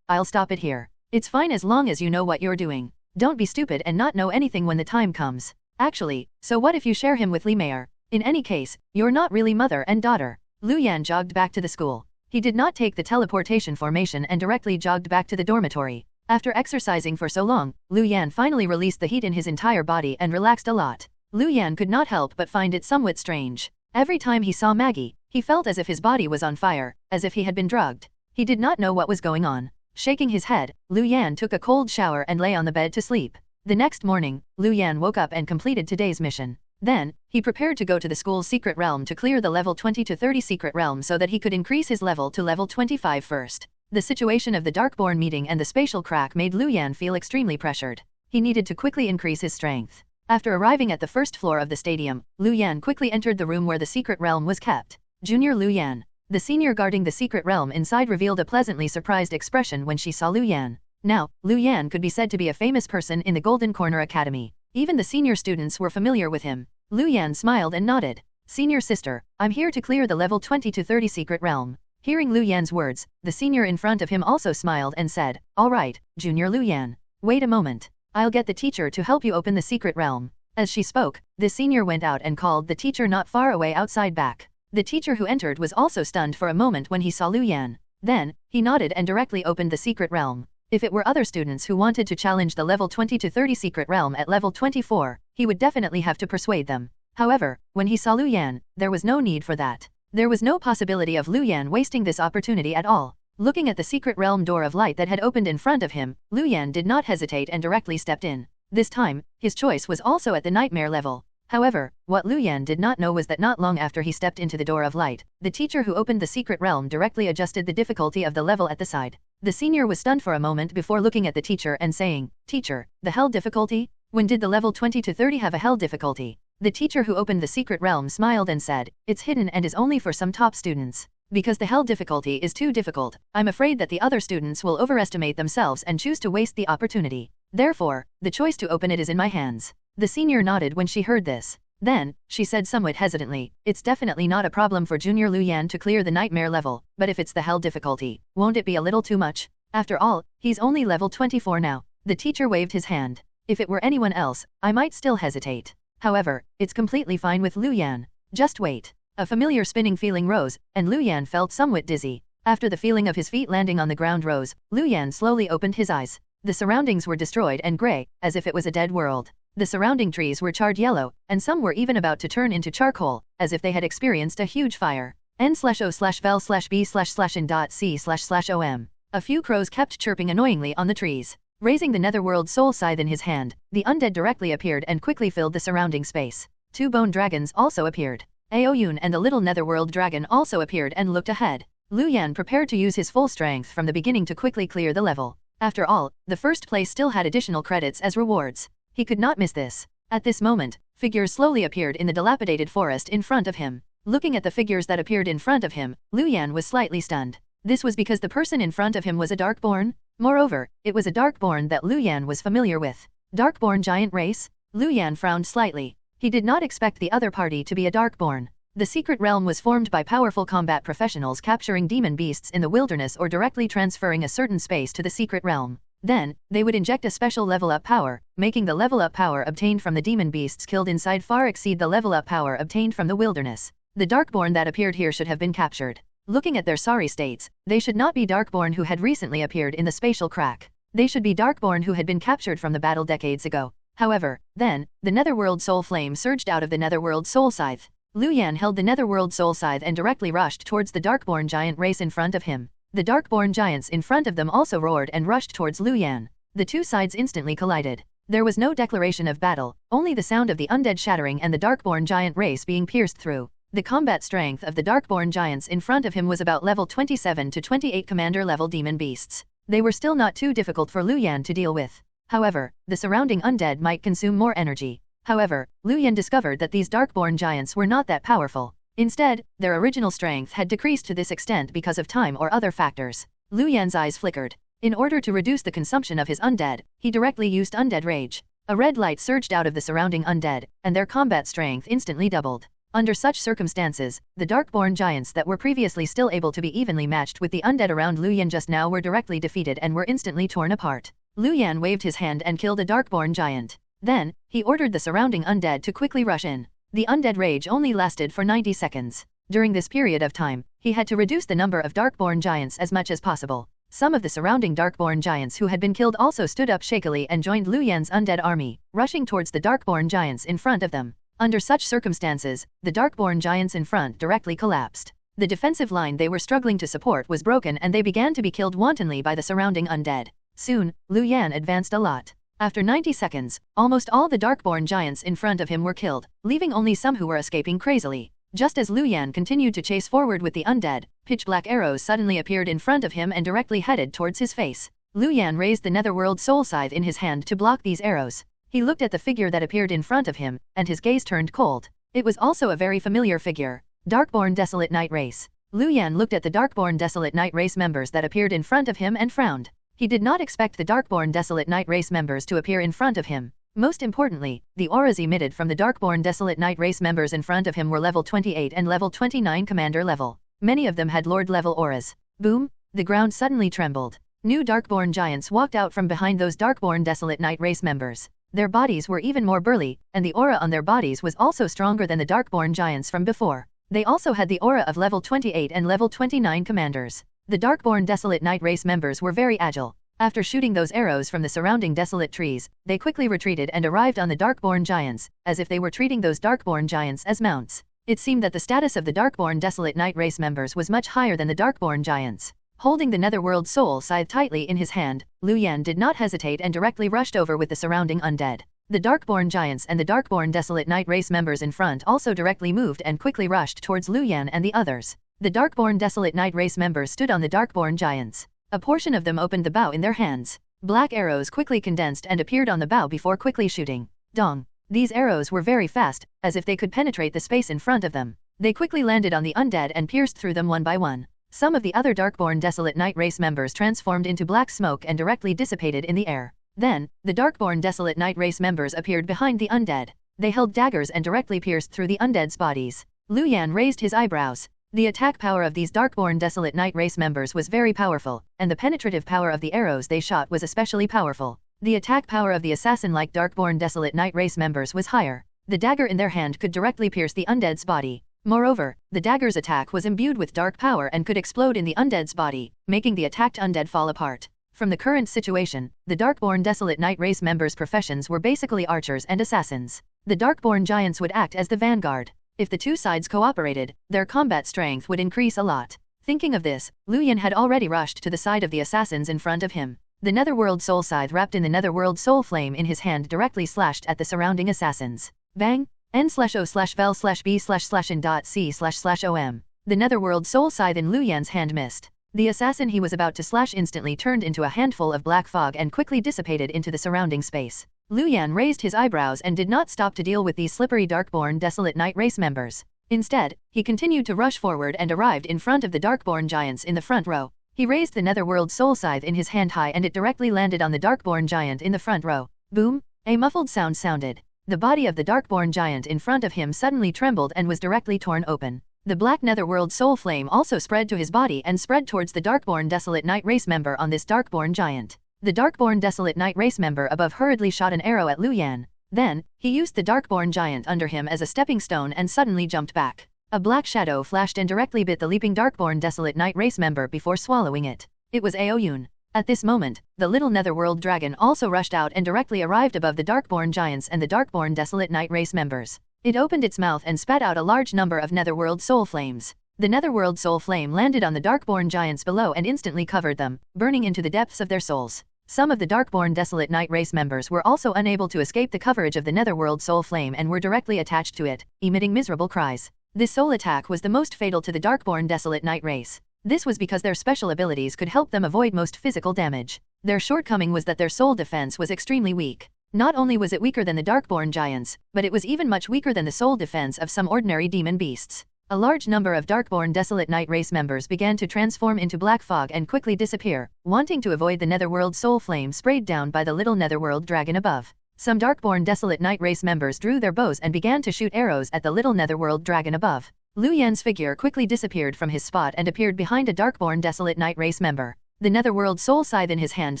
I'll stop it here. It's fine as long as you know what you're doing. Don't be stupid and not know anything when the time comes. Actually, so what if you share him with Li Meier? In any case, you're not really mother and daughter. Lu Yan jogged back to the school. He did not take the teleportation formation and directly jogged back to the dormitory. After exercising for so long, Lu Yan finally released the heat in his entire body and relaxed a lot. Lu Yan could not help but find it somewhat strange. Every time he saw Maggie, he felt as if his body was on fire, as if he had been drugged. He did not know what was going on. Shaking his head, Lu Yan took a cold shower and lay on the bed to sleep. The next morning, Lu Yan woke up and completed today's mission. Then, he prepared to go to the school's secret realm to clear the level 20 to 30 secret realm so that he could increase his level to level 25 first. The situation of the Darkborn meeting and the spatial crack made Lu Yan feel extremely pressured. He needed to quickly increase his strength. After arriving at the first floor of the stadium, Lu Yan quickly entered the room where the secret realm was kept. Junior Lu Yan. The senior guarding the secret realm inside revealed a pleasantly surprised expression when she saw Lu Yan. Now, Lu Yan could be said to be a famous person in the Golden Corner Academy. Even the senior students were familiar with him. Lu Yan smiled and nodded. Senior sister, I'm here to clear the level 20 to 30 secret realm. Hearing Lu Yan's words, the senior in front of him also smiled and said, Alright, Junior Lu Yan. Wait a moment. I'll get the teacher to help you open the secret realm. As she spoke, the senior went out and called the teacher not far away outside back. The teacher who entered was also stunned for a moment when he saw Lu Yan. Then, he nodded and directly opened the secret realm. If it were other students who wanted to challenge the level 20 to 30 secret realm at level 24, he would definitely have to persuade them. However, when he saw Lu Yan, there was no need for that. There was no possibility of Lu Yan wasting this opportunity at all. Looking at the secret realm door of light that had opened in front of him, Lu Yan did not hesitate and directly stepped in. This time, his choice was also at the nightmare level. However, what Lu Yan did not know was that not long after he stepped into the door of light, the teacher who opened the secret realm directly adjusted the difficulty of the level at the side. The senior was stunned for a moment before looking at the teacher and saying, Teacher, the hell difficulty? When did the level 20 to 30 have a hell difficulty? The teacher who opened the secret realm smiled and said, It's hidden and is only for some top students. Because the hell difficulty is too difficult, I'm afraid that the other students will overestimate themselves and choose to waste the opportunity. Therefore, the choice to open it is in my hands. The senior nodded when she heard this. Then, she said somewhat hesitantly, it's definitely not a problem for Junior Luyan to clear the nightmare level, but if it's the hell difficulty, won't it be a little too much? After all, he's only level 24 now. The teacher waved his hand. If it were anyone else, I might still hesitate. However, it's completely fine with Luyan. Just wait. A familiar spinning feeling rose, and Luyan felt somewhat dizzy. After the feeling of his feet landing on the ground rose, Luyan slowly opened his eyes. The surroundings were destroyed and grey, as if it was a dead world. The surrounding trees were charred yellow, and some were even about to turn into charcoal, as if they had experienced a huge fire. n/o/vel/b/in.c//om. A few crows kept chirping annoyingly on the trees. Raising the netherworld soul scythe in his hand, the undead directly appeared and quickly filled the surrounding space. 2 bone dragons also appeared. Aoyun and the little netherworld dragon also appeared and looked ahead. Luyan prepared to use his full strength from the beginning to quickly clear the level. After all, the first place still had additional credits as rewards. He could not miss this. At this moment, figures slowly appeared in the dilapidated forest in front of him. Looking at the figures that appeared in front of him, Luyan was slightly stunned. This was because the person in front of him was a Darkborn. Moreover, it was a Darkborn that Luyan was familiar with. Darkborn giant race? Luyan frowned slightly. He did not expect the other party to be a Darkborn. The secret realm was formed by powerful combat professionals capturing demon beasts in the wilderness or directly transferring a certain space to the secret realm. Then, they would inject a special level-up power, making the level-up power obtained from the demon beasts killed inside far exceed the level-up power obtained from the wilderness. The Darkborn that appeared here should have been captured. Looking at their sorry states, they should not be Darkborn who had recently appeared in the spatial crack. They should be Darkborn who had been captured from the battle decades ago. However, then, the Netherworld Soul Flame surged out of the Netherworld Soul Scythe. Luyan held the Netherworld Soul Scythe and directly rushed towards the Darkborn giant race in front of him. The Darkborn giants in front of them also roared and rushed towards Luyan. The two sides instantly collided. There was no declaration of battle, only the sound of the undead shattering and the Darkborn giant race being pierced through. The combat strength of the Darkborn giants in front of him was about level 27 to 28 commander level demon beasts. They were still not too difficult for Luyan to deal with. However, the surrounding undead might consume more energy. However, Luyan discovered that these Darkborn giants were not that powerful. Instead, their original strength had decreased to this extent because of time or other factors. Luyan's eyes flickered. In order to reduce the consumption of his undead, he directly used Undead Rage. A red light surged out of the surrounding undead, and their combat strength instantly doubled. Under such circumstances, the Darkborn giants that were previously still able to be evenly matched with the undead around Luyan just now were directly defeated and were instantly torn apart. Luyan waved his hand and killed a Darkborn giant. Then, he ordered the surrounding undead to quickly rush in. The undead rage only lasted for 90 seconds. During this period of time, he had to reduce the number of Darkborn giants as much as possible. Some of the surrounding Darkborn giants who had been killed also stood up shakily and joined Luyan's undead army, rushing towards the Darkborn giants in front of them. Under such circumstances, the Darkborn giants in front directly collapsed. The defensive line they were struggling to support was broken and they began to be killed wantonly by the surrounding undead. Soon, Luyan advanced a lot. After 90 seconds, almost all the Darkborn giants in front of him were killed, leaving only some who were escaping crazily. Just as Luyan continued to chase forward with the undead, pitch-black arrows suddenly appeared in front of him and directly headed towards his face. Luyan raised the Netherworld Soul Scythe in his hand to block these arrows. He looked at the figure that appeared in front of him, and his gaze turned cold. It was also a very familiar figure. Darkborn Desolate Knight Race. Luyan looked at the Darkborn Desolate Knight Race members that appeared in front of him and frowned. He did not expect the Darkborn Desolate Knight Race members to appear in front of him. Most importantly, the auras emitted from the Darkborn Desolate Knight Race members in front of him were level 28 and level 29 commander level. Many of them had Lord level auras. Boom! The ground suddenly trembled. New Darkborn giants walked out from behind those Darkborn Desolate Knight Race members. Their bodies were even more burly, and the aura on their bodies was also stronger than the Darkborn giants from before. They also had the aura of level 28 and level 29 commanders. The Darkborn Desolate Knight Race members were very agile. After shooting those arrows from the surrounding desolate trees, they quickly retreated and arrived on the Darkborn giants, as if they were treating those Darkborn giants as mounts. It seemed that the status of the Darkborn Desolate Knight Race members was much higher than the Darkborn giants. Holding the Netherworld Soul Scythe tightly in his hand, Luyan did not hesitate and directly rushed over with the surrounding undead. The Darkborn giants and the Darkborn Desolate Knight Race members in front also directly moved and quickly rushed towards Luyan and the others. The Darkborn Desolate Knight Race members stood on the Darkborn giants. A portion of them opened the bow in their hands. Black arrows quickly condensed and appeared on the bow before quickly shooting. Dong! These arrows were very fast, as if they could penetrate the space in front of them. They quickly landed on the undead and pierced through them one by one. Some of the other Darkborn Desolate Knight race members transformed into black smoke and directly dissipated in the air. Then, the Darkborn Desolate Knight race members appeared behind the undead. They held daggers and directly pierced through the undead's bodies. Lu Yan raised his eyebrows. The attack power of these Darkborn Desolate Knight race members was very powerful, and the penetrative power of the arrows they shot was especially powerful. The attack power of the assassin-like Darkborn Desolate Knight race members was higher. The dagger in their hand could directly pierce the undead's body. Moreover, the dagger's attack was imbued with dark power and could explode in the undead's body, making the attacked undead fall apart. From the current situation, the Darkborn Desolate Knight race members' professions were basically archers and assassins. The Darkborn giants would act as the vanguard. If the two sides cooperated, their combat strength would increase a lot. Thinking of this, Lu Yan had already rushed to the side of the assassins in front of him. The Netherworld Soul Scythe wrapped in the Netherworld Soul Flame in his hand directly slashed at the surrounding assassins. Bang! N/O/vel/b//in.c//om. The Netherworld Soul Scythe in Lu Yan's hand missed. The assassin he was about to slash instantly turned into a handful of black fog and quickly dissipated into the surrounding space. Lu Yan raised his eyebrows and did not stop to deal with these slippery Darkborn Desolate Knight race members. Instead, he continued to rush forward and arrived in front of the Darkborn giants in the front row. He raised the Netherworld Soul Scythe in his hand high and it directly landed on the Darkborn giant in the front row. Boom! A muffled sound sounded. The body of the Darkborn giant in front of him suddenly trembled and was directly torn open. The black Netherworld Soul Flame also spread to his body and spread towards the Darkborn Desolate Knight race member on this Darkborn giant. The Darkborn Desolate Knight race member above hurriedly shot an arrow at Lu Yan. Then, he used the Darkborn giant under him as a stepping stone and suddenly jumped back. A black shadow flashed and directly bit the leaping Darkborn Desolate Knight race member before swallowing it. It was Aoyun. At this moment, the little Netherworld dragon also rushed out and directly arrived above the Darkborn giants and the Darkborn Desolate Knight race members. It opened its mouth and spat out a large number of Netherworld Soul Flames. The Netherworld Soul Flame landed on the Darkborn giants below and instantly covered them, burning into the depths of their souls. Some of the Darkborn Desolate Knight race members were also unable to escape the coverage of the Netherworld Soul Flame and were directly attached to it, emitting miserable cries. This soul attack was the most fatal to the Darkborn Desolate Knight race. This was because their special abilities could help them avoid most physical damage. Their shortcoming was that their soul defense was extremely weak. Not only was it weaker than the Darkborn giants, but it was even much weaker than the soul defense of some ordinary demon beasts. A large number of Darkborn Desolate Knight race members began to transform into black fog and quickly disappear, wanting to avoid the Netherworld Soul Flame sprayed down by the little Netherworld dragon above. Some Darkborn Desolate Knight race members drew their bows and began to shoot arrows at the little Netherworld dragon above. Lu Yan's figure quickly disappeared from his spot and appeared behind a Darkborn Desolate Knight race member. The Netherworld Soul Scythe in his hand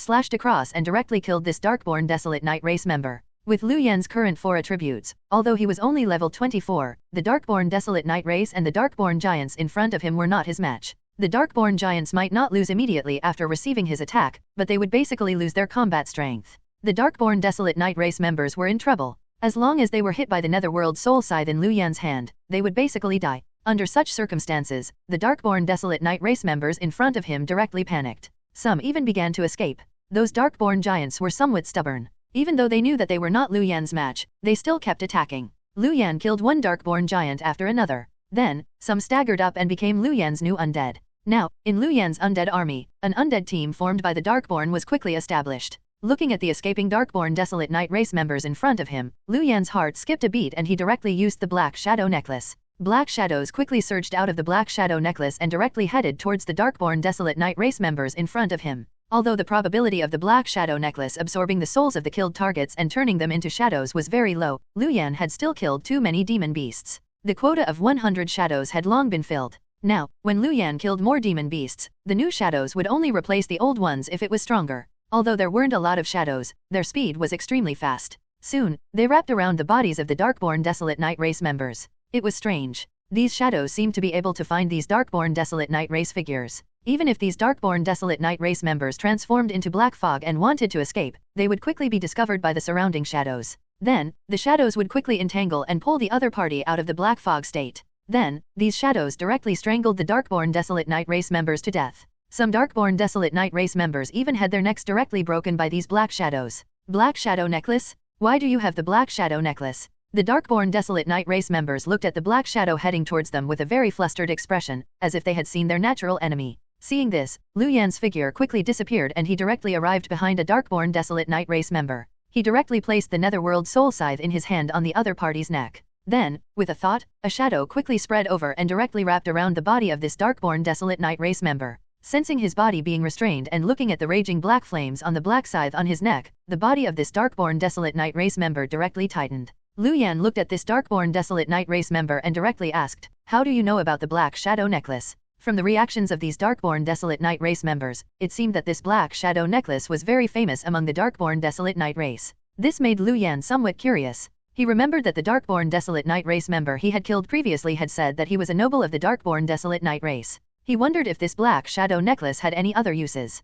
slashed across and directly killed this Darkborn Desolate Knight race member. With Lu Yan's current 4 attributes, although he was only level 24, the Darkborn Desolate Knight race and the Darkborn giants in front of him were not his match. The Darkborn giants might not lose immediately after receiving his attack, but they would basically lose their combat strength. The Darkborn Desolate Knight race members were in trouble. As long as they were hit by the Netherworld Soul Scythe in Lu Yan's hand, they would basically die. Under such circumstances, the Darkborn Desolate Knight race members in front of him directly panicked. Some even began to escape. Those Darkborn giants were somewhat stubborn. Even though they knew that they were not Lu Yan's match, they still kept attacking. Lu Yan killed one Darkborn giant after another. Then, some staggered up and became Lu Yan's new undead. Now, in Lu Yan's undead army, an undead team formed by the Darkborn was quickly established. Looking at the escaping Darkborn Desolate Knight race members in front of him, Lu Yan's heart skipped a beat and he directly used the Black Shadow Necklace. Black shadows quickly surged out of the Black Shadow Necklace and directly headed towards the Darkborn Desolate Knight race members in front of him. Although the probability of the Black Shadow Necklace absorbing the souls of the killed targets and turning them into shadows was very low, Lu Yan had still killed too many demon beasts. The quota of 100 shadows had long been filled. Now, when Lu Yan killed more demon beasts, the new shadows would only replace the old ones if it was stronger. Although there weren't a lot of shadows, their speed was extremely fast. Soon, they wrapped around the bodies of the Darkborn Desolate Knight race members. It was strange. These shadows seemed to be able to find these Darkborn Desolate Knight race figures. Even if these Darkborn Desolate Knight race members transformed into black fog and wanted to escape, they would quickly be discovered by the surrounding shadows. Then, the shadows would quickly entangle and pull the other party out of the black fog state. Then, these shadows directly strangled the Darkborn Desolate Knight race members to death. Some Darkborn Desolate Knight race members even had their necks directly broken by these black shadows. Black Shadow Necklace? Why do you have the Black Shadow Necklace? The Darkborn Desolate Knight race members looked at the black shadow heading towards them with a very flustered expression, as if they had seen their natural enemy. Seeing this, Lu Yan's figure quickly disappeared and he directly arrived behind a Darkborn Desolate Knight race member. He directly placed the Netherworld Soul Scythe in his hand on the other party's neck. Then, with a thought, a shadow quickly spread over and directly wrapped around the body of this Darkborn Desolate Night Race member. Sensing his body being restrained and looking at the raging black flames on the black scythe on his neck, the body of this Darkborn Desolate Night Race member directly tightened. Lu Yan looked at this Darkborn Desolate Night Race member and directly asked, "How do you know about the Black Shadow Necklace?" From the reactions of these Darkborn Desolate Night Race members, it seemed that this Black Shadow Necklace was very famous among the Darkborn Desolate Night Race. This made Lu Yan somewhat curious. He remembered that the Darkborn Desolate Night Race member he had killed previously had said that he was a noble of the Darkborn Desolate Night Race. He wondered if this Black Shadow Necklace had any other uses.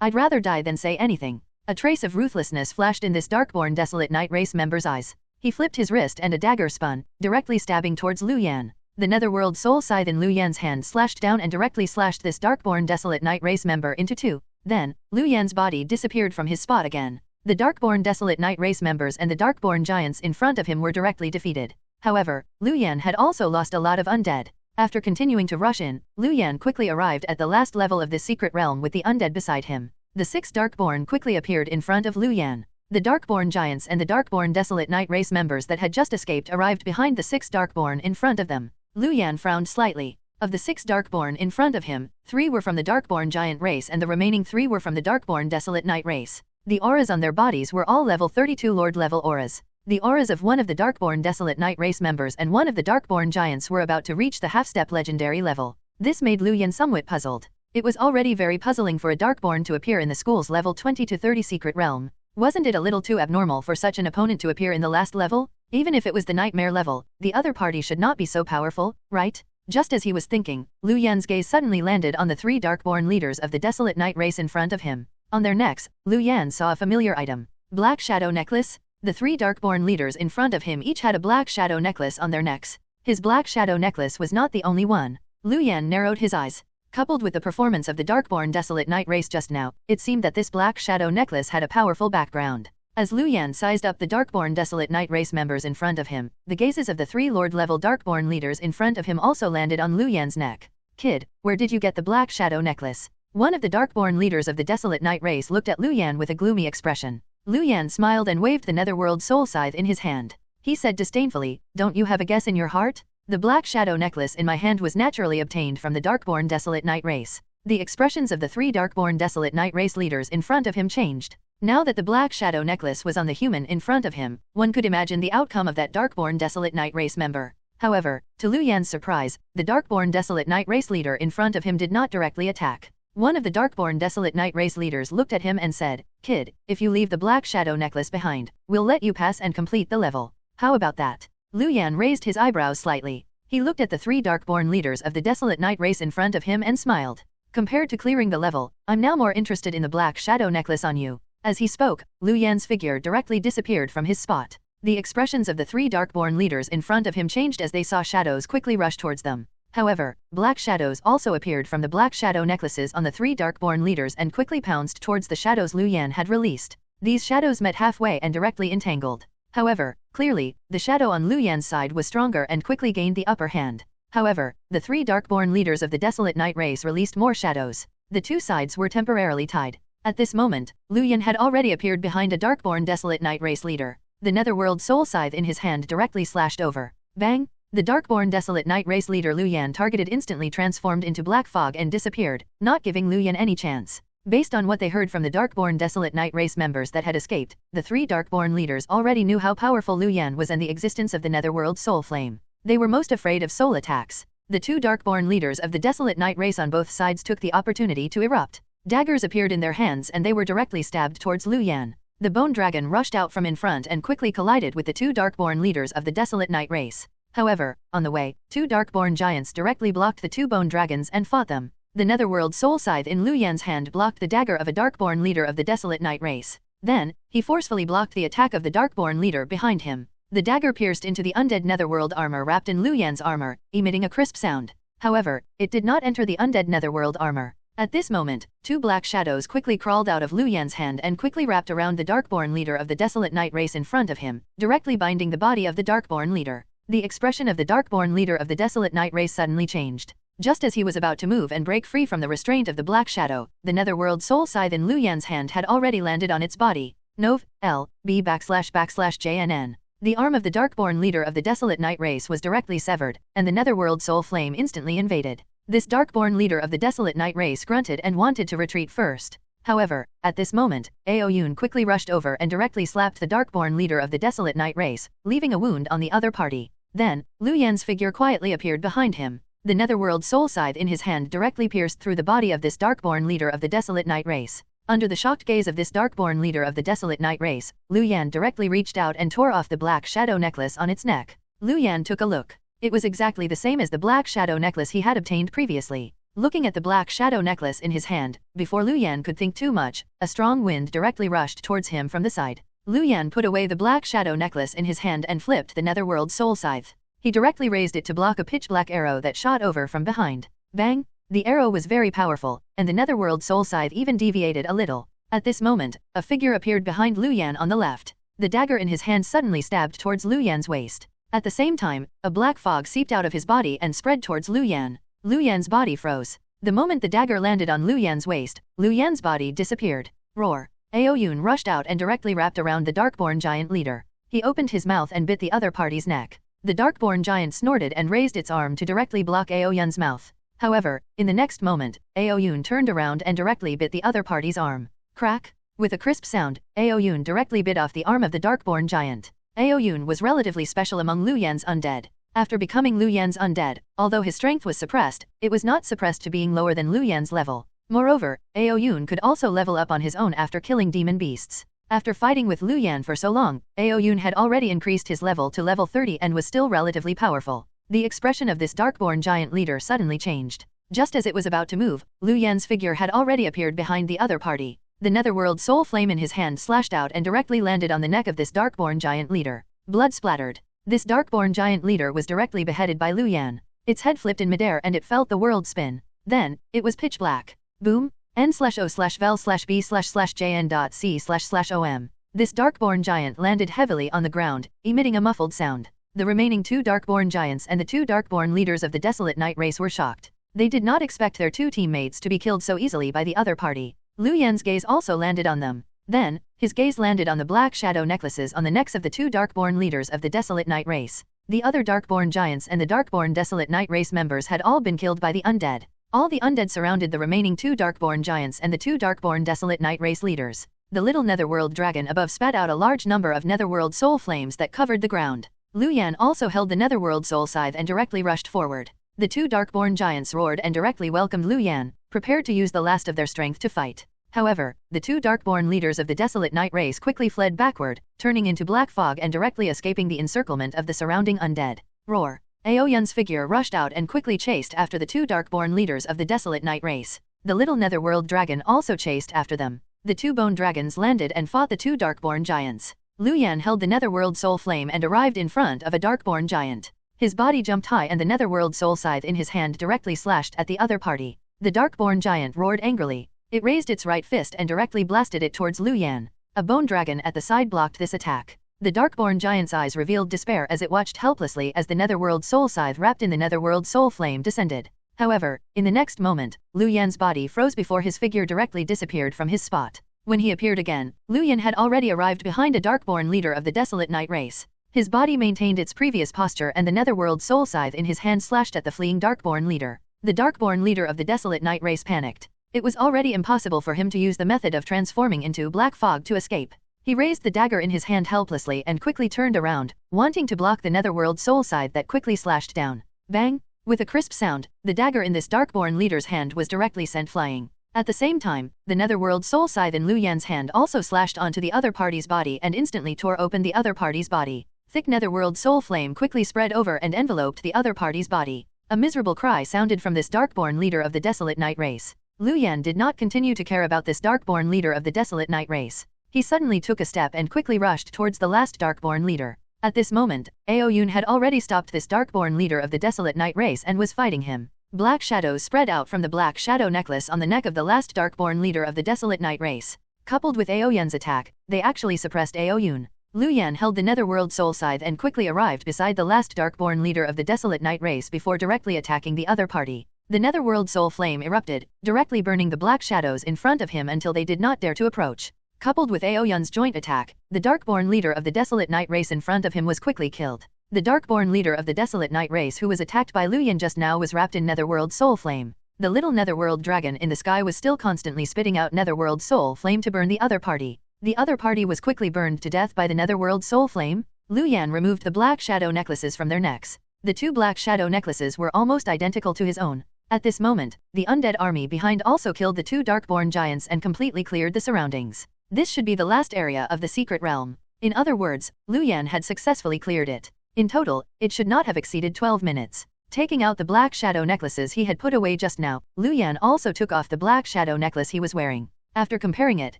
I'd rather die than say anything. A trace of ruthlessness flashed in this Darkborn Desolate Night Race member's eyes. He flipped his wrist and a dagger spun, directly stabbing towards Lu Yan. The Netherworld Soul Scythe in Lu Yan's hand slashed down and directly slashed this Darkborn Desolate Night Race member into two. Then, Lu Yan's body disappeared from his spot again. The Darkborn Desolate Night Race members and the Darkborn giants in front of him were directly defeated. However, Lu Yan had also lost a lot of undead. After continuing to rush in, Lu Yan quickly arrived at the last level of this secret realm with the undead beside him. The 6 Darkborn quickly appeared in front of Lu Yan. The Darkborn giants and the Darkborn Desolate Night Race members that had just escaped arrived behind the 6 Darkborn in front of them. Lu Yan frowned slightly. Of the 6 Darkborn in front of him, 3 were from the Darkborn giant race and the remaining 3 were from the Darkborn Desolate Night race. The auras on their bodies were all level 32 Lord level auras. The auras of one of the Darkborn Desolate Night Race members and one of the Darkborn Giants were about to reach the half-step legendary level. This made Lu Yan somewhat puzzled. It was already very puzzling for a Darkborn to appear in the school's level 20 to 30 secret realm. Wasn't it a little too abnormal for such an opponent to appear in the last level? Even if it was the Nightmare level, the other party should not be so powerful, right? Just as he was thinking, Lu Yan's gaze suddenly landed on the 3 Darkborn leaders of the Desolate Night Race in front of him. On their necks, Lu Yan saw a familiar item. Black Shadow Necklace? The 3 Darkborn leaders in front of him each had a Black Shadow Necklace on their necks. His Black Shadow Necklace was not the only one. Lu Yan narrowed his eyes. Coupled with the performance of the Darkborn Desolate Night Race just now, it seemed that this Black Shadow Necklace had a powerful background. As Lu Yan sized up the Darkborn Desolate Night Race members in front of him, the gazes of the 3 Lord-level Darkborn leaders in front of him also landed on Lu Yan's neck. "Kid, where did you get the Black Shadow Necklace?" One of the Darkborn leaders of the Desolate Night Race looked at Lu Yan with a gloomy expression. Lu Yan smiled and waved the Netherworld Soul Scythe in his hand. He said disdainfully, "Don't you have a guess in your heart? The Black Shadow Necklace in my hand was naturally obtained from the Darkborn Desolate Night Race." The expressions of the 3 Darkborn Desolate Night Race leaders in front of him changed. Now that the Black Shadow Necklace was on the human in front of him, one could imagine the outcome of that Darkborn Desolate Night Race member. However, to Lu Yan's surprise, the Darkborn Desolate Night Race leader in front of him did not directly attack. One of the Darkborn Desolate Night Race leaders looked at him and said, "Kid, if you leave the Black Shadow Necklace behind, we'll let you pass and complete the level. How about that?" Lu Yan raised his eyebrows slightly. He looked at the 3 Darkborn leaders of the Desolate Night Race in front of him and smiled. "Compared to clearing the level, I'm now more interested in the Black Shadow Necklace on you." As he spoke, Lu Yan's figure directly disappeared from his spot. The expressions of the 3 Darkborn leaders in front of him changed as they saw shadows quickly rush towards them. However, black shadows also appeared from the Black Shadow Necklaces on the 3 Darkborn leaders and quickly pounced towards the shadows Lu Yan had released. These shadows met halfway and directly entangled. However, clearly, the shadow on Lu Yan's side was stronger and quickly gained the upper hand. However, the 3 Darkborn leaders of the Desolate Night Race released more shadows. The 2 sides were temporarily tied. At this moment, Lu Yan had already appeared behind a Darkborn Desolate Night Race leader. The Netherworld Soul Scythe in his hand directly slashed over. Bang! The Darkborn Desolate Night Race leader Lu Yan targeted instantly transformed into black fog and disappeared, not giving Lu Yan any chance. Based on what they heard from the Darkborn Desolate Night Race members that had escaped, the 3 Darkborn leaders already knew how powerful Lu Yan was and the existence of the Netherworld Soul Flame. They were most afraid of soul attacks. The 2 Darkborn leaders of the Desolate Night Race on both sides took the opportunity to erupt. Daggers appeared in their hands and they were directly stabbed towards Lu Yan. The Bone Dragon rushed out from in front and quickly collided with the 2 Darkborn leaders of the Desolate Night Race. However, on the way, 2 Darkborn giants directly blocked the 2 Bone Dragons and fought them. The Netherworld Soul Scythe in Lu Yan's hand blocked the dagger of a Darkborn leader of the Desolate Night Race. Then, he forcefully blocked the attack of the Darkborn leader behind him. The dagger pierced into the undead Netherworld armor wrapped in Lu Yan's armor, emitting a crisp sound. However, it did not enter the undead Netherworld armor. At this moment, 2 black shadows quickly crawled out of Lu Yan's hand and quickly wrapped around the Darkborn leader of the Desolate Night Race in front of him, directly binding the body of the Darkborn leader. The expression of the Darkborn leader of the Desolate Night Race suddenly changed. Just as he was about to move and break free from the restraint of the Black Shadow, the Netherworld Soul Scythe in Lu Yan's hand had already landed on its body. Nov. L. B //JNN. The arm of the Darkborn leader of the Desolate Night race was directly severed, and the Netherworld Soul Flame instantly invaded. This Darkborn leader of the Desolate Night race grunted and wanted to retreat first. However, at this moment, Aoyun quickly rushed over and directly slapped the Darkborn leader of the Desolate Night race, leaving a wound on the other party. Then, Liu Yan's figure quietly appeared behind him. The Netherworld Soul Scythe in his hand directly pierced through the body of this Darkborn leader of the Desolate Night race. Under the shocked gaze of this Darkborn leader of the Desolate Night race, Liu Yan directly reached out and tore off the black shadow necklace on its neck. Liu Yan took a look. It was exactly the same as the black shadow necklace he had obtained previously. Looking at the black shadow necklace in his hand, before Liu Yan could think too much, a strong wind directly rushed towards him from the side. Liu Yan put away the black shadow necklace in his hand and flipped the Netherworld Soul Scythe. He directly raised it to block a pitch-black arrow that shot over from behind. Bang! The arrow was very powerful, and the Netherworld Soul Scythe even deviated a little. At this moment, a figure appeared behind Liu Yan on the left. The dagger in his hand suddenly stabbed towards Liu Yan's waist. At the same time, a black fog seeped out of his body and spread towards Liu Yan. Liu Yan's body froze. The moment the dagger landed on Liu Yan's waist, Liu Yan's body disappeared. Roar! Aoyun rushed out and directly wrapped around the Darkborn giant leader. He opened his mouth and bit the other party's neck. The Darkborn giant snorted and raised its arm to directly block Aoyun's mouth. However, in the next moment, Aoyun turned around and directly bit the other party's arm. Crack! With a crisp sound, Aoyun directly bit off the arm of the Darkborn giant. Aoyun was relatively special among Liu Yan's undead. After becoming Liu Yan's undead, although his strength was suppressed, it was not suppressed to being lower than Liu Yan's level. Moreover, Aoyun could also level up on his own after killing demon beasts. After fighting with Liu Yan for so long, Aoyun had already increased his level to level 30 and was still relatively powerful. The expression of this Darkborn giant leader suddenly changed. Just as it was about to move, Liu Yan's figure had already appeared behind the other party. The Netherworld Soul Flame in his hand slashed out and directly landed on the neck of this Darkborn giant leader. Blood splattered. This Darkborn giant leader was directly beheaded by Liu Yan. Its head flipped in midair and it felt the world spin. Then, it was pitch black. Boom! n/o/vel/b/jn.c//om. This Darkborn giant landed heavily on the ground, emitting a muffled sound. The remaining two Darkborn giants and the two Darkborn leaders of the Desolate Night race were shocked. They did not expect their two teammates to be killed so easily by the other party. Liu Yan's gaze also landed on them. Then, his gaze landed on the black shadow necklaces on the necks of the two Darkborn leaders of the Desolate Night race. The other Darkborn giants and the Darkborn Desolate Night race members had all been killed by the undead. All the undead surrounded the remaining two Darkborn giants and the two Darkborn Desolate Night race leaders. The little Netherworld dragon above spat out a large number of Netherworld soul flames that covered the ground. Liu Yan also held the Netherworld Soul Scythe and directly rushed forward. The two Darkborn giants roared and directly welcomed Liu Yan, prepared to use the last of their strength to fight. However, the two Darkborn leaders of the Desolate Night race quickly fled backward, turning into black fog and directly escaping the encirclement of the surrounding undead. Roar! Aoyun's figure rushed out and quickly chased after the two Darkborn leaders of the Desolate Night race. The little Netherworld dragon also chased after them. The two bone dragons landed and fought the two Darkborn giants. Liu Yan held the Netherworld Soul Flame and arrived in front of a Darkborn giant. His body jumped high and the Netherworld Soul Scythe in his hand directly slashed at the other party. The Darkborn giant roared angrily. It raised its right fist and directly blasted it towards Liu Yan. A bone dragon at the side blocked this attack. The Darkborn giant's eyes revealed despair as it watched helplessly as the Netherworld Soul Scythe wrapped in the Netherworld Soul Flame descended. However, in the next moment, Liu Yan's body froze before his figure directly disappeared from his spot. When he appeared again, Liu Yan had already arrived behind a Darkborn leader of the Desolate Night race. His body maintained its previous posture and the Netherworld Soul Scythe in his hand slashed at the fleeing Darkborn leader. The Darkborn leader of the Desolate Night race panicked. It was already impossible for him to use the method of transforming into black fog to escape. He raised the dagger in his hand helplessly and quickly turned around, wanting to block the Netherworld Soul Scythe that quickly slashed down. Bang! With a crisp sound, the dagger in this Darkborn leader's hand was directly sent flying. At the same time, the Netherworld Soul Scythe in Liu Yan's hand also slashed onto the other party's body and instantly tore open the other party's body. Thick Netherworld Soul Flame quickly spread over and enveloped the other party's body. A miserable cry sounded from this Darkborn leader of the Desolate Night race. Liu Yan did not continue to care about this Darkborn leader of the Desolate Night race. He suddenly took a step and quickly rushed towards the last Darkborn leader. At this moment, Aoyun had already stopped this Darkborn leader of the Desolate Night race and was fighting him. Black shadows spread out from the black shadow necklace on the neck of the last Darkborn leader of the Desolate Night race. Coupled with Aoyun's attack, they actually suppressed Aoyun. Liu Yan held the Netherworld Soul Scythe and quickly arrived beside the last Darkborn leader of the Desolate Night race before directly attacking the other party. The Netherworld Soul Flame erupted, directly burning the black shadows in front of him until they did not dare to approach. Coupled with Aoyun's joint attack, the Darkborn leader of the Desolate Night race in front of him was quickly killed. The Darkborn leader of the Desolate Night race who was attacked by Luyan just now was wrapped in Netherworld Soul Flame. The little Netherworld dragon in the sky was still constantly spitting out Netherworld Soul Flame to burn the other party. The other party was quickly burned to death by the Netherworld Soul Flame. Luyan removed the black shadow necklaces from their necks. The two black shadow necklaces were almost identical to his own. At this moment, the undead army behind also killed the two Darkborn giants and completely cleared the surroundings. This should be the last area of the secret realm. In other words, Luyan had successfully cleared it. In total, it should not have exceeded 12 minutes. Taking out the black shadow necklaces he had put away just now, Luyan also took off the black shadow necklace he was wearing. After comparing it,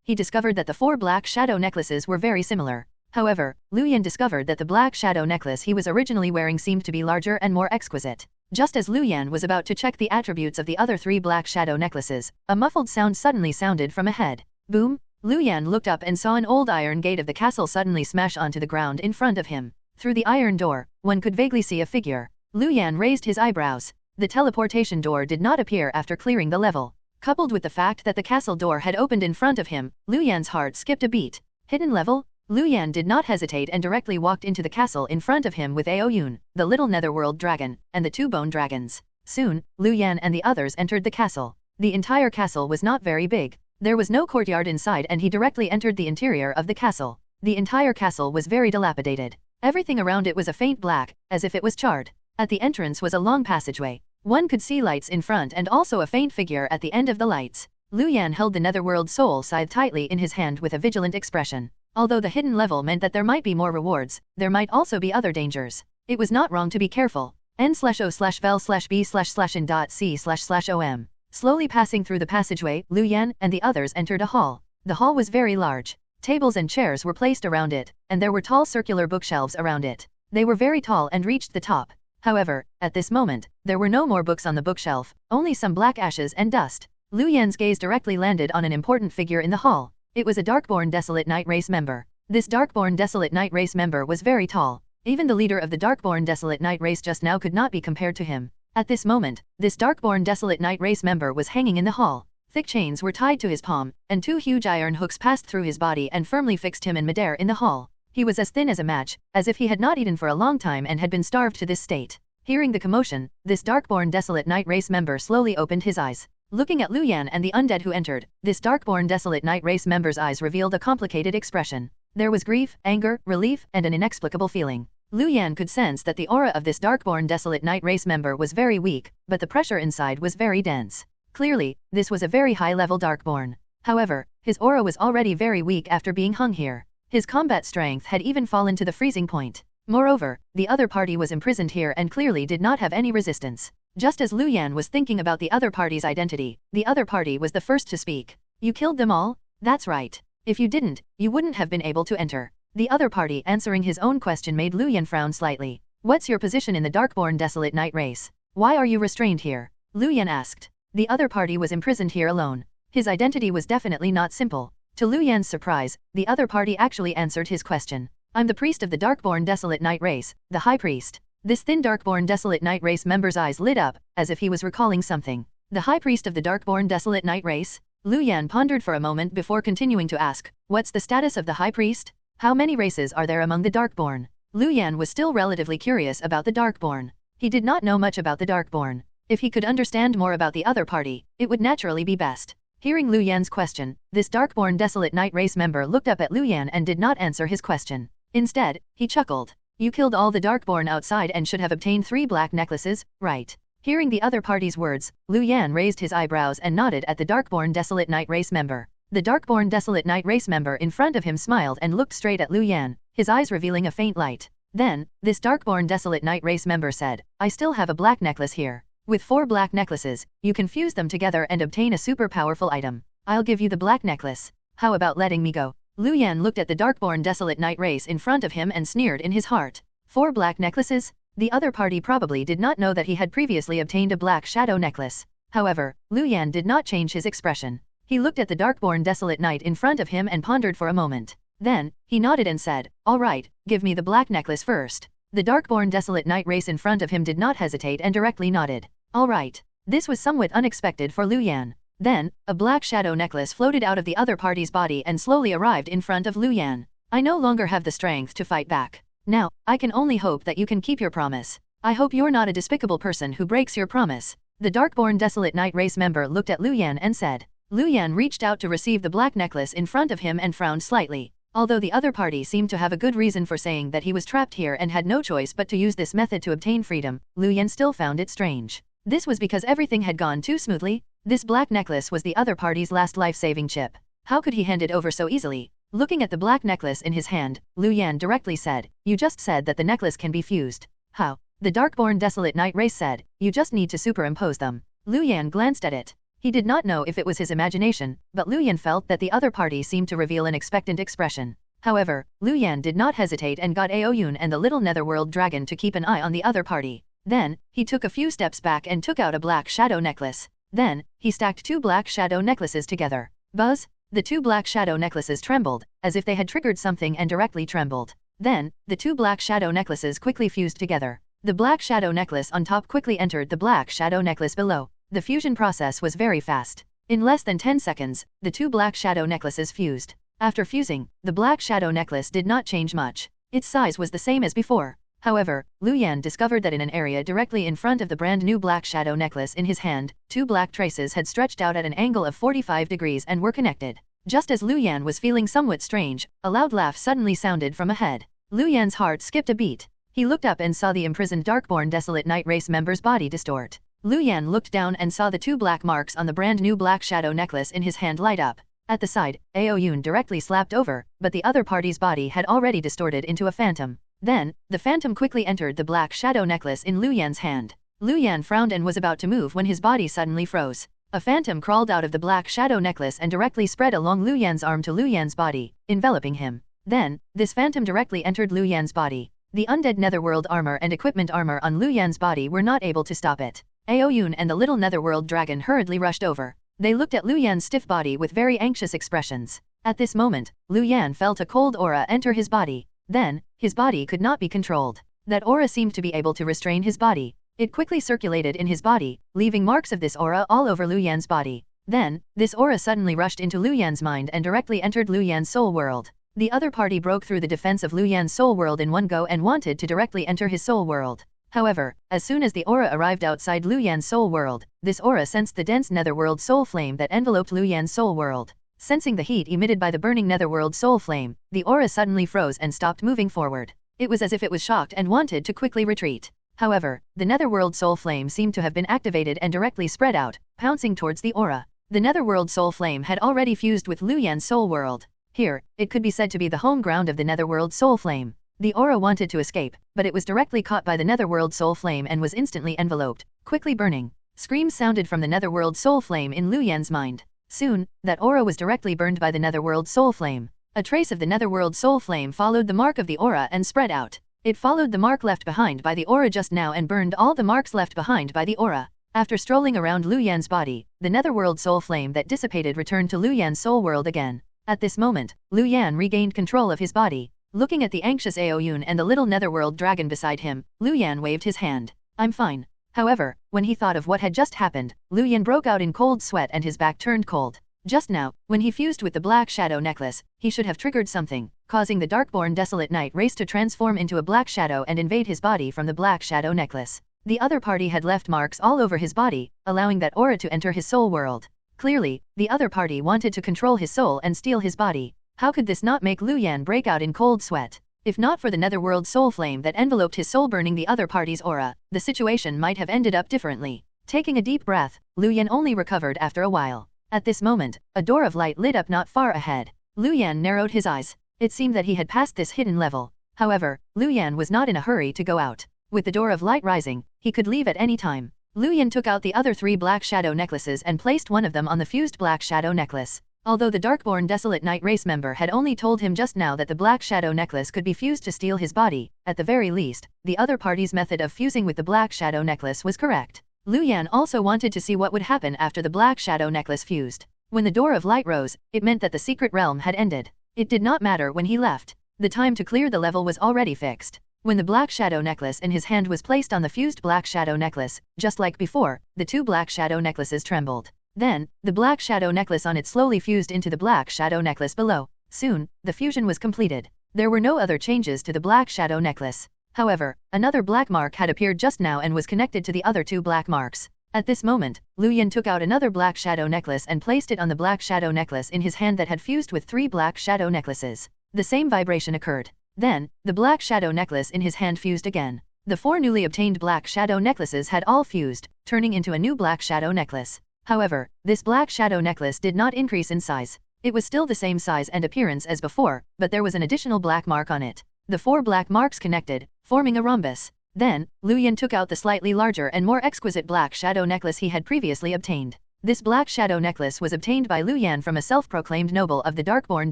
he discovered that the 4 black shadow necklaces were very similar. However, Luyan discovered that the black shadow necklace he was originally wearing seemed to be larger and more exquisite. Just as Luyan was about to check the attributes of the other 3 black shadow necklaces, a muffled sound suddenly sounded from ahead. Boom! Luyan looked up and saw an old iron gate of the castle suddenly smash onto the ground in front of him. Through the iron door, one could vaguely see a figure. Luyan raised his eyebrows. The teleportation door did not appear after clearing the level. Coupled with the fact that the castle door had opened in front of him, Luyan's heart skipped a beat. Hidden level? Luyan did not hesitate and directly walked into the castle in front of him with Aoyun, the little Netherworld dragon, and the 2 bone dragons. Soon, Luyan and the others entered the castle. The entire castle was not very big. There was no courtyard inside and he directly entered the interior of the castle. The entire castle was very dilapidated. Everything around it was a faint black, as if it was charred. At the entrance was a long passageway. One could see lights in front and also a faint figure at the end of the lights. Luyan held the Netherworld Soul Scythe tightly in his hand with a vigilant expression. Although the hidden level meant that there might be more rewards, there might also be other dangers. It was not wrong to be careful. n/o/vel/b/in.c//om. Slowly passing through the passageway, Luyan and the others entered a hall. The hall was very large. Tables and chairs were placed around it, and there were tall circular bookshelves around it. They were very tall and reached the top. However, at this moment, there were no more books on the bookshelf, only some black ashes and dust. Luyan's gaze directly landed on an important figure in the hall. It was a Darkborn Desolate Night race member. This Darkborn Desolate Night race member was very tall. Even the leader of the Darkborn Desolate Night race just now could not be compared to him. At this moment, this Darkborn Desolate Night race member was hanging in the hall. Thick chains were tied to his palm, and 2 huge iron hooks passed through his body and firmly fixed him in midair in the hall. He was as thin as a match, as if he had not eaten for a long time and had been starved to this state. Hearing the commotion, this Darkborn Desolate Night race member slowly opened his eyes. Looking at Luyan and the undead who entered, this Darkborn Desolate Night race member's eyes revealed a complicated expression. There was grief, anger, relief, and an inexplicable feeling. Luyan could sense that the aura of this Darkborn Desolate Night race member was very weak, but the pressure inside was very dense. Clearly, this was a very high-level Darkborn. However, his aura was already very weak after being hung here. His combat strength had even fallen to the freezing point. Moreover, the other party was imprisoned here and clearly did not have any resistance. Just as Luyan was thinking about the other party's identity, the other party was the first to speak. You killed them all? That's right. If you didn't, you wouldn't have been able to enter. The other party answering his own question made Luyan frown slightly. What's your position in the Darkborn Desolate Night race? Why are you restrained here? Luyan asked. The other party was imprisoned here alone. His identity was definitely not simple. To Luyan's surprise, the other party actually answered his question. I'm the priest of the Darkborn Desolate Night race, the High Priest. This thin Darkborn Desolate Night race member's eyes lit up, as if he was recalling something. The High Priest of the Darkborn Desolate Night race? Luyan pondered for a moment before continuing to ask, what's the status of the High Priest? How many races are there among the Darkborn? Luyan was still relatively curious about the Darkborn. He did not know much about the Darkborn. If he could understand more about the other party, it would naturally be best. Hearing Luyan's question, this Darkborn Desolate Night race member looked up at Luyan and did not answer his question. Instead, he chuckled. You killed all the Darkborn outside and should have obtained 3 black necklaces, right? Hearing the other party's words, Luyan raised his eyebrows and nodded at the Darkborn Desolate Night race member. The Darkborn Desolate Night race member in front of him smiled and looked straight at Luyan, his eyes revealing a faint light. Then, this Darkborn Desolate Night race member said, I still have a black necklace here. With 4 black necklaces, you can fuse them together and obtain a super powerful item. I'll give you the black necklace. How about letting me go? Luyan looked at the Darkborn Desolate Night race in front of him and sneered in his heart. 4 black necklaces? The other party probably did not know that he had previously obtained a black shadow necklace. However, Luyan did not change his expression. He looked at the Darkborn Desolate Night in front of him and pondered for a moment. Then, he nodded and said, all right, give me the black necklace first. The Darkborn Desolate Night race in front of him did not hesitate and directly nodded. All right. This was somewhat unexpected for Luyan. Then, a black shadow necklace floated out of the other party's body and slowly arrived in front of Lu Yan. I no longer have the strength to fight back. Now, I can only hope that you can keep your promise. I hope you're not a despicable person who breaks your promise. The Darkborn Desolate Knight race member looked at Lu Yan and said. Lu Yan reached out to receive the black necklace in front of him and frowned slightly. Although the other party seemed to have a good reason for saying that he was trapped here and had no choice but to use this method to obtain freedom, Lu Yan still found it strange. This was because everything had gone too smoothly. This black necklace was the other party's last life-saving chip. How could he hand it over so easily? Looking at the black necklace in his hand, Lu Yan directly said, "You just said that the necklace can be fused." "How?" The Darkborn Desolate Knight race said, "You just need to superimpose them." Lu Yan glanced at it. He did not know if it was his imagination, but Lu Yan felt that the other party seemed to reveal an expectant expression. However, Lu Yan did not hesitate and got Aoyun and the little netherworld dragon to keep an eye on the other party. Then, he took a few steps back and took out a black shadow necklace. Then, he stacked 2 black shadow necklaces together. Buzz! The 2 black shadow necklaces trembled, as if they had triggered something and directly trembled. Then, the 2 black shadow necklaces quickly fused together. The black shadow necklace on top quickly entered the black shadow necklace below. The fusion process was very fast. In less than 10 seconds, the 2 black shadow necklaces fused. After fusing, the black shadow necklace did not change much. Its size was the same as before. However, Lu Yan discovered that in an area directly in front of the brand new black shadow necklace in his hand, 2 black traces had stretched out at an angle of 45 degrees and were connected. Just as Lu Yan was feeling somewhat strange, a loud laugh suddenly sounded from ahead. Lu Yan's heart skipped a beat. He looked up and saw the imprisoned Darkborn Desolate Knight race member's body distort. Lu Yan looked down and saw the 2 black marks on the brand new black shadow necklace in his hand light up. At the side, Aoyun directly slapped over, but the other party's body had already distorted into a phantom. Then, the phantom quickly entered the black shadow necklace in Lu Yan's hand. Lu Yan frowned and was about to move when his body suddenly froze. A phantom crawled out of the black shadow necklace and directly spread along Lu Yan's arm to Lu Yan's body, enveloping him. Then, this phantom directly entered Lu Yan's body. The undead netherworld armor and equipment armor on Lu Yan's body were not able to stop it. Aoyun and the little netherworld dragon hurriedly rushed over. They looked at Lu Yan's stiff body with very anxious expressions. At this moment, Lu Yan felt a cold aura enter his body. Then, his body could not be controlled. That aura seemed to be able to restrain his body. It quickly circulated in his body, leaving marks of this aura all over Lu Yan's body. Then, this aura suddenly rushed into Lu Yan's mind and directly entered Lu Yan's soul world. The other party broke through the defense of Lu Yan's soul world in one go and wanted to directly enter his soul world. However, as soon as the aura arrived outside Lu Yan's soul world, this aura sensed the dense netherworld soul flame that enveloped Lu Yan's soul world. Sensing the heat emitted by the burning netherworld soul flame, the aura suddenly froze and stopped moving forward. It was as if it was shocked and wanted to quickly retreat. However, the netherworld soul flame seemed to have been activated and directly spread out, pouncing towards the aura. The netherworld soul flame had already fused with Lu Yan's soul world. Here, it could be said to be the home ground of the netherworld soul flame. The aura wanted to escape, but it was directly caught by the netherworld soul flame and was instantly enveloped, quickly burning. Screams sounded from the netherworld soul flame in Lu Yan's mind. Soon, that aura was directly burned by the netherworld soul flame. A trace of the netherworld soul flame followed the mark of the aura and spread out. It followed the mark left behind by the aura just now and burned all the marks left behind by the aura. After strolling around Lu Yan's body, the netherworld soul flame that dissipated returned to Lu Yan's soul world again. At this moment, Lu Yan regained control of his body. Looking at the anxious Aoyun and the little netherworld dragon beside him, Lu Yan waved his hand. "I'm fine." However, when he thought of what had just happened, Lu Yan broke out in cold sweat and his back turned cold. Just now, when he fused with the black shadow necklace, he should have triggered something, causing the Darkborn Desolate Knight race to transform into a black shadow and invade his body from the black shadow necklace. The other party had left marks all over his body, allowing that aura to enter his soul world. Clearly, the other party wanted to control his soul and steal his body. How could this not make Lu Yan break out in cold sweat? If not for the netherworld soul flame that enveloped his soul burning the other party's aura, the situation might have ended up differently. Taking a deep breath, Lu Yan only recovered after a while. At this moment, a door of light lit up not far ahead. Lu Yan narrowed his eyes. It seemed that he had passed this hidden level. However, Lu Yan was not in a hurry to go out. With the door of light rising, he could leave at any time. Lu Yan took out the other 3 black shadow necklaces and placed one of them on the fused black shadow necklace. Although the Darkborn Desolate Knight race member had only told him just now that the black shadow necklace could be fused to steal his body, at the very least, the other party's method of fusing with the black shadow necklace was correct. Lu Yan also wanted to see what would happen after the black shadow necklace fused. When the door of light rose, it meant that the secret realm had ended. It did not matter when he left. The time to clear the level was already fixed. When the black shadow necklace in his hand was placed on the fused black shadow necklace, just like before, the 2 black shadow necklaces trembled. Then, the black shadow necklace on it slowly fused into the black shadow necklace below. Soon, the fusion was completed. There were no other changes to the black shadow necklace. However, another black mark had appeared just now and was connected to the other two black marks. At this moment, Lu Yan took out another black shadow necklace and placed it on the black shadow necklace in his hand that had fused with 3 black shadow necklaces. The same vibration occurred. Then, the black shadow necklace in his hand fused again. The 4 newly obtained black shadow necklaces had all fused, turning into a new black shadow necklace. However, this black shadow necklace did not increase in size. It was still the same size and appearance as before, but there was an additional black mark on it. The 4 black marks connected, forming a rhombus. Then, Lu Yan took out the slightly larger and more exquisite black shadow necklace he had previously obtained. This black shadow necklace was obtained by Lu Yan from a self-proclaimed noble of the Darkborn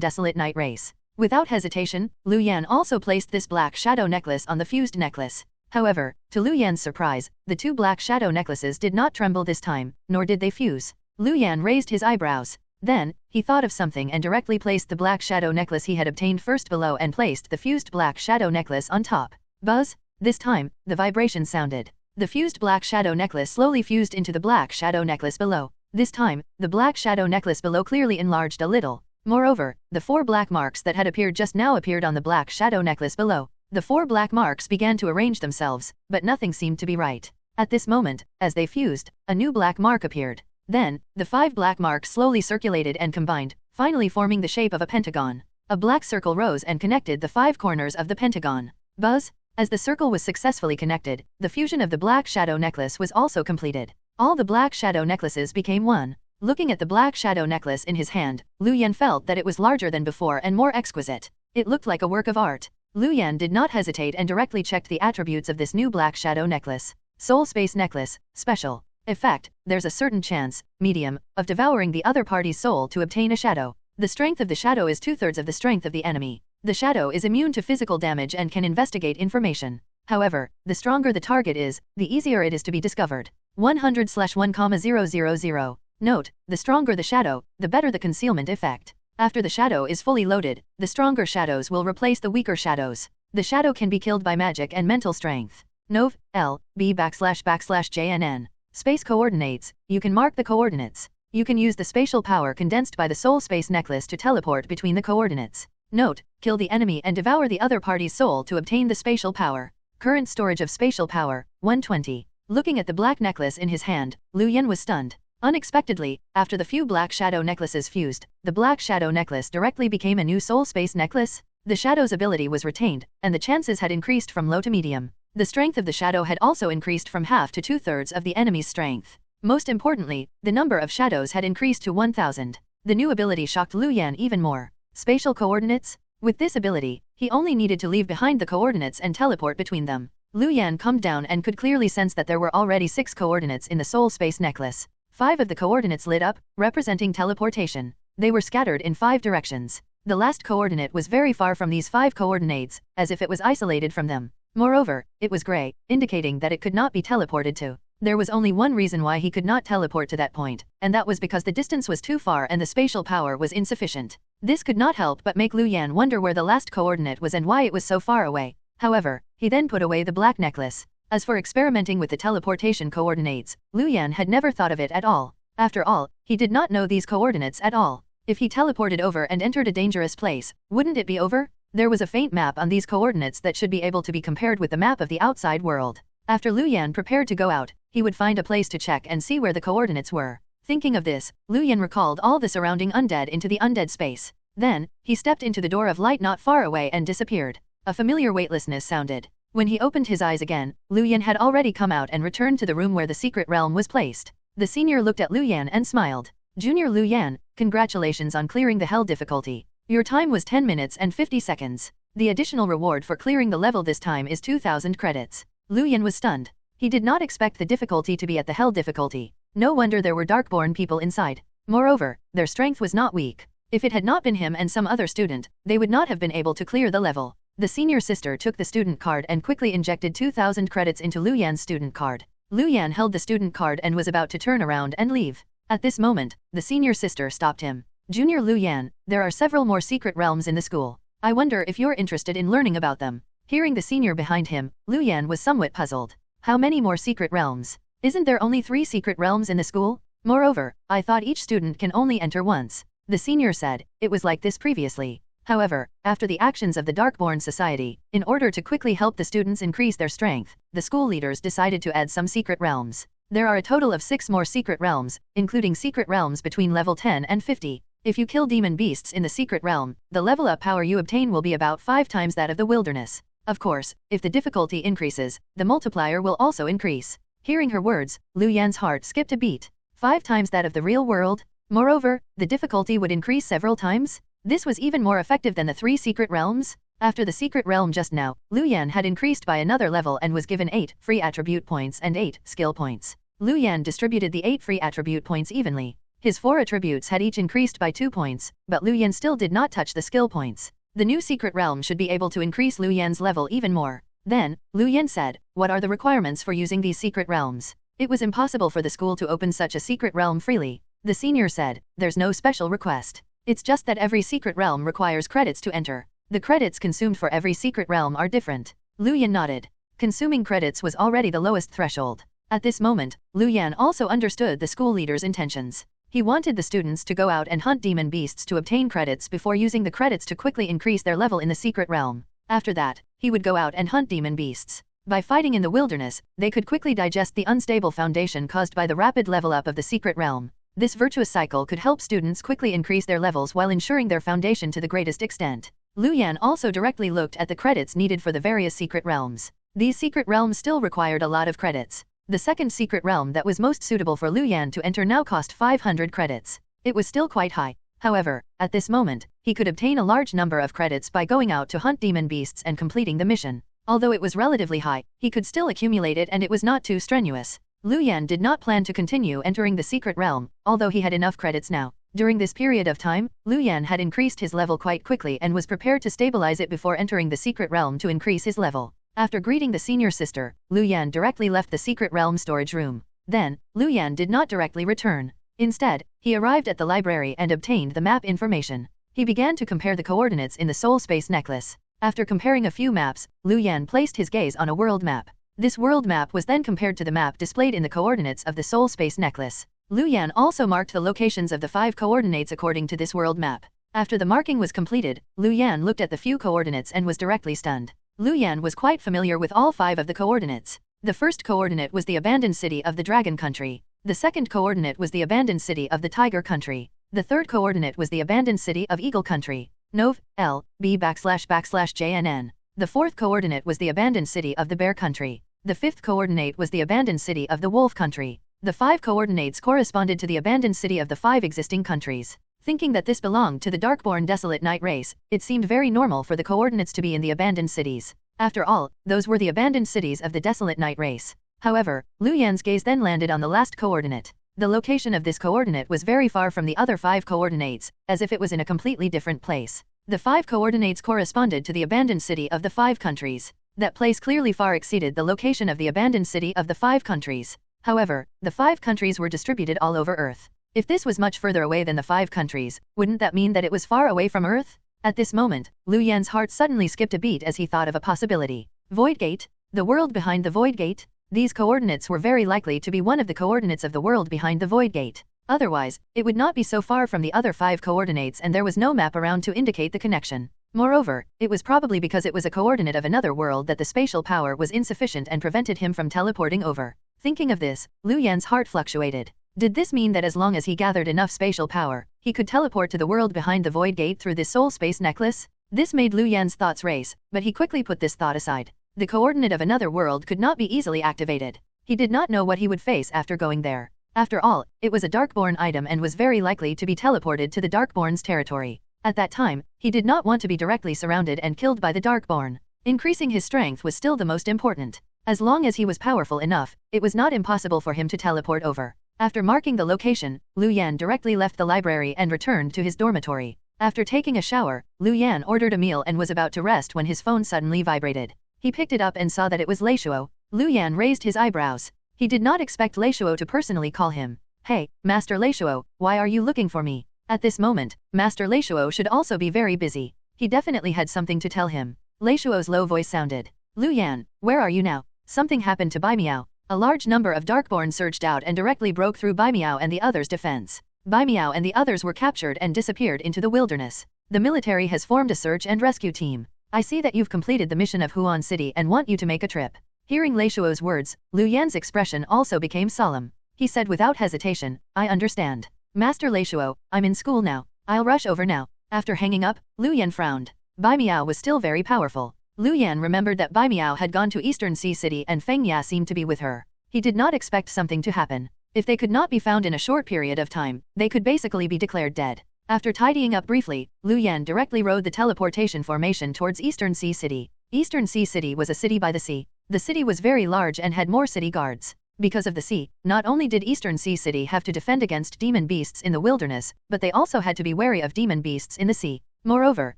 Desolate Knight race. Without hesitation, Lu Yan also placed this black shadow necklace on the fused necklace. However, to Lu Yan's surprise, the 2 black shadow necklaces did not tremble this time, nor did they fuse. Lu Yan raised his eyebrows. Then, he thought of something and directly placed the black shadow necklace he had obtained first below and placed the fused black shadow necklace on top. Buzz! This time, the vibration sounded. The fused black shadow necklace slowly fused into the black shadow necklace below. This time, the black shadow necklace below clearly enlarged a little. Moreover, the 4 black marks that had appeared just now appeared on the black shadow necklace below. The 4 black marks began to arrange themselves, but nothing seemed to be right. At this moment, as they fused, a new black mark appeared. Then, the 5 black marks slowly circulated and combined, finally forming the shape of a pentagon. A black circle rose and connected the 5 corners of the pentagon. Buzz! As the circle was successfully connected, the fusion of the black shadow necklace was also completed. All the black shadow necklaces became one. Looking at the black shadow necklace in his hand, Lu Yan felt that it was larger than before and more exquisite. It looked like a work of art. Lu Yan did not hesitate and directly checked the attributes of this new black shadow necklace. Soul Space Necklace, Special. Effect, there's a certain chance, medium, of devouring the other party's soul to obtain a shadow. The strength of the shadow is 2/3 of the strength of the enemy. The shadow is immune to physical damage and can investigate information. However, the stronger the target is, the easier it is to be discovered. 100/1,000. Note, the stronger the shadow, the better the concealment effect. After the shadow is fully loaded, the stronger shadows will replace the weaker shadows. The shadow can be killed by magic and mental strength. Nov. L.B//JNN. Space coordinates, you can mark the coordinates. You can use the spatial power condensed by the Soul Space Necklace to teleport between the coordinates. Note, kill the enemy and devour the other party's soul to obtain the spatial power. Current storage of spatial power, 120. Looking at the black necklace in his hand, Lu Yan was stunned. Unexpectedly, after the few black shadow necklaces fused, the black shadow necklace directly became a new soul space necklace. The shadow's ability was retained, and the chances had increased from low to medium. The strength of the shadow had also increased from half to 2/3 of the enemy's strength. Most importantly, the number of shadows had increased to 1,000. The new ability shocked Lu Yan even more. Spatial coordinates? With this ability, he only needed to leave behind the coordinates and teleport between them. Lu Yan calmed down and could clearly sense that there were already 6 coordinates in the soul space necklace. 5 of the coordinates lit up, representing teleportation. They were scattered in 5 directions. The last coordinate was very far from these 5 coordinates, as if it was isolated from them. Moreover, it was gray, indicating that it could not be teleported to. There was only one reason why he could not teleport to that point, and that was because the distance was too far and the spatial power was insufficient. This could not help but make Lu Yan wonder where the last coordinate was and why it was so far away. However, he then put away the black necklace. As for experimenting with the teleportation coordinates, Lu Yan had never thought of it at all. After all, he did not know these coordinates at all. If he teleported over and entered a dangerous place, wouldn't it be over? There was a faint map on these coordinates that should be able to be compared with the map of the outside world. After Lu Yan prepared to go out, he would find a place to check and see where the coordinates were. Thinking of this, Lu Yan recalled all the surrounding undead into the undead space. Then, he stepped into the door of light not far away and disappeared. A familiar weightlessness sounded. When he opened his eyes again, Lu Yan had already come out and returned to the room where the secret realm was placed. The senior looked at Lu Yan and smiled. Junior Lu Yan, congratulations on clearing the hell difficulty. Your time was 10 minutes and 50 seconds. The additional reward for clearing the level this time is 2,000 credits. Lu Yan was stunned. He did not expect the difficulty to be at the hell difficulty. No wonder there were Darkborn people inside. Moreover, their strength was not weak. If it had not been him and some other student, they would not have been able to clear the level. The senior sister took the student card and quickly injected 2,000 credits into Lu Yan's student card. Lu Yan held the student card and was about to turn around and leave. At this moment, the senior sister stopped him. Junior Lu Yan, there are several more secret realms in the school. I wonder if you're interested in learning about them. Hearing the senior behind him, Lu Yan was somewhat puzzled. How many more secret realms? Isn't there only 3 secret realms in the school? Moreover, I thought each student can only enter once. The senior said, it was like this previously. However, after the actions of the Darkborn Society, in order to quickly help the students increase their strength, the school leaders decided to add some secret realms. There are a total of 6 more secret realms, including secret realms between level 10 and 50. If you kill demon beasts in the secret realm, the level up power you obtain will be about 5 times that of the wilderness. Of course, if the difficulty increases, the multiplier will also increase. Hearing her words, Lu Yan's heart skipped a beat. 5 times that of the real world? Moreover, the difficulty would increase several times? This was even more effective than the 3 secret realms? After the secret realm just now, Lu Yan had increased by another level and was given 8 free attribute points and 8 skill points. Lu Yan distributed the 8 free attribute points evenly. His 4 attributes had each increased by 2 points, but Lu Yan still did not touch the skill points. The new secret realm should be able to increase Lu Yan's level even more. Then, Lu Yan said, what are the requirements for using these secret realms? It was impossible for the school to open such a secret realm freely. The senior said, there's no special request. It's just that every secret realm requires credits to enter. The credits consumed for every secret realm are different. Lu Yan nodded. Consuming credits was already the lowest threshold. At this moment, Lu Yan also understood the school leader's intentions. He wanted the students to go out and hunt demon beasts to obtain credits before using the credits to quickly increase their level in the secret realm. After that, he would go out and hunt demon beasts. By fighting in the wilderness, they could quickly digest the unstable foundation caused by the rapid level up of the secret realm. This virtuous cycle could help students quickly increase their levels while ensuring their foundation to the greatest extent. Lu Yan also directly looked at the credits needed for the various secret realms. These secret realms still required a lot of credits. The second secret realm that was most suitable for Lu Yan to enter now cost 500 credits. It was still quite high. However, at this moment, he could obtain a large number of credits by going out to hunt demon beasts and completing the mission. Although it was relatively high, he could still accumulate it and it was not too strenuous. Lu Yan did not plan to continue entering the secret realm, although he had enough credits now. During this period of time, Lu Yan had increased his level quite quickly and was prepared to stabilize it before entering the secret realm to increase his level. After greeting the senior sister, Lu Yan directly left the secret realm storage room. Then, Lu Yan did not directly return. Instead, he arrived at the library and obtained the map information. He began to compare the coordinates in the soul space necklace. After comparing a few maps, Lu Yan placed his gaze on a world map. This world map was then compared to the map displayed in the coordinates of the soul space necklace. Lu Yan also marked the locations of the 5 coordinates according to this world map. After the marking was completed, Lu Yan looked at the few coordinates and was directly stunned. Lu Yan was quite familiar with all 5 of the coordinates. The first coordinate was the abandoned city of the Dragon Country. The second coordinate was the abandoned city of the Tiger Country. The third coordinate was the abandoned city of Eagle Country. Nov, L, B /JNN. The fourth coordinate was the abandoned city of the Bear Country. The fifth coordinate was the abandoned city of the Wolf Country. The 5 coordinates corresponded to the abandoned city of the 5 existing countries. Thinking that this belonged to the Darkborn Desolate Knight race, it seemed very normal for the coordinates to be in the abandoned cities. After all, those were the abandoned cities of the Desolate Knight race. However, Lu Yan's gaze then landed on the last coordinate. The location of this coordinate was very far from the other 5 coordinates, as if it was in a completely different place. The 5 coordinates corresponded to the abandoned city of the 5 countries. That place clearly far exceeded the location of the abandoned city of the 5 countries. However, the 5 countries were distributed all over Earth. If this was much further away than the 5 countries, wouldn't that mean that it was far away from Earth? At this moment, Lu Yan's heart suddenly skipped a beat as he thought of a possibility. Void Gate? The world behind the Void Gate? These coordinates were very likely to be one of the coordinates of the world behind the Void Gate. Otherwise, it would not be so far from the other 5 coordinates and there was no map around to indicate the connection. Moreover, it was probably because it was a coordinate of another world that the spatial power was insufficient and prevented him from teleporting over. Thinking of this, Lu Yan's heart fluctuated. Did this mean that as long as he gathered enough spatial power, he could teleport to the world behind the Void Gate through this soul space necklace? This made Lu Yan's thoughts race, but he quickly put this thought aside. The coordinate of another world could not be easily activated. He did not know what he would face after going there. After all, it was a Darkborn item and was very likely to be teleported to the Darkborn's territory. At that time, he did not want to be directly surrounded and killed by the Darkborn. Increasing his strength was still the most important. As long as he was powerful enough, it was not impossible for him to teleport over. After marking the location, Lu Yan directly left the library and returned to his dormitory. After taking a shower, Lu Yan ordered a meal and was about to rest when his phone suddenly vibrated. He picked it up and saw that it was Leishuo. Lu Yan raised his eyebrows. He did not expect Leishuo to personally call him. Hey, Master Leishuo, why are you looking for me? At this moment, Master Leishuo should also be very busy. He definitely had something to tell him. Leishuo's low voice sounded. Lu Yan, where are you now? Something happened to Bai Miao. A large number of Darkborn surged out and directly broke through Bai Miao and the others' defense. Bai Miao and the others were captured and disappeared into the wilderness. The military has formed a search and rescue team. I see that you've completed the mission of Huan City and want you to make a trip. Hearing Lei Shuo's words, Lu Yan's expression also became solemn. He said without hesitation, I understand. Master Lei Shuo, I'm in school now. I'll rush over now. After hanging up, Lu Yan frowned. Bai Miao was still very powerful. Lu Yan remembered that Bai Miao had gone to Eastern Sea City and Feng Ya seemed to be with her. He did not expect something to happen. If they could not be found in a short period of time, they could basically be declared dead. After tidying up briefly, Lu Yan directly rode the teleportation formation towards Eastern Sea City. Eastern Sea City was a city by the sea. The city was very large and had more city guards. Because of the sea, not only did Eastern Sea City have to defend against demon beasts in the wilderness, but they also had to be wary of demon beasts in the sea. Moreover,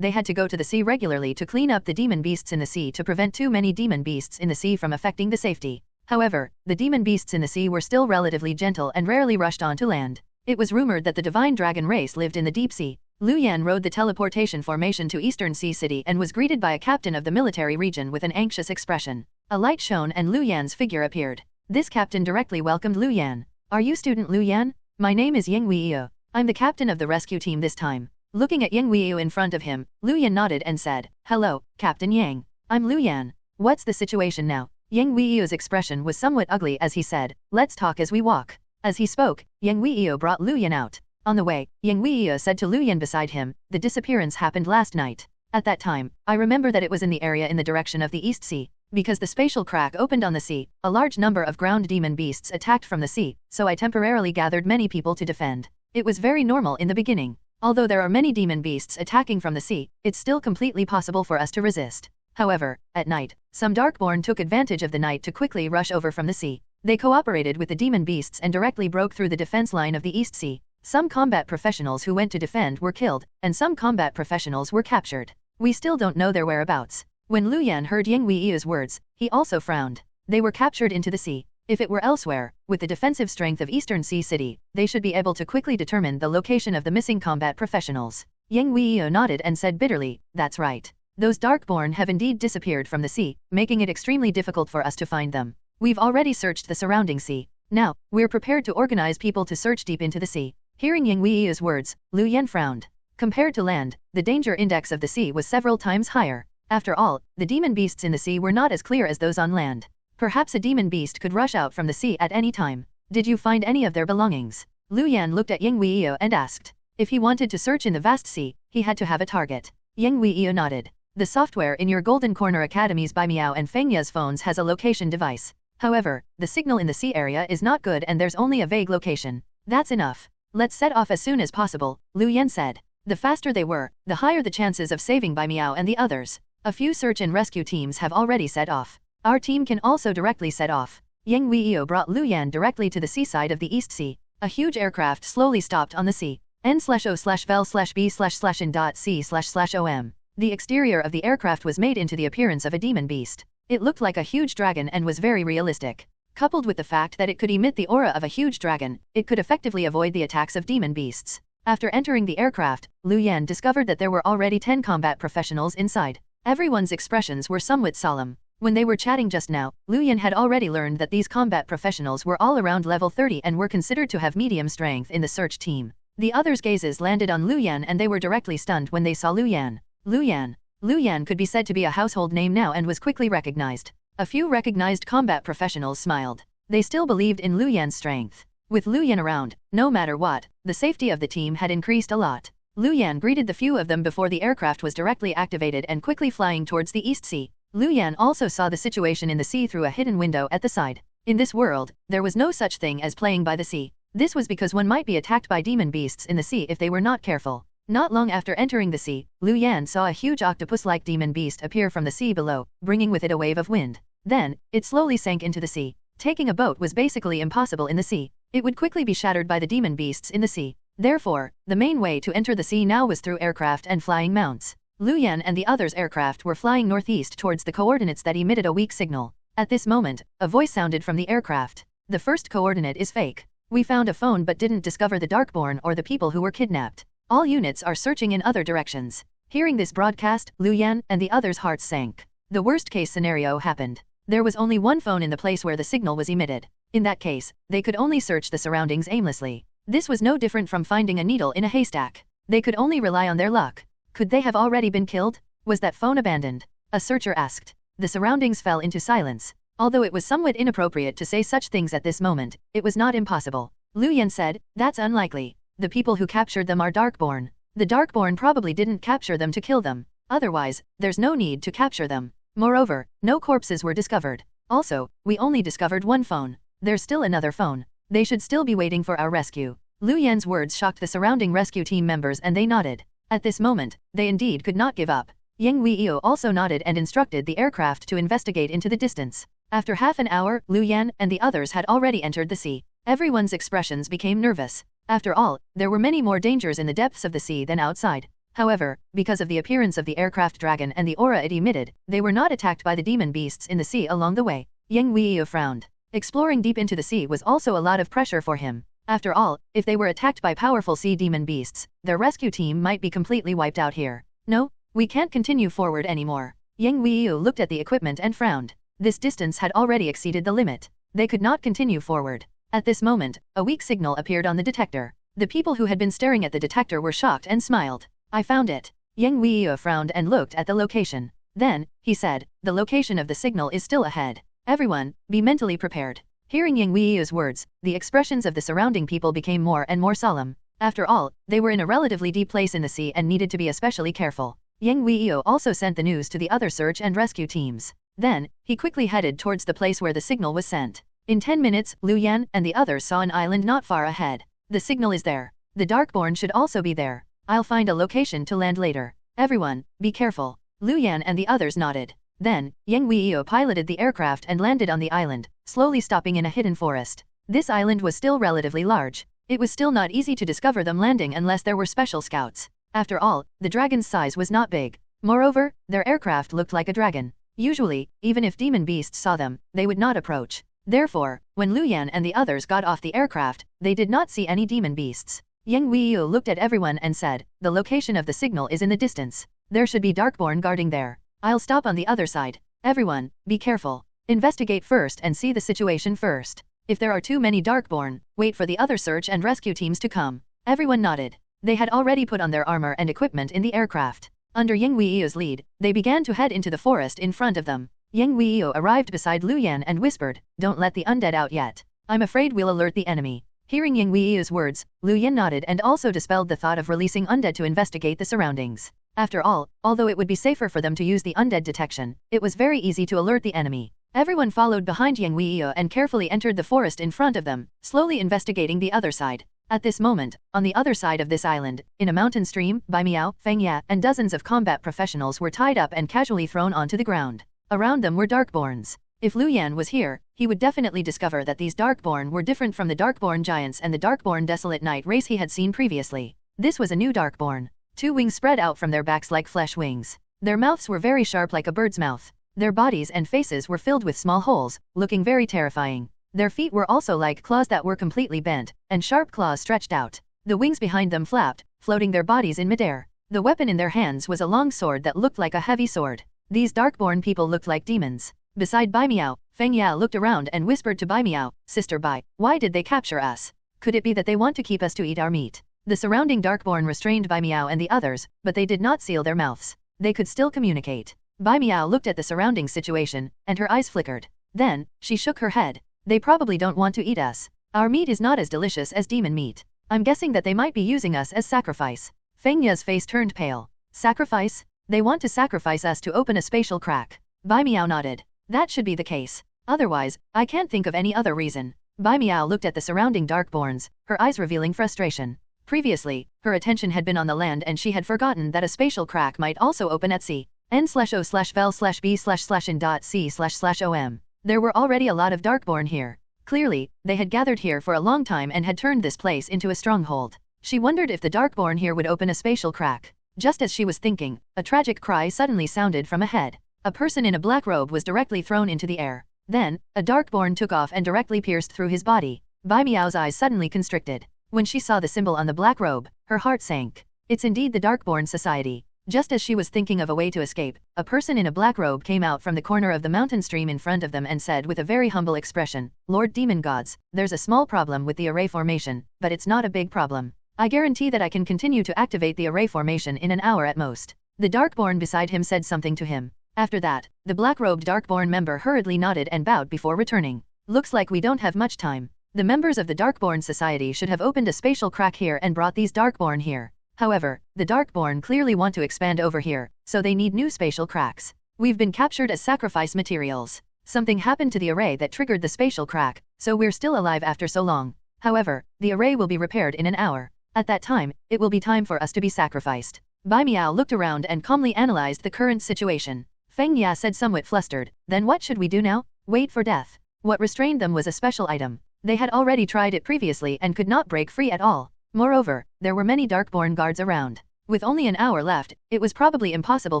they had to go to the sea regularly to clean up the demon beasts in the sea to prevent too many demon beasts in the sea from affecting the safety. However, the demon beasts in the sea were still relatively gentle and rarely rushed onto land. It was rumored that the divine dragon race lived in the deep sea. Lu Yan rode the teleportation formation to Eastern Sea City and was greeted by a captain of the military region with an anxious expression. A light shone and Lu Yan's figure appeared. This captain directly welcomed Lu Yan. Are you student Lu Yan? My name is Yang Weiyou. I'm the captain of the rescue team this time. Looking at Yang Weiyou in front of him, Lu Yan nodded and said, Hello, Captain Yang. I'm Lu Yan. What's the situation now? Yang Weiyou's expression was somewhat ugly as he said, Let's talk as we walk. As he spoke, Yang Weiyou brought Lu Yan out. On the way, Yang Weiyou said to Lu Yan beside him, The disappearance happened last night. At that time, I remember that it was in the area in the direction of the East Sea. Because the spatial crack opened on the sea, a large number of ground demon beasts attacked from the sea, so I temporarily gathered many people to defend. It was very normal in the beginning. Although there are many demon beasts attacking from the sea, it's still completely possible for us to resist. However, at night, some Darkborn took advantage of the night to quickly rush over from the sea. They cooperated with the demon beasts and directly broke through the defense line of the East Sea. Some combat professionals who went to defend were killed, and some combat professionals were captured. We still don't know their whereabouts. When Lu Yan heard Yang Weiyou's words, he also frowned. They were captured into the sea. If it were elsewhere, with the defensive strength of Eastern Sea City, they should be able to quickly determine the location of the missing combat professionals. Yang Weiyou nodded and said bitterly, That's right. Those Darkborn have indeed disappeared from the sea, making it extremely difficult for us to find them. We've already searched the surrounding sea. Now, we're prepared to organize people to search deep into the sea. Hearing Yang Weiyou's words, Lu Yan frowned. Compared to land, the danger index of the sea was several times higher. After all, the demon beasts in the sea were not as clear as those on land. Perhaps a demon beast could rush out from the sea at any time. Did you find any of their belongings? Lu Yan looked at Yang Weiyou and asked. If he wanted to search in the vast sea, he had to have a target. Yang Weiyou nodded. The software in your Golden Corner Academy's Bai Miao and Feng Ya's phones has a location device. However, the signal in the sea area is not good and there's only a vague location. That's enough. Let's set off as soon as possible, Lu Yan said. The faster they were, the higher the chances of saving Bai Miao and the others. A few search and rescue teams have already set off. Our team can also directly set off. Yang Weiyou brought Lu Yan directly to the seaside of the East Sea. A huge aircraft slowly stopped on the sea. N/O/vel/b/in.c//om. The exterior of the aircraft was made into the appearance of a demon beast. It looked like a huge dragon and was very realistic. Coupled with the fact that it could emit the aura of a huge dragon, it could effectively avoid the attacks of demon beasts. After entering the aircraft, Lu Yan discovered that there were already 10 combat professionals inside. Everyone's expressions were somewhat solemn. When they were chatting just now, Lu Yan had already learned that these combat professionals were all around level 30 and were considered to have medium strength in the search team. The others' gazes landed on Lu Yan and they were directly stunned when they saw Lu Yan. Lu Yan. Lu Yan could be said to be a household name now and was quickly recognized. A few recognized combat professionals smiled. They still believed in Lu Yan's strength. With Lu Yan around, no matter what, the safety of the team had increased a lot. Lu Yan greeted the few of them before the aircraft was directly activated and quickly flying towards the East Sea. Lu Yan also saw the situation in the sea through a hidden window at the side. In this world, there was no such thing as playing by the sea. This was because one might be attacked by demon beasts in the sea if they were not careful. Not long after entering the sea, Lu Yan saw a huge octopus-like demon beast appear from the sea below, bringing with it a wave of wind. Then, it slowly sank into the sea. Taking a boat was basically impossible in the sea. It would quickly be shattered by the demon beasts in the sea. Therefore, the main way to enter the sea now was through aircraft and flying mounts. Lu Yan and the others' aircraft were flying northeast towards the coordinates that emitted a weak signal. At this moment, a voice sounded from the aircraft. The first coordinate is fake. We found a phone but didn't discover the Darkborn or the people who were kidnapped. All units are searching in other directions. Hearing this broadcast, Lu Yan and the others' hearts sank. The worst-case scenario happened. There was only one phone in the place where the signal was emitted. In that case, they could only search the surroundings aimlessly. This was no different from finding a needle in a haystack. They could only rely on their luck. Could they have already been killed? Was that phone abandoned? A searcher asked. The surroundings fell into silence. Although it was somewhat inappropriate to say such things at this moment, it was not impossible. Lu Yan said, "That's unlikely. The people who captured them are Darkborn. The Darkborn probably didn't capture them to kill them. Otherwise, there's no need to capture them. Moreover, no corpses were discovered. Also, we only discovered one phone. There's still another phone. They should still be waiting for our rescue." Lu Yan's words shocked the surrounding rescue team members and they nodded. At this moment, they indeed could not give up. Yang Weio also nodded and instructed the aircraft to investigate into the distance. After half an hour, Lu Yan and the others had already entered the sea. Everyone's expressions became nervous. After all, there were many more dangers in the depths of the sea than outside. However, because of the appearance of the aircraft dragon and the aura it emitted, they were not attacked by the demon beasts in the sea along the way. Yang Weio frowned. Exploring deep into the sea was also a lot of pressure for him. After all, if they were attacked by powerful sea demon beasts, their rescue team might be completely wiped out here. No, we can't continue forward anymore. Yang Weio looked at the equipment and frowned. This distance had already exceeded the limit. They could not continue forward. At this moment, a weak signal appeared on the detector. The people who had been staring at the detector were shocked and smiled. "I found it." Yang Weio frowned and looked at the location. Then, he said, "The location of the signal is still ahead. Everyone, be mentally prepared." Hearing Yang Weio's words, the expressions of the surrounding people became more and more solemn. After all, they were in a relatively deep place in the sea and needed to be especially careful. Yang Weio also sent the news to the other search and rescue teams. Then, he quickly headed towards the place where the signal was sent. In 10 minutes, Lu Yan and the others saw an island not far ahead. The signal is there. The Darkborn should also be there. I'll find a location to land later. Everyone, be careful. Lu Yan and the others nodded. Then, Yang Weio piloted the aircraft and landed on the island, slowly stopping in a hidden forest. This island was still relatively large. It was still not easy to discover them landing unless there were special scouts. After all, the dragon's size was not big. Moreover, their aircraft looked like a dragon. Usually, even if demon beasts saw them, they would not approach. Therefore, when Lu Yan and the others got off the aircraft, they did not see any demon beasts. Yang Weio looked at everyone and said, "The location of the signal is in the distance. There should be Darkborn guarding there. I'll stop on the other side. Everyone, be careful. Investigate first and see the situation first. If there are too many Darkborn, wait for the other search and rescue teams to come." Everyone nodded. They had already put on their armor and equipment in the aircraft. Under Yang Weio's lead, they began to head into the forest in front of them. Yang Weio arrived beside Lu Yan and whispered, "Don't let the undead out yet. I'm afraid we'll alert the enemy." Hearing Yang Weio's words, Lu Yan nodded and also dispelled the thought of releasing undead to investigate the surroundings. After all, although it would be safer for them to use the undead detection, it was very easy to alert the enemy. Everyone followed behind Yang Weio and carefully entered the forest in front of them, slowly investigating the other side. At this moment, on the other side of this island, in a mountain stream, Bai Miao, Feng Ya, and dozens of combat professionals were tied up and casually thrown onto the ground. Around them were Darkborns. If Lu Yan was here, he would definitely discover that these Darkborn were different from the Darkborn giants and the Darkborn desolate knight race he had seen previously. This was a new Darkborn. 2 wings spread out from their backs like flesh wings. Their mouths were very sharp like a bird's mouth. Their bodies and faces were filled with small holes, looking very terrifying. Their feet were also like claws that were completely bent, and sharp claws stretched out. The wings behind them flapped, floating their bodies in midair. The weapon in their hands was a long sword that looked like a heavy sword. These Darkborn people looked like demons. Beside Bai Miao, Feng Ya looked around and whispered to Bai Miao, "Sister Bai, why did they capture us? Could it be that they want to keep us to eat our meat?" The surrounding Darkborn restrained Bai Miao and the others, but they did not seal their mouths. They could still communicate. Bai Miao looked at the surrounding situation, and her eyes flickered. Then, she shook her head. "They probably don't want to eat us. Our meat is not as delicious as demon meat. I'm guessing that they might be using us as sacrifice." Feng Ya's face turned pale. "Sacrifice? They want to sacrifice us to open a spatial crack." Bai Miao nodded. "That should be the case. Otherwise, I can't think of any other reason." Bai Miao looked at the surrounding Darkborns, her eyes revealing frustration. Previously, her attention had been on the land and she had forgotten that a spatial crack might also open at sea. n/o/vel/b/in.c//om. There were already a lot of Darkborn here. Clearly, they had gathered here for a long time and had turned this place into a stronghold. She wondered if the Darkborn here would open a spatial crack. Just as she was thinking, a tragic cry suddenly sounded from ahead. A person in a black robe was directly thrown into the air. Then, a Darkborn took off and directly pierced through his body. Bai Miao's eyes suddenly constricted. When she saw the symbol on the black robe, her heart sank. It's indeed the Darkborn Society. Just as she was thinking of a way to escape, a person in a black robe came out from the corner of the mountain stream in front of them and said with a very humble expression, "Lord Demon Gods, there's a small problem with the array formation, but it's not a big problem. I guarantee that I can continue to activate the array formation in an hour at most." The Darkborn beside him said something to him. After that, the black-robed Darkborn member hurriedly nodded and bowed before returning. "Looks like we don't have much time. The members of the Darkborn Society should have opened a spatial crack here and brought these Darkborn here. However, the Darkborn clearly want to expand over here, so they need new spatial cracks. We've been captured as sacrifice materials. Something happened to the array that triggered the spatial crack, so we're still alive after so long. However, the array will be repaired in an hour. At that time, it will be time for us to be sacrificed." Bai Miao looked around and calmly analyzed the current situation. Feng Ya said somewhat flustered, "Then what should we do now? Wait for death?" What restrained them was a special item. They had already tried it previously and could not break free at all. Moreover, there were many Darkborn guards around. With only an hour left, it was probably impossible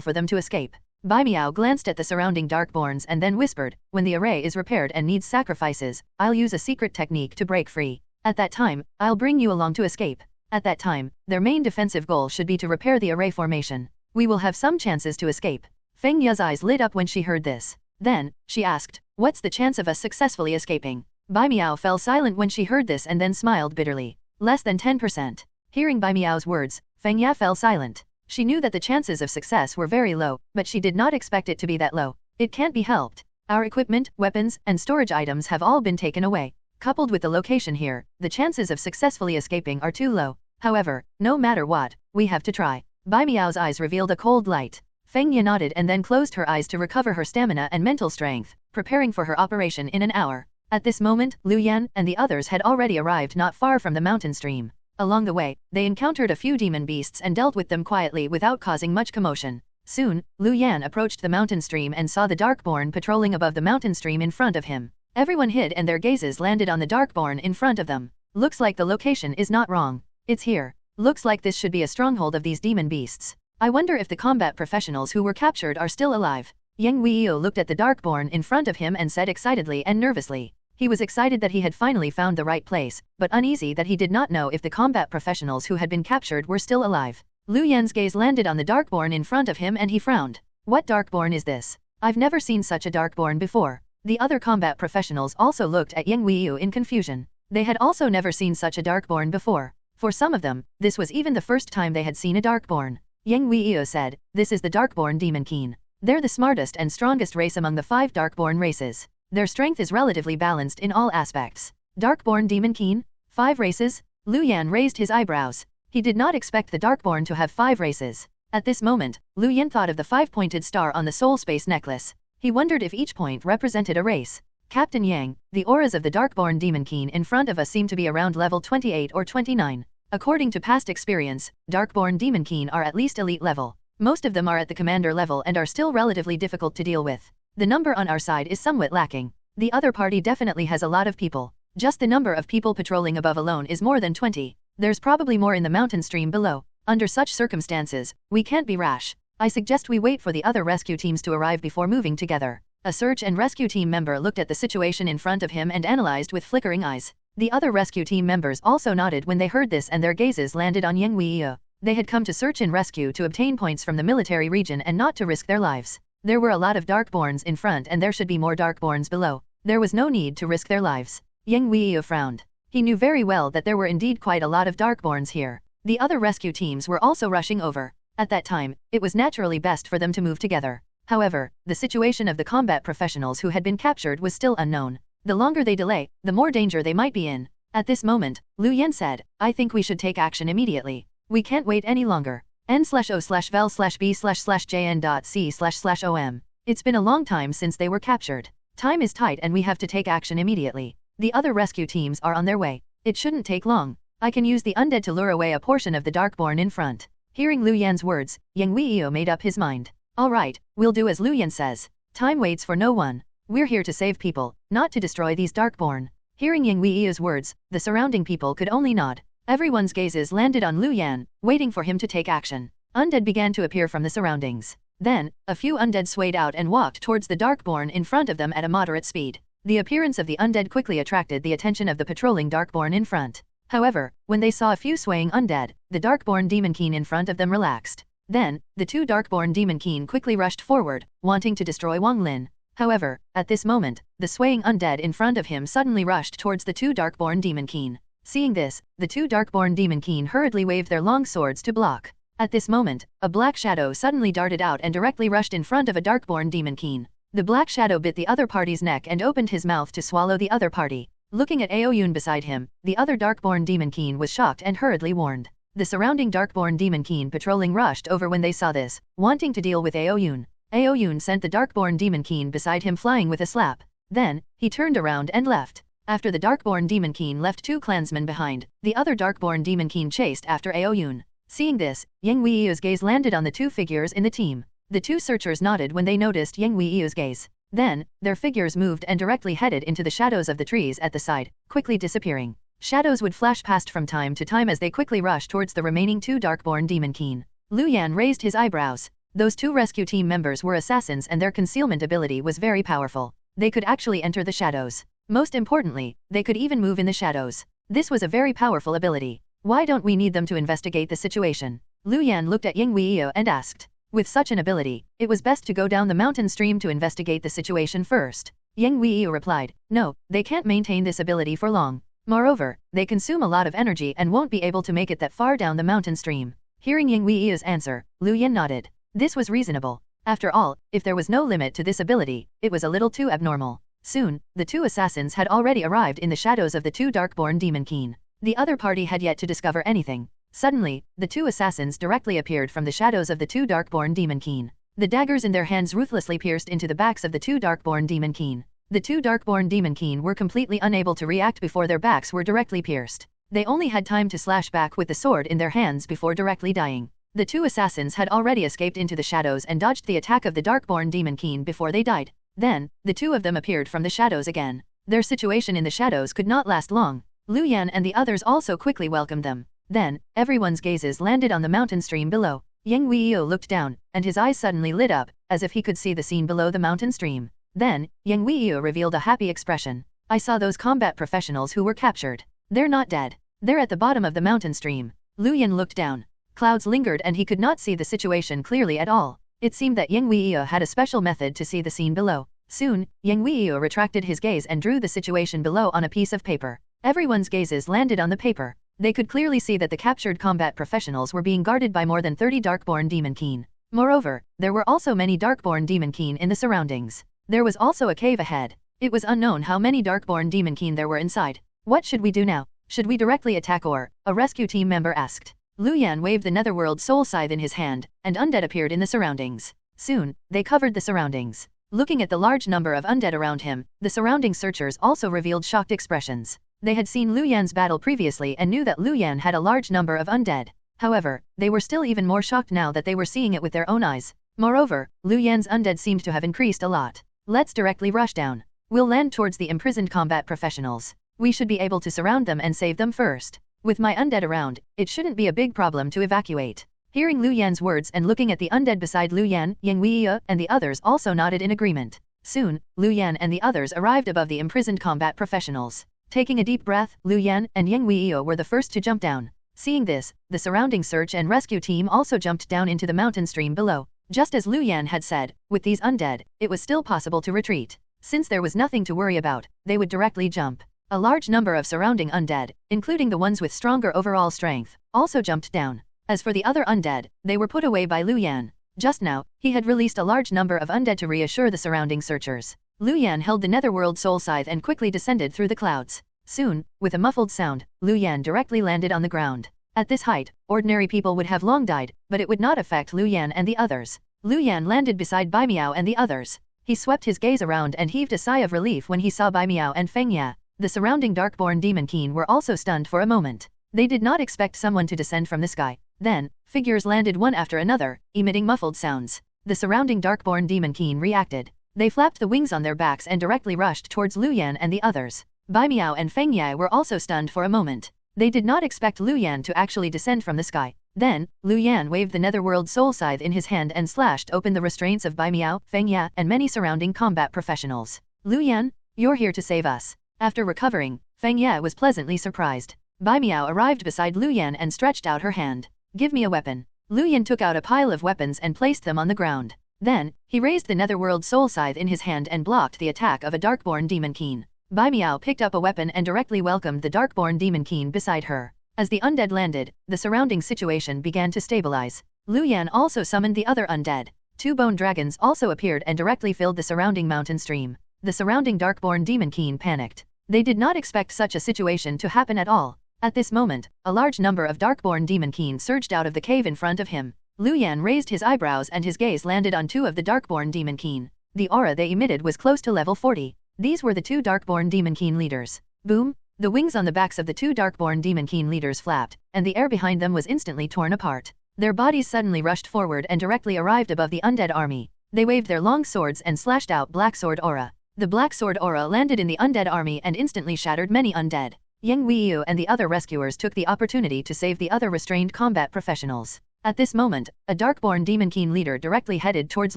for them to escape. Bai Miao glanced at the surrounding Darkborns and then whispered, "When the array is repaired and needs sacrifices, I'll use a secret technique to break free. At that time, I'll bring you along to escape. At that time, their main defensive goal should be to repair the array formation. We will have some chances to escape." Feng Ya's eyes lit up when she heard this. Then, she asked, "What's the chance of us successfully escaping?" Bai Miao fell silent when she heard this and then smiled bitterly. "Less than 10%. Hearing Bai Miao's words, Feng Ya fell silent. She knew that the chances of success were very low, but she did not expect it to be that low. "It can't be helped. Our equipment, weapons, and storage items have all been taken away. Coupled with the location here, the chances of successfully escaping are too low. However, no matter what, we have to try." Bai Miao's eyes revealed a cold light. Feng Ya nodded and then closed her eyes to recover her stamina and mental strength, preparing for her operation in an hour. At this moment, Lu Yan and the others had already arrived not far from the mountain stream. Along the way, they encountered a few demon beasts and dealt with them quietly without causing much commotion. Soon, Lu Yan approached the mountain stream and saw the Darkborn patrolling above the mountain stream in front of him. Everyone hid and their gazes landed on the Darkborn in front of them. "Looks like the location is not wrong. It's here. Looks like this should be a stronghold of these demon beasts. I wonder if the combat professionals who were captured are still alive." Yang Weio looked at the Darkborn in front of him and said excitedly and nervously. He was excited that he had finally found the right place, but uneasy that he did not know if the combat professionals who had been captured were still alive. Lu Yan's gaze landed on the Darkborn in front of him and he frowned. "What Darkborn is this? I've never seen such a Darkborn before." The other combat professionals also looked at Yang Weio in confusion. They had also never seen such a Darkborn before. For some of them, this was even the first time they had seen a Darkborn. Yang Weio said, "This is the Darkborn Demon Keen. They're the smartest and strongest race among the 5 Darkborn races. Their strength is relatively balanced in all aspects." Darkborn Demon Keen? 5 races? Lu Yan raised his eyebrows. He did not expect the Darkborn to have 5 races. At this moment, Lu Yan thought of the 5-pointed star on the soul space necklace. He wondered if each point represented a race. "Captain Yang, the auras of the Darkborn Demon Keen in front of us seem to be around level 28 or 29. According to past experience, Darkborn Demon Keen are at least elite level. Most of them are at the commander level and are still relatively difficult to deal with. The number on our side is somewhat lacking. The other party definitely has a lot of people. Just the number of people patrolling above alone is more than 20. There's probably more in the mountain stream below. Under such circumstances, we can't be rash. I suggest we wait for the other rescue teams to arrive before moving together." A search and rescue team member looked at the situation in front of him and analyzed with flickering eyes. The other rescue team members also nodded when they heard this and their gazes landed on Yang Weio. They had come to search and rescue to obtain points from the military region and not to risk their lives. There were a lot of Darkborns in front and there should be more Darkborns below. There was no need to risk their lives. Yang Weio frowned. He knew very well that there were indeed quite a lot of Darkborns here. The other rescue teams were also rushing over. At that time, it was naturally best for them to move together. However, the situation of the combat professionals who had been captured was still unknown. The longer they delay, the more danger they might be in. At this moment, Lu Yan said, "I think we should take action immediately. We can't wait any longer. N/O/vel/B/jn.c//om. It's been a long time since they were captured. Time is tight and we have to take action immediately. The other rescue teams are on their way. It shouldn't take long. I can use the undead to lure away a portion of the Darkborn in front." Hearing Lu Yan's words, Yang Weio made up his mind. "All right, we'll do as Lu Yan says. Time waits for no one. We're here to save people, not to destroy these Darkborn." Hearing Yang Weio's words, the surrounding people could only nod. Everyone's gazes landed on Lu Yan, waiting for him to take action. Undead began to appear from the surroundings. Then, a few undead swayed out and walked towards the Darkborn in front of them at a moderate speed. The appearance of the undead quickly attracted the attention of the patrolling Darkborn in front. However, when they saw a few swaying undead, the Darkborn Demon Keen in front of them relaxed. Then, the two Darkborn Demon Keen quickly rushed forward, wanting to destroy Wang Lin. However, at this moment, the swaying undead in front of him suddenly rushed towards the two Darkborn Demon Keen. Seeing this, the two Darkborn Demon Keen hurriedly waved their long swords to block. At this moment, a black shadow suddenly darted out and directly rushed in front of a Darkborn Demon Keen. The black shadow bit the other party's neck and opened his mouth to swallow the other party. Looking at Aoyun beside him, the other Darkborn Demon Keen was shocked and hurriedly warned. The surrounding Darkborn Demon Keen patrolling rushed over when they saw this, wanting to deal with Aoyun. Aoyun sent the Darkborn Demon Keen beside him flying with a slap. Then, he turned around and left. After the Darkborn Demon Keen left two clansmen behind, the other Darkborn Demon Keen chased after Aoyun. Seeing this, Yang Weiyu's gaze landed on the two figures in the team. The two searchers nodded when they noticed Yang Weiyu's gaze. Then, their figures moved and directly headed into the shadows of the trees at the side, quickly disappearing. Shadows would flash past from time to time as they quickly rushed towards the remaining two Darkborn Demon Keen. Lu Yan raised his eyebrows. Those two rescue team members were assassins and their concealment ability was very powerful. They could actually enter the shadows. Most importantly, they could even move in the shadows. This was a very powerful ability. Why don't we need them to investigate the situation? Lu Yan looked at Yang Weiyou and asked. With such an ability, it was best to go down the mountain stream to investigate the situation first. Yang Weiyou replied, no, they can't maintain this ability for long. Moreover, they consume a lot of energy and won't be able to make it that far down the mountain stream. Hearing Yang Weiyou's answer, Lu Yan nodded. This was reasonable. After all, if there was no limit to this ability, it was a little too abnormal. Soon, the two assassins had already arrived in the shadows of the two Darkborn Demon Keen. The other party had yet to discover anything. Suddenly, the two assassins directly appeared from the shadows of the two Darkborn Demon Keen. The daggers in their hands ruthlessly pierced into the backs of the two Darkborn Demon Keen. The two Darkborn Demon Keen were completely unable to react before their backs were directly pierced. They only had time to slash back with the sword in their hands before directly dying. The two assassins had already escaped into the shadows and dodged the attack of the Darkborn Demon Keen before they died. Then, the two of them appeared from the shadows again. Their situation in the shadows could not last long. Lu Yan and the others also quickly welcomed them. Then, everyone's gazes landed on the mountain stream below. Yang Weiyou looked down, and his eyes suddenly lit up, as if he could see the scene below the mountain stream. Then, Yang Weiyou revealed a happy expression. I saw those combat professionals who were captured. They're not dead. They're at the bottom of the mountain stream. Lu Yan looked down. Clouds lingered and he could not see the situation clearly at all. It seemed that Yang Weiyou had a special method to see the scene below. Soon, Yang Weiyou retracted his gaze and drew the situation below on a piece of paper. Everyone's gazes landed on the paper. They could clearly see that the captured combat professionals were being guarded by more than 30 Darkborn Demon Keen. Moreover, there were also many Darkborn Demon Keen in the surroundings. There was also a cave ahead. It was unknown how many Darkborn Demon Keen there were inside. What should we do now? Should we directly attack or? A rescue team member asked. Lu Yan waved the Netherworld Soul Scythe in his hand, and undead appeared in the surroundings. Soon, they covered the surroundings. Looking at the large number of undead around him, the surrounding searchers also revealed shocked expressions. They had seen Lu Yan's battle previously and knew that Lu Yan had a large number of undead. However, they were still even more shocked now that they were seeing it with their own eyes. Moreover, Lu Yan's undead seemed to have increased a lot. Let's directly rush down. We'll land towards the imprisoned combat professionals. We should be able to surround them and save them first. With my undead around, it shouldn't be a big problem to evacuate. Hearing Lu Yan's words and looking at the undead beside Lu Yan, Yang Weiyou and the others also nodded in agreement. Soon, Lu Yan and the others arrived above the imprisoned combat professionals. Taking a deep breath, Lu Yan and Yang Weiyou were the first to jump down. Seeing this, the surrounding search and rescue team also jumped down into the mountain stream below. Just as Lu Yan had said, with these undead, it was still possible to retreat. Since there was nothing to worry about, they would directly jump. A large number of surrounding undead, including the ones with stronger overall strength, also jumped down. As for the other undead, they were put away by Lu Yan. Just now, he had released a large number of undead to reassure the surrounding searchers. Lu Yan held the Netherworld Soul Scythe and quickly descended through the clouds. Soon, with a muffled sound, Lu Yan directly landed on the ground. At this height, ordinary people would have long died, but it would not affect Lu Yan and the others. Lu Yan landed beside Bai Miao and the others. He swept his gaze around and heaved a sigh of relief when he saw Bai Miao and Feng Ya. The surrounding Darkborn Demon Keen were also stunned for a moment. They did not expect someone to descend from the sky. Then, figures landed one after another, emitting muffled sounds. The surrounding Darkborn Demon Keen reacted. They flapped the wings on their backs and directly rushed towards Lu Yan and the others. Bai Miao and Feng Ya were also stunned for a moment. They did not expect Lu Yan to actually descend from the sky. Then, Lu Yan waved the Netherworld Soul Scythe in his hand and slashed open the restraints of Bai Miao, Feng Ya, and many surrounding combat professionals. Lu Yan, you're here to save us. After recovering, Feng Ya was pleasantly surprised. Bai Miao arrived beside Lu Yan and stretched out her hand. Give me a weapon. Lu Yan took out a pile of weapons and placed them on the ground. Then, he raised the Netherworld Soul Scythe in his hand and blocked the attack of a Darkborn Demon Keen. Bai Miao picked up a weapon and directly welcomed the Darkborn Demon Keen beside her. As the undead landed, the surrounding situation began to stabilize. Lu Yan also summoned the other undead. 2 bone dragons also appeared and directly filled the surrounding mountain stream. The surrounding Darkborn Demon Keen panicked. They did not expect such a situation to happen at all. At this moment, a large number of Darkborn Demon Keen surged out of the cave in front of him. Lu Yan raised his eyebrows and his gaze landed on 2 of the Darkborn Demon Keen. The aura they emitted was close to level 40. These were the 2 Darkborn Demon Keen leaders. Boom! The wings on the backs of the 2 Darkborn Demon Keen leaders flapped, and the air behind them was instantly torn apart. Their bodies suddenly rushed forward and directly arrived above the undead army. They waved their long swords and slashed out Black Sword Aura. The Black Sword Aura landed in the undead army and instantly shattered many undead. Yang Weiyu and the other rescuers took the opportunity to save the other restrained combat professionals. At this moment, a Darkborn Demon Keen leader directly headed towards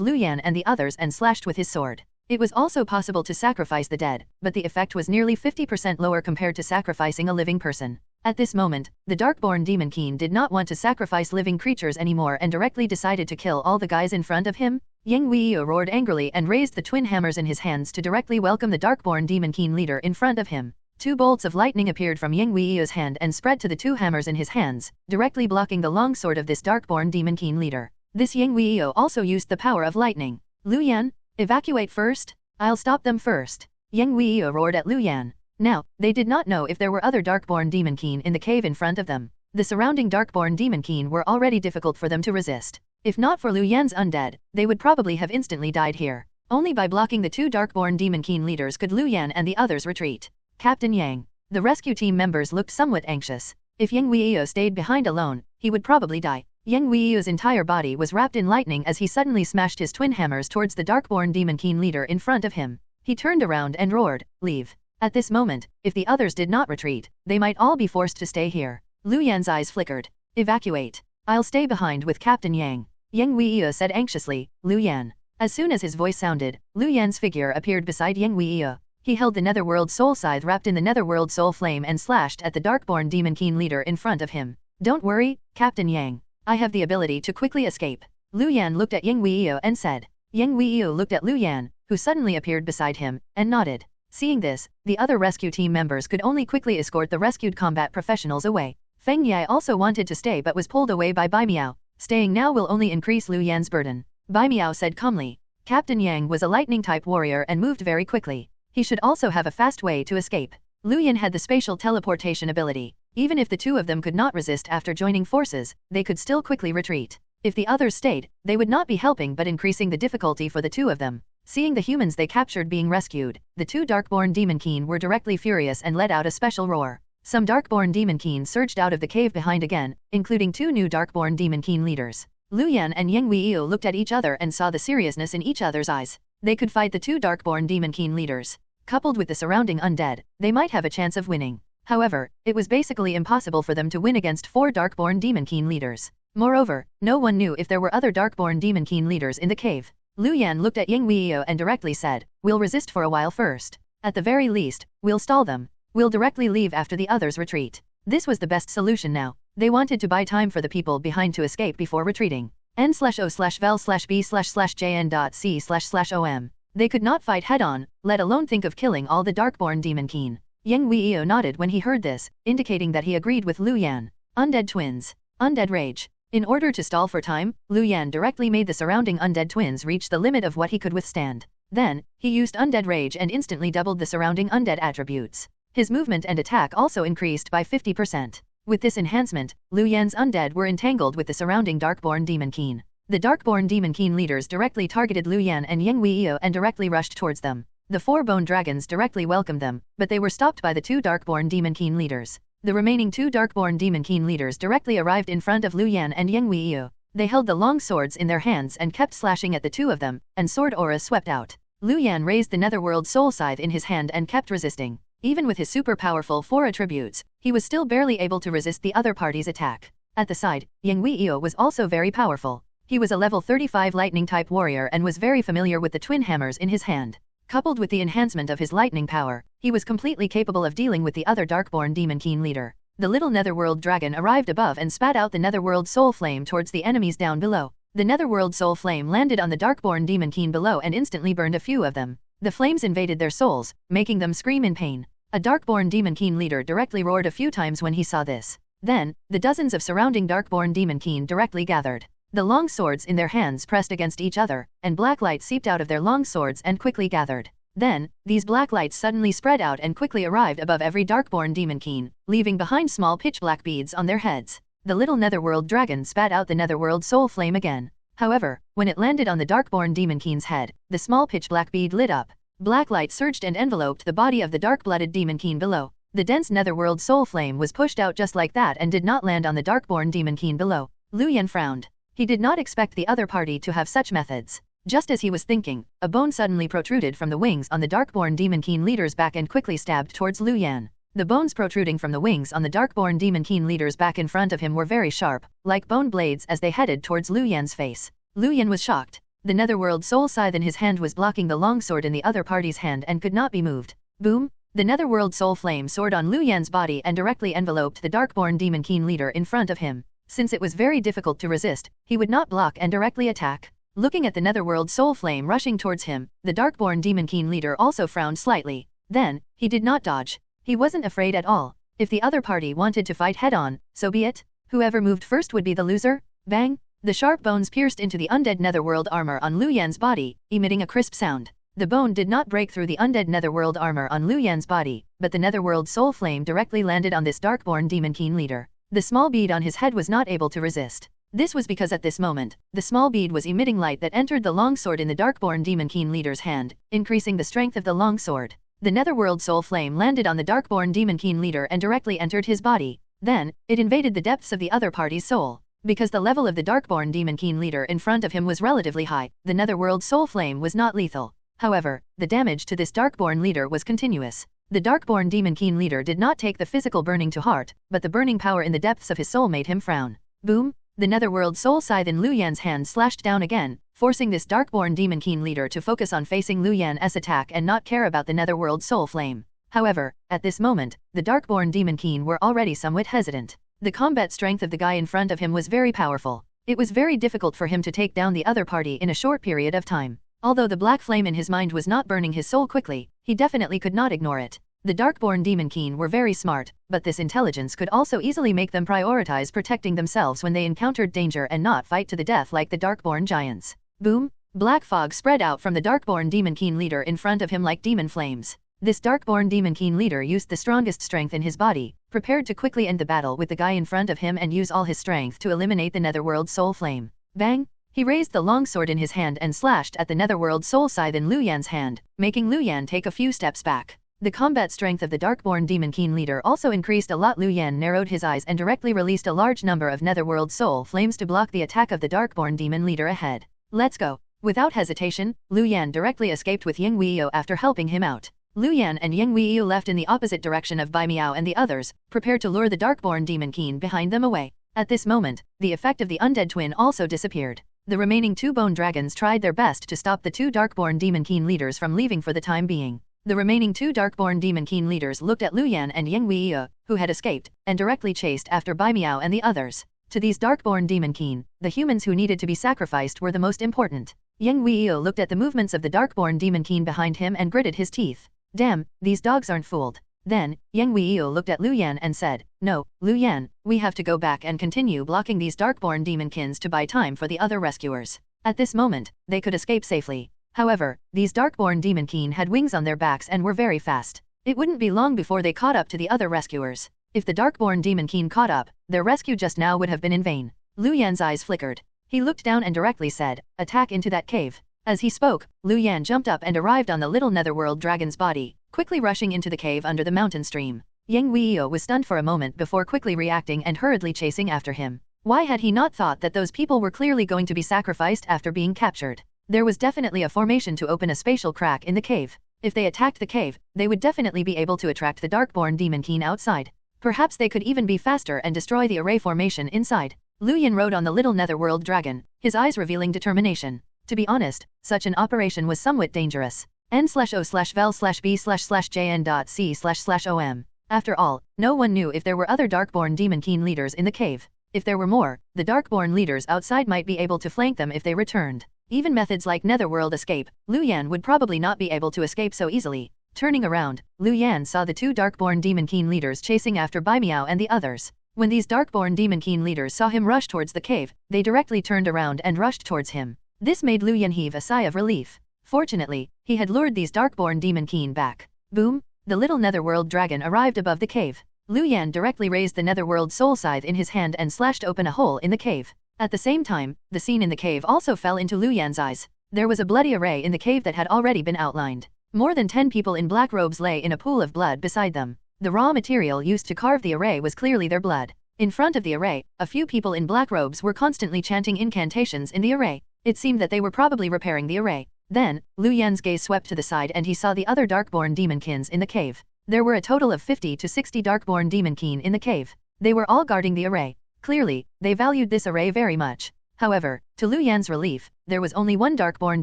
Lu Yan and the others and slashed with his sword. It was also possible to sacrifice the dead, but the effect was nearly 50% lower compared to sacrificing a living person. At this moment, the Darkborn Demon Keen did not want to sacrifice living creatures anymore and directly decided to kill all the guys in front of him. Yang Weiyu roared angrily and raised the twin hammers in his hands to directly welcome the Darkborn Demon Keen leader in front of him. 2 bolts of lightning appeared from Yang Weiyu's hand and spread to the 2 hammers in his hands, directly blocking the long sword of this Darkborn Demon Keen leader. This Yang Weiyu also used the power of lightning. Lu Yan, evacuate first? I'll stop them first. Yang Weiyu roared at Lu Yan. Now, they did not know if there were other Darkborn Demon Keen in the cave in front of them. The surrounding Darkborn Demon Keen were already difficult for them to resist. If not for Lu Yan's undead, they would probably have instantly died here. Only by blocking the 2 Darkborn Demon Keen leaders could Lu Yan and the others retreat. Captain Yang. The rescue team members looked somewhat anxious. If Yang Weiyu stayed behind alone, he would probably die. Yang Weiyu's entire body was wrapped in lightning as he suddenly smashed his twin hammers towards the Darkborn Demon Keen leader in front of him. He turned around and roared, "Leave." At this moment, if the others did not retreat, they might all be forced to stay here. Lu Yan's eyes flickered. "Evacuate. I'll stay behind with Captain Yang." Yang Weiyu said anxiously, "Lu Yan." As soon as his voice sounded, Lu Yan's figure appeared beside Yang Weiyu. He held the Netherworld Soul Scythe wrapped in the Netherworld Soul Flame and slashed at the Darkborn Demon Keen leader in front of him. "Don't worry, Captain Yang. I have the ability to quickly escape." Lu Yan looked at Yang Weiyu and said. Yang Weiyu looked at Lu Yan, who suddenly appeared beside him, and nodded. Seeing this, the other rescue team members could only quickly escort the rescued combat professionals away. Feng Yai also wanted to stay but was pulled away by Bai Miao. Staying now will only increase Lu Yan's burden. Bai Miao said calmly. Captain Yang was a lightning-type warrior and moved very quickly. He should also have a fast way to escape. Lu Yan had the spatial teleportation ability. Even if the 2 of them could not resist after joining forces, they could still quickly retreat. If the others stayed, they would not be helping but increasing the difficulty for the 2 of them. Seeing the humans they captured being rescued, the 2 Darkborn Demon Keen were directly furious and let out a special roar. Some Darkborn Demon Keen surged out of the cave behind again, including 2 new Darkborn Demon Keen leaders. Lu Yan and Yang Weiyu looked at each other and saw the seriousness in each other's eyes. They could fight the 2 Darkborn Demon Keen leaders. Coupled with the surrounding undead, they might have a chance of winning. However, it was basically impossible for them to win against 4 Darkborn Demon Keen leaders. Moreover, no one knew if there were other Darkborn Demon Keen leaders in the cave. Lu Yan looked at Yang Weiyu and directly said, "We'll resist for a while first. At the very least, we'll stall them. We'll directly leave after the others retreat." This was the best solution now. They wanted to buy time for the people behind to escape before retreating. n/o/vel/b/jn.c//om. They could not fight head-on, let alone think of killing all the Darkborn Demon Keen. Yang Weiyu nodded when he heard this, indicating that he agreed with Lu Yan. Undead twins. Undead rage. In order to stall for time, Lu Yan directly made the surrounding undead twins reach the limit of what he could withstand. Then, he used undead rage and instantly doubled the surrounding undead attributes. His movement and attack also increased by 50%. With this enhancement, Lu Yan's undead were entangled with the surrounding Darkborn Demon Keen. The Darkborn Demon Keen leaders directly targeted Lu Yan and Yang Weiyu and directly rushed towards them. The 4 bone dragons directly welcomed them, but they were stopped by the 2 Darkborn Demon Keen leaders. The remaining 2 Darkborn Demon Keen leaders directly arrived in front of Lu Yan and Yang Weiyu. They held the long swords in their hands and kept slashing at the 2 of them, and sword auras swept out. Lu Yan raised the Netherworld Soul Scythe in his hand and kept resisting. Even with his super powerful 4 attributes, he was still barely able to resist the other party's attack. At the side, Yang Weiyu was also very powerful. He was a level 35 lightning-type warrior and was very familiar with the twin hammers in his hand. Coupled with the enhancement of his lightning power, he was completely capable of dealing with the other Darkborn Demon Keen leader. the little netherworld dragon arrived above and spat out the netherworld soul flame towards the enemies down below. The netherworld soul flame landed on the darkborn demon king below and instantly burned a few of them. The flames invaded their souls, making them scream in pain. A darkborn demon king leader directly roared a few times when he saw this. Then, the dozens of surrounding darkborn demon king directly gathered. The long swords in their hands pressed against each other, and black light seeped out of their long swords and quickly gathered. Then, these black lights suddenly spread out and quickly arrived above every darkborn demon king, leaving behind small pitch black beads on their heads. The little netherworld dragon spat out the netherworld soul flame again. However, when it landed on the darkborn demon king's head, the small pitch black bead lit up. Black light surged and enveloped the body of the dark-blooded demon king below. The dense netherworld soul flame was pushed out just like that and did not land on the darkborn demon king below. Lu Yan frowned. He did not expect the other party to have such methods. Just as he was thinking, a bone suddenly protruded from the wings on the darkborn demon king leader's back and quickly stabbed towards Lu Yan. The bones protruding from the wings on the darkborn demon king leader's back in front of him were very sharp, like bone blades as they headed towards Lu Yan's face. Lu Yan was shocked. The netherworld soul scythe in his hand was blocking the longsword in the other party's hand and could not be moved. Boom! The netherworld soul flame soared on Lu Yan's body and directly enveloped the darkborn demon king leader in front of him. Since it was very difficult to resist, he would not block and directly attack. Looking at the netherworld soul flame rushing towards him, the darkborn demon king leader also frowned slightly. Then, he did not dodge. He wasn't afraid at all. If the other party wanted to fight head-on, so be it. Whoever moved first would be the loser. Bang! The sharp bones pierced into the undead netherworld armor on Lu Yan's body, emitting a crisp sound. The bone did not break through the undead netherworld armor on Lu Yan's body, but the netherworld soul flame directly landed on this darkborn demon king leader. The small bead on his head was not able to resist. This was because at this moment, the small bead was emitting light that entered the longsword in the darkborn demon king leader's hand, increasing the strength of the longsword. The netherworld soul flame landed on the darkborn demon king leader and directly entered his body. Then, it invaded the depths of the other party's soul. Because the level of the darkborn demon king leader in front of him was relatively high, the netherworld soul flame was not lethal. However, the damage to this darkborn leader was continuous. The darkborn demon king leader did not take the physical burning to heart, but the burning power in the depths of his soul made him frown. Boom! The netherworld soul scythe in Lu Yan's hand slashed down again, forcing this darkborn demon king leader to focus on facing Lu Yan's attack and not care about the netherworld soul flame. However, at this moment, the darkborn demon king were already somewhat hesitant. The combat strength of the guy in front of him was very powerful. It was very difficult for him to take down the other party in a short period of time. Although the black flame in his mind was not burning his soul quickly, he definitely could not ignore it. The darkborn demon king were very smart, but this intelligence could also easily make them prioritize protecting themselves when they encountered danger and not fight to the death like the darkborn giants. Boom! Black fog spread out from the darkborn demon king leader in front of him like demon flames. This darkborn demon king leader used the strongest strength in his body, prepared to quickly end the battle with the guy in front of him and use all his strength to eliminate the netherworld soul flame. Bang! He raised the longsword in his hand and slashed at the netherworld soul scythe in Lu Yan's hand, making Lu Yan take a few steps back. The combat strength of the darkborn demon king leader also increased a lot. Lu Yan narrowed his eyes and directly released a large number of netherworld soul flames to block the attack of the darkborn demon leader ahead. Let's go! Without hesitation, Lu Yan directly escaped with Yang Weiyou after helping him out. Lu Yan and Yang Weiyou left in the opposite direction of Bai Miao and the others, prepared to lure the darkborn demon king behind them away. At this moment, the effect of the undead twin also disappeared. The remaining two bone dragons tried their best to stop the two darkborn demon king leaders from leaving for the time being. The remaining two darkborn demon king leaders looked at Lu Yan and Yang Weiyou, who had escaped, and directly chased after Bai Miao and the others. To these darkborn demon king, the humans who needed to be sacrificed were the most important. Yang Weiyou looked at the movements of the darkborn demon king behind him and gritted his teeth. Damn, these dogs aren't fooled. Then, Yang Weiyou looked at Lu Yan and said, "No, Lu Yan, we have to go back and continue blocking these darkborn demonkins to buy time for the other rescuers." At this moment, they could escape safely. However, these darkborn demonkin had wings on their backs and were very fast. It wouldn't be long before they caught up to the other rescuers. If the darkborn demonkin caught up, their rescue just now would have been in vain. Lu Yan's eyes flickered. He looked down and directly said, "Attack into that cave." As he spoke, Lu Yan jumped up and arrived on the little netherworld dragon's body, quickly rushing into the cave under the mountain stream. Yang Weiyou was stunned for a moment before quickly reacting and hurriedly chasing after him. Why had he not thought that those people were clearly going to be sacrificed after being captured? There was definitely a formation to open a spatial crack in the cave. If they attacked the cave, they would definitely be able to attract the darkborn demonkin outside. Perhaps they could even be faster and destroy the array formation inside. Lu Yan rode on the little netherworld dragon, his eyes revealing determination. To be honest, such an operation was somewhat dangerous. N/O/vel/b/jn.c//om After all, no one knew if there were other Darkborn Demonkeen leaders in the cave. If there were more, the Darkborn leaders outside might be able to flank them if they returned. Even methods like Netherworld escape, Lu Yan would probably not be able to escape so easily. Turning around, Lu Yan saw the two Darkborn Demonkeen leaders chasing after Bai Miao and the others. When these Darkborn Demonkeen leaders saw him rush towards the cave, they directly turned around and rushed towards him. This made Lu Yan heave a sigh of relief. Fortunately, he had lured these Darkborn Demonkeen back. Boom! The little Netherworld dragon arrived above the cave. Lu Yan directly raised the Netherworld soul scythe in his hand and slashed open a hole in the cave. At the same time, the scene in the cave also fell into Lu Yan's eyes. There was a bloody array in the cave that had already been outlined. More than 10 people in black robes lay in a pool of blood beside them. The raw material used to carve the array was clearly their blood. In front of the array, a few people in black robes were constantly chanting incantations in the array. It seemed that they were probably repairing the array. Then, Lu Yan's gaze swept to the side and he saw the other Darkborn Demonkins in the cave. There were a total of 50 to 60 Darkborn Demonkeen in the cave. They were all guarding the array. Clearly, they valued this array very much. However, to Lu Yan's relief, there was only one Darkborn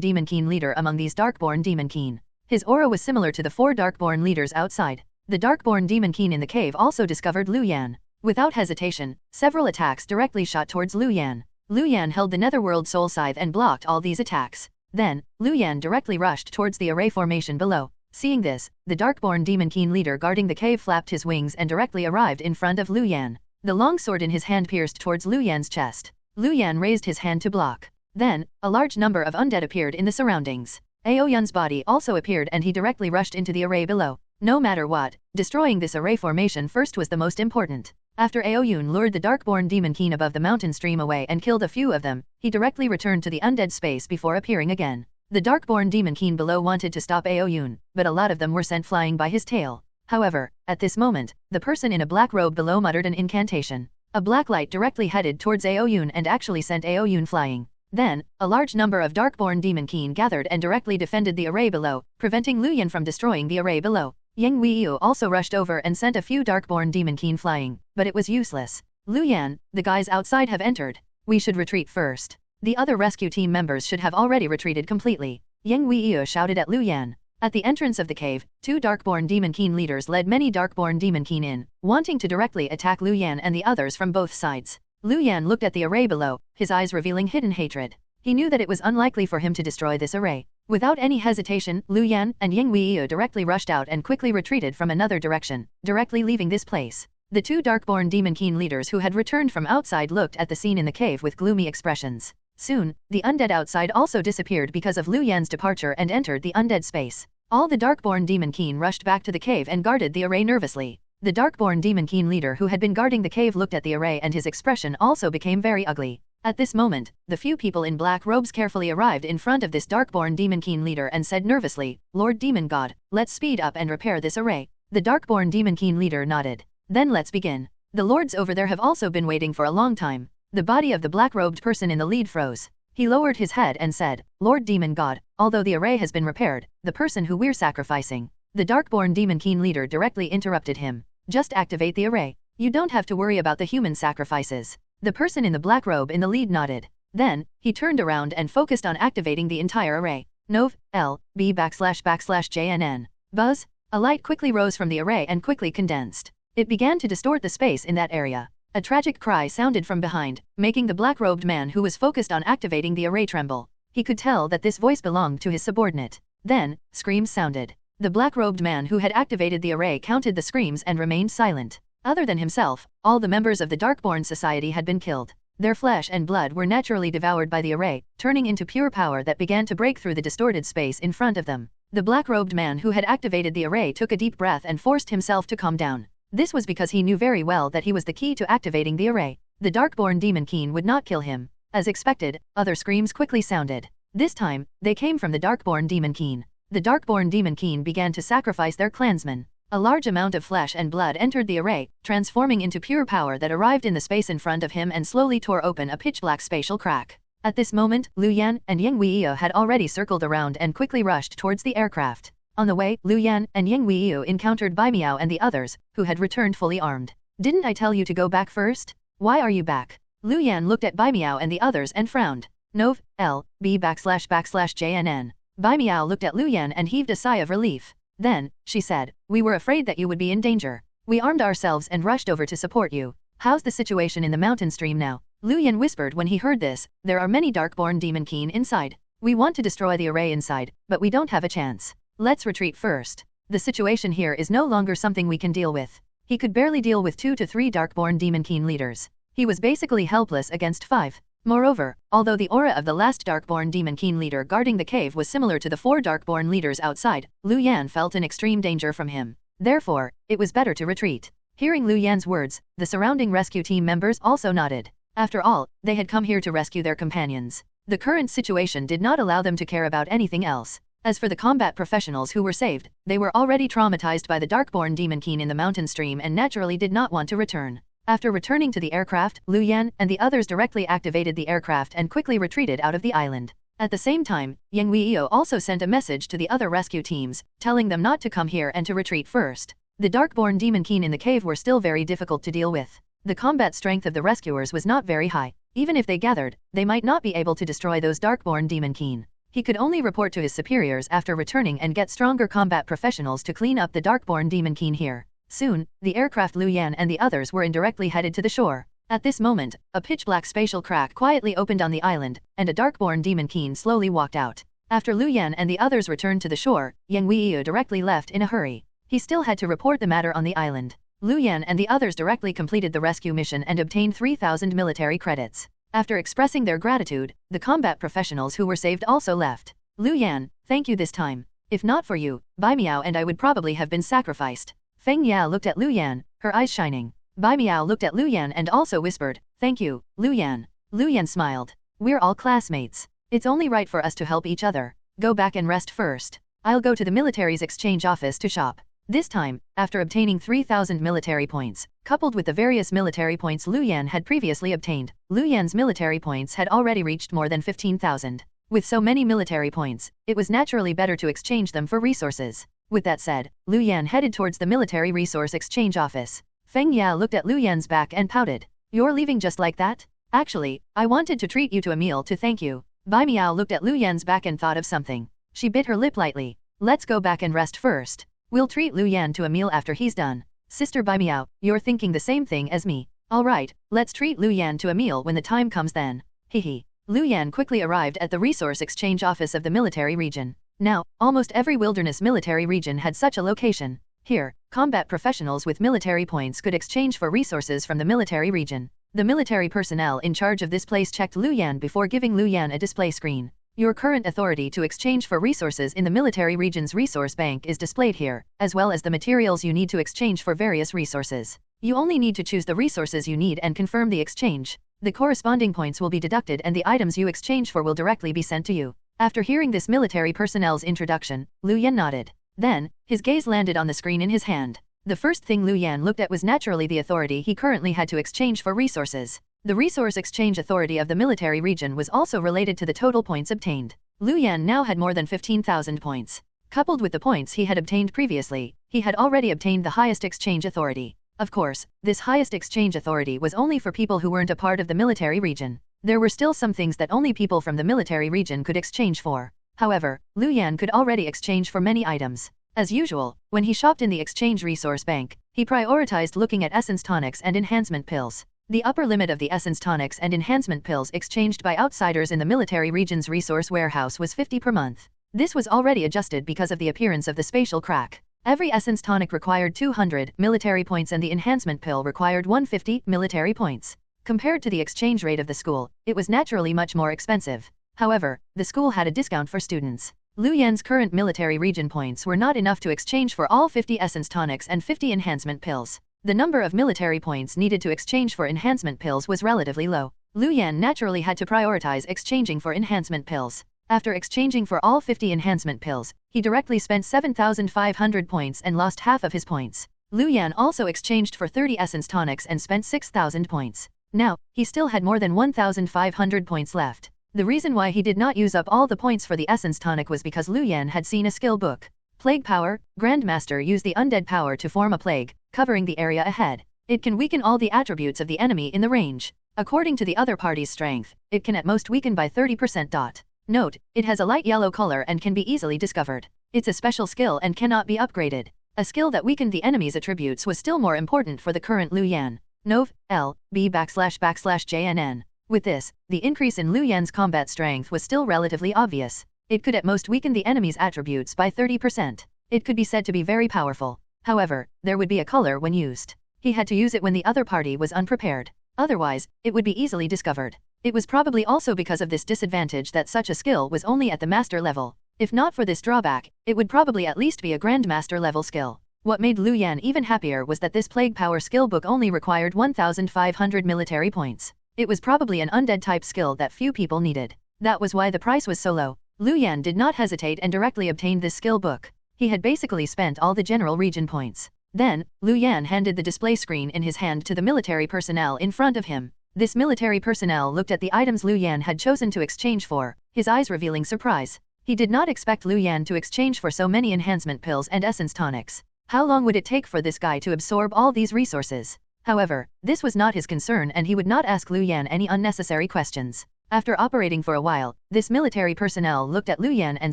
Demonkeen leader among these Darkborn Demonkeen. His aura was similar to the 4 Darkborn leaders outside. The Darkborn Demonkeen in the cave also discovered Lu Yan. Without hesitation, several attacks directly shot towards Lu Yan. Lu Yan held the Netherworld Soul Scythe and blocked all these attacks. Then, Lu Yan directly rushed towards the array formation below. Seeing this, the Darkborn Demonkeen leader guarding the cave flapped his wings and directly arrived in front of Lu Yan. The long sword in his hand pierced towards Lu Yan's chest. Lu Yan raised his hand to block. Then, a large number of undead appeared in the surroundings. Ao Yun's body also appeared and he directly rushed into the array below. No matter what, destroying this array formation first was the most important. After Ao Yun lured the Darkborn Demonkeen above the mountain stream away and killed a few of them, he directly returned to the undead space before appearing again. The Darkborn Demonkeen below wanted to stop Ao Yun, but a lot of them were sent flying by his tail. However, at this moment, the person in a black robe below muttered an incantation. A black light directly headed towards Ao Yun and actually sent Ao Yun flying. Then, a large number of Darkborn Demonkeen gathered and directly defended the array below, preventing Lu Yan from destroying the array below. Yang Weiyu also rushed over and sent a few Darkborn Demonkeen flying, but it was useless. Lu Yan, the guys outside have entered. We should retreat first. The other rescue team members should have already retreated completely. Yang Weiyu shouted at Lu Yan. At the entrance of the cave, 2 Darkborn Demonkeen leaders led many Darkborn Demonkeen in, wanting to directly attack Lu Yan and the others from both sides. Lu Yan looked at the array below, his eyes revealing hidden hatred. He knew that it was unlikely for him to destroy this array. Without any hesitation, Lu Yan and Yang Weiyu directly rushed out and quickly retreated from another direction, directly leaving this place. The 2 Darkborn Demonkeen leaders who had returned from outside looked at the scene in the cave with gloomy expressions. Soon, the undead outside also disappeared because of Lu Yan's departure and entered the undead space. All the Darkborn Demonkeen rushed back to the cave and guarded the array nervously. The Darkborn Demonkeen leader who had been guarding the cave looked at the array and his expression also became very ugly. At this moment, the few people in black robes carefully arrived in front of this Darkborn Demonkeen leader and said nervously, "Lord Demon God, let's speed up and repair this array." The Darkborn Demonkeen leader nodded. "Then let's begin. The lords over there have also been waiting for a long time." The body of the black-robed person in the lead froze. He lowered his head and said, "Lord Demon God, although the array has been repaired, the person who we're sacrificing." The Darkborn Demonkeen leader directly interrupted him. "Just activate the array. You don't have to worry about the human sacrifices." The person in the black robe in the lead nodded. Then, he turned around and focused on activating the entire array. Nov, L, B / JNN. Buzz. A light quickly rose from the array and quickly condensed. It began to distort the space in that area. A tragic cry sounded from behind, making the black-robed man who was focused on activating the array tremble. He could tell that this voice belonged to his subordinate. Then, screams sounded. The black-robed man who had activated the array counted the screams and remained silent. Other than himself, all the members of the Darkborn Society had been killed. Their flesh and blood were naturally devoured by the array, turning into pure power that began to break through the distorted space in front of them. The black-robed man who had activated the array took a deep breath and forced himself to calm down. This was because he knew very well that he was the key to activating the array. The Darkborn Demonkeen would not kill him. As expected, other screams quickly sounded. This time, they came from the Darkborn Demonkeen. The Darkborn Demonkeen began to sacrifice their clansmen. A large amount of flesh and blood entered the array, transforming into pure power that arrived in the space in front of him and slowly tore open a pitch-black spatial crack. At this moment, Lu Yan and Yang Weiyu had already circled around and quickly rushed towards the aircraft. On the way, Lu Yan and Yang Weiyu encountered Bai Miao and the others, who had returned fully armed. "Didn't I tell you to go back first? Why are you back?" Lu Yan looked at Bai Miao and the others and frowned. Nov, L, B / JNN. Bai Miao looked at Lu Yan and heaved a sigh of relief. Then, she said, "We were afraid that you would be in danger." We armed ourselves and rushed over to support you. How's the situation in the mountain stream now? Lu Yan whispered when he heard this. There are many darkborn demon keen inside. We want to destroy the array inside, but we don't have a chance. Let's retreat first. The situation here is no longer something we can deal with. He could barely deal with 2 to 3 darkborn demon keen leaders. He was basically helpless against 5. Moreover, although the aura of the last darkborn demon keen leader guarding the cave was similar to the 4 darkborn leaders outside, Lu Yan felt an extreme danger from him. Therefore, it was better to retreat. Hearing Lu Yan's words, the surrounding rescue team members also nodded. After all, they had come here to rescue their companions. The current situation did not allow them to care about anything else. As for the combat professionals who were saved, they were already traumatized by the darkborn demon keen in the mountain stream and naturally did not want to return. After returning to the aircraft, Lu Yan and the others directly activated the aircraft and quickly retreated out of the island. At the same time, Yang Weio also sent a message to the other rescue teams, telling them not to come here and to retreat first. The darkborn demon keen in the cave were still very difficult to deal with. The combat strength of the rescuers was not very high. Even if they gathered, they might not be able to destroy those darkborn demon keen. He could only report to his superiors after returning and get stronger combat professionals to clean up the darkborn demon keen here. Soon, the aircraft Lu Yan and the others were indirectly headed to the shore. At this moment, a pitch-black spatial crack quietly opened on the island, and a darkborn demon keen slowly walked out. After Lu Yan and the others returned to the shore, Yang Weio directly left in a hurry. He still had to report the matter on the island. Lu Yan and the others directly completed the rescue mission and obtained 3,000 military credits. After expressing their gratitude, the combat professionals who were saved also left. Lu Yan, thank you this time. If not for you, Bai Miao and I would probably have been sacrificed. Feng Yao looked at Lu Yan, her eyes shining. Bai Miao looked at Lu Yan and also whispered, thank you, Lu Yan. Lu Yan smiled. We're all classmates. It's only right for us to help each other. Go back and rest first. I'll go to the military's exchange office to shop. This time, after obtaining 3,000 military points, coupled with the various military points Lu Yan had previously obtained, Lu Yan's military points had already reached more than 15,000. With so many military points, it was naturally better to exchange them for resources. With that said, Lu Yan headed towards the military resource exchange office. Feng Yao looked at Lu Yan's back and pouted. You're leaving just like that? Actually, I wanted to treat you to a meal to thank you. Bai Miao looked at Lu Yan's back and thought of something. She bit her lip lightly. Let's go back and rest first. We'll treat Lu Yan to a meal after he's done. Sister Bai Miao, you're thinking the same thing as me. Alright, let's treat Lu Yan to a meal when the time comes then. Hehe. Lu Yan quickly arrived at the resource exchange office of the military region. Now, almost every wilderness military region had such a location. Here, combat professionals with military points could exchange for resources from the military region. The military personnel in charge of this place checked Lu Yan before giving Lu Yan a display screen. Your current authority to exchange for resources in the military region's resource bank is displayed here, as well as the materials you need to exchange for various resources. You only need to choose the resources you need and confirm the exchange. The corresponding points will be deducted and the items you exchange for will directly be sent to you. After hearing this military personnel's introduction, Lu Yan nodded. Then, his gaze landed on the screen in his hand. The first thing Lu Yan looked at was naturally the authority he currently had to exchange for resources. The resource exchange authority of the military region was also related to the total points obtained. Lu Yan now had more than 15,000 points. Coupled with the points he had obtained previously, he had already obtained the highest exchange authority. Of course, this highest exchange authority was only for people who weren't a part of the military region. There were still some things that only people from the military region could exchange for. However, Lu Yan could already exchange for many items. As usual, when he shopped in the exchange resource bank, he prioritized looking at essence tonics and enhancement pills. The upper limit of the essence tonics and enhancement pills exchanged by outsiders in the military region's resource warehouse was 50 per month. This was already adjusted because of the appearance of the spatial crack. Every essence tonic required 200 military points and the enhancement pill required 150 military points. Compared to the exchange rate of the school, it was naturally much more expensive. However, the school had a discount for students. Lu Yan's current military region points were not enough to exchange for all 50 essence tonics and 50 enhancement pills. The number of military points needed to exchange for enhancement pills was relatively low. Lu Yan naturally had to prioritize exchanging for enhancement pills. After exchanging for all 50 enhancement pills, he directly spent 7,500 points and lost half of his points. Lu Yan also exchanged for 30 essence tonics and spent 6,000 points. Now, he still had more than 1,500 points left. The reason why he did not use up all the points for the essence tonic was because Lu Yan had seen a skill book. Plague Power, Grandmaster used the undead power to form a plague, covering the area ahead. It can weaken all the attributes of the enemy in the range. According to the other party's strength, it can at most weaken by 30%. Note, it has a light yellow color and can be easily discovered. It's a special skill and cannot be upgraded. A skill that weakened the enemy's attributes was still more important for the current Liu Yan. Nov. L. B /JNN. With this, the increase in Liu Yan's combat strength was still relatively obvious. It could at most weaken the enemy's attributes by 30%. It could be said to be very powerful. However, there would be a color when used. He had to use it when the other party was unprepared. Otherwise, it would be easily discovered. It was probably also because of this disadvantage that such a skill was only at the master level. If not for this drawback, it would probably at least be a grandmaster level skill. What made Liu Yan even happier was that this plague power skill book only required 1,500 military points. It was probably an undead type skill that few people needed. That was why the price was so low. Liu Yan did not hesitate and directly obtained this skill book. He had basically spent all the general region points. Then, Liu Yan handed the display screen in his hand to the military personnel in front of him. This military personnel looked at the items Liu Yan had chosen to exchange for, his eyes revealing surprise. He did not expect Liu Yan to exchange for so many enhancement pills and essence tonics. How long would it take for this guy to absorb all these resources? However, this was not his concern and he would not ask Liu Yan any unnecessary questions. After operating for a while, this military personnel looked at Liu Yan and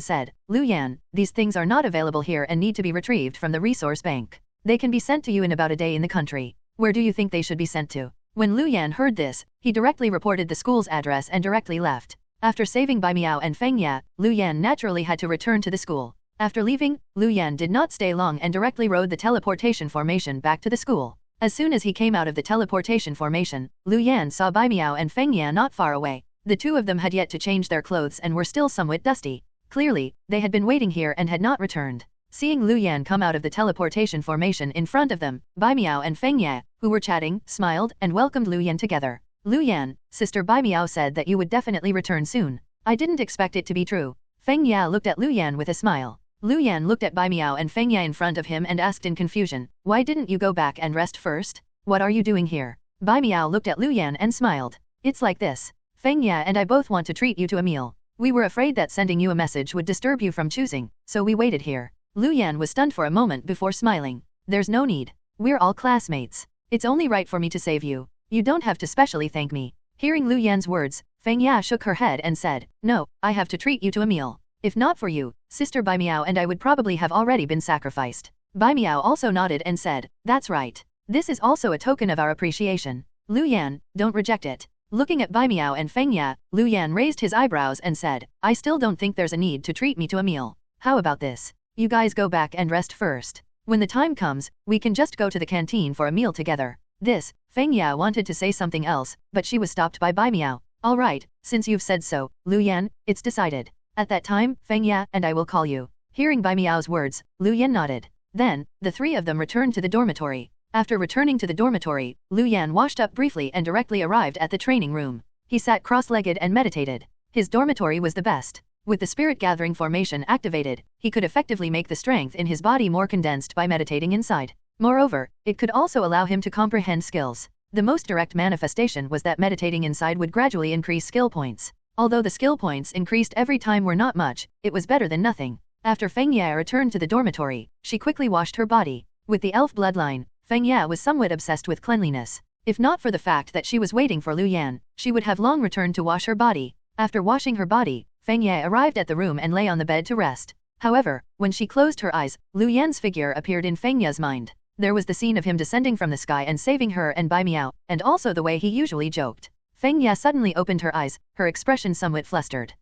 said, "Liu Yan, these things are not available here and need to be retrieved from the resource bank. They can be sent to you in about a day in the country. Where do you think they should be sent to?" When Liu Yan heard this, he directly reported the school's address and directly left. After saving Bai Miao and Feng Ya, Liu Yan naturally had to return to the school. After leaving, Liu Yan did not stay long and directly rode the teleportation formation back to the school. As soon as he came out of the teleportation formation, Liu Yan saw Bai Miao and Feng Ya not far away. The two of them had yet to change their clothes and were still somewhat dusty. Clearly, they had been waiting here and had not returned. Seeing Liu Yan come out of the teleportation formation in front of them, Bai Miao and Feng Ya, who were chatting, smiled and welcomed Liu Yan together. "Liu Yan, Sister Bai Miao said that you would definitely return soon. I didn't expect it to be true." Feng Ya looked at Liu Yan with a smile. Liu Yan looked at Bai Miao and Feng Ya in front of him and asked in confusion, "Why didn't you go back and rest first? What are you doing here?" Bai Miao looked at Liu Yan and smiled. "It's like this. Feng Ya and I both want to treat you to a meal. We were afraid that sending you a message would disturb you from choosing, so we waited here." Liu Yan was stunned for a moment before smiling. "There's no need. We're all classmates. It's only right for me to save you. You don't have to specially thank me." Hearing Liu Yan's words, Feng Ya shook her head and said, "No, I have to treat you to a meal. If not for you, Sister Bai Miao and I would probably have already been sacrificed." Bai Miao also nodded and said, "That's right. This is also a token of our appreciation. Liu Yan, don't reject it." Looking at Bai Miao and Feng Ya, Liu Yan raised his eyebrows and said, "I still don't think there's a need to treat me to a meal. How about this? You guys go back and rest first. When the time comes, we can just go to the canteen for a meal together." This, Feng Ya wanted to say something else, but she was stopped by Bai Miao. "All right, since you've said so, Liu Yan, it's decided. At that time, Feng Ya and I will call you." Hearing Bai Miao's words, Liu Yan nodded. Then, the three of them returned to the dormitory. After returning to the dormitory, Liu Yan washed up briefly and directly arrived at the training room. He sat cross-legged and meditated. His dormitory was the best. With the spirit gathering formation activated, he could effectively make the strength in his body more condensed by meditating inside. Moreover, it could also allow him to comprehend skills. The most direct manifestation was that meditating inside would gradually increase skill points. Although the skill points increased every time were not much, it was better than nothing. After Feng Ya returned to the dormitory, she quickly washed her body. With the elf bloodline, Feng Ya was somewhat obsessed with cleanliness. If not for the fact that she was waiting for Liu Yan, she would have long returned to wash her body. After washing her body, Feng Ya arrived at the room and lay on the bed to rest. However, when she closed her eyes, Liu Yan's figure appeared in Feng Ya's mind. There was the scene of him descending from the sky and saving her and Bai Miao, and also the way he usually joked. Feng Ya suddenly opened her eyes, her expression somewhat flustered.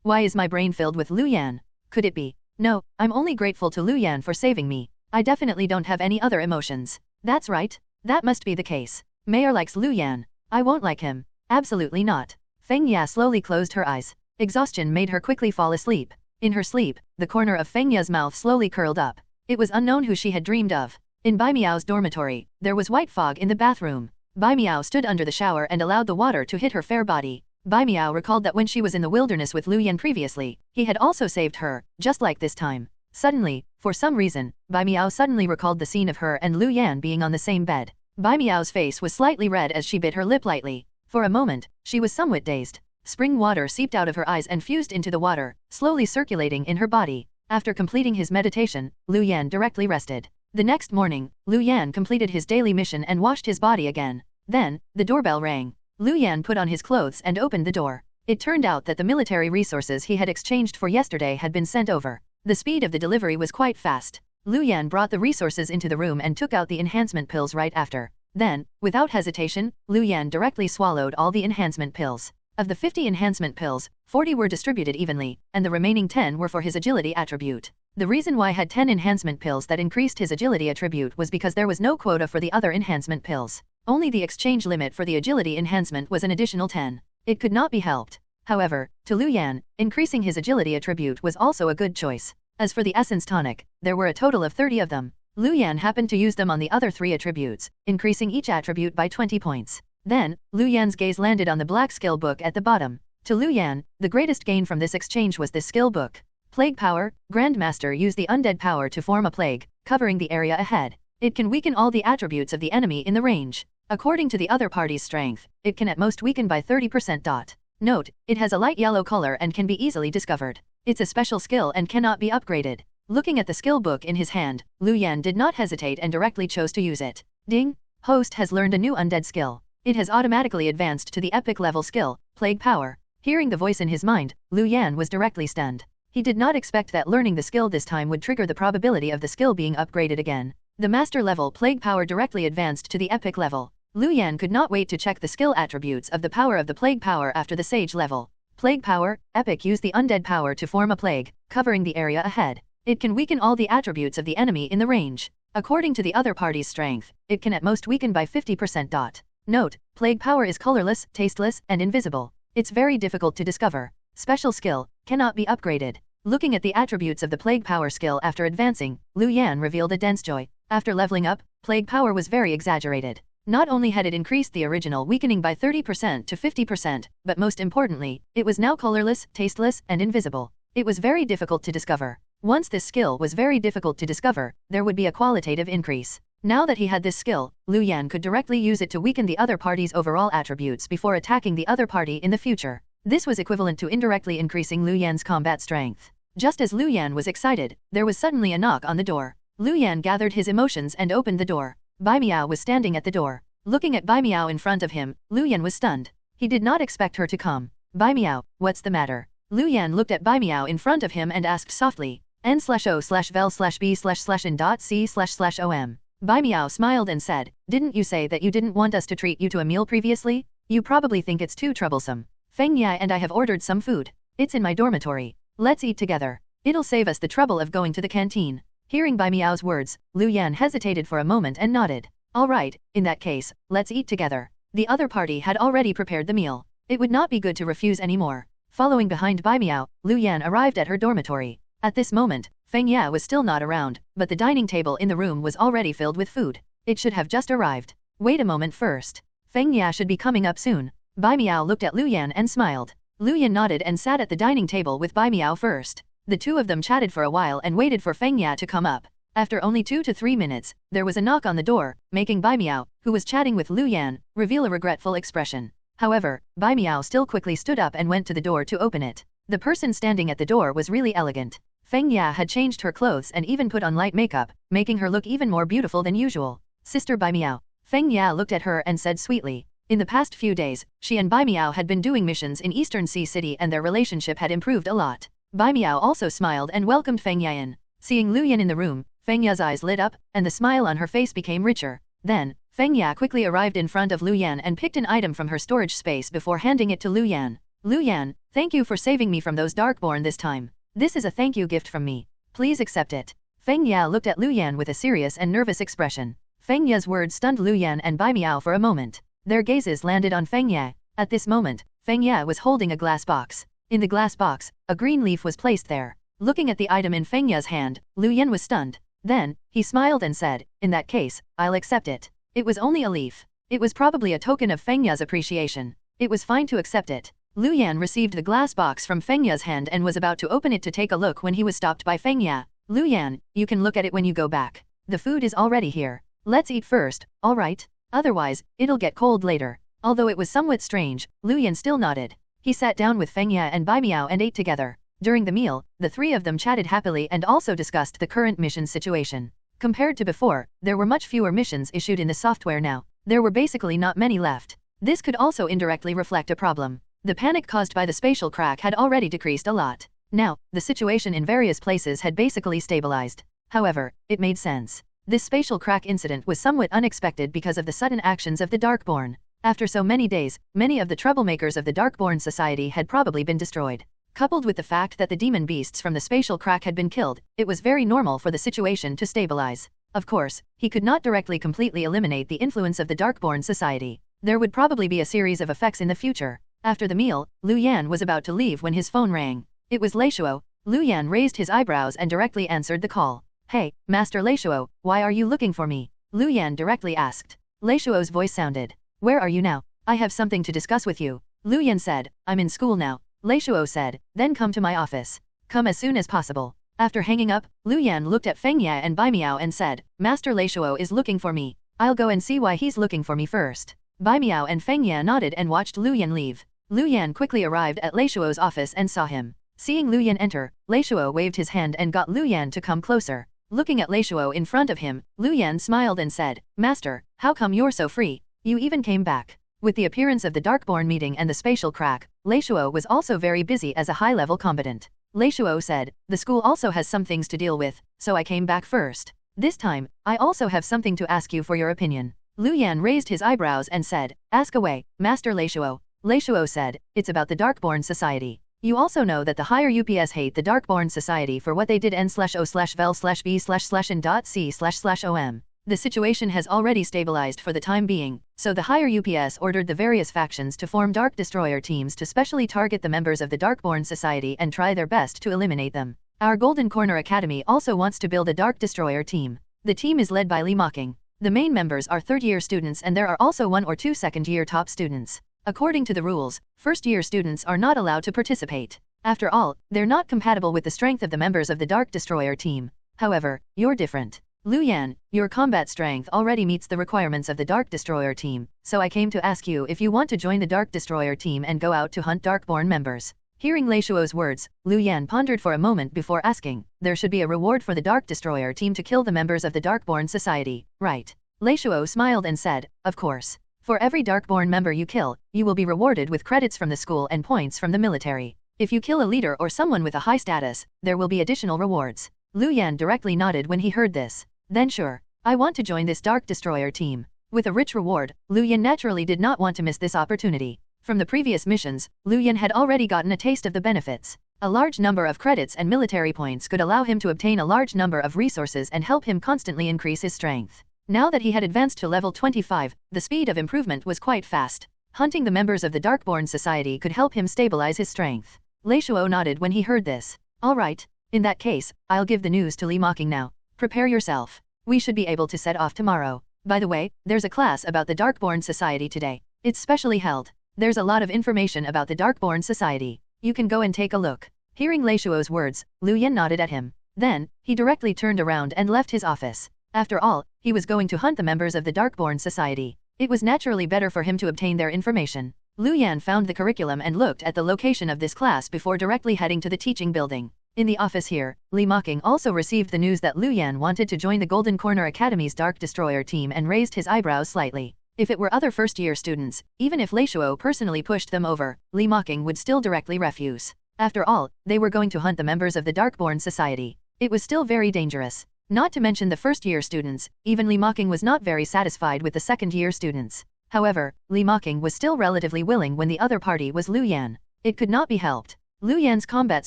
Why is my brain filled with Liu Yan? Could it be? No, I'm only grateful to Liu Yan for saving me. I definitely don't have any other emotions." "That's right. That must be the case. Mayor likes Liu Yan. I won't like him. Absolutely not." Feng Ya slowly closed her eyes. Exhaustion made her quickly fall asleep. In her sleep, the corner of Feng Ya's mouth slowly curled up. It was unknown who she had dreamed of. In Bai Miao's dormitory, there was white fog in the bathroom. Bai Miao stood under the shower and allowed the water to hit her fair body. Bai Miao recalled that when she was in the wilderness with Liu Yan previously, he had also saved her, just like this time. Suddenly, for some reason, Bai Miao suddenly recalled the scene of her and Liu Yan being on the same bed. Bai Miao's face was slightly red as she bit her lip lightly. For a moment, she was somewhat dazed. Spring water seeped out of her eyes and fused into the water, slowly circulating in her body. After completing his meditation, Liu Yan directly rested. The next morning, Liu Yan completed his daily mission and washed his body again. Then, the doorbell rang. Liu Yan put on his clothes and opened the door. It turned out that the military resources he had exchanged for yesterday had been sent over. The speed of the delivery was quite fast. Lu Yan brought the resources into the room and took out the enhancement pills right after. Then, without hesitation, Lu Yan directly swallowed all the enhancement pills. Of the 50 enhancement pills, 40 were distributed evenly, and the remaining 10 were for his agility attribute. The reason why had 10 enhancement pills that increased his agility attribute was because there was no quota for the other enhancement pills. Only the exchange limit for the agility enhancement was an additional 10. It could not be helped. However, to Lu Yan, increasing his agility attribute was also a good choice. As for the essence tonic, there were a total of 30 of them. Lu Yan happened to use them on the other 3 attributes, increasing each attribute by 20 points. Then, Lu Yan's gaze landed on the black skill book at the bottom. To Lu Yan, the greatest gain from this exchange was this skill book. Plague Power, Grandmaster used the undead power to form a plague, covering the area ahead. It can weaken all the attributes of the enemy in the range. According to the other party's strength, it can at most weaken by 30%. Note, it has a light yellow color and can be easily discovered. It's a special skill and cannot be upgraded. Looking at the skill book in his hand, Lu Yan did not hesitate and directly chose to use it. Ding! Host has learned a new undead skill. It has automatically advanced to the epic level skill, Plague Power. Hearing the voice in his mind, Lu Yan was directly stunned. He did not expect that learning the skill this time would trigger the probability of the skill being upgraded again. The master level Plague Power directly advanced to the epic level. Lu Yan could not wait to check the skill attributes of the power of the Plague Power after the Sage level. Plague Power, Epic use the undead power to form a plague, covering the area ahead. It can weaken all the attributes of the enemy in the range. According to the other party's strength, it can at most weaken by 50%. Note, Plague Power is colorless, tasteless, and invisible. It's very difficult to discover. Special skill, cannot be upgraded. Looking at the attributes of the Plague Power skill after advancing, Lu Yan revealed a dense joy. After leveling up, Plague Power was very exaggerated. Not only had it increased the original weakening by 30% to 50%, but most importantly, it was now colorless, tasteless, and invisible. It was very difficult to discover. Once this skill was very difficult to discover, there would be a qualitative increase. Now that he had this skill, Lu Yan could directly use it to weaken the other party's overall attributes before attacking the other party in the future. This was equivalent to indirectly increasing Lu Yan's combat strength. Just as Lu Yan was excited, there was suddenly a knock on the door. Lu Yan gathered his emotions and opened the door. Bai Miao was standing at the door. Looking at Bai Miao in front of him, Lu Yan was stunned. He did not expect her to come. Bai Miao, what's the matter? Lu Yan looked at Bai Miao in front of him and asked softly, n/o/vel/b/in.c//om. Bai Miao smiled and said, didn't you say that you didn't want us to treat you to a meal previously? You probably think it's too troublesome. Feng Yai and I have ordered some food. It's in my dormitory. Let's eat together. It'll save us the trouble of going to the canteen. Hearing Bai Miao's words, Lu Yan hesitated for a moment and nodded. All right, in that case, let's eat together. The other party had already prepared the meal. It would not be good to refuse anymore. Following behind Bai Miao, Lu Yan arrived at her dormitory. At this moment, Feng Ya was still not around, but the dining table in the room was already filled with food. It should have just arrived. Wait a moment first. Feng Ya should be coming up soon. Bai Miao looked at Lu Yan and smiled. Lu Yan nodded and sat at the dining table with Bai Miao first. The two of them chatted for a while and waited for Feng Ya to come up. After only 2 to 3 minutes, there was a knock on the door, making Bai Miao, who was chatting with Lu Yan, reveal a regretful expression. However, Bai Miao still quickly stood up and went to the door to open it. The person standing at the door was really elegant. Feng Ya had changed her clothes and even put on light makeup, making her look even more beautiful than usual. Sister Bai Miao. Feng Ya looked at her and said sweetly. In the past few days, she and Bai Miao had been doing missions in Eastern Sea City and their relationship had improved a lot. Bai Miao also smiled and welcomed Feng Ya in. Seeing Lu Yan in the room, Feng Ya's eyes lit up, and the smile on her face became richer. Then, Feng Ya quickly arrived in front of Lu Yan and picked an item from her storage space before handing it to Lu Yan. Lu Yan, thank you for saving me from those Darkborn this time. This is a thank you gift from me. Please accept it. Feng Ya looked at Lu Yan with a serious and nervous expression. Feng Ya's words stunned Lu Yan and Bai Miao for a moment. Their gazes landed on Feng Ya. At this moment, Feng Ya was holding a glass box. In the glass box, a green leaf was placed there. Looking at the item in Feng Ya's hand, Lu Yan was stunned. Then, he smiled and said, in that case, I'll accept it. It was only a leaf. It was probably a token of Feng Ya's appreciation. It was fine to accept it. Lu Yan received the glass box from Feng Ya's hand and was about to open it to take a look when he was stopped by Feng Ya. Lu Yan, you can look at it when you go back. The food is already here. Let's eat first, alright? Otherwise, it'll get cold later. Although it was somewhat strange, Lu Yan still nodded. He sat down with Feng Ya and Bai Miao and ate together. During the meal, the three of them chatted happily and also discussed the current mission situation. Compared to before, there were much fewer missions issued in the software now. There were basically not many left. This could also indirectly reflect a problem. The panic caused by the spatial crack had already decreased a lot. Now, the situation in various places had basically stabilized. However, it made sense. This spatial crack incident was somewhat unexpected because of the sudden actions of the Darkborn. After so many days, many of the troublemakers of the Darkborn society had probably been destroyed. Coupled with the fact that the demon beasts from the spatial crack had been killed, it was very normal for the situation to stabilize. Of course, he could not directly completely eliminate the influence of the Darkborn society. There would probably be a series of effects in the future. After the meal, Lu Yan was about to leave when his phone rang. It was Leishuo. Lu Yan raised his eyebrows and directly answered the call. "Hey, Master Leishuo, why are you looking for me?" Lu Yan directly asked. Leishuo's voice sounded. "Where are you now? I have something to discuss with you." Lu Yan said, "I'm in school now." Leishuo said, "Then come to my office. Come as soon as possible." After hanging up, Lu Yan looked at Feng Ye and Bai Miao and said, "Master Leishuo is looking for me. I'll go and see why he's looking for me first." Bai Miao and Feng Ye nodded and watched Lu Yan leave. Lu Yan quickly arrived at Leishuo's office and saw him. Seeing Lu Yan enter, Leishuo waved his hand and got Lu Yan to come closer. Looking at Leishuo in front of him, Lu Yan smiled and said, "Master, how come you're so free? You even came back." With the appearance of the Darkborn meeting and the spatial crack, Leishuo was also very busy as a high-level combatant. Leishuo said, "The school also has some things to deal with, so I came back first. This time, I also have something to ask you for your opinion." Lu Yan raised his eyebrows and said, "Ask away, Master Leishuo." Leishuo said, "It's about the Darkborn society. You also know that the higher UPS hate the Darkborn society for what they did n/o/vel/b/c/n.c//om. The situation has already stabilized for the time being, so the higher UPS ordered the various factions to form Dark Destroyer teams to specially target the members of the Darkborn society and try their best to eliminate them. Our Golden Corner Academy also wants to build a Dark Destroyer team. The team is led by Reawakening. The main members are third-year students and there are also 1 or 2 second-year top students. According to the rules, first-year students are not allowed to participate. After all, they're not compatible with the strength of the members of the Dark Destroyer team. However, you're different. Lu Yan, your combat strength already meets the requirements of the Dark Destroyer team, so I came to ask you if you want to join the Dark Destroyer team and go out to hunt Darkborn members." Hearing Leishuo's words, Lu Yan pondered for a moment before asking, "There should be a reward for the Dark Destroyer team to kill the members of the Darkborn society, right?" Leishuo smiled and said, "Of course. For every Darkborn member you kill, you will be rewarded with credits from the school and points from the military. If you kill a leader or someone with a high status, there will be additional rewards." Lu Yan directly nodded when he heard this. "Then sure. I want to join this Dark Destroyer team." With a rich reward, Lu Yan naturally did not want to miss this opportunity. From the previous missions, Lu Yan had already gotten a taste of the benefits. A large number of credits and military points could allow him to obtain a large number of resources and help him constantly increase his strength. Now that he had advanced to level 25, the speed of improvement was quite fast. Hunting the members of the Darkborn society could help him stabilize his strength. Leishuo nodded when he heard this. "All right. In that case, I'll give the news to Reawakening now. Prepare yourself. We should be able to set off tomorrow. By the way, there's a class about the Darkborn society today. It's specially held. There's a lot of information about the Darkborn society. You can go and take a look." Hearing Leishuo's words, Lu Yan nodded at him. Then, he directly turned around and left his office. After all, he was going to hunt the members of the Darkborn society. It was naturally better for him to obtain their information. Lu Yan found the curriculum and looked at the location of this class before directly heading to the teaching building. In the office here, Reawakening also received the news that Lu Yan wanted to join the Golden Corner Academy's Dark Destroyer team and raised his eyebrows slightly. If it were other first-year students, even if Leishuo personally pushed them over, Reawakening would still directly refuse. After all, they were going to hunt the members of the Darkborn society. It was still very dangerous. Not to mention the first-year students, even Reawakening was not very satisfied with the second-year students. However, Reawakening was still relatively willing when the other party was Lu Yan. It could not be helped. Lu Yan's combat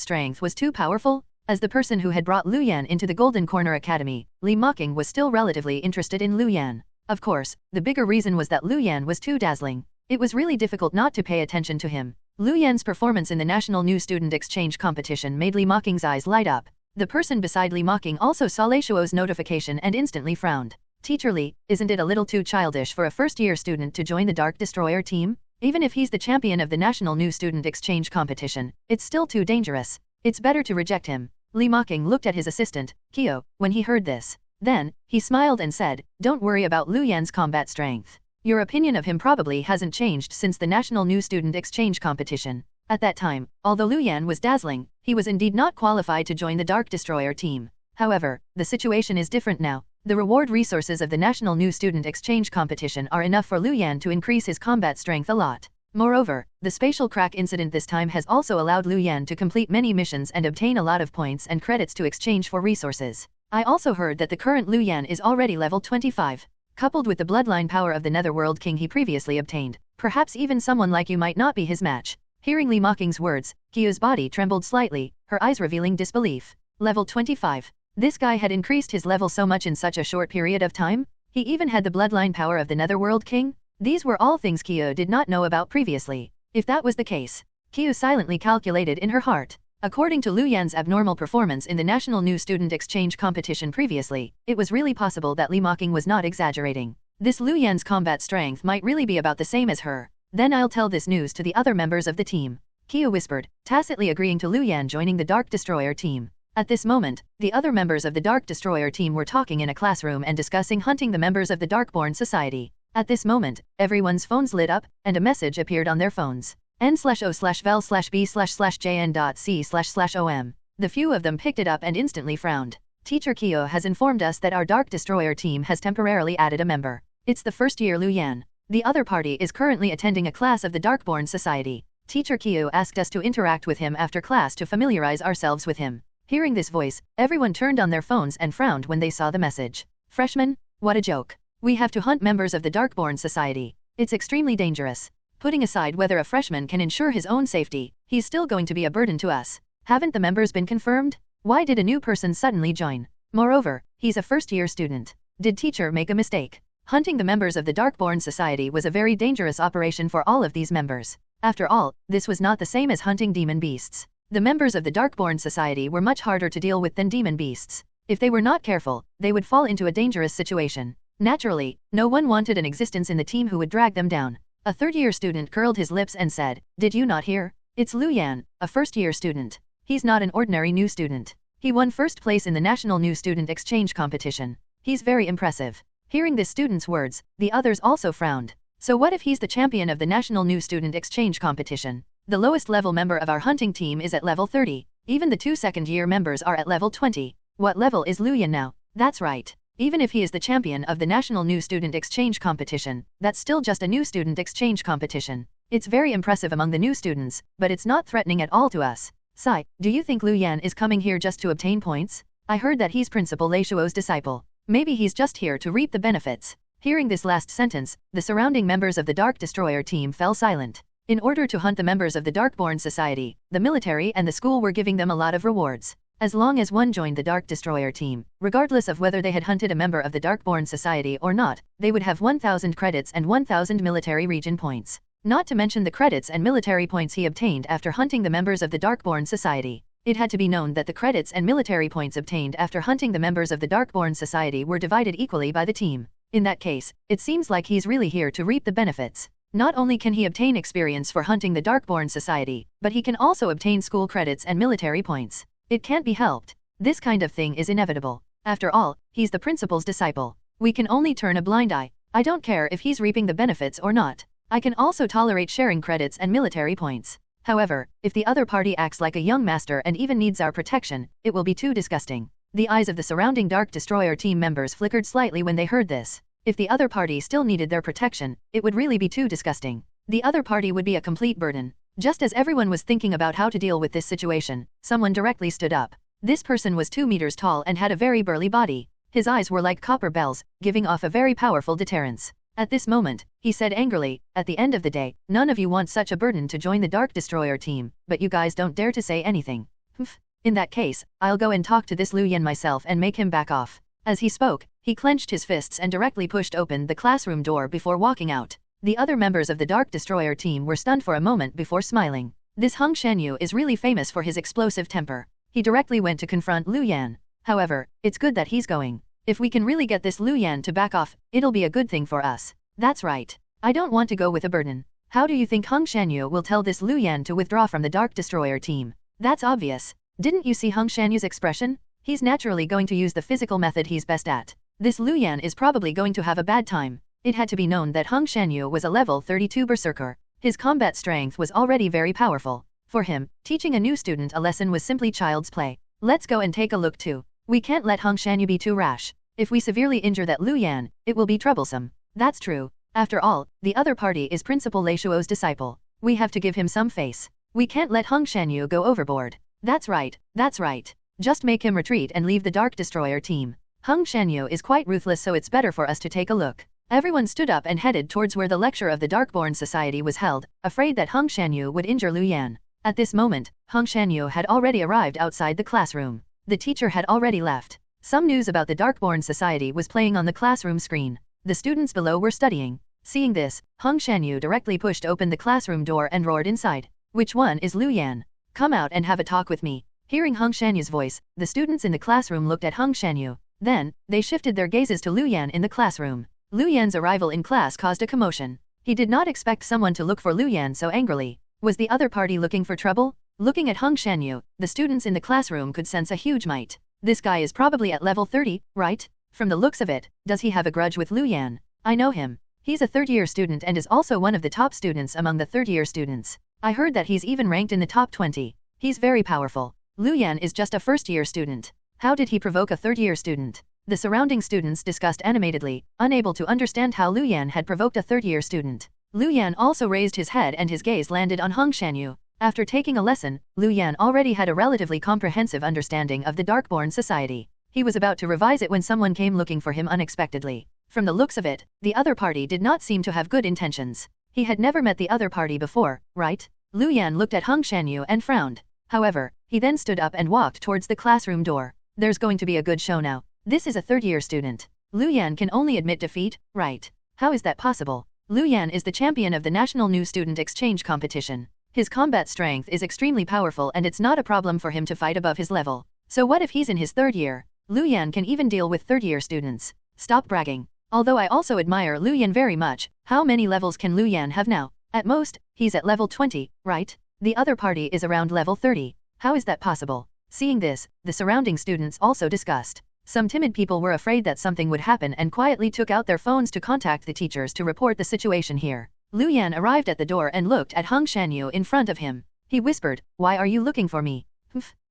strength was too powerful. As the person who had brought Lu Yan into the Golden Corner Academy, Reawakening was still relatively interested in Lu Yan. Of course, the bigger reason was that Lu Yan was too dazzling. It was really difficult not to pay attention to him. Lu Yan's performance in the National New Student Exchange competition made Reawakeng's eyes light up. The person beside Reawakening also saw Leishuo's notification and instantly frowned. "Teacher Li, isn't it a little too childish for a first-year student to join the Dark Destroyer team? Even if he's the champion of the National New Student Exchange competition, it's still too dangerous. It's better to reject him." Reawakening looked at his assistant, Kyo, when he heard this. Then, he smiled and said, "Don't worry about Lu Yan's combat strength. Your opinion of him probably hasn't changed since the National New Student Exchange competition. At that time, although Lu Yan was dazzling, he was indeed not qualified to join the Dark Destroyer team. However, the situation is different now. The reward resources of the National New Student Exchange competition are enough for Lu Yan to increase his combat strength a lot. Moreover, the spatial crack incident this time has also allowed Lu Yan to complete many missions and obtain a lot of points and credits to exchange for resources. I also heard that the current Lu Yan is already level 25. Coupled with the bloodline power of the Netherworld King he previously obtained, perhaps even someone like you might not be his match. Hearing Reawakeng's words, Kyo's body trembled slightly, her eyes revealing disbelief. Level 25. This guy had increased his level so much in such a short period of time? He even had the bloodline power of the Netherworld King? These were all things Kyo did not know about previously. If that was the case, Kyo silently calculated in her heart. According to Lu Yan's abnormal performance in the National New Student Exchange competition previously, it was really possible that Reawakening was not exaggerating. This Lu Yan's combat strength might really be about the same as her. Then I'll tell this news to the other members of the team. Kyo whispered, tacitly agreeing to Lu Yan joining the Dark Destroyer team. At this moment, the other members of the Dark Destroyer team were talking in a classroom and discussing hunting the members of the Darkborn Society. At this moment, everyone's phones lit up, and a message appeared on their phones. N/O/vel/b/jn.c//om. The few of them picked it up and instantly frowned. Teacher Kyo has informed us that our Dark Destroyer team has temporarily added a member. It's the first year Lu Yan. The other party is currently attending a class of the Darkborn Society. Teacher Kyo asked us to interact with him after class to familiarize ourselves with him. Hearing this voice, everyone turned on their phones and frowned when they saw the message. Freshman? What a joke. We have to hunt members of the Darkborn Society. It's extremely dangerous. Putting aside whether a freshman can ensure his own safety, he's still going to be a burden to us. Haven't the members been confirmed? Why did a new person suddenly join? Moreover, he's a first-year student. Did teacher make a mistake? Hunting the members of the Darkborn Society was a very dangerous operation for all of these members. After all, this was not the same as hunting demon beasts. The members of the Darkborn Society were much harder to deal with than demon beasts. If they were not careful, they would fall into a dangerous situation. Naturally, no one wanted an existence in the team who would drag them down. A third-year student curled his lips and said, "Did you not hear? It's Lu Yan, a first-year student. He's not an ordinary new student. He won first place in the National New Student Exchange competition. He's very impressive." Hearing this student's words, the others also frowned. So what if he's the champion of the National New Student Exchange competition? The lowest level member of our hunting team is at level 30. Even the two second-year members are at level 20. What level is Lu Yan now? That's right. Even if he is the champion of the National New Student Exchange competition, that's still just a new student exchange competition. It's very impressive among the new students, but it's not threatening at all to us. Sai, do you think Lu Yan is coming here just to obtain points? I heard that he's Principal Leishuo's disciple. Maybe he's just here to reap the benefits. Hearing this last sentence, the surrounding members of the Dark Destroyer team fell silent. In order to hunt the members of the Darkborn Society, the military and the school were giving them a lot of rewards. As long as one joined the Dark Destroyer team, regardless of whether they had hunted a member of the Darkborn Society or not, they would have 1,000 credits and 1,000 military region points. Not to mention the credits and military points he obtained after hunting the members of the Darkborn Society. It had to be known that the credits and military points obtained after hunting the members of the Darkborn Society were divided equally by the team. In that case, it seems like he's really here to reap the benefits. Not only can he obtain experience for hunting the Darkborn Society, but he can also obtain school credits and military points. It can't be helped. This kind of thing is inevitable. After all, he's the principal's disciple. We can only turn a blind eye. I don't care if he's reaping the benefits or not. I can also tolerate sharing credits and military points. However, if the other party acts like a young master and even needs our protection, it will be too disgusting. The eyes of the surrounding Dark Destroyer team members flickered slightly when they heard this. If the other party still needed their protection, it would really be too disgusting. The other party would be a complete burden. Just as everyone was thinking about how to deal with this situation, someone directly stood up. This person was 2 meters tall and had a very burly body. His eyes were like copper bells, giving off a very powerful deterrence. At this moment, he said angrily, "At the end of the day, none of you want such a burden to join the Dark Destroyer team, but you guys don't dare to say anything. Humph. In that case, I'll go and talk to this Lu Yan myself and make him back off." As he spoke, he clenched his fists and directly pushed open the classroom door before walking out. The other members of the Dark Destroyer team were stunned for a moment before smiling. This Hung Shanyu is really famous for his explosive temper. He directly went to confront Lu Yan. However, it's good that he's going. If we can really get this Lu Yan to back off, it'll be a good thing for us. That's right. I don't want to go with a burden. How do you think Hung Shanyu will tell this Lu Yan to withdraw from the Dark Destroyer team? That's obvious. Didn't you see Hung Shanyu's expression? He's naturally going to use the physical method he's best at. This Lu Yan is probably going to have a bad time. It had to be known that Hung Shanyu was a level 32 berserker. His combat strength was already very powerful. For him, teaching a new student a lesson was simply child's play. Let's go and take a look too. We can't let Hung Shanyu be too rash. If we severely injure that Lu Yan, it will be troublesome. That's true. After all, the other party is Principal Leishuo's disciple. We have to give him some face. We can't let Hung Shanyu go overboard. That's right, that's right. Just make him retreat and leave the Dark Destroyer team. Hung Shanyu is quite ruthless, so it's better for us to take a look. Everyone stood up and headed towards where the lecture of the Darkborn Society was held, afraid that Hung Shanyu would injure Lu Yan. At this moment, Hung Shanyu had already arrived outside the classroom. The teacher had already left. Some news about the Darkborn Society was playing on the classroom screen. The students below were studying. Seeing this, Hung Shanyu directly pushed open the classroom door and roared inside. Which one is Lu Yan? Come out and have a talk with me. Hearing Hung Shanyu's voice, the students in the classroom looked at Hung Shanyu. Then, they shifted their gazes to Lu Yan in the classroom. Lu Yan's arrival in class caused a commotion. He did not expect someone to look for Lu Yan so angrily. Was the other party looking for trouble? Looking at Hung Shanyu, the students in the classroom could sense a huge might. This guy is probably at level 30, right? From the looks of it, does he have a grudge with Lu Yan? I know him. He's a third-year student and is also one of the top students among the third-year students. I heard that he's even ranked in the top 20. He's very powerful. Lu Yan is just a first-year student. How did he provoke a third-year student? The surrounding students discussed animatedly, unable to understand how Lu Yan had provoked a third-year student. Lu Yan also raised his head and his gaze landed on Hung Shanyu. After taking a lesson, Lu Yan already had a relatively comprehensive understanding of the Darkborn Society. He was about to revise it when someone came looking for him unexpectedly. From the looks of it, the other party did not seem to have good intentions. He had never met the other party before, right? Lu Yan looked at Hung Shanyu and frowned. However, he then stood up and walked towards the classroom door. There's going to be a good show now. This is a third-year student. Lu Yan can only admit defeat, right? How is that possible? Lu Yan is the champion of the National New Student Exchange competition. His combat strength is extremely powerful and it's not a problem for him to fight above his level. So what if he's in his third year? Lu Yan can even deal with third-year students. Stop bragging. Although I also admire Lu Yan very much, how many levels can Lu Yan have now? At most, he's at level 20, right? The other party is around level 30. How is that possible? Seeing this, the surrounding students also discussed. Some timid people were afraid that something would happen and quietly took out their phones to contact the teachers to report the situation here. Lu Yan arrived at the door and looked at Hung Shanyu in front of him. He whispered, "Why are you looking for me?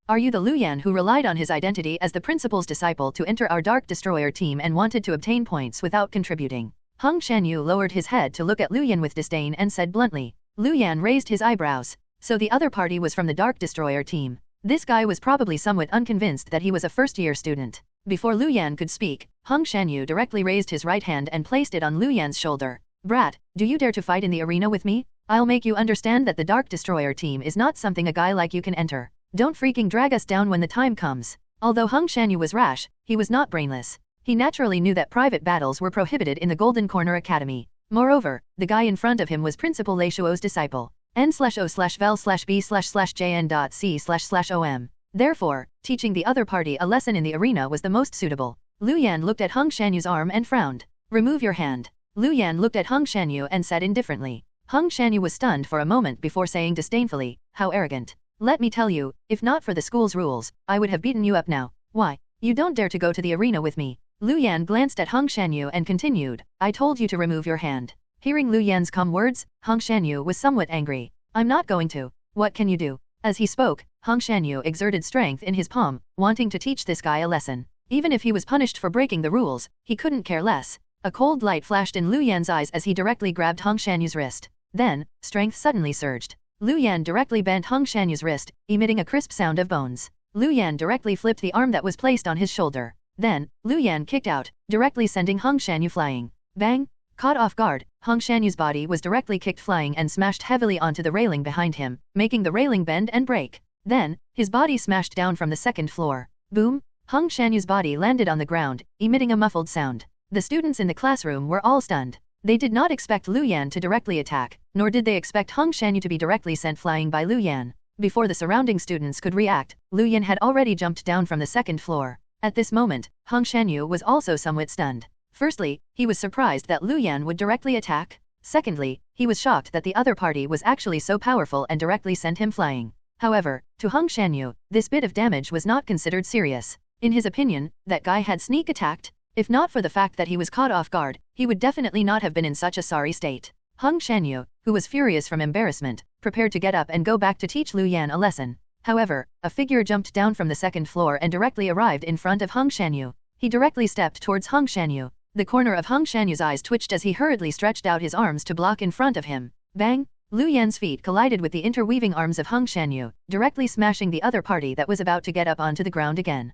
Are you the Lu Yan who relied on his identity as the principal's disciple to enter our Dark Destroyer team and wanted to obtain points without contributing?" Hung Shanyu lowered his head to look at Lu Yan with disdain and said bluntly. Lu Yan raised his eyebrows. So the other party was from the Dark Destroyer team. This guy was probably somewhat unconvinced that he was a first-year student. Before Lu Yan could speak, Hung Shanyu directly raised his right hand and placed it on Lu Yan's shoulder. "Brat, do you dare to fight in the arena with me? I'll make you understand that the Dark Destroyer team is not something a guy like you can enter. Don't freaking drag us down when the time comes." Although Hung Shanyu was rash, he was not brainless. He naturally knew that private battles were prohibited in the Golden Corner Academy. Moreover, the guy in front of him was Principal Leishuo's disciple. N/O/vel/b/jn.c//om. Therefore, teaching the other party a lesson in the arena was the most suitable. Lu Yan looked at Hung Shanyu's arm and frowned. "Remove your hand." Lu Yan looked at Hung Shanyu and said indifferently. Hung Shanyu was stunned for a moment before saying disdainfully, "How arrogant. Let me tell you, if not for the school's rules, I would have beaten you up now. Why? You don't dare to go to the arena with me." Lu Yan glanced at Hung Shanyu and continued, "I told you to remove your hand." Hearing Lu Yan's calm words, Hung Shanyu was somewhat angry. "I'm not going to. What can you do?" As he spoke, Hung Shanyu exerted strength in his palm, wanting to teach this guy a lesson. Even if he was punished for breaking the rules, he couldn't care less. A cold light flashed in Lu Yan's eyes as he directly grabbed Hung Shanyu's wrist. Then, strength suddenly surged. Lu Yan directly bent Hung Shanyu's wrist, emitting a crisp sound of bones. Lu Yan directly flipped the arm that was placed on his shoulder. Then, Lu Yan kicked out, directly sending Hung Shanyu flying. Bang! Caught off guard, Hung Shanyu's body was directly kicked flying and smashed heavily onto the railing behind him, making the railing bend and break. Then, his body smashed down from the second floor. Boom! Hung Shanyu's body landed on the ground, emitting a muffled sound. The students in the classroom were all stunned. They did not expect Lu Yan to directly attack, nor did they expect Hung Shanyu to be directly sent flying by Lu Yan. Before the surrounding students could react, Lu Yan had already jumped down from the second floor. At this moment, Hung Shanyu was also somewhat stunned. Firstly, he was surprised that Lu Yan would directly attack. Secondly, he was shocked that the other party was actually so powerful and directly sent him flying. However, to Hung Shanyu, this bit of damage was not considered serious. In his opinion, that guy had sneak attacked. If not for the fact that he was caught off guard, he would definitely not have been in such a sorry state. Hung Shanyu, who was furious from embarrassment, prepared to get up and go back to teach Lu Yan a lesson. However, a figure jumped down from the second floor and directly arrived in front of Hung Shanyu. He directly stepped towards Hung Shanyu. The corner of Hung Shanyu's eyes twitched as he hurriedly stretched out his arms to block in front of him. Bang! Lu Yan's feet collided with the interweaving arms of Hung Shanyu, directly smashing the other party that was about to get up onto the ground again.